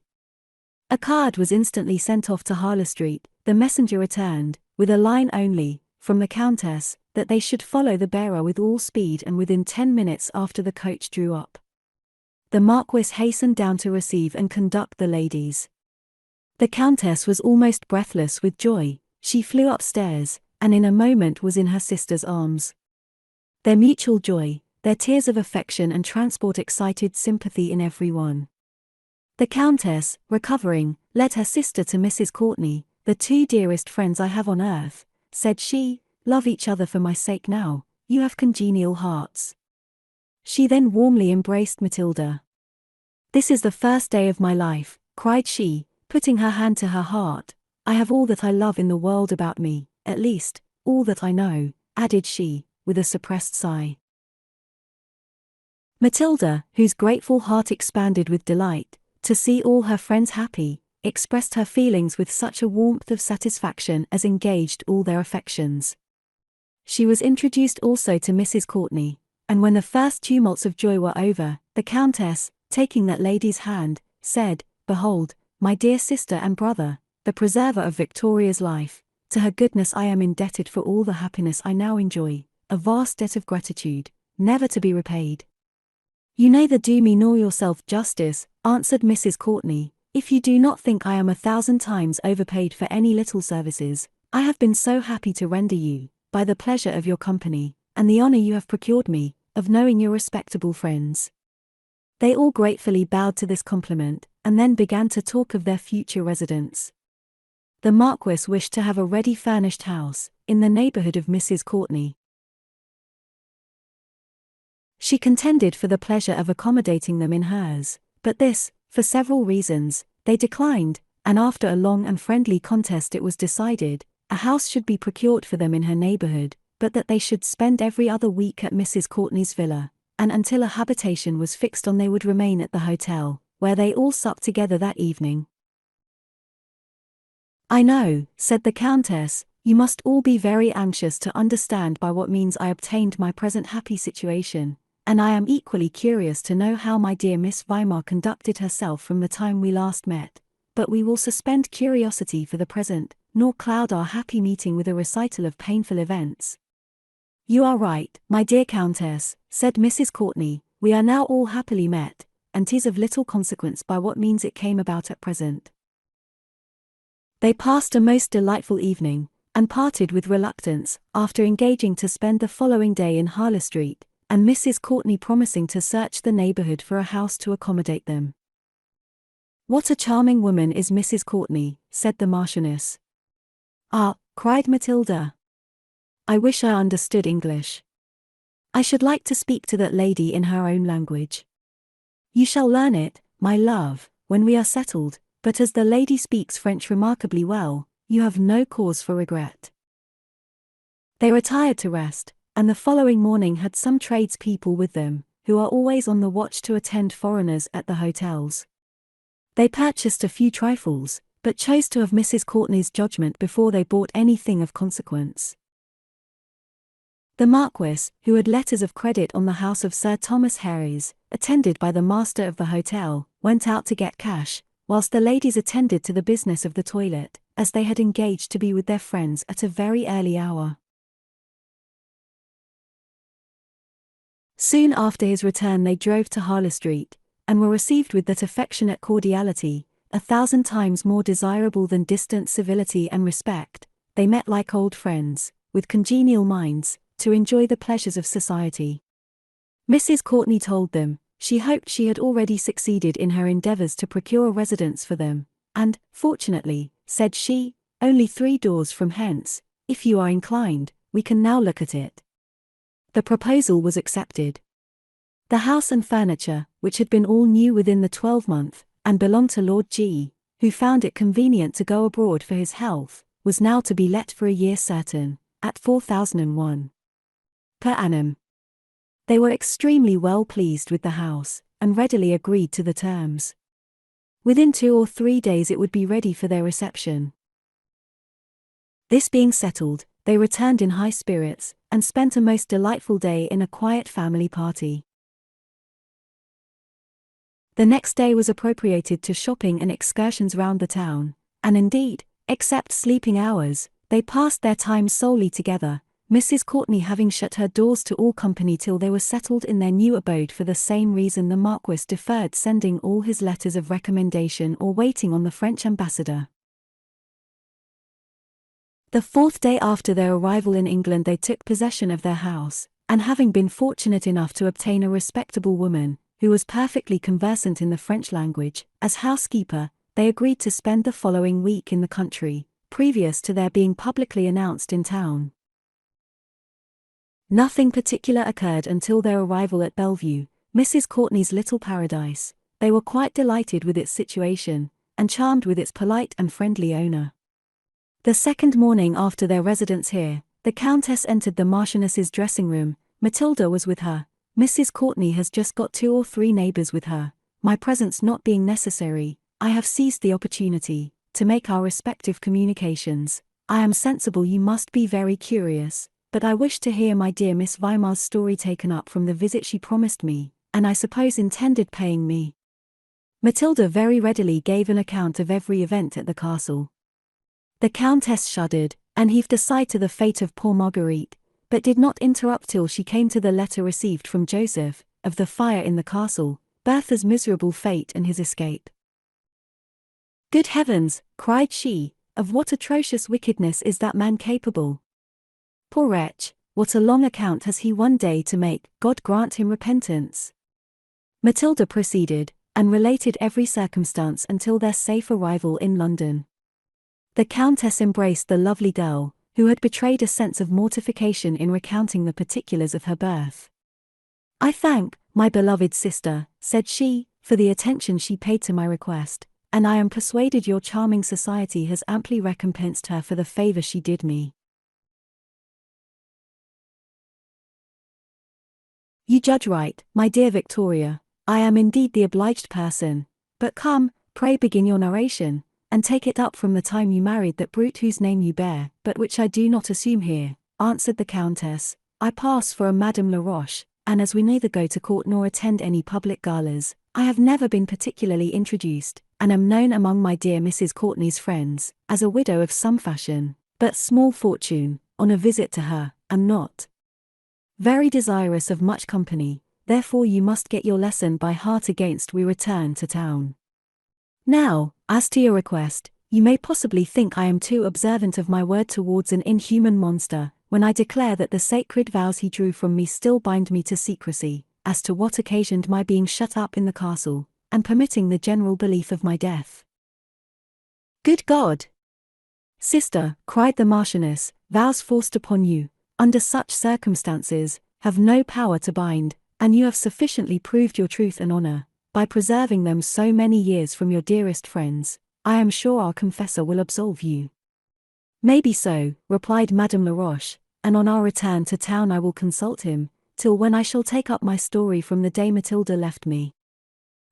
Speaker 1: A card was instantly sent off to Harley Street. The messenger returned, with a line only, from the Countess, that they should follow the bearer with all speed, and within 10 minutes after the coach drew up. The Marquis hastened down to receive and conduct the ladies. The Countess was almost breathless with joy. She flew upstairs, and in a moment was in her sister's arms. Their mutual joy, their tears of affection and transport excited sympathy in every one. The Countess, recovering, led her sister to Mrs. Courtenay. "The 2 dearest friends I have on earth," said she, "love each other for my sake now, you have congenial hearts." She then warmly embraced Matilda. "This is the first day of my life," cried she, putting her hand to her heart. "I have all that I love in the world about me, at least, all that I know," added she, with a suppressed sigh. Matilda, whose grateful heart expanded with delight to see all her friends happy, expressed her feelings with such a warmth of satisfaction as engaged all their affections. She was introduced also to Mrs. Courtenay, and when the first tumults of joy were over, the Countess, taking that lady's hand, said, "Behold, my dear sister and brother, the preserver of Victoria's life. To her goodness I am indebted for all the happiness I now enjoy, a vast debt of gratitude, never to be repaid." "You neither do me nor yourself justice," answered Mrs. Courtenay, if you do not think I am 1,000 times overpaid for any little services I have been so happy to render you, by the pleasure of your company, and the honor you have procured me, of knowing your respectable friends. They all gratefully bowed to this compliment, and then began to talk of their future residence. The Marquis wished to have a ready furnished house, in the neighborhood of Mrs. Courtenay. She contended for the pleasure of accommodating them in hers, but this, for several reasons, they declined, and after a long and friendly contest it was decided, a house should be procured for them in her neighborhood, but that they should spend every other week at Mrs. Courtenay's villa, and until a habitation was fixed on they would remain at the hotel, where they all supped together that evening. "I know," said the Countess, "you must all be very anxious to understand by what means I obtained my present happy situation, and I am equally curious to know how my dear Miss Weimar conducted herself from the time we last met, but we will suspend curiosity for the present, nor cloud our happy meeting with a recital of painful events." "You are right, my dear Countess," said Mrs. Courtenay, "we are now all happily met, and 'tis of little consequence by what means it came about at present." They passed a most delightful evening, and parted with reluctance, after engaging to spend the following day in Harley Street, and Mrs. Courtenay promising to search the neighborhood for a house to accommodate them. "What a charming woman is Mrs. Courtenay," said the Marchioness. "Ah," cried Matilda. "I wish I understood English. I should like to speak to that lady in her own language." "You shall learn it, my love, when we are settled, but as the lady speaks French remarkably well, you have no cause for regret." They retired to rest, and the following morning had some tradespeople with them, who are always on the watch to attend foreigners at the hotels. They purchased a few trifles, but chose to have Mrs. Courtenay's judgment before they bought anything of consequence. The Marquis, who had letters of credit on the house of Sir Thomas Herries, attended by the master of the hotel, went out to get cash, whilst the ladies attended to the business of the toilet, as they had engaged to be with their friends at a very early hour. Soon after his return they drove to Harley Street, and were received with that affectionate cordiality, 1,000 times more desirable than distant civility and respect. They met like old friends, with congenial minds, to enjoy the pleasures of society. Mrs. Courtenay told them, she hoped she had already succeeded in her endeavors to procure a residence for them, and, fortunately, said she, only 3 doors from hence, if you are inclined, we can now look at it. The proposal was accepted. The house and furniture, which had been all new within the 12-month, and belonged to Lord G., who found it convenient to go abroad for his health, was now to be let for a year certain, at 4,001 per annum. They were extremely well pleased with the house, and readily agreed to the terms. Within 2 or 3 days it would be ready for their reception. This being settled, they returned in high spirits, and spent a most delightful day in a quiet family party. The next day was appropriated to shopping and excursions round the town, and indeed, except sleeping hours, they passed their time solely together, Mrs. Courtenay having shut her doors to all company till they were settled in their new abode. For the same reason the Marquis deferred sending all his letters of recommendation or waiting on the French ambassador. The 4th day after their arrival in England they took possession of their house, and having been fortunate enough to obtain a respectable woman, who was perfectly conversant in the French language, as housekeeper, they agreed to spend the following week in the country, previous to their being publicly announced in town. Nothing particular occurred until their arrival at Bellevue, Mrs. Courtenay's little paradise. They were quite delighted with its situation, and charmed with its polite and friendly owner. The 2nd morning after their residence here, the Countess entered the Marchioness's dressing room. Matilda was with her. "Mrs. Courtenay has just got 2 or 3 neighbors with her. My presence not being necessary, I have seized the opportunity to make our respective communications. I am sensible you must be very curious, but I wish to hear my dear Miss Weimar's story taken up from the visit she promised me, and I suppose intended paying me." Matilda very readily gave an account of every event at the castle. The Countess shuddered, and heaved a sigh to the fate of poor Marguerite, but did not interrupt till she came to the letter received from Joseph, of the fire in the castle, Bertha's miserable fate and his escape. Good heavens, cried she, of what atrocious wickedness is that man capable? Poor wretch, what a long account has he one day to make, God grant him repentance. Matilda proceeded, and related every circumstance until their safe arrival in London. The Countess embraced the lovely girl, who had betrayed a sense of mortification in recounting the particulars of her birth. I thank, my beloved sister, said she, for the attention she paid to my request, and I am persuaded your charming society has amply recompensed her for the favor she did me. You judge right, my dear Victoria, I am indeed the obliged person, but come, pray begin your narration, and take it up from the time you married that brute whose name you bear, but which I do not assume here, answered the Countess. I pass for a Madame La Roche, and as we neither go to court nor attend any public galas, I have never been particularly introduced, and am known among my dear Mrs. Courtenay's friends, as a widow of some fashion, but small fortune, on a visit to her, am not very desirous of much company, therefore you must get your lesson by heart against we return to town. Now, as to your request, you may possibly think I am too observant of my word towards an inhuman monster, when I declare that the sacred vows he drew from me still bind me to secrecy, as to what occasioned my being shut up in the castle, and permitting the general belief of my death. Good God! Sister, cried the Marchioness, vows forced upon you, under such circumstances, have no power to bind, and you have sufficiently proved your truth and honor, by preserving them so many years from your dearest friends. I am sure our confessor will absolve you. Maybe so, replied Madame La Roche, and on our return to town I will consult him, till when I shall take up my story from the day Matilda left me.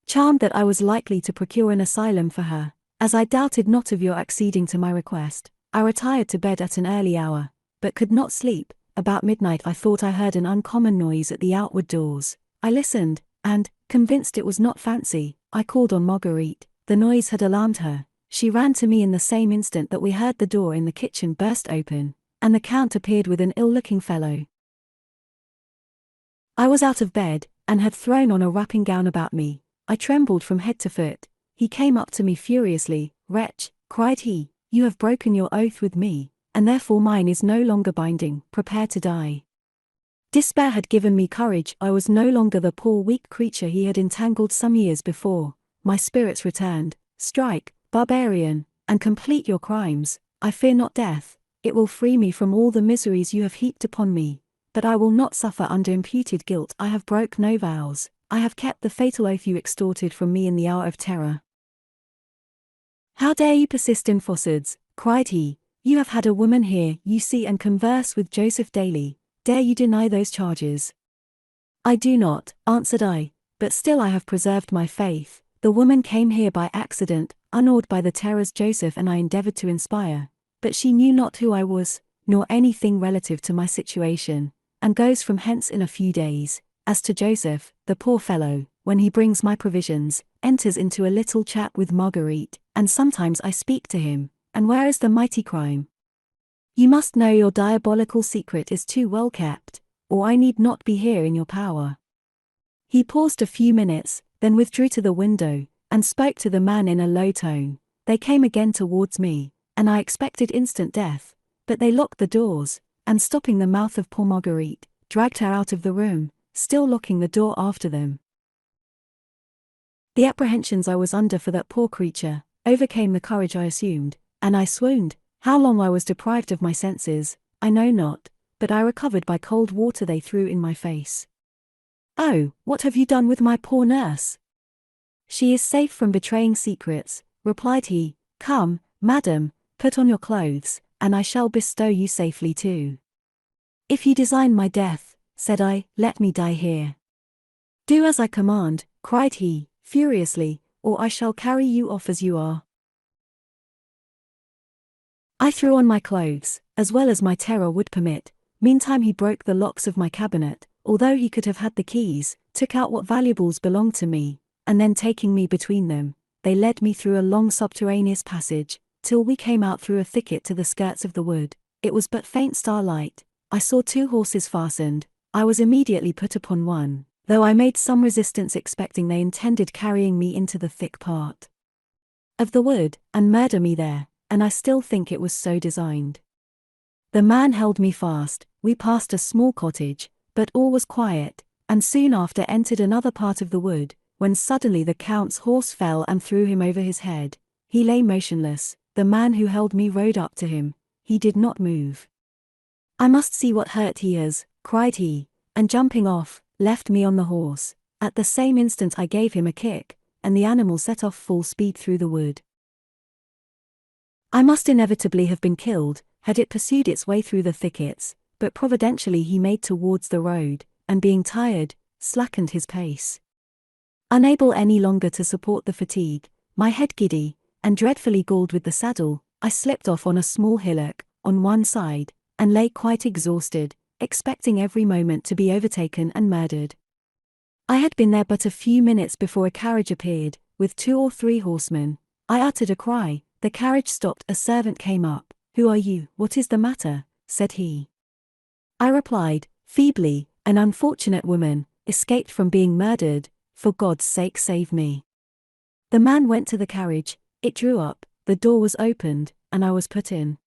Speaker 1: Charmed that I was likely to procure an asylum for her, as I doubted not of your acceding to my request, I retired to bed at an early hour, but could not sleep. About midnight I thought I heard an uncommon noise at the outward doors. I listened, and, convinced it was not fancy, I called on Marguerite. The noise had alarmed her. She ran to me in the same instant that we heard the door in the kitchen burst open, and the Count appeared with an ill-looking fellow. I was out of bed, and had thrown on a wrapping gown about me. I trembled from head to foot. He came up to me furiously. Wretch, cried he, you have broken your oath with me, and therefore mine is no longer binding. Prepare to die. Despair had given me courage. I was no longer the poor weak creature he had entangled some years before. My spirits returned. Strike, barbarian, and complete your crimes. I fear not death. It will free me from all the miseries you have heaped upon me. But I will not suffer under imputed guilt. I have broke no vows. I have kept the fatal oath you extorted from me in the hour of terror. How dare you persist in falsehoods, cried he. You have had a woman here, you see, and converse with Joseph daily. Dare you deny those charges? I do not, answered I, but still I have preserved my faith. The woman came here by accident, unawed by the terrors Joseph and I endeavored to inspire, but she knew not who I was, nor anything relative to my situation, and goes from hence in a few days. As to Joseph, the poor fellow, when he brings my provisions, enters into a little chat with Marguerite, and sometimes I speak to him. And where is the mighty crime? You must know your diabolical secret is too well kept, or I need not be here in your power. He paused a few minutes, then withdrew to the window, and spoke to the man in a low tone. They came again towards me, and I expected instant death, but they locked the doors, and stopping the mouth of poor Marguerite, dragged her out of the room, still locking the door after them. The apprehensions I was under for that poor creature overcame the courage I assumed, and I swooned. How long I was deprived of my senses, I know not, but I recovered by cold water they threw in my face. Oh, what have you done with my poor nurse? She is safe from betraying secrets, replied he. Come, madam, put on your clothes, and I shall bestow you safely too. If you design my death, said I, let me die here. Do as I command, cried he, furiously, or I shall carry you off as you are. I threw on my clothes, as well as my terror would permit. Meantime he broke the locks of my cabinet, although he could have had the keys, took out what valuables belonged to me, and then taking me between them, they led me through a long subterraneous passage, till we came out through a thicket to the skirts of the wood. It was but faint starlight. I saw 2 horses fastened. I was immediately put upon one, though I made some resistance expecting they intended carrying me into the thick part. of the wood, and murder me there, and I still think it was so designed. The man held me fast. We passed a small cottage, but all was quiet, and soon after entered another part of the wood, when suddenly the Count's horse fell and threw him over his head. He lay motionless. The man who held me rode up to him. He did not move. "I must see what hurt he is," cried he, and jumping off, left me on the horse. At the same instant I gave him a kick, and the animal set off full speed through the wood. I must inevitably have been killed, had it pursued its way through the thickets, but providentially he made towards the road, and being tired, slackened his pace. Unable any longer to support the fatigue, my head giddy, and dreadfully galled with the saddle, I slipped off on a small hillock, on one side, and lay quite exhausted, expecting every moment to be overtaken and murdered. I had been there but a few minutes before a carriage appeared, with 2 or 3 horsemen. I uttered a cry, the carriage stopped, a servant came up. "Who are you? What is the matter?" said he. I replied, feebly, "An unfortunate woman, escaped from being murdered, for God's sake save me." The man went to the carriage, it drew up, the door was opened, and I was put in.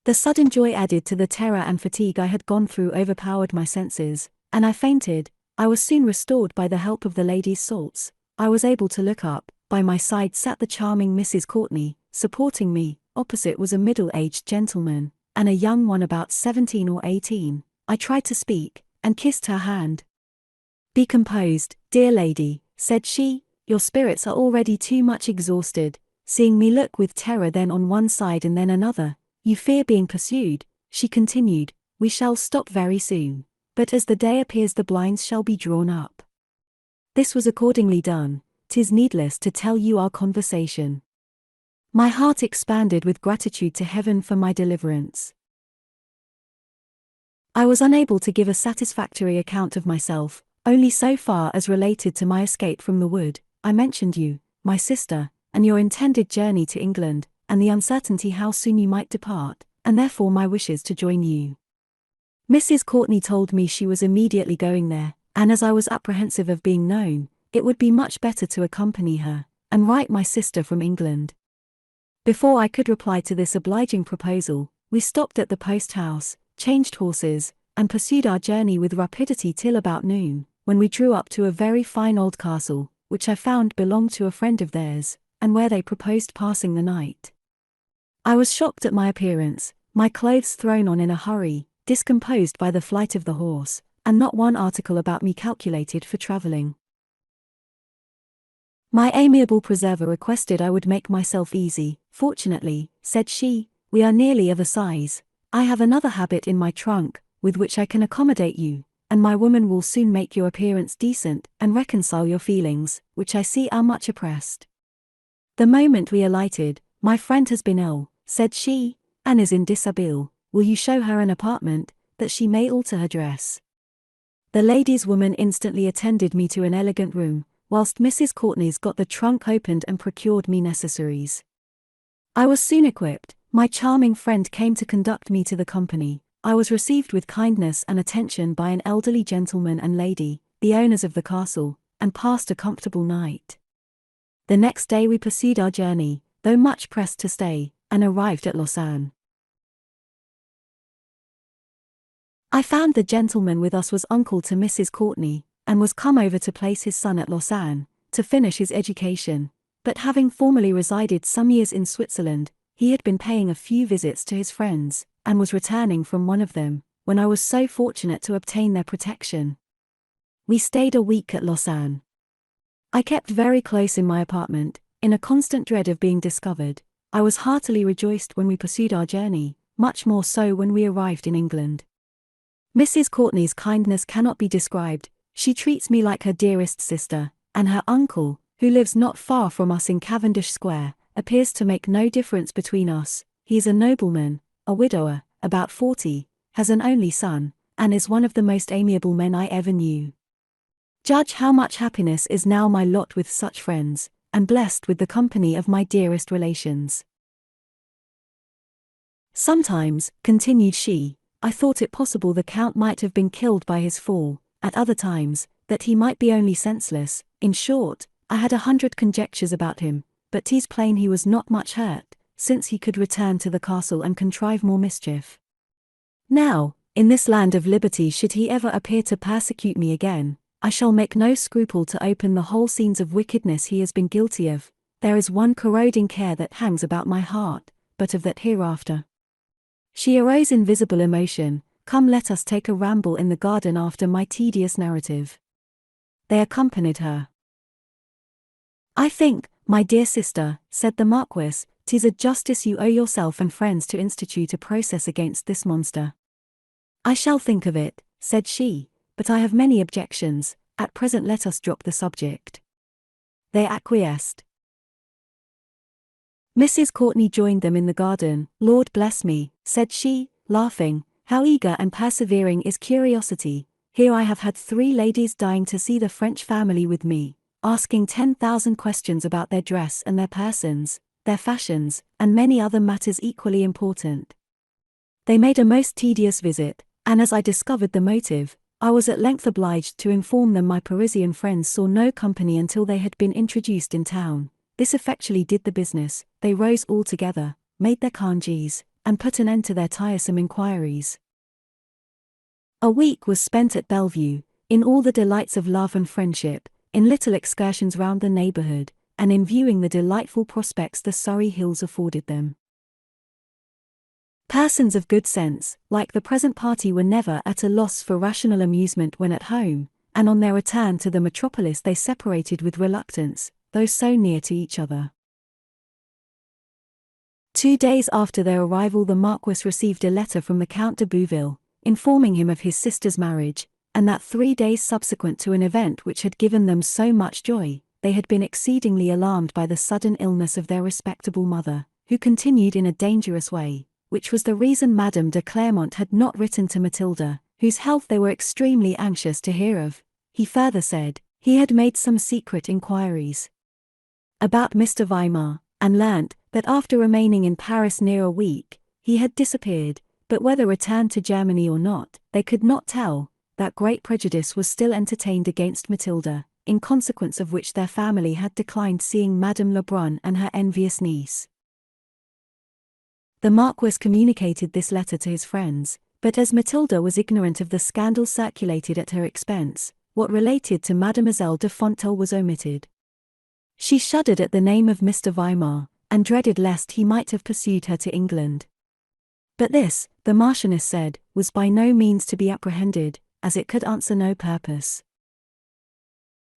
Speaker 1: The sudden joy added to the terror and fatigue I had gone through overpowered my senses, and I fainted. I was soon restored by the help of the lady's salts. I was able to look up. By my side sat the charming Mrs. Courtney, supporting me. Opposite was a middle-aged gentleman, and a young one about 17 or 18. I tried to speak, and kissed her hand. "Be composed, dear lady," said she, "your spirits are already too much exhausted." Seeing me look with terror then on one side and then another, "You fear being pursued," she continued, "we shall stop very soon. But as the day appears the blinds shall be drawn up." This was accordingly done. 'Tis needless to tell you our conversation. My heart expanded with gratitude to heaven for my deliverance. I was unable to give a satisfactory account of myself, only so far as related to my escape from the wood. I mentioned you, my sister, and your intended journey to England, and the uncertainty how soon you might depart, and therefore my wishes to join you. Mrs. Courtney told me she was immediately going there, and as I was apprehensive of being known, it would be much better to accompany her, and write my sister from England. Before I could reply to this obliging proposal, we stopped at the post-house, changed horses, and pursued our journey with rapidity till about noon, when we drew up to a very fine old castle, which I found belonged to a friend of theirs, and where they proposed passing the night. I was shocked at my appearance, my clothes thrown on in a hurry, discomposed by the flight of the horse, and not one article about me calculated for travelling. My amiable preserver requested I would make myself easy. "Fortunately," said she, "we are nearly of a size. I have another habit in my trunk, with which I can accommodate you, and my woman will soon make your appearance decent, and reconcile your feelings, which I see are much oppressed." The moment we alighted, "My friend has been ill," said she, "and is in dishabille. Will you show her an apartment, that she may alter her dress?" The lady's woman instantly attended me to an elegant room, whilst Mrs. Courtney's got the trunk opened and procured me necessaries. I was soon equipped. My charming friend came to conduct me to the company. I was received with kindness and attention by an elderly gentleman and lady, the owners of the castle, and passed a comfortable night. The next day we pursued our journey, though much pressed to stay, and arrived at Lausanne. I found the gentleman with us was uncle to Mrs. Courtney, and was come over to place his son at Lausanne, to finish his education, but having formerly resided some years in Switzerland, he had been paying a few visits to his friends, and was returning from one of them, when I was so fortunate to obtain their protection. We stayed a week at Lausanne. I kept very close in my apartment, in a constant dread of being discovered. I was heartily rejoiced when we pursued our journey, much more so when we arrived in England. Mrs. Courtney's kindness cannot be described. She treats me like her dearest sister, and her uncle, who lives not far from us in Cavendish Square, appears to make no difference between us. He is a nobleman, a widower, about 40, has an only son, and is one of the most amiable men I ever knew. Judge how much happiness is now my lot with such friends, and blessed with the company of my dearest relations. Sometimes, continued she, I thought it possible the Count might have been killed by his fall, at other times, that he might be only senseless. In short, I had 100 conjectures about him, but 'tis plain he was not much hurt, since he could return to the castle and contrive more mischief. Now, in this land of liberty, should he ever appear to persecute me again, I shall make no scruple to open the whole scenes of wickedness he has been guilty of. There is one corroding care that hangs about my heart, but of that hereafter. She arose in visible emotion. Come, let us take a ramble in the garden after my tedious narrative. They accompanied her. I think, my dear sister, said the Marquis, 'tis a justice you owe yourself and friends to institute a process against this monster. I shall think of it, said she, but I have many objections. At present let us drop the subject. They acquiesced. Mrs. Courtenay joined them in the garden. Lord bless me, said she, laughing, how eager and persevering is curiosity. Here I have had 3 ladies dying to see the French family with me, asking 10,000 questions about their dress and their persons, their fashions, and many other matters equally important. They made a most tedious visit, and as I discovered the motive, I was at length obliged to inform them my Parisian friends saw no company until they had been introduced in town. This effectually did the business. They rose all together, made their cangies, and put an end to their tiresome inquiries. A week was spent at Bellevue, in all the delights of love and friendship, in little excursions round the neighbourhood, and in viewing the delightful prospects the Surrey hills afforded them. Persons of good sense, like the present party, were never at a loss for rational amusement when at home, and on their return to the metropolis they separated with reluctance, though so near to each other. 2 days after their arrival the Marquis received a letter from the Count de Bouville, informing him of his sister's marriage, and that 3 days subsequent to an event which had given them so much joy, they had been exceedingly alarmed by the sudden illness of their respectable mother, who continued in a dangerous way, which was the reason Madame de Clermont had not written to Matilda, whose health they were extremely anxious to hear of. He further said, he had made some secret inquiries about Mr. Weimar, and learnt that after remaining in Paris near a week, he had disappeared, but whether returned to Germany or not, they could not tell. That great prejudice was still entertained against Matilda, in consequence of which their family had declined seeing Madame Lebrun and her envious niece. The Marquis communicated this letter to his friends, but as Matilda was ignorant of the scandal circulated at her expense, what related to Mademoiselle de Fontenelle was omitted. She shuddered at the name of Mr. Weimar, and dreaded lest he might have pursued her to England. But this, the Marchioness said, was by no means to be apprehended, as it could answer no purpose.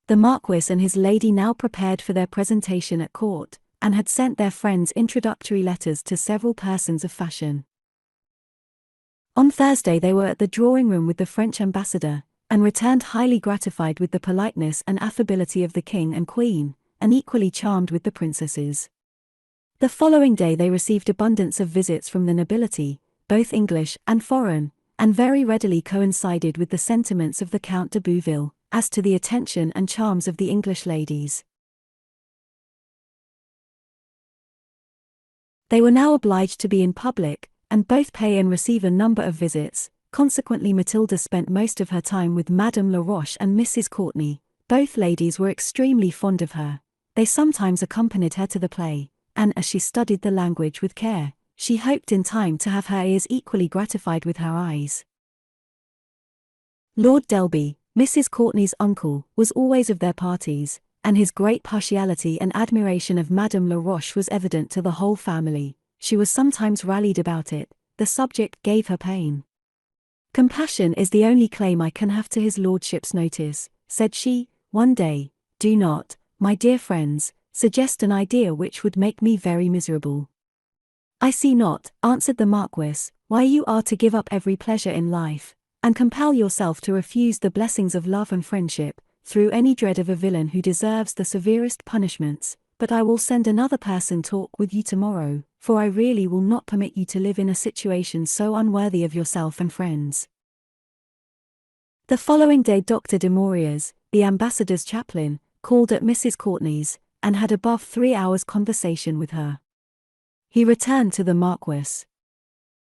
Speaker 1: The Marquis and his lady now prepared for their presentation at court, and had sent their friends introductory letters to several persons of fashion. On Thursday they were at the drawing-room with the French ambassador, and returned highly gratified with the politeness and affability of the king and queen, and equally charmed with the princesses. The following day they received abundance of visits from the nobility, both English and foreign, and very readily coincided with the sentiments of the Count de Bouville, as to the attention and charms of the English ladies. They were now obliged to be in public, and both pay and receive a number of visits. Consequently Matilda spent most of her time with Madame Laroche and Mrs. Courtenay. Both ladies were extremely fond of her. They sometimes accompanied her to the play, and as she studied the language with care, she hoped in time to have her ears equally gratified with her eyes. Lord Delby, Mrs. Courtenay's uncle, was always of their parties, and his great partiality and admiration of Madame Laroche was evident to the whole family. She was sometimes rallied about it. The subject gave her pain. Compassion is the only claim I can have to his lordship's notice, said she, one day. Do not, my dear friends, suggest an idea which would make me very miserable. I see not, answered the Marquis, why you are to give up every pleasure in life, and compel yourself to refuse the blessings of love and friendship, through any dread of a villain who deserves the severest punishments. But I will send another person talk with you tomorrow, for I really will not permit you to live in a situation so unworthy of yourself and friends. The following day Dr. de Mauriers, the ambassador's chaplain, called at Mrs. Courtenay's, and had above 3 hours' conversation with her. He returned to the Marquis.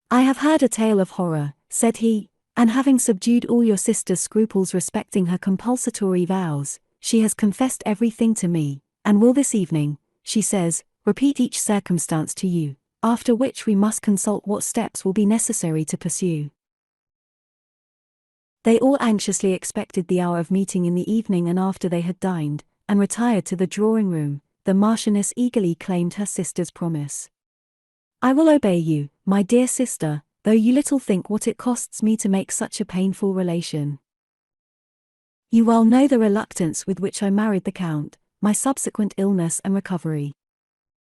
Speaker 1: I have heard a tale of horror, said he, And having subdued all your sister's scruples respecting her compulsory vows, she has confessed everything to me, and will this evening, she says, repeat each circumstance to you, after which we must consult what steps will be necessary to pursue. They all anxiously expected the hour of meeting in the evening, and after they had dined, and retired to the drawing-room, the Marchioness eagerly claimed her sister's promise. I will obey you, my dear sister, though you little think what it costs me to make such a painful relation. You well know the reluctance with which I married the Count, my subsequent illness and recovery.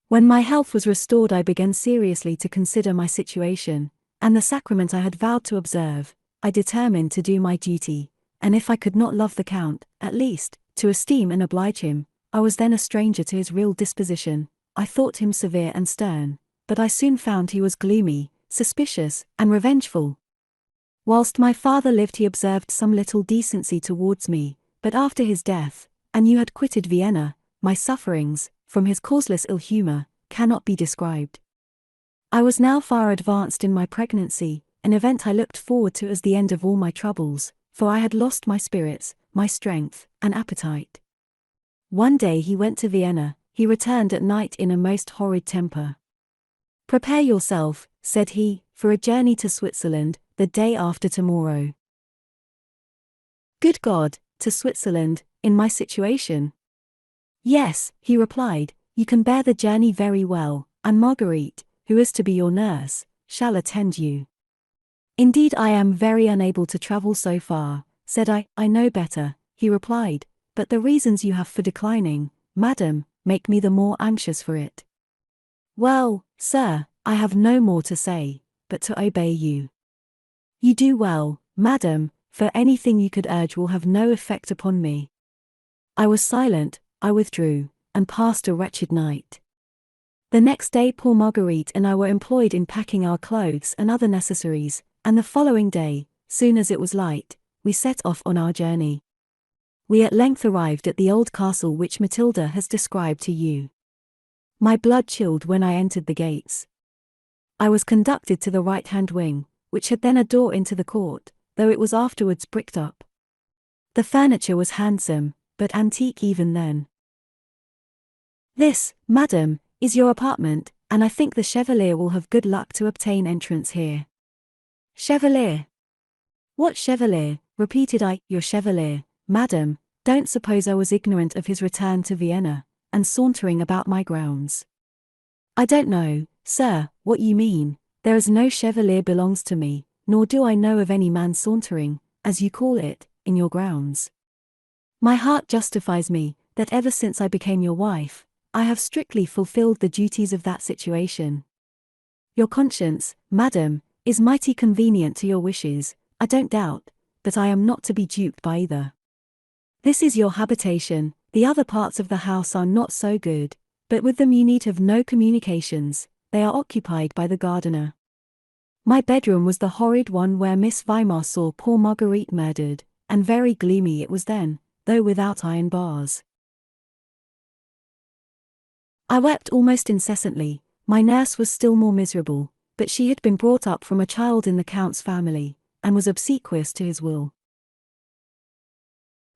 Speaker 1: When my health was restored, I began seriously to consider my situation, and the sacrament I had vowed to observe. I determined to do my duty, and if I could not love the Count, at least, to esteem and oblige him. I was then a stranger to his real disposition. I thought him severe and stern, but I soon found he was gloomy, suspicious, and revengeful. Whilst my father lived, he observed some little decency towards me, but after his death, and you had quitted Vienna, my sufferings, from his causeless ill humour, cannot be described. I was now far advanced in my pregnancy, an event I looked forward to as the end of all my troubles, for I had lost my spirits, my strength, and appetite. One day he went to Vienna. He returned at night in a most horrid temper. Prepare yourself, said he, for a journey to Switzerland, the day after tomorrow. Good God, to Switzerland, in my situation? Yes, he replied, you can bear the journey very well, and Marguerite, who is to be your nurse, shall attend you. Indeed, I am very unable to travel so far, said I. I know better, he replied, but the reasons you have for declining, madam, make me the more anxious for it. Well, sir, I have no more to say, but to obey you. You do well, madam, for anything you could urge will have no effect upon me. I was silent, I withdrew, and passed a wretched night. The next day poor Marguerite and I were employed in packing our clothes and other necessaries, and the following day, soon as it was light, we set off on our journey. We at length arrived at the old castle which Matilda has described to you. My blood chilled when I entered the gates. I was conducted to the right-hand wing, which had then a door into the court, though it was afterwards bricked up. The furniture was handsome, but antique even then. This, madam, is your apartment, and I think the Chevalier will have good luck to obtain entrance here. Chevalier? What Chevalier? Repeated I. Your Chevalier, madam. Don't suppose I was ignorant of his return to Vienna, and sauntering about my grounds. I don't know, sir, what you mean. There is no Chevalier belongs to me, nor do I know of any man sauntering, as you call it, in your grounds. My heart justifies me, that ever since I became your wife, I have strictly fulfilled the duties of that situation. Your conscience, madam, is mighty convenient to your wishes, I don't doubt, but I am not to be duped by either. This is your habitation, the other parts of the house are not so good, but with them you need have no communications, they are occupied by the gardener. My bedroom was the horrid one where Miss Weimar saw poor Marguerite murdered, and very gloomy it was then, though without iron bars. I wept almost incessantly. My nurse was still more miserable, but she had been brought up from a child in the Count's family, and was obsequious to his will.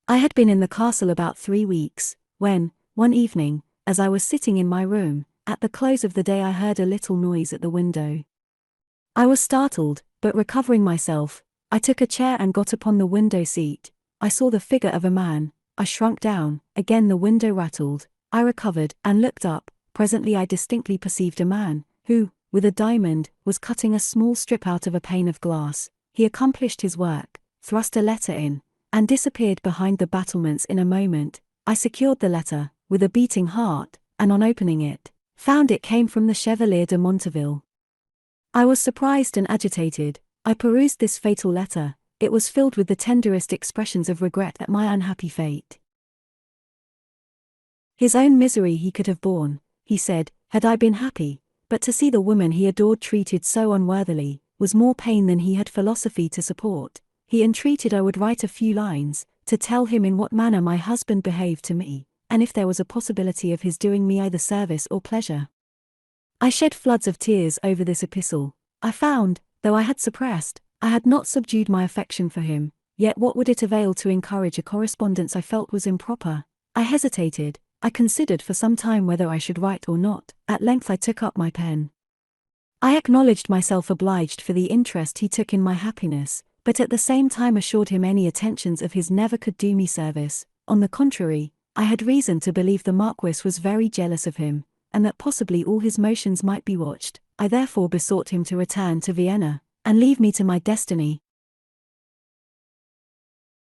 Speaker 1: I had been in the castle about 3 weeks, when, one evening, as I was sitting in my room, at the close of the day I heard a little noise at the window. I was startled, but recovering myself, I took a chair and got upon the window seat. I saw the figure of a man. I shrunk down, again the window rattled, I recovered, and looked up. Presently I distinctly perceived a man, who, with a diamond, was cutting a small strip out of a pane of glass. He accomplished his work, thrust a letter in, and disappeared behind the battlements in a moment. I secured the letter, with a beating heart, and on opening it, found it came from the Chevalier de Monteville. I was surprised and agitated. I perused this fatal letter. It was filled with the tenderest expressions of regret at my unhappy fate. His own misery he could have borne, he said, had I been happy, but to see the woman he adored treated so unworthily, was more pain than he had philosophy to support. He entreated I would write a few lines, to tell him in what manner my husband behaved to me, and if there was a possibility of his doing me either service or pleasure. I shed floods of tears over this epistle. I found, though I had suppressed, I had not subdued my affection for him, yet what would it avail to encourage a correspondence I felt was improper? I hesitated. I considered for some time whether I should write or not. At length I took up my pen. I acknowledged myself obliged for the interest he took in my happiness, but at the same time assured him any attentions of his never could do me service. On the contrary, I had reason to believe the Marquis was very jealous of him, and that possibly all his motions might be watched. I therefore besought him to return to Vienna, and leave me to my destiny.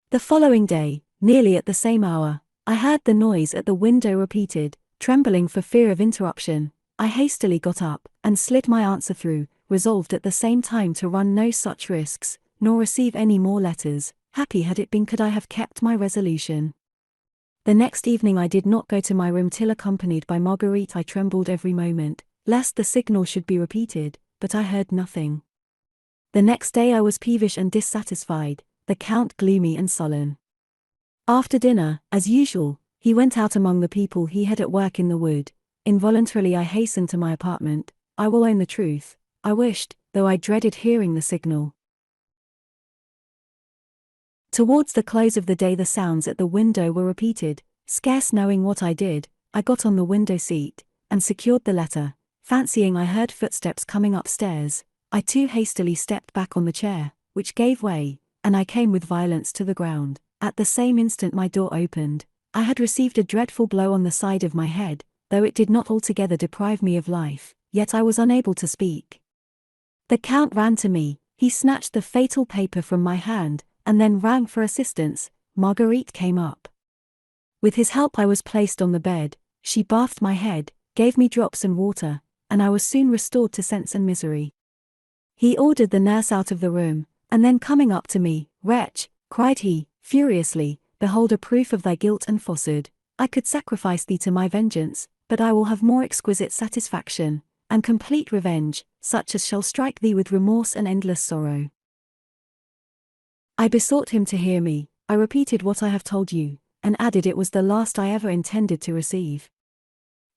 Speaker 1: The following day, nearly at the same hour, I heard the noise at the window repeated. Trembling for fear of interruption, I hastily got up, and slid my answer through, resolved at the same time to run no such risks, nor receive any more letters. Happy had it been could I have kept my resolution. The next evening I did not go to my room till accompanied by Marguerite. I trembled every moment, lest the signal should be repeated, but I heard nothing. The next day I was peevish and dissatisfied, the Count gloomy and sullen. After dinner, as usual, he went out among the people he had at work in the wood. Involuntarily I hastened to my apartment. I will own the truth, I wished, though I dreaded hearing the signal. Towards the close of the day the sounds at the window were repeated. Scarce knowing what I did, I got on the window seat, and secured the letter. Fancying I heard footsteps coming upstairs, I too hastily stepped back on the chair, which gave way, and I came with violence to the ground. At the same instant my door opened. I had received a dreadful blow on the side of my head, though it did not altogether deprive me of life, yet I was unable to speak. The Count ran to me, he snatched the fatal paper from my hand, and then rang for assistance. Marguerite came up. With his help I was placed on the bed. She bathed my head, gave me drops and water, and I was soon restored to sense and misery. He ordered the nurse out of the room, and then coming up to me, "Wretch," cried he, furiously, "behold a proof of thy guilt and falsehood. I could sacrifice thee to my vengeance, but I will have more exquisite satisfaction, and complete revenge, such as shall strike thee with remorse and endless sorrow." I besought him to hear me. I repeated what I have told you, and added it was the last I ever intended to receive.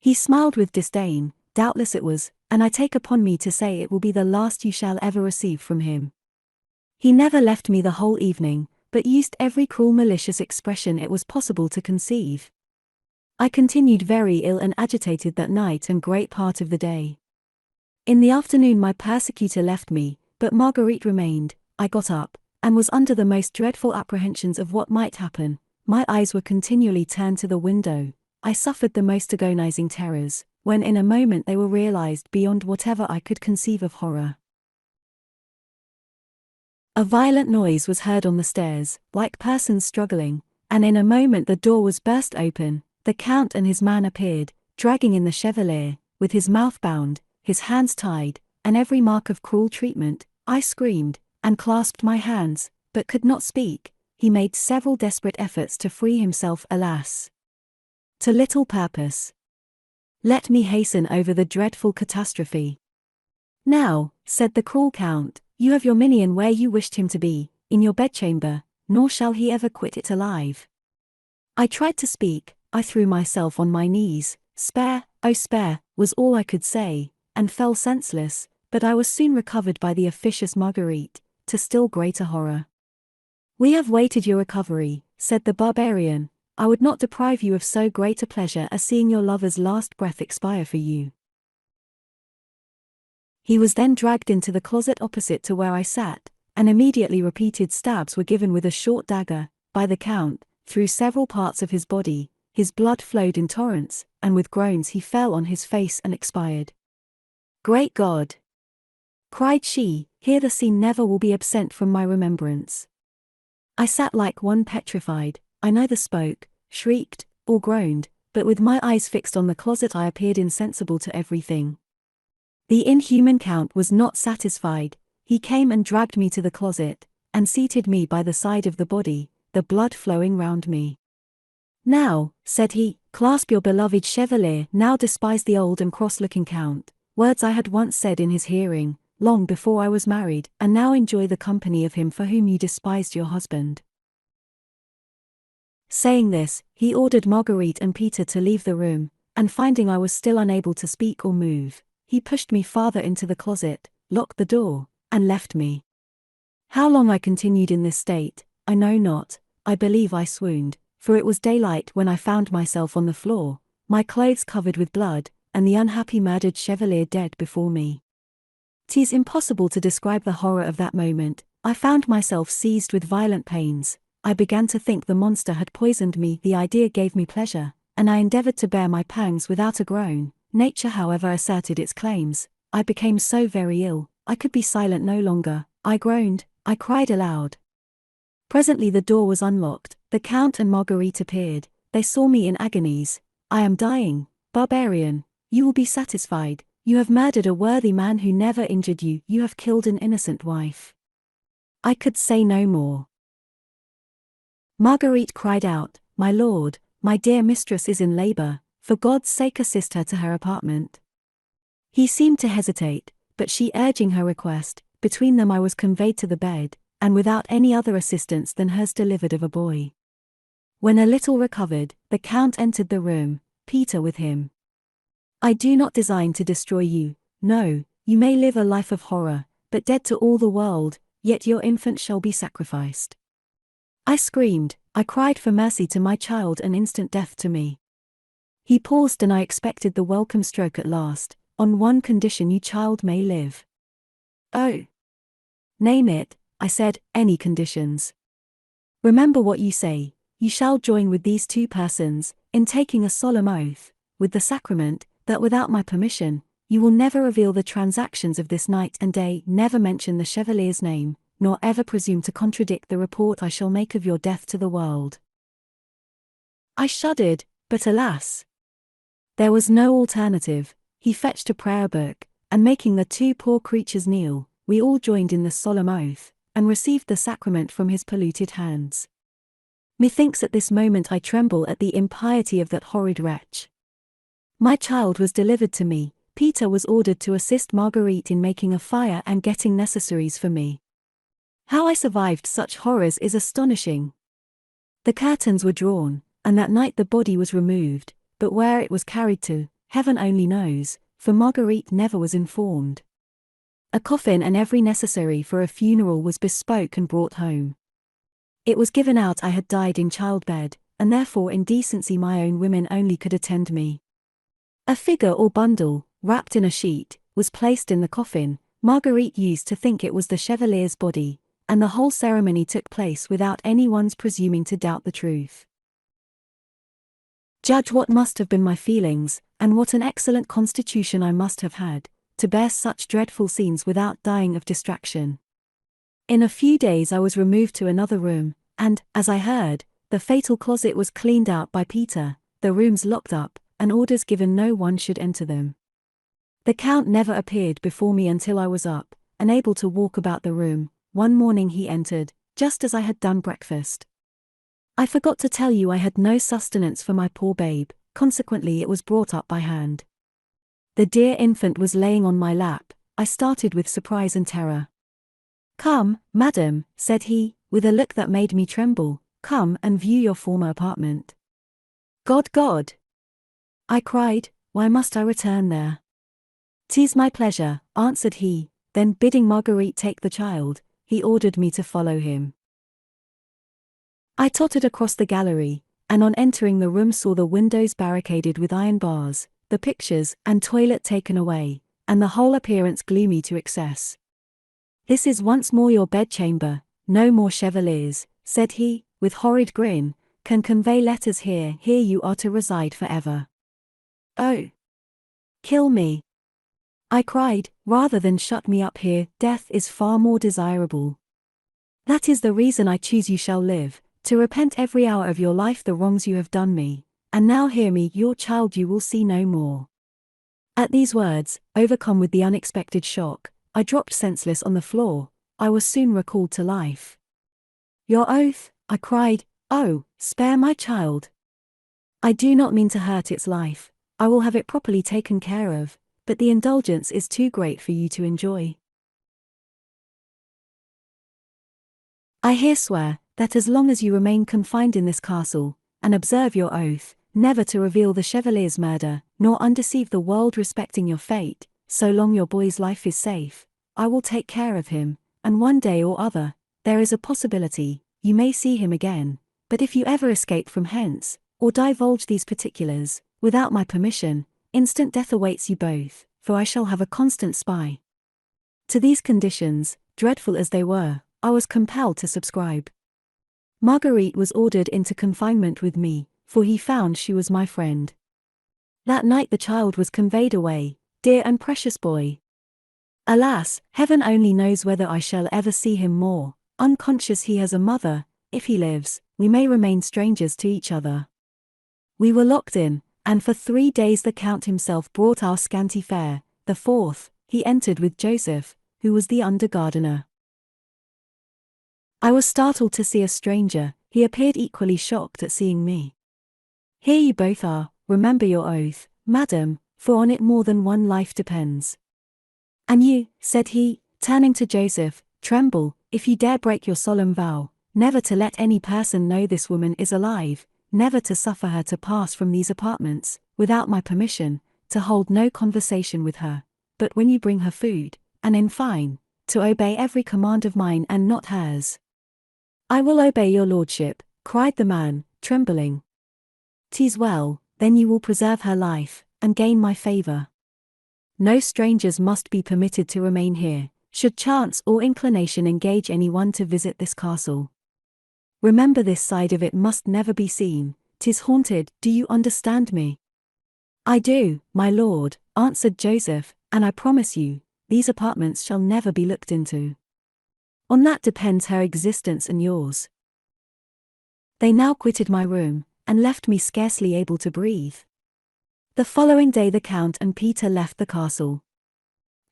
Speaker 1: He smiled with disdain. Doubtless it was, and I take upon me to say it will be the last you shall ever receive from him. He never left me the whole evening, but used every cruel malicious expression it was possible to conceive. I continued very ill and agitated that night and great part of the day. In the afternoon my persecutor left me, but Marguerite remained. I got up, and was under the most dreadful apprehensions of what might happen. My eyes were continually turned to the window. I suffered the most agonizing terrors, when in a moment they were realized beyond whatever I could conceive of horror. A violent noise was heard on the stairs, like persons struggling, and in a moment the door was burst open. The Count and his man appeared, dragging in the Chevalier, with his mouth bound, his hands tied, and every mark of cruel treatment. I screamed, and clasped my hands, but could not speak. He made several desperate efforts to free himself, alas, to little purpose. Let me hasten over the dreadful catastrophe. "Now," said the cruel Count, "you have your minion where you wished him to be, in your bedchamber, nor shall he ever quit it alive." I tried to speak, I threw myself on my knees. "Spare, oh spare," was all I could say, and fell senseless, but I was soon recovered by the officious Marguerite, to still greater horror. "We have waited your recovery," said the barbarian. "I would not deprive you of so great a pleasure as seeing your lover's last breath expire for you." He was then dragged into the closet opposite to where I sat, and immediately repeated stabs were given with a short dagger, by the Count, through several parts of his body. His blood flowed in torrents, and with groans he fell on his face and expired. "Great God!" cried she, "here the scene never will be absent from my remembrance." I sat like one petrified. I neither spoke, shrieked, or groaned, but with my eyes fixed on the closet I appeared insensible to everything. The inhuman Count was not satisfied. He came and dragged me to the closet, and seated me by the side of the body, the blood flowing round me. "Now," said he, "clasp your beloved Chevalier." Now despise the old and cross-looking Count, words I had once said in his hearing, long before I was married, and now enjoy the company of him for whom you despised your husband. Saying this, he ordered Marguerite and Peter to leave the room, and finding I was still unable to speak or move, he pushed me farther into the closet, locked the door, and left me. How long I continued in this state, I know not. I believe I swooned, for it was daylight when I found myself on the floor, my clothes covered with blood, and the unhappy murdered chevalier dead before me. 'Tis impossible to describe the horror of that moment. I found myself seized with violent pains. I began to think the monster had poisoned me. The idea gave me pleasure, and I endeavored to bear my pangs without a groan. Nature, however, asserted its claims. I became so very ill, I could be silent no longer. I groaned, I cried aloud. Presently the door was unlocked, the Count and Marguerite appeared. They saw me in agonies. I am dying, barbarian. You will be satisfied. You have murdered a worthy man who never injured you. You have killed an innocent wife. I could say no more. Marguerite cried out, "My lord, my dear mistress is in labor. For God's sake assist her to her apartment." He seemed to hesitate, but she urging her request, between them I was conveyed to the bed, and without any other assistance than hers delivered of a boy. When a little recovered, the Count entered the room, Peter with him. "I do not design to destroy you. No, you may live a life of horror, but dead to all the world, yet your infant shall be sacrificed." I screamed, I cried for mercy to my child and instant death to me. He paused and I expected the welcome stroke at last. "On one condition, you child may live." "Oh. Name it," I said. "Any conditions." "Remember what you say. You shall join with these two persons, in taking a solemn oath, with the sacrament, that without my permission, you will never reveal the transactions of this night and day, never mention the chevalier's name, nor ever presume to contradict the report I shall make of your death to the world." I shuddered, but alas! There was no alternative. He fetched a prayer book, and making the two poor creatures kneel, we all joined in the solemn oath, and received the sacrament from his polluted hands. Methinks at this moment I tremble at the impiety of that horrid wretch. My child was delivered to me. Peter was ordered to assist Marguerite in making a fire and getting necessaries for me. How I survived such horrors is astonishing. The curtains were drawn, and that night the body was removed, but where it was carried to, heaven only knows, for Marguerite never was informed. A coffin and every necessary for a funeral was bespoke and brought home. It was given out I had died in childbed, and therefore in decency my own women only could attend me. A figure or bundle, wrapped in a sheet, was placed in the coffin. Marguerite used to think it was the chevalier's body, and the whole ceremony took place without anyone's presuming to doubt the truth. Judge what must have been my feelings, and what an excellent constitution I must have had, to bear such dreadful scenes without dying of distraction. In a few days I was removed to another room, and, as I heard, the fatal closet was cleaned out by Peter, the rooms locked up, and orders given no one should enter them. The Count never appeared before me until I was up, and able to walk about the room. One morning he entered, just as I had done breakfast. I forgot to tell you I had no sustenance for my poor babe, consequently it was brought up by hand. The dear infant was laying on my lap. I started with surprise and terror. "Come, madam," said he, with a look that made me tremble, "come and view your former apartment." "God, God!" I cried, "why must I return there?" "'Tis my pleasure," answered he, then bidding Marguerite take the child, he ordered me to follow him. I tottered across the gallery, and on entering the room saw the windows barricaded with iron bars, the pictures and toilet taken away, and the whole appearance gloomy to excess. "This is once more your bedchamber, no more chevaliers," said he, with horrid grin, "can convey letters here. Here you are to reside forever." "Oh! Kill me!" I cried, "rather than shut me up here. Death is far more desirable. That is the reason I choose you shall live, to repent every hour of your life the wrongs you have done me, and now hear me, your child you will see no more." At these words, overcome with the unexpected shock, I dropped senseless on the floor. I was soon recalled to life. "Your oath," I cried, "oh, spare my child. I do not mean to hurt its life. I will have it properly taken care of, but the indulgence is too great for you to enjoy. I here swear, that as long as you remain confined in this castle, and observe your oath, never to reveal the chevalier's murder, nor undeceive the world respecting your fate, so long your boy's life is safe, I will take care of him, and one day or other, there is a possibility, you may see him again, but if you ever escape from hence, or divulge these particulars, without my permission, instant death awaits you both, for I shall have a constant spy. To these conditions, dreadful as they were, I was compelled to subscribe. Marguerite was ordered into confinement with me, for he found she was my friend. That night the child was conveyed away, dear and precious boy. Alas, heaven only knows whether I shall ever see him more, unconscious he has a mother. If he lives, we may remain strangers to each other. We were locked in, and for 3 days the Count himself brought our scanty fare. The 4th, he entered with Joseph, who was the under-gardener. I was startled to see a stranger, he appeared equally shocked at seeing me. Here you both are, remember your oath, madam, for on it more than one life depends. And you, said he, turning to Joseph, tremble, if you dare break your solemn vow, never to let any person know this woman is alive, never to suffer her to pass from these apartments, without my permission, to hold no conversation with her, but when you bring her food, and in fine, to obey every command of mine and not hers. I will obey your lordship, cried the man, trembling. 'Tis well, then you will preserve her life, and gain my favour. No strangers must be permitted to remain here, should chance or inclination engage anyone to visit this castle. Remember this side of it must never be seen, 'tis haunted, do you understand me? I do, my lord, answered Joseph, and I promise you, these apartments shall never be looked into. On that depends her existence and yours. They now quitted my room, and left me scarcely able to breathe. The following day the Count and Peter left the castle.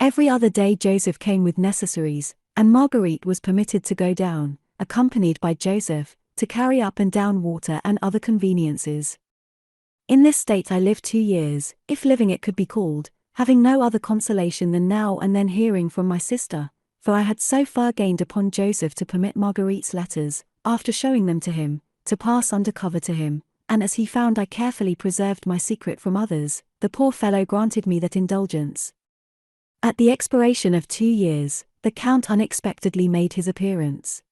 Speaker 1: Every other day Joseph came with necessaries, and Marguerite was permitted to go down, accompanied by Joseph, to carry up and down water and other conveniences. In this state I lived 2 years, if living it could be called, having no other consolation than now and then hearing from my sister, for I had so far gained upon Joseph to permit Marguerite's letters, after showing them to him, to pass under cover to him, and as he found I carefully preserved my secret from others, the poor fellow granted me that indulgence. At the expiration of 2 years, the Count unexpectedly made his appearance.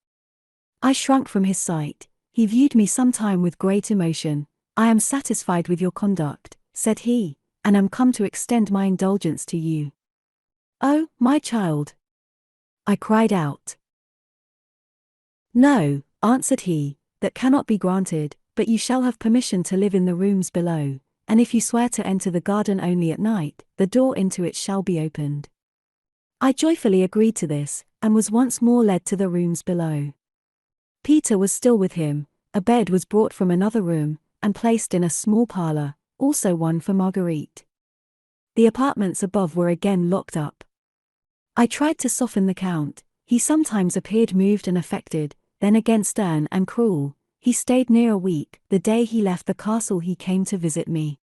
Speaker 1: I shrunk from his sight, he viewed me some time with great emotion. I am satisfied with your conduct, said he, and am come to extend my indulgence to you. Oh, my child! I cried out. No, answered he, that cannot be granted, but you shall have permission to live in the rooms below, and if you swear to enter the garden only at night, the door into it shall be opened. I joyfully agreed to this, and was once more led to the rooms below. Peter was still with him, a bed was brought from another room, and placed in a small parlour, also one for Marguerite. The apartments above were again locked up. I tried to soften the Count, he sometimes appeared moved and affected, then again stern and cruel. He stayed near a week. The day he left the castle he came to visit me.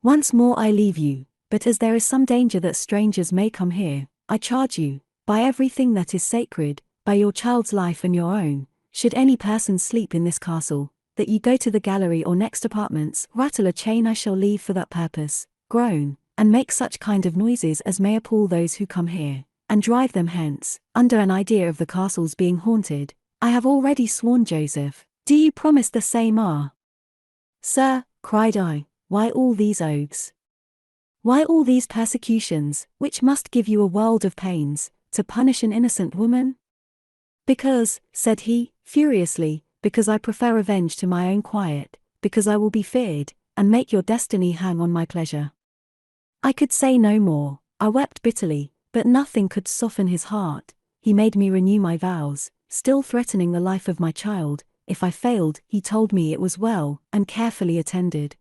Speaker 1: Once more I leave you, but as there is some danger that strangers may come here, I charge you, by everything that is sacred, by your child's life and your own, should any person sleep in this castle, that you go to the gallery or next apartments, rattle a chain I shall leave for that purpose, groan, and make such kind of noises as may appall those who come here, and drive them hence, under an idea of the castle's being haunted. I have already sworn, Joseph. Do you promise the same? Sir, cried I, why all these oaths? Why all these persecutions, which must give you a world of pains, to punish an innocent woman? Because, said he, furiously, because I prefer revenge to my own quiet, because I will be feared, and make your destiny hang on my pleasure. I could say no more, I wept bitterly, but nothing could soften his heart. He made me renew my vows, still threatening the life of my child. If I failed, he told me it was well, and carefully attended.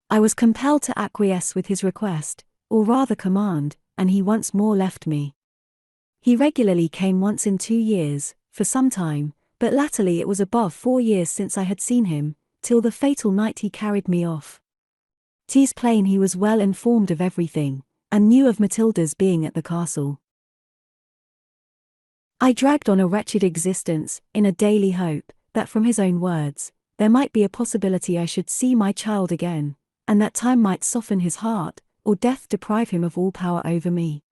Speaker 1: I was compelled to acquiesce with his request, or rather command, and he once more left me. He regularly came once in 2 years, for some time, but latterly it was above 4 years since I had seen him, till the fatal night he carried me off. 'Tis plain he was well informed of everything, and knew of Matilda's being at the castle. I dragged on a wretched existence, in a daily hope, that from his own words, there might be a possibility I should see my child again, and that time might soften his heart, or death deprive him of all power over me.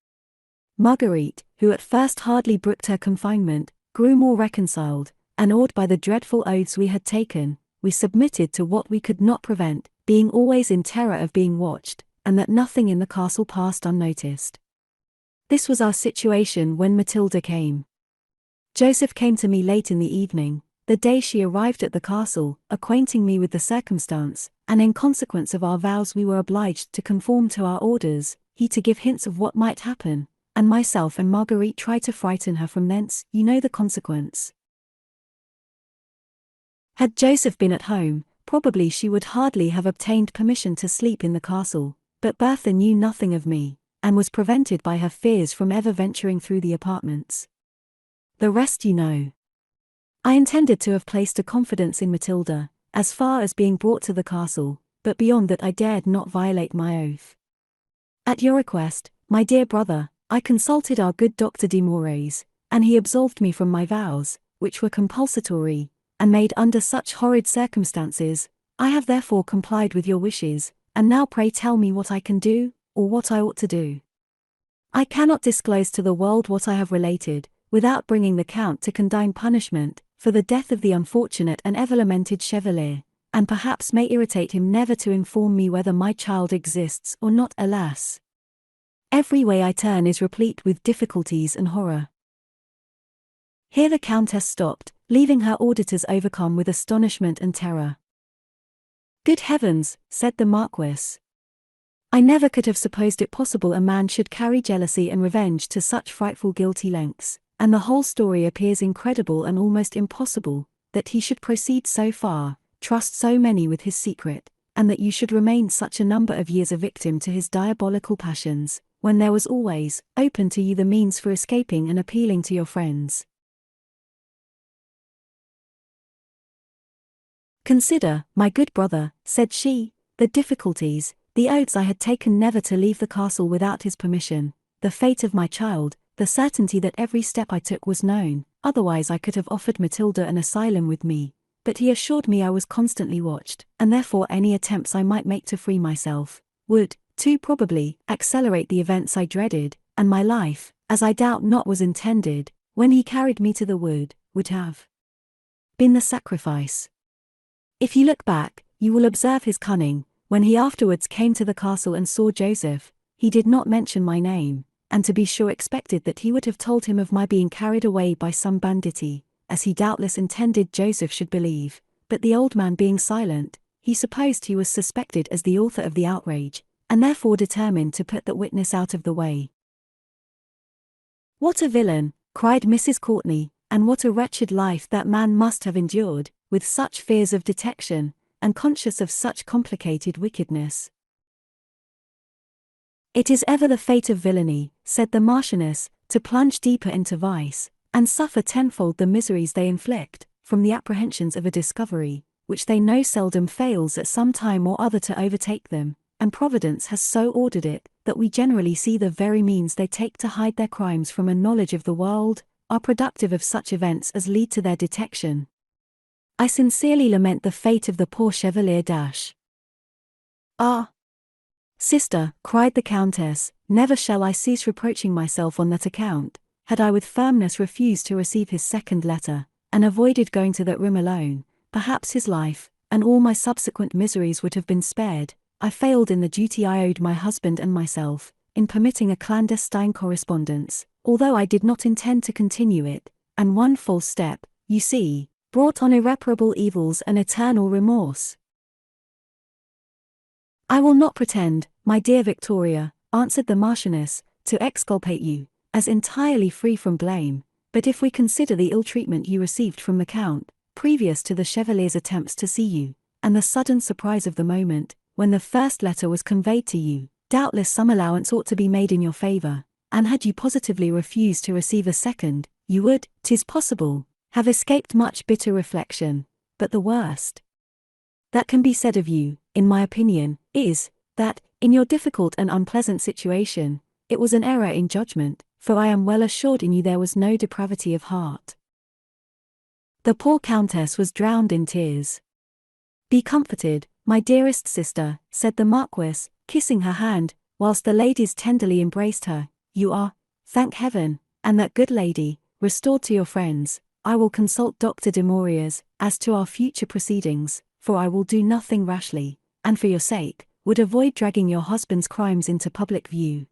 Speaker 1: Marguerite, who at first hardly brooked her confinement, grew more reconciled, and awed by the dreadful oaths we had taken, we submitted to what we could not prevent, being always in terror of being watched, and that nothing in the castle passed unnoticed. This was our situation when Matilda came. Joseph came to me late in the evening, the day she arrived at the castle, acquainting me with the circumstance, and in consequence of our vows we were obliged to conform to our orders, he to give hints of what might happen, and myself and Marguerite tried to frighten her from thence. You know the consequence. Had Joseph been at home, probably she would hardly have obtained permission to sleep in the castle, but Bertha knew nothing of me, and was prevented by her fears from ever venturing through the apartments. The rest you know. I intended to have placed a confidence in Matilda, as far as being brought to the castle, but beyond that I dared not violate my oath. At your request, my dear brother, I consulted our good Dr. de Moraes, and he absolved me from my vows, which were compulsory, and made under such horrid circumstances. I have therefore complied with your wishes, and now pray tell me what I can do, or what I ought to do. I cannot disclose to the world what I have related, without bringing the Count to condign punishment, for the death of the unfortunate and ever-lamented Chevalier, and perhaps may irritate him never to inform me whether my child exists or not. Alas! Every way I turn is replete with difficulties and horror. Here the Countess stopped, leaving her auditors overcome with astonishment and terror. Good heavens, said the Marquis. I never could have supposed it possible a man should carry jealousy and revenge to such frightful guilty lengths, and the whole story appears incredible and almost impossible, that he should proceed so far, trust so many with his secret, and that you should remain such a number of years a victim to his diabolical passions, when there was always open to you the means for escaping and appealing to your friends. Consider, my good brother, said she, the difficulties, the oaths I had taken never to leave the castle without his permission, the fate of my child, the certainty that every step I took was known, otherwise I could have offered Matilda an asylum with me, but he assured me I was constantly watched, and therefore any attempts I might make to free myself, would, too probably, accelerate the events I dreaded, and my life, as I doubt not was intended, when he carried me to the wood, would have been the sacrifice. If you look back, you will observe his cunning. When he afterwards came to the castle and saw Joseph, he did not mention my name, and to be sure expected that he would have told him of my being carried away by some banditti, as he doubtless intended Joseph should believe, but the old man being silent, he supposed he was suspected as the author of the outrage, and therefore determined to put that witness out of the way. What a villain, cried Mrs. Courtenay, and what a wretched life that man must have endured, with such fears of detection, and conscious of such complicated wickedness. It is ever the fate of villainy, said the Marchioness, to plunge deeper into vice, and suffer tenfold the miseries they inflict, from the apprehensions of a discovery, which they know seldom fails at some time or other to overtake them, and Providence has so ordered it, that we generally see the very means they take to hide their crimes from a knowledge of the world, are productive of such events as lead to their detection. I sincerely lament the fate of the poor Chevalier Dash. Ah! Sister, cried the Countess, never shall I cease reproaching myself on that account. Had I with firmness refused to receive his second letter, and avoided going to that room alone, perhaps his life, and all my subsequent miseries would have been spared. I failed in the duty I owed my husband and myself, in permitting a clandestine correspondence, although I did not intend to continue it, and one false step, you see, brought on irreparable evils and eternal remorse. I will not pretend, my dear Victoria, answered the Marchioness, to exculpate you, as entirely free from blame, but if we consider the ill treatment you received from the Count, previous to the Chevalier's attempts to see you, and the sudden surprise of the moment, when the first letter was conveyed to you, doubtless some allowance ought to be made in your favour, and had you positively refused to receive a second, you would, 'tis possible, have escaped much bitter reflection, but the worst that can be said of you, in my opinion, is, that, in your difficult and unpleasant situation, it was an error in judgment, for I am well assured in you there was no depravity of heart. The poor Countess was drowned in tears. Be comforted, my dearest sister, said the Marquis, kissing her hand, whilst the ladies tenderly embraced her, you are Thank heaven, and that good lady, restored to your friends, I will consult Dr. de Mauriers, as to our future proceedings, for I will do nothing rashly, and for your sake, would avoid dragging your husband's crimes into public view.